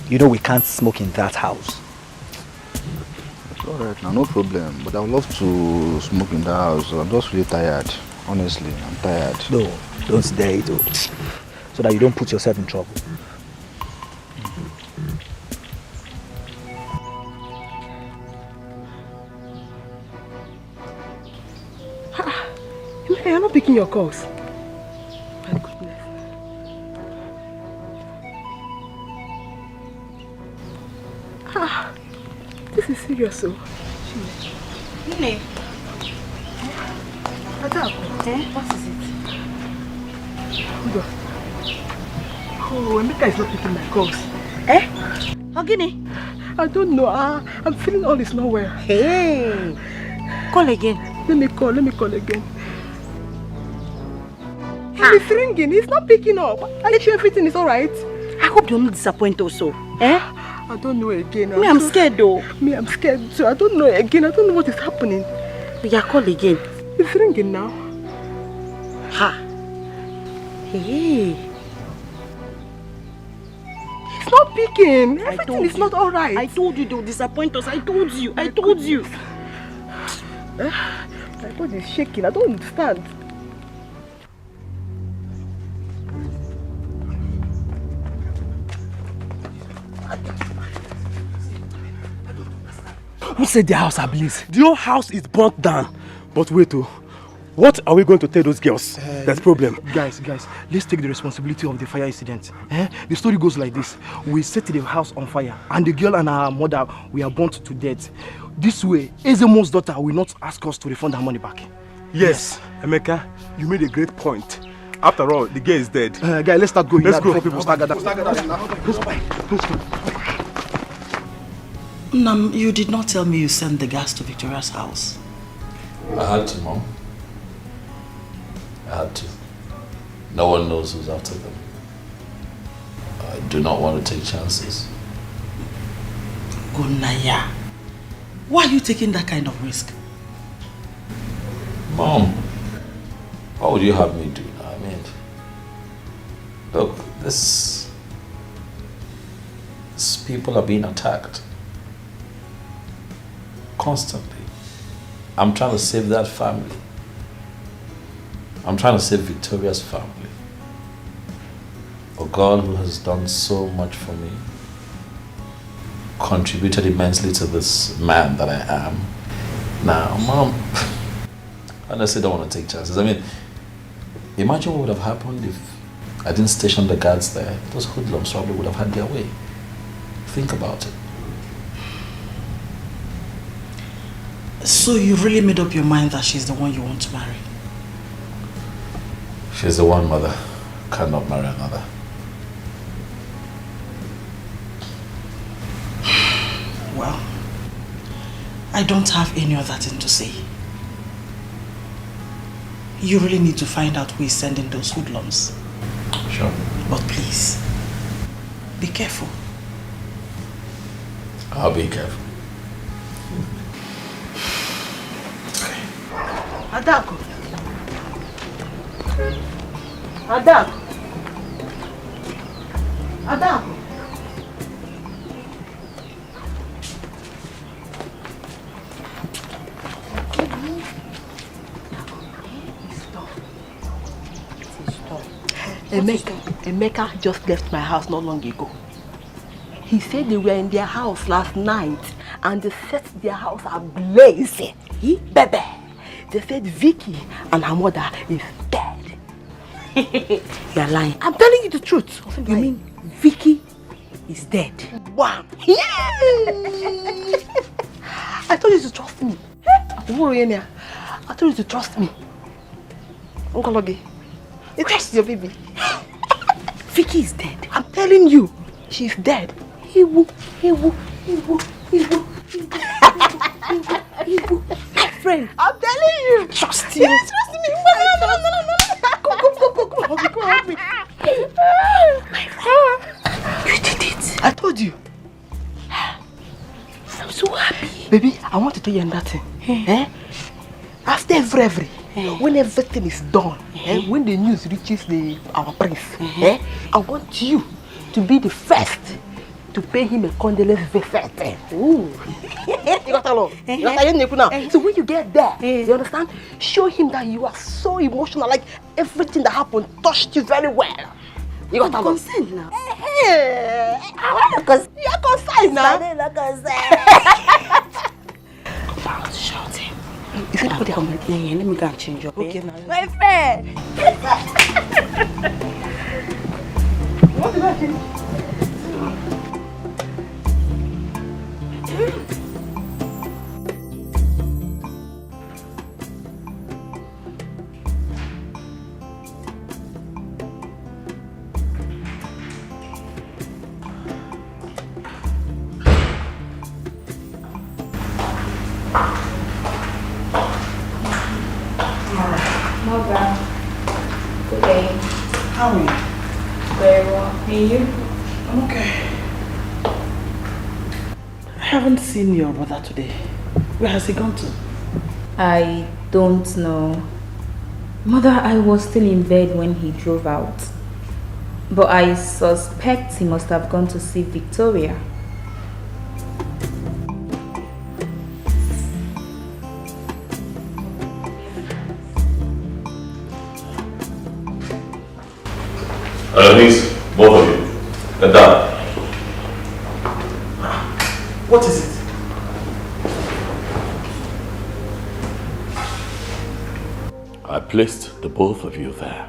You know we can't smoke in that house. Alright, now no problem. But I would love to smoke in the house. I'm just really tired. Honestly, I'm tired. No, don't dare it, so that you don't put yourself in trouble. You're not picking your calls. My goodness. This is serious, so. Nene. What is it? Hold on. Oh, Emeka is not picking my calls. Ogini? I don't know. I'm feeling all is not well. Hey. Call again. Let me call again. He's ringing. He's not picking up. Are you sure everything is alright? I hope you're not disappointed also. I don't know again. I'm scared though. I'm scared too. I don't know again. I don't know what is happening. Yeah, call again. It's ringing now. Hey. It's not picking. Everything is not alright. I told you they'll disappoint us. I told you. I told you. My body is shaking. I don't understand. Who said the house ablaze? The whole house is burnt down. But wait, what are we going to tell those girls? That's the problem. Guys, let's take the responsibility of the fire incident. The story goes like this. We set the house on fire and the girl and her mother were burnt to death. This way, Ezemo's daughter will not ask us to refund her money back. Yes, Emeka, you made a great point. After all, the girl is dead. Guy, let's start going. Let's go. Before people start gathering. Nam, you did not tell me you sent the gas to Victoria's house. I had to, Mom. I had to. No one knows who's after them. I do not want to take chances. Gunaya, why are you taking that kind of risk? Mom, what would you have me do? I mean, look, these people are being attacked constantly. I'm trying to save that family. I'm trying to save Victoria's family. A God who has done so much for me, contributed immensely to this man that I am. Now, Mom, I honestly don't want to take chances. I mean, imagine what would have happened if I didn't station the guards there. Those hoodlums probably would have had their way. Think about it. So you really made up your mind that she's the one you want to marry? She's the one, Mother. Cannot marry another. Well, I don't have any other thing to say. You really need to find out who is sending those hoodlums. Sure. But please, be careful. I'll be careful. Adako. Adako. Adako. Emeka just left my house not long ago. He said they were in their house last night and they set their house ablaze. Baby, they said Vicky and her mother is dead. You're lying. I'm telling you the truth. You mean Vicky is dead? Wow. I told you to trust me. I told you to trust me. Uncle Ogi, you trust your baby. Vicky is dead. I'm telling you, she's dead. My friend, I'm telling you. Trust you. Yes, trust me. No. Come help me. My friend, you did it. I told you. I'm so happy. Baby, I want to tell you another thing. After every when everything is done, when the news reaches our prince, I want you to be the first to pay him a condolence visit. Ooh. You got along. So when you get there, you understand? Show him that you are so emotional, like everything that happened touched you very well. You got along. Consent now. You're consent now. About shouting. Is anybody coming? Yeah, let me go and change your okay, now. My friend! What did I change? Mother, good day. How are you? Very well. And you? I'm okay. I haven't seen your brother today. Where has he gone to? I don't know. Mother, I was still in bed when he drove out. But I suspect he must have gone to see Victoria. Please, both of you, get down. What is it? I placed the both of you there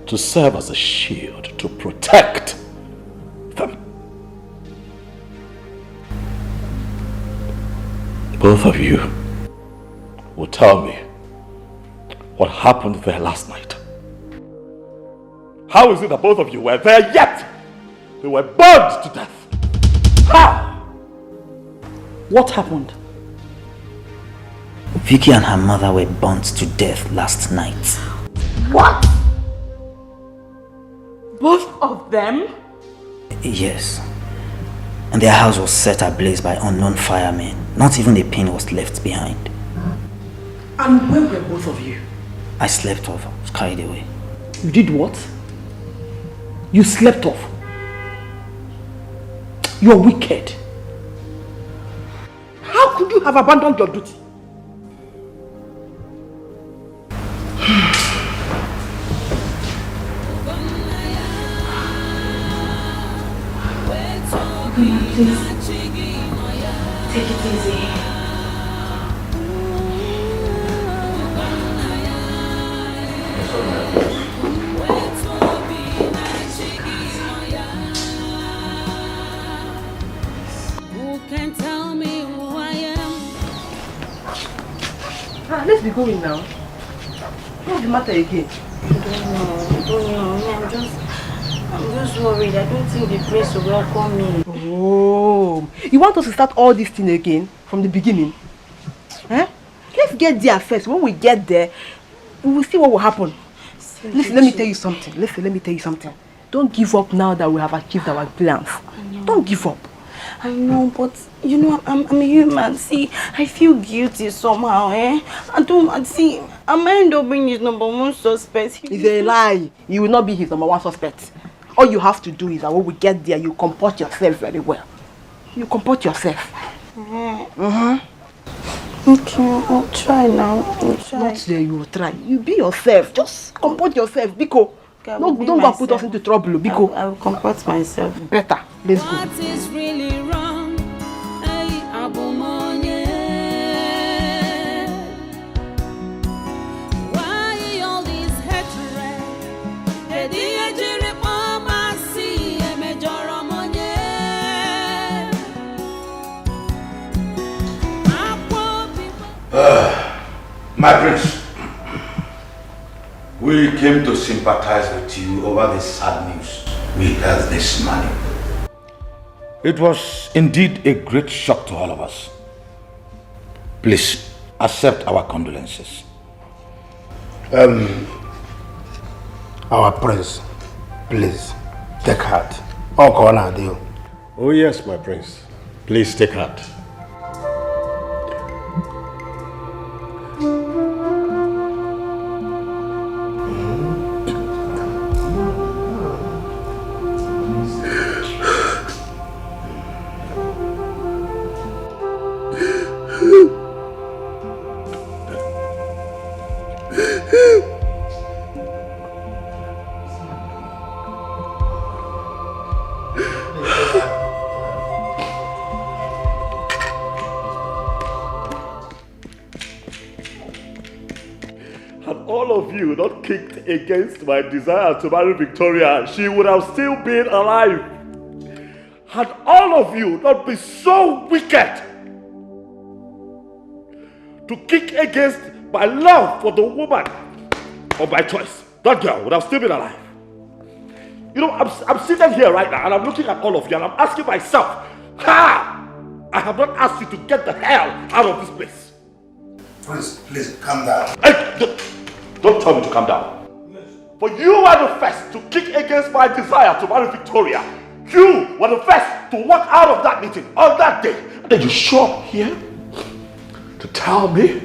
to serve as a shield to protect them. Both of you will tell me what happened there last night. How is it that both of you were there yet they were burned to death? How? What happened? Vicky and her mother were burnt to death last night. What? Both of them? Yes. And their house was set ablaze by unknown firemen. Not even a pin was left behind. And where were both of you? I slept off. I was carried away. You did what? You slept off? You're wicked. How could you have abandoned your duty? Please, take it easy. Who can tell me who I am? Let's be going now. What's the matter again? I don't know. I'm just worried. I don't think the prince will welcome me. Oh, you want us to start all this thing again from the beginning? Eh? Let's get there first. When we get there, we will see what will happen. Listen, let me tell you something. Let me tell you something. Don't give up now that we have achieved our plans. Don't give up. I know, but you know, I'm a human. See, I feel guilty somehow, eh? I might end up being his number one suspect. It's a lie. You will not be his number one suspect. All you have to do is that when we get there, you comport yourself very well. You comport yourself. Okay, I'll try now. I'll try. Not there, you will try. You be yourself. Just comport yourself, Biko. No, don't go and put us into trouble, Biko. I will comport myself. Better. Let's go. What is really wrong? Hey, Abumonye. Why all this hatred? My prince, we came to sympathize with you over the sad news we heard this morning. It was indeed a great shock to all of us. Please accept our condolences. Our prince, please take heart. Oh yes, my prince. Please take heart. Kicked against my desire to marry Victoria, she would have still been alive. Had all of you not been so wicked to kick against my love for the woman of my choice, that girl would have still been alive. You know, I'm sitting here right now and I'm looking at all of you and I'm asking myself, how? I have not asked you to get the hell out of this place. Please, calm down. Hey, don't tell me to calm down. For you were the first to kick against my desire to marry Victoria. You were the first to walk out of that meeting on that day. And then you show up here to tell me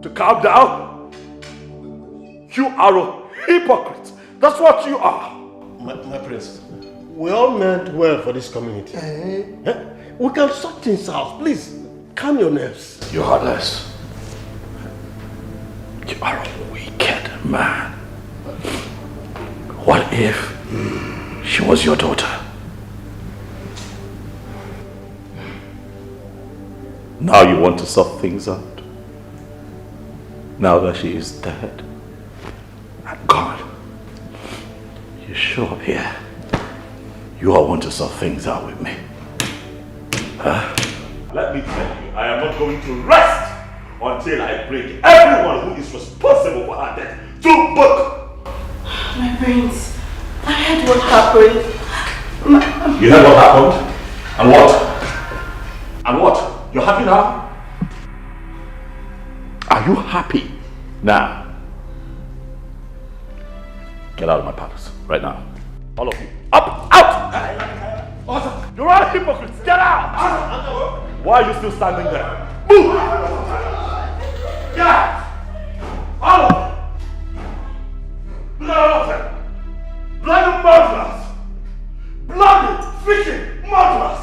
to calm down. You are a hypocrite. That's what you are. My prince, we all meant well for this community. We can sort things out. Please, calm your nerves. You're heartless. You are a wicked man. What if she was your daughter? Now you want to sort things out? Now that she is dead and gone, you show up here. You all want to sort things out with me. Huh? Let me tell you, I am not going to rest until I bring everyone who is is responsible for her death. To book! My brains. I heard what happened. You heard what happened? And what? And what? You're happy now? Are you happy now? Get out of my palace right now. All of you. Up! Out! You're all hypocrites! Get out! Why are you still standing there? Move! Get out! All of you! Blood of them! Bloody murderers! Bloody freaking murderers!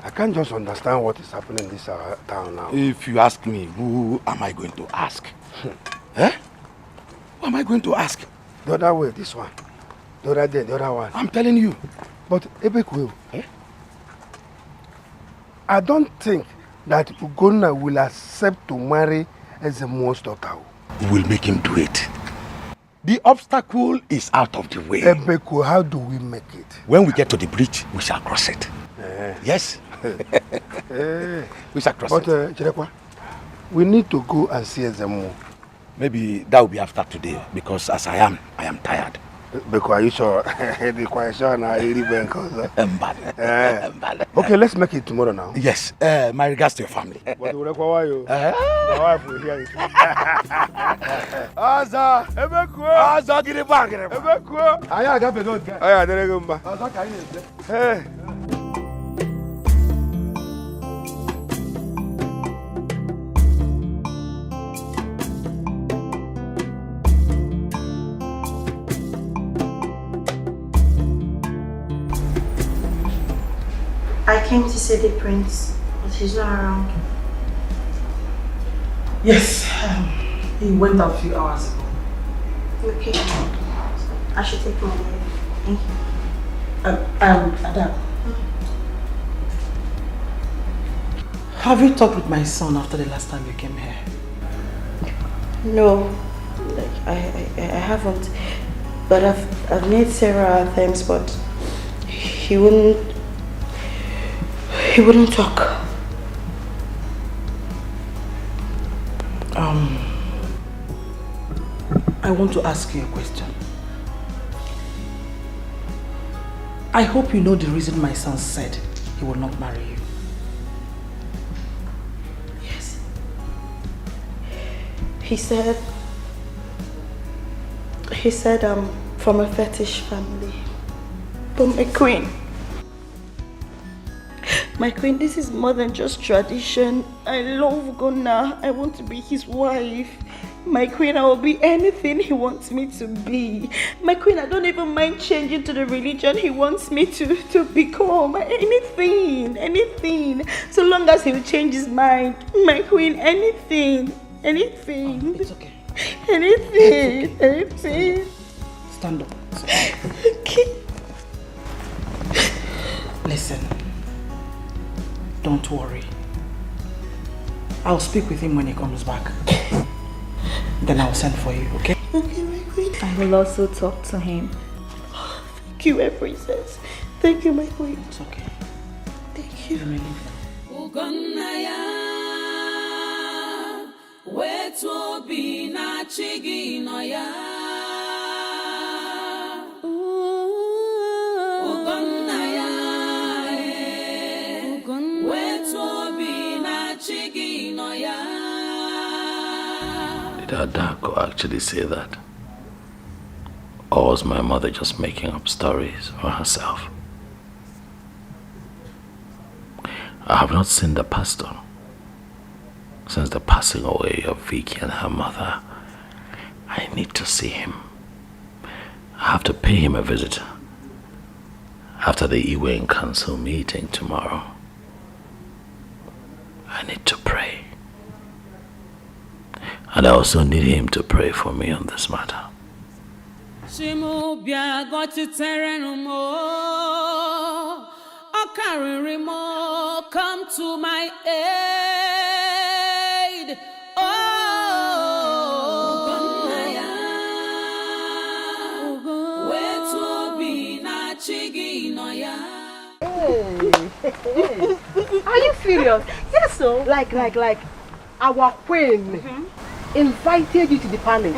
I can't just understand what is happening in this town now. If you ask me, who am I going to ask? Eh? Who am I going to ask? The other way, this one. The other day, the other one. I'm telling you. But Ebekwe, I don't think that Ugonna will accept to marry Ezemo's daughter. We'll make him do it. The obstacle is out of the way. Ebekwe, how do we make it? When we get to the bridge, we shall cross it. Yes. We shall cross it. But Chirekwa, we need to go and see Ezemo. Maybe that will be after today, because as I am tired. Because are you sure? Okay, let's make it tomorrow now. Yes. My regards to your family. But my wife will hear it. Aza, Ebekwe. Aza, get it back. Ebekwe. Aya, got the good guy. Aya, there you go. Aza, can you? Hey. I came to see the prince, but he's not around. Yes, he went out a few hours ago. Okay. I should take my leave. Thank you. Adam. Have you talked with my son after the last time you came here? No, I haven't. But I've made several attempts, but he wouldn't talk. I want to ask you a question. I hope you know the reason my son said he will not marry you. Yes. He said I'm from a fetish family. But my queen, this is more than just tradition. I love Ugonna. I want to be his wife. My queen, I will be anything he wants me to be. My queen, I don't even mind changing to the religion he wants me to become. Anything. So long as he will change his mind. My queen, anything. It's okay. Anything. Stand up. Okay. Listen. Don't worry. I'll speak with him when he comes back. Then I'll send for you, okay? Okay, my queen. I will also talk to him. Thank you, my princess. Thank you, my queen. It's okay. Thank you. Ugonnaya, wetu bi na chigi no ya. Ugonnaya, wetu bi na chigi no ya. Did Adako actually say that? Or was my mother just making up stories for herself? I have not seen the pastor. since the passing away of Vicky and her mother. I need to see him. I have to pay him a visit after the Iwe Council meeting tomorrow. I need to pray. And I also need him to pray for me on this matter. Come to my aid. Are you serious? Yes, so. Like our queen invited you to the palace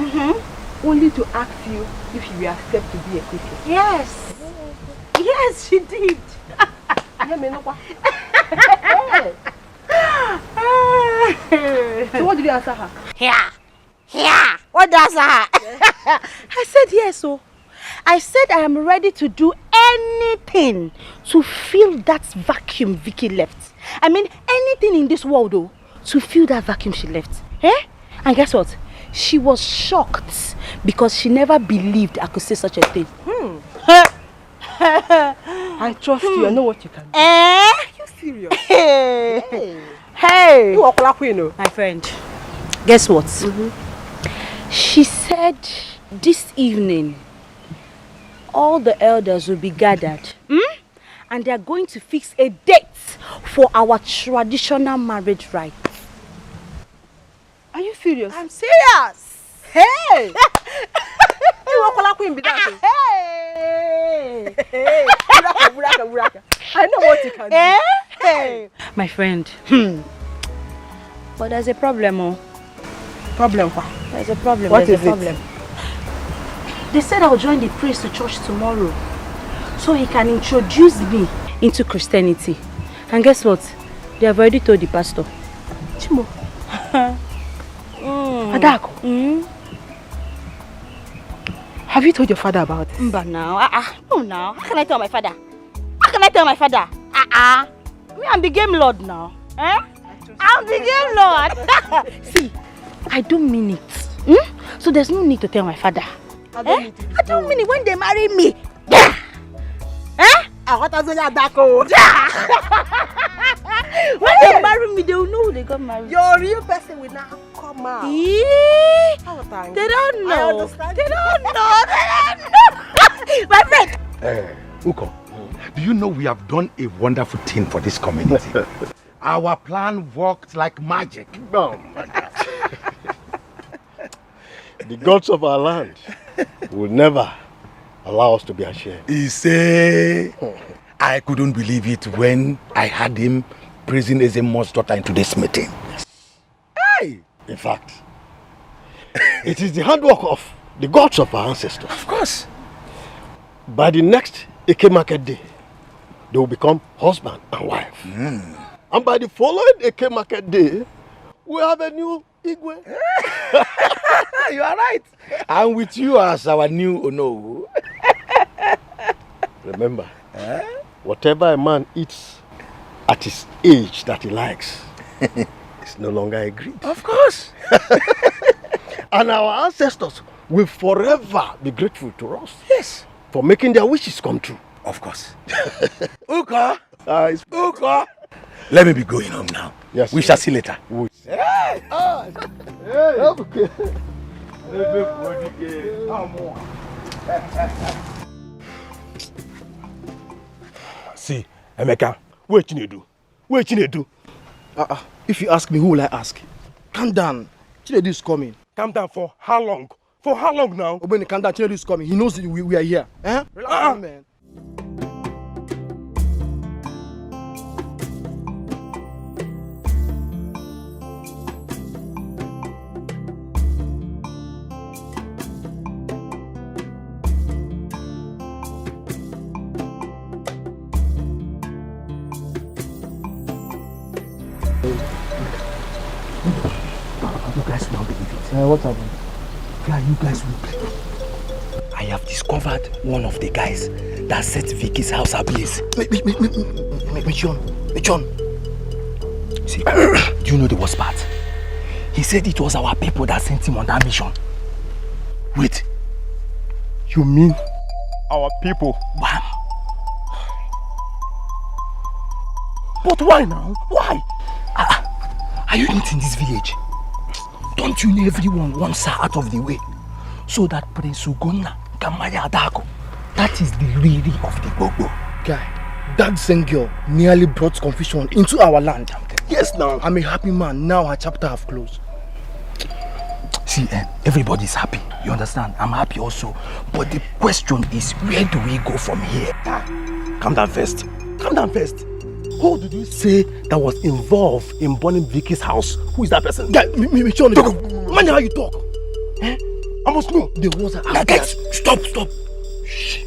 only to ask you if you will accept to be a Christian. Yes. Yes, she did. So what did you answer her? Here. What does her? I said yes, so. I said I am ready to do anything to fill that vacuum Vicky left. I mean, anything in this world, though, to fill that vacuum she left. Eh? And guess what? She was shocked because she never believed I could say such a thing. I trust you. I know what you can do. Eh? You serious? Hey! You walk like you. My friend, guess what? She said this evening all the elders will be gathered. And they are going to fix a date for our traditional marriage rites. Are you serious? I'm serious. Hey! You walk like queen, hey! Buraka. I know what you can do. Hey! My friend. But there's a problem, oh. Problem? There's a problem. What there's is a problem. They said I'll join the priest to church tomorrow, so he can introduce me into Christianity. And guess what? They have already told the pastor. Chimo. Adako. Have you told your father about it? But now, no now. How can I tell my father? Me, I'm the game lord now. Eh? I'm the game lord. See, I don't mean it. So there's no need to tell my father. I don't mean it when they marry me. Yeah. Eh? When they marry me, they will know who they got married. Your real person will now come out. They don't know. They don't know. My friend. Uko, do you know we have done a wonderful thing for this community? Our plan worked like magic. Oh my God. The gods of our land will never allow us to be ashamed. He say, I couldn't believe it when I had him praising Ezemo's daughter in today's meeting. Hey! In fact, it is the handwork of the gods of our ancestors. Of course. By the next Eke Market Day, they will become husband and wife. And by the following Eke Market Day, we have a new Igwe. You are right. And with you as our new Ono. Remember, whatever a man eats at his age that he likes is no longer a greed. Of course. And our ancestors will forever be grateful to us. Yes. For making their wishes come true. Of course. Uka. Uka. Let me be going home now. Yes. We shall see later. Hey! Okay. See, Emeka, where Chinedu? Where Chinedu? If you ask me, who will I ask? Calm down. Chinedu is coming. Calm down for how long? For how long now? Obeni, calm down. Chinedu is coming. He knows we are here. Relax, man. You guys will not believe it. What happened? Yeah, you guys will believe it. I have discovered one of the guys that set Vicky's house ablaze. John. See, do you know the worst part? He said it was our people that sent him on that mission. Wait. You mean our people? Bam. But why now? Why? Are you not in this village? Don't you know everyone wants her out of the way? So that Prince Ugonna can marry Adako. That is the really of the Gbogbo. Guy, that same girl nearly brought confusion into our land. Yes, now. I'm a happy man. Now her chapter have closed. See, everybody's happy. You understand? I'm happy also. But the question is, where do we go from here? Calm down first. Calm down first. Who did you say that was involved in burning Vicky's house? Who is that person? Guy, me, Sean. Man, how you talk? I must know. The ones that are... Guys, stop. Shh.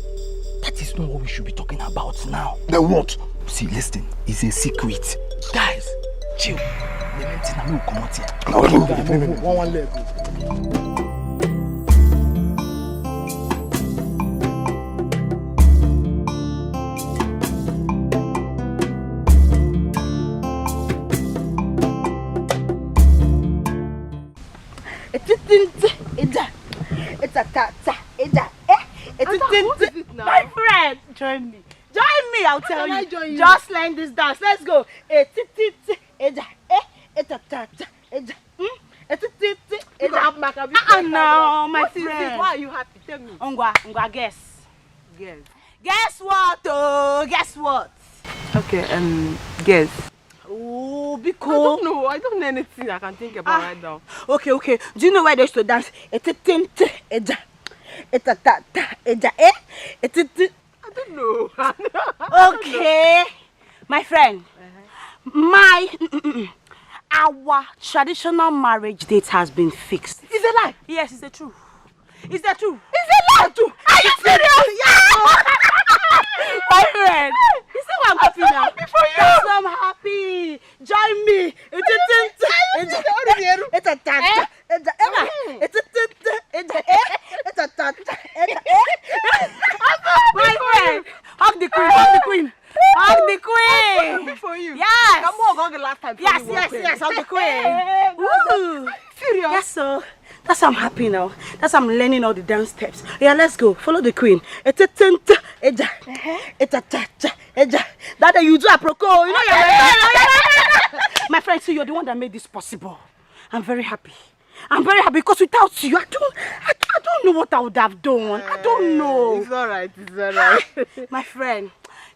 That is not what we should be talking about now. Then what? See, listen. It's a secret. Guys, chill. Let me come out here. One leg. My friend, join me. Join me, I'll tell you. Just learn this dance. Let's go. No, my friend. Why are you happy? Tell me. Ongwa, guess. Guess what? Oh, guess what? Okay, guess. Oh, be cool. I don't know anything I can think about right now. Okay. Do you know where they used to dance? I don't know. Okay, my friend. Our traditional marriage date has been fixed. Is it lie? Yes, it's the truth. Is that true? Is it lie too? Are you serious? Yeah. My friend, you see why I'm happy now? I'm happy for you. Yes, I'm happy. Join me. My friend, hug the queen. Hug the queen. I'm happy for you. Yes. I'm more going the last time. Yes, hug the queen. Woo. Serious? Yes, so. That's why I'm happy now. That's why I'm learning all the dance steps. Yeah, let's go. Follow the queen. That you do a proco. You know you're my friend, so you're the one that made this possible. I'm very happy. Because without you, I don't know what I would have done. I don't know. It's alright. My friend,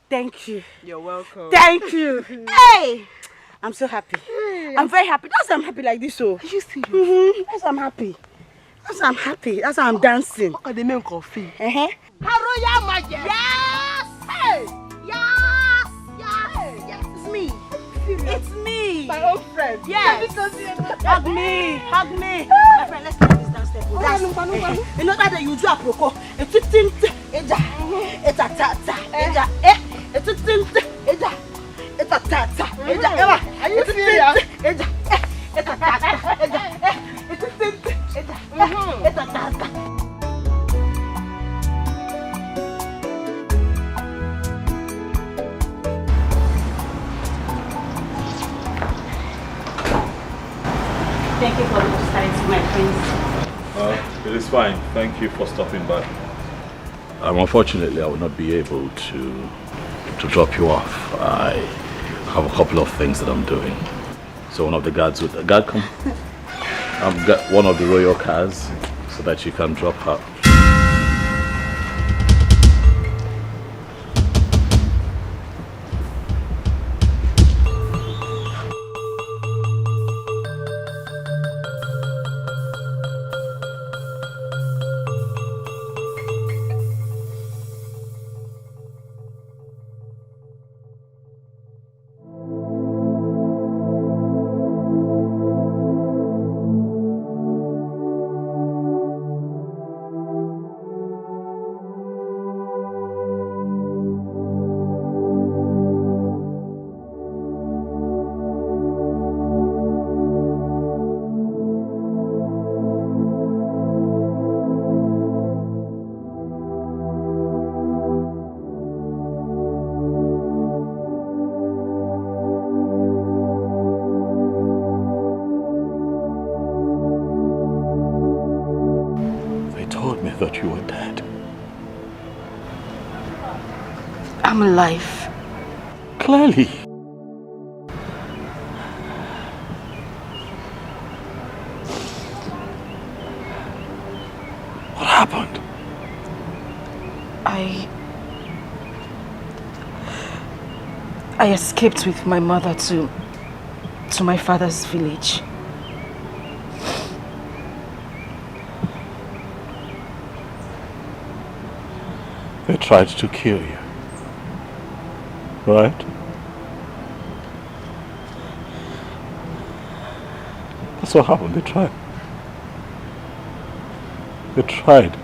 thank you. You're welcome. Thank you. Hey! I'm so happy. I'm very happy. That's why I'm happy like this. So. Are you serious? That's why I'm happy. That's why I'm dancing. What can they make coffee? Royal Magic. Yes! Hey! Yes! It's me. It's me. My old friend. Yes. Hug me. My friend, let's do this dance step. You know that you do a proco. Are you serious? Thank you for the hospitality, my friends. It is fine. Thank you for stopping by. Unfortunately, I will not be able to drop you off. I have a couple of things that I'm doing. So one of the guards would... Guard, come. I've got one of the royal cars so that you can drop her. They told me that you were dead. I'm alive. Clearly. What happened? I escaped with my mother to my father's village. They tried to kill you, right? That's what happened. They tried. They tried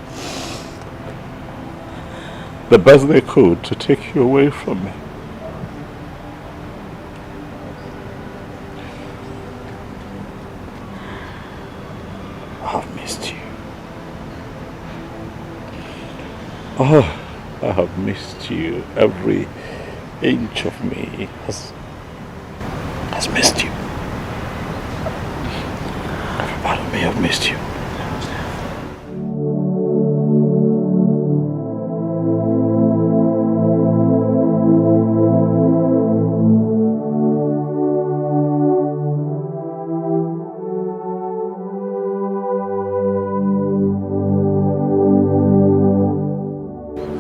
the best they could to take you away from me. I've missed you. Oh, I have missed you. Every inch of me has missed you. Every part of me has missed you.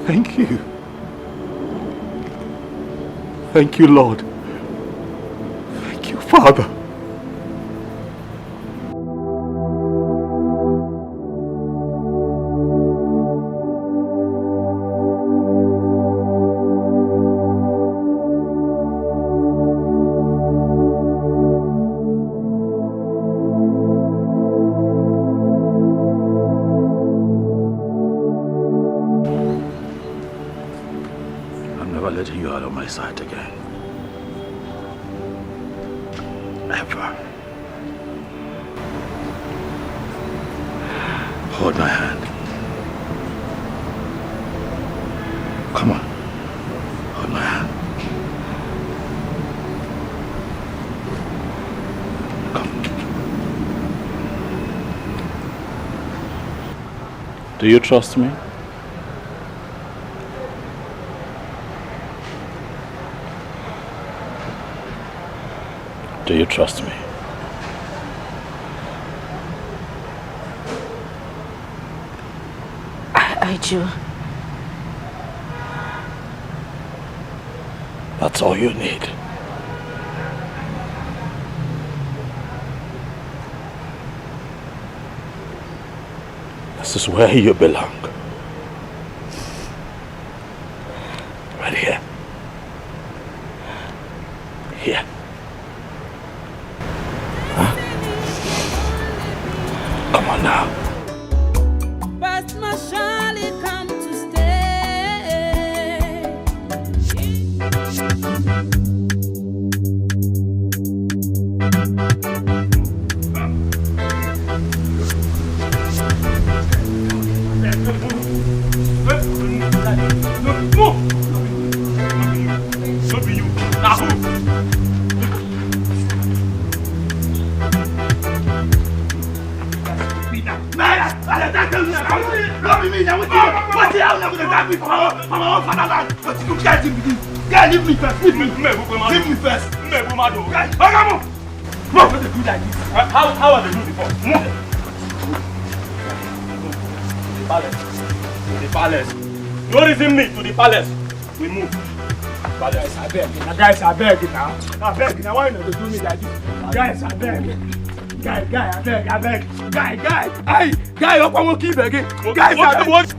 Thank you. Thank you, Lord. Thank you, Father. Letting you out of my sight again. Ever. Hold my hand. Come on. Hold my hand. Come. Do you trust me? Do you trust me? I do. That's all you need. This is where you belong. Right here. Here. Come on now. But must surely come to stay. Leave me first. Leave me first. How are they doing before? To the palace. No reason me to the palace. We move. Guys, I beg. Guys, I beg now. I beg now. Why not do me like this? Guys, I beg. Guy, I beg. Guy. Hey, guy, I want to keep begging. Guys, I beg.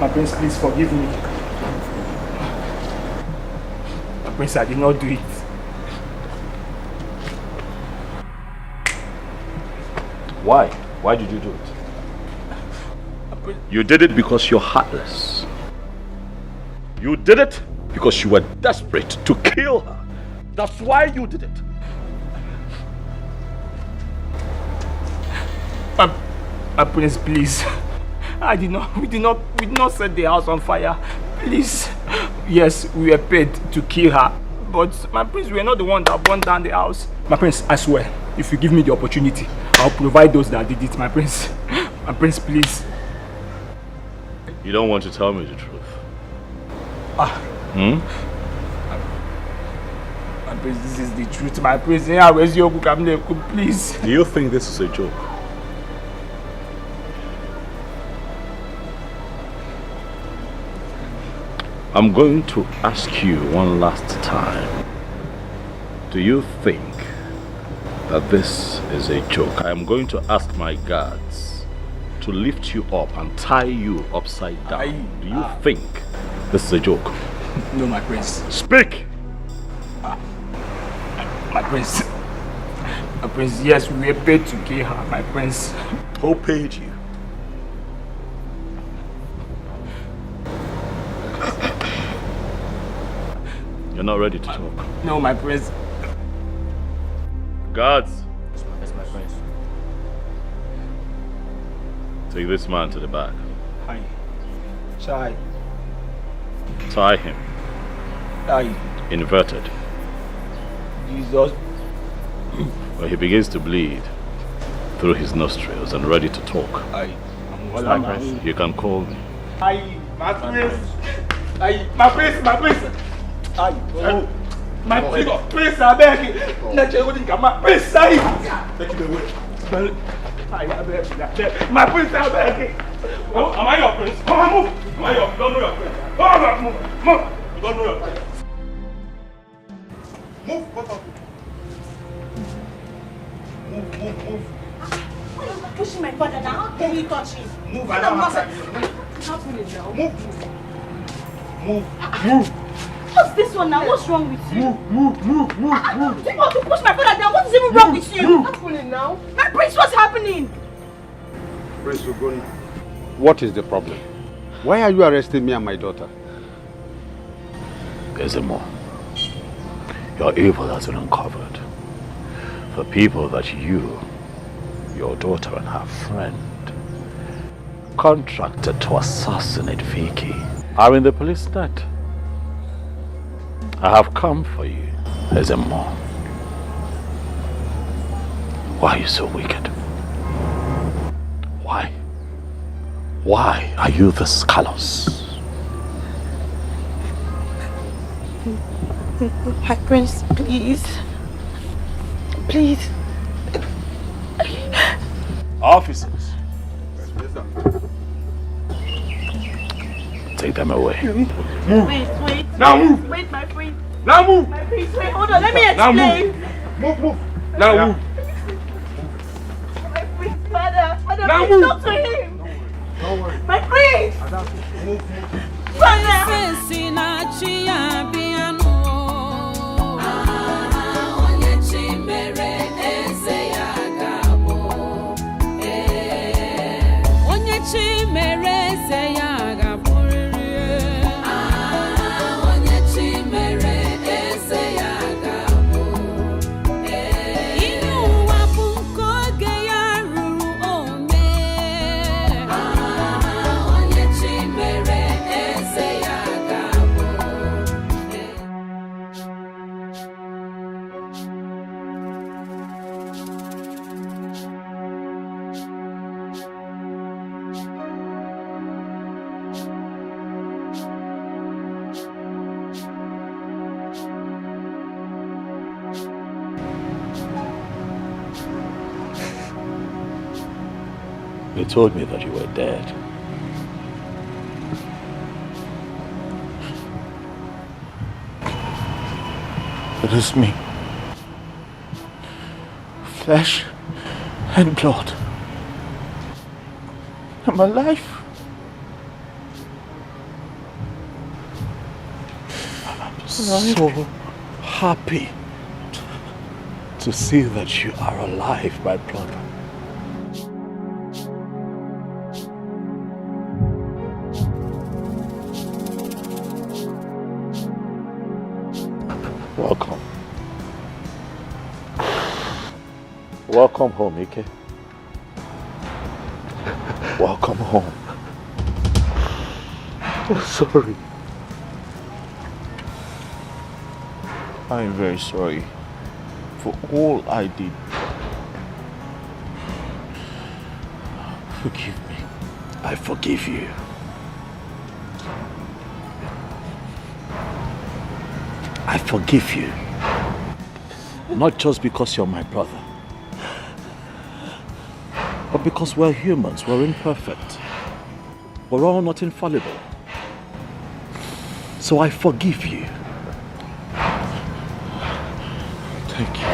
My prince, please forgive me. My prince, I did not do it. Why? Why did you do it? You did it because you're heartless. You did it because you were desperate to kill her. That's why you did it. My prince, please. We did not set the house on fire. Please. Yes, we were paid to kill her. But my prince, we are not the one that burned down the house. My prince, I swear, if you give me the opportunity, I'll provide those that did it, my prince. My prince, please. You don't want to tell me the truth? My prince, this is the truth, my prince. Yeah, where's your book? Please. Do you think this is a joke? I'm going to ask you one last time. Do you think that this is a joke? I am going to ask my guards to lift you up and tie you upside down. Do you think this is a joke? No, my prince. Speak! My prince. My prince, yes, we were paid to kill her, my prince. Who paid you? You're not ready to talk. No, my prince. Guards, Yes, my prince. take this man to the back. Hi. Chai. Tie him. Hi. Inverted. Jesus. Where he begins to bleed through his nostrils and ready to talk. My prince. You can call me. Hi, my prince. Hi, my prince, my prince. Hi. Oh. My prince, I beg you. My prince, take it away. My prince, I beg you. Oh, am I your prince? Come on, move. Am I your? You don't know your prince. Come on, move. You don't know your prince. Move, both of you. Move. Why are you pushing my father now? How dare you touch him? Move, I I don't don't have What's happening now? Move. What's this one now? What's wrong with you? Move. You want to push my father down? What is even wrong with you? What's happening now? My prince, what's happening? Prince Ugoni, what is the problem? Why are you arresting me and my daughter? There's more. Your evil has been uncovered. The people that you, your daughter and her friend, contracted to assassinate Vicky are in the police net. I have come for you, Ezemo. Why are you so wicked? Why? Why are you this callous? My prince, please. Please. Officers. Take them away. Wait. Now move. Wait, my prince. Now move. My prince, wait, hold on. Let me Now explain. move. Now move. My prince, father, Now please move. talk to him. Don't worry. My prince. Move. They told me that you were dead. It is me. Flesh and blood. I'm alive. I'm so happy to see that you are alive, my brother. Welcome. Welcome home, Ike. Welcome home. Oh, sorry. I am very sorry for all I did. Forgive me. I forgive you. I forgive you. Not just because you're my brother, but because we're humans, we're imperfect. We're all not infallible. So I forgive you. Thank you.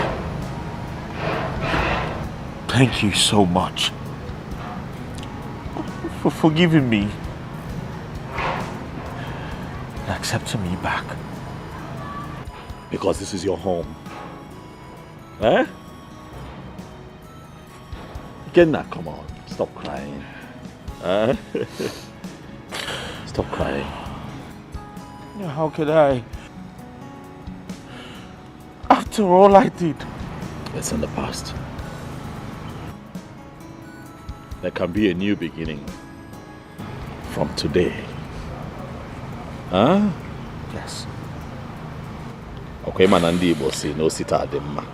Thank you so much for forgiving me and accepting me back. Because this is your home. Eh? Kenna, come on. Stop crying. Stop crying. How could I? After all I did. It's in the past. There can be a new beginning from today. Huh? Yes. Okay, Manandi Igbo say no sita ademma.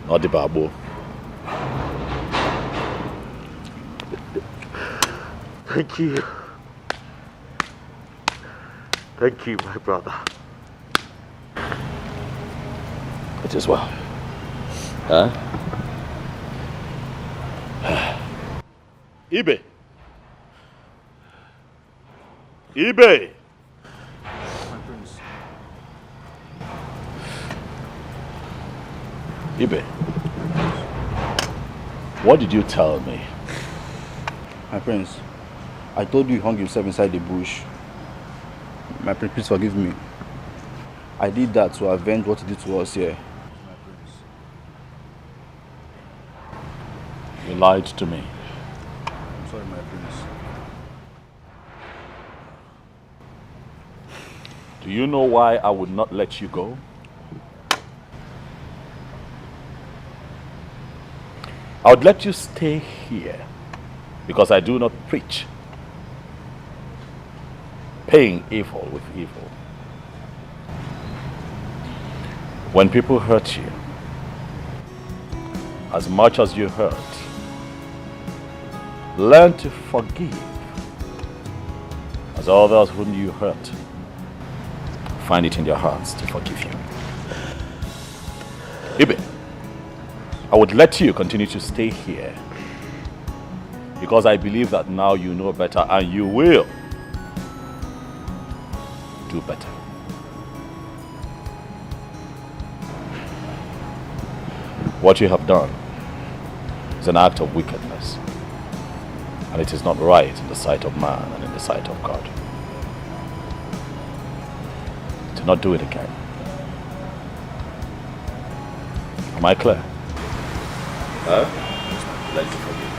Not the babo. Thank you. Thank you, my brother. It is well. Huh? Ibe. Ibe. My prince. Ibe. What did you tell me? My prince, I told you he hung himself inside the bush. My prince, please forgive me. I did that to avenge what he did to us here. You lied to me. I'm sorry, my prince. Do you know why I would not let you go? I would let you stay here because I do not preach paying evil with evil. When people hurt you, as much as you hurt, learn to forgive as others whom you hurt find it in their hearts to forgive you. Ibe, I would let you continue to stay here because I believe that now you know better and you will do better. What you have done is an act of wickedness, and it is not right in the sight of man and in the sight of God. Do not do it again. Am I clear? Huh? Let me forgive.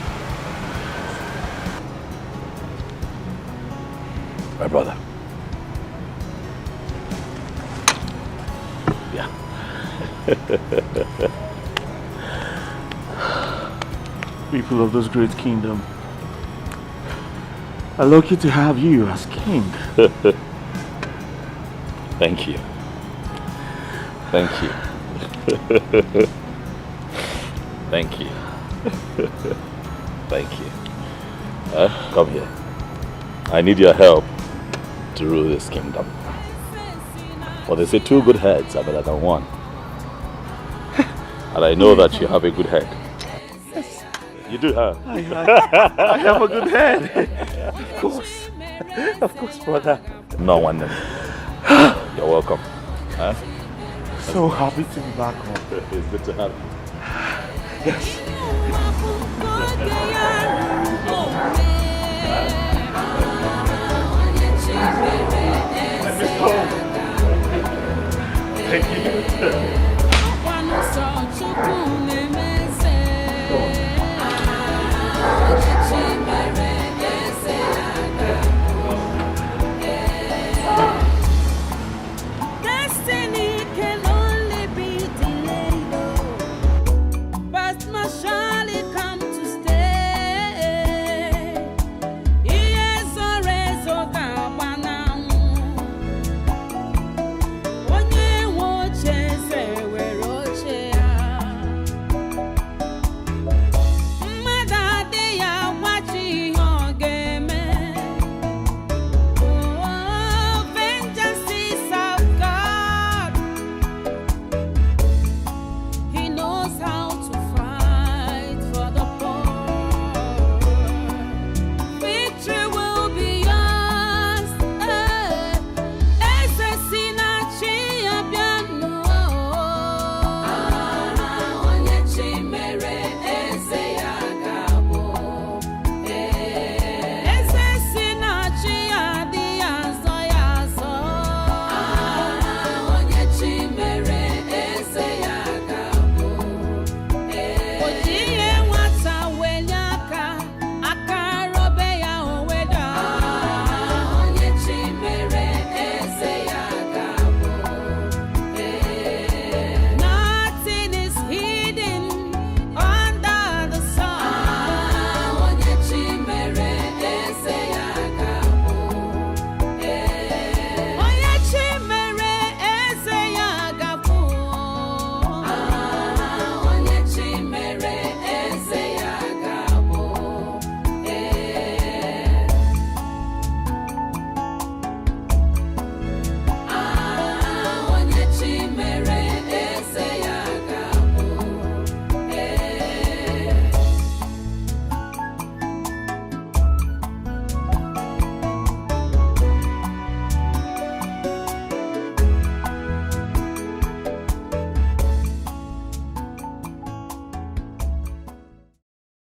My brother. Yeah. People of this great kingdom are lucky to have you as king. Thank you. Thank you. Thank you. Thank you. Come here. I need your help to rule this kingdom. For they say 2 good heads are better than 1. And I know that you have a good head. Yes. You do have. I have a good head. Of course. Of course, brother. No one. You're welcome. Huh? So happy to be back home. It's good to have you. Yes. Thank you.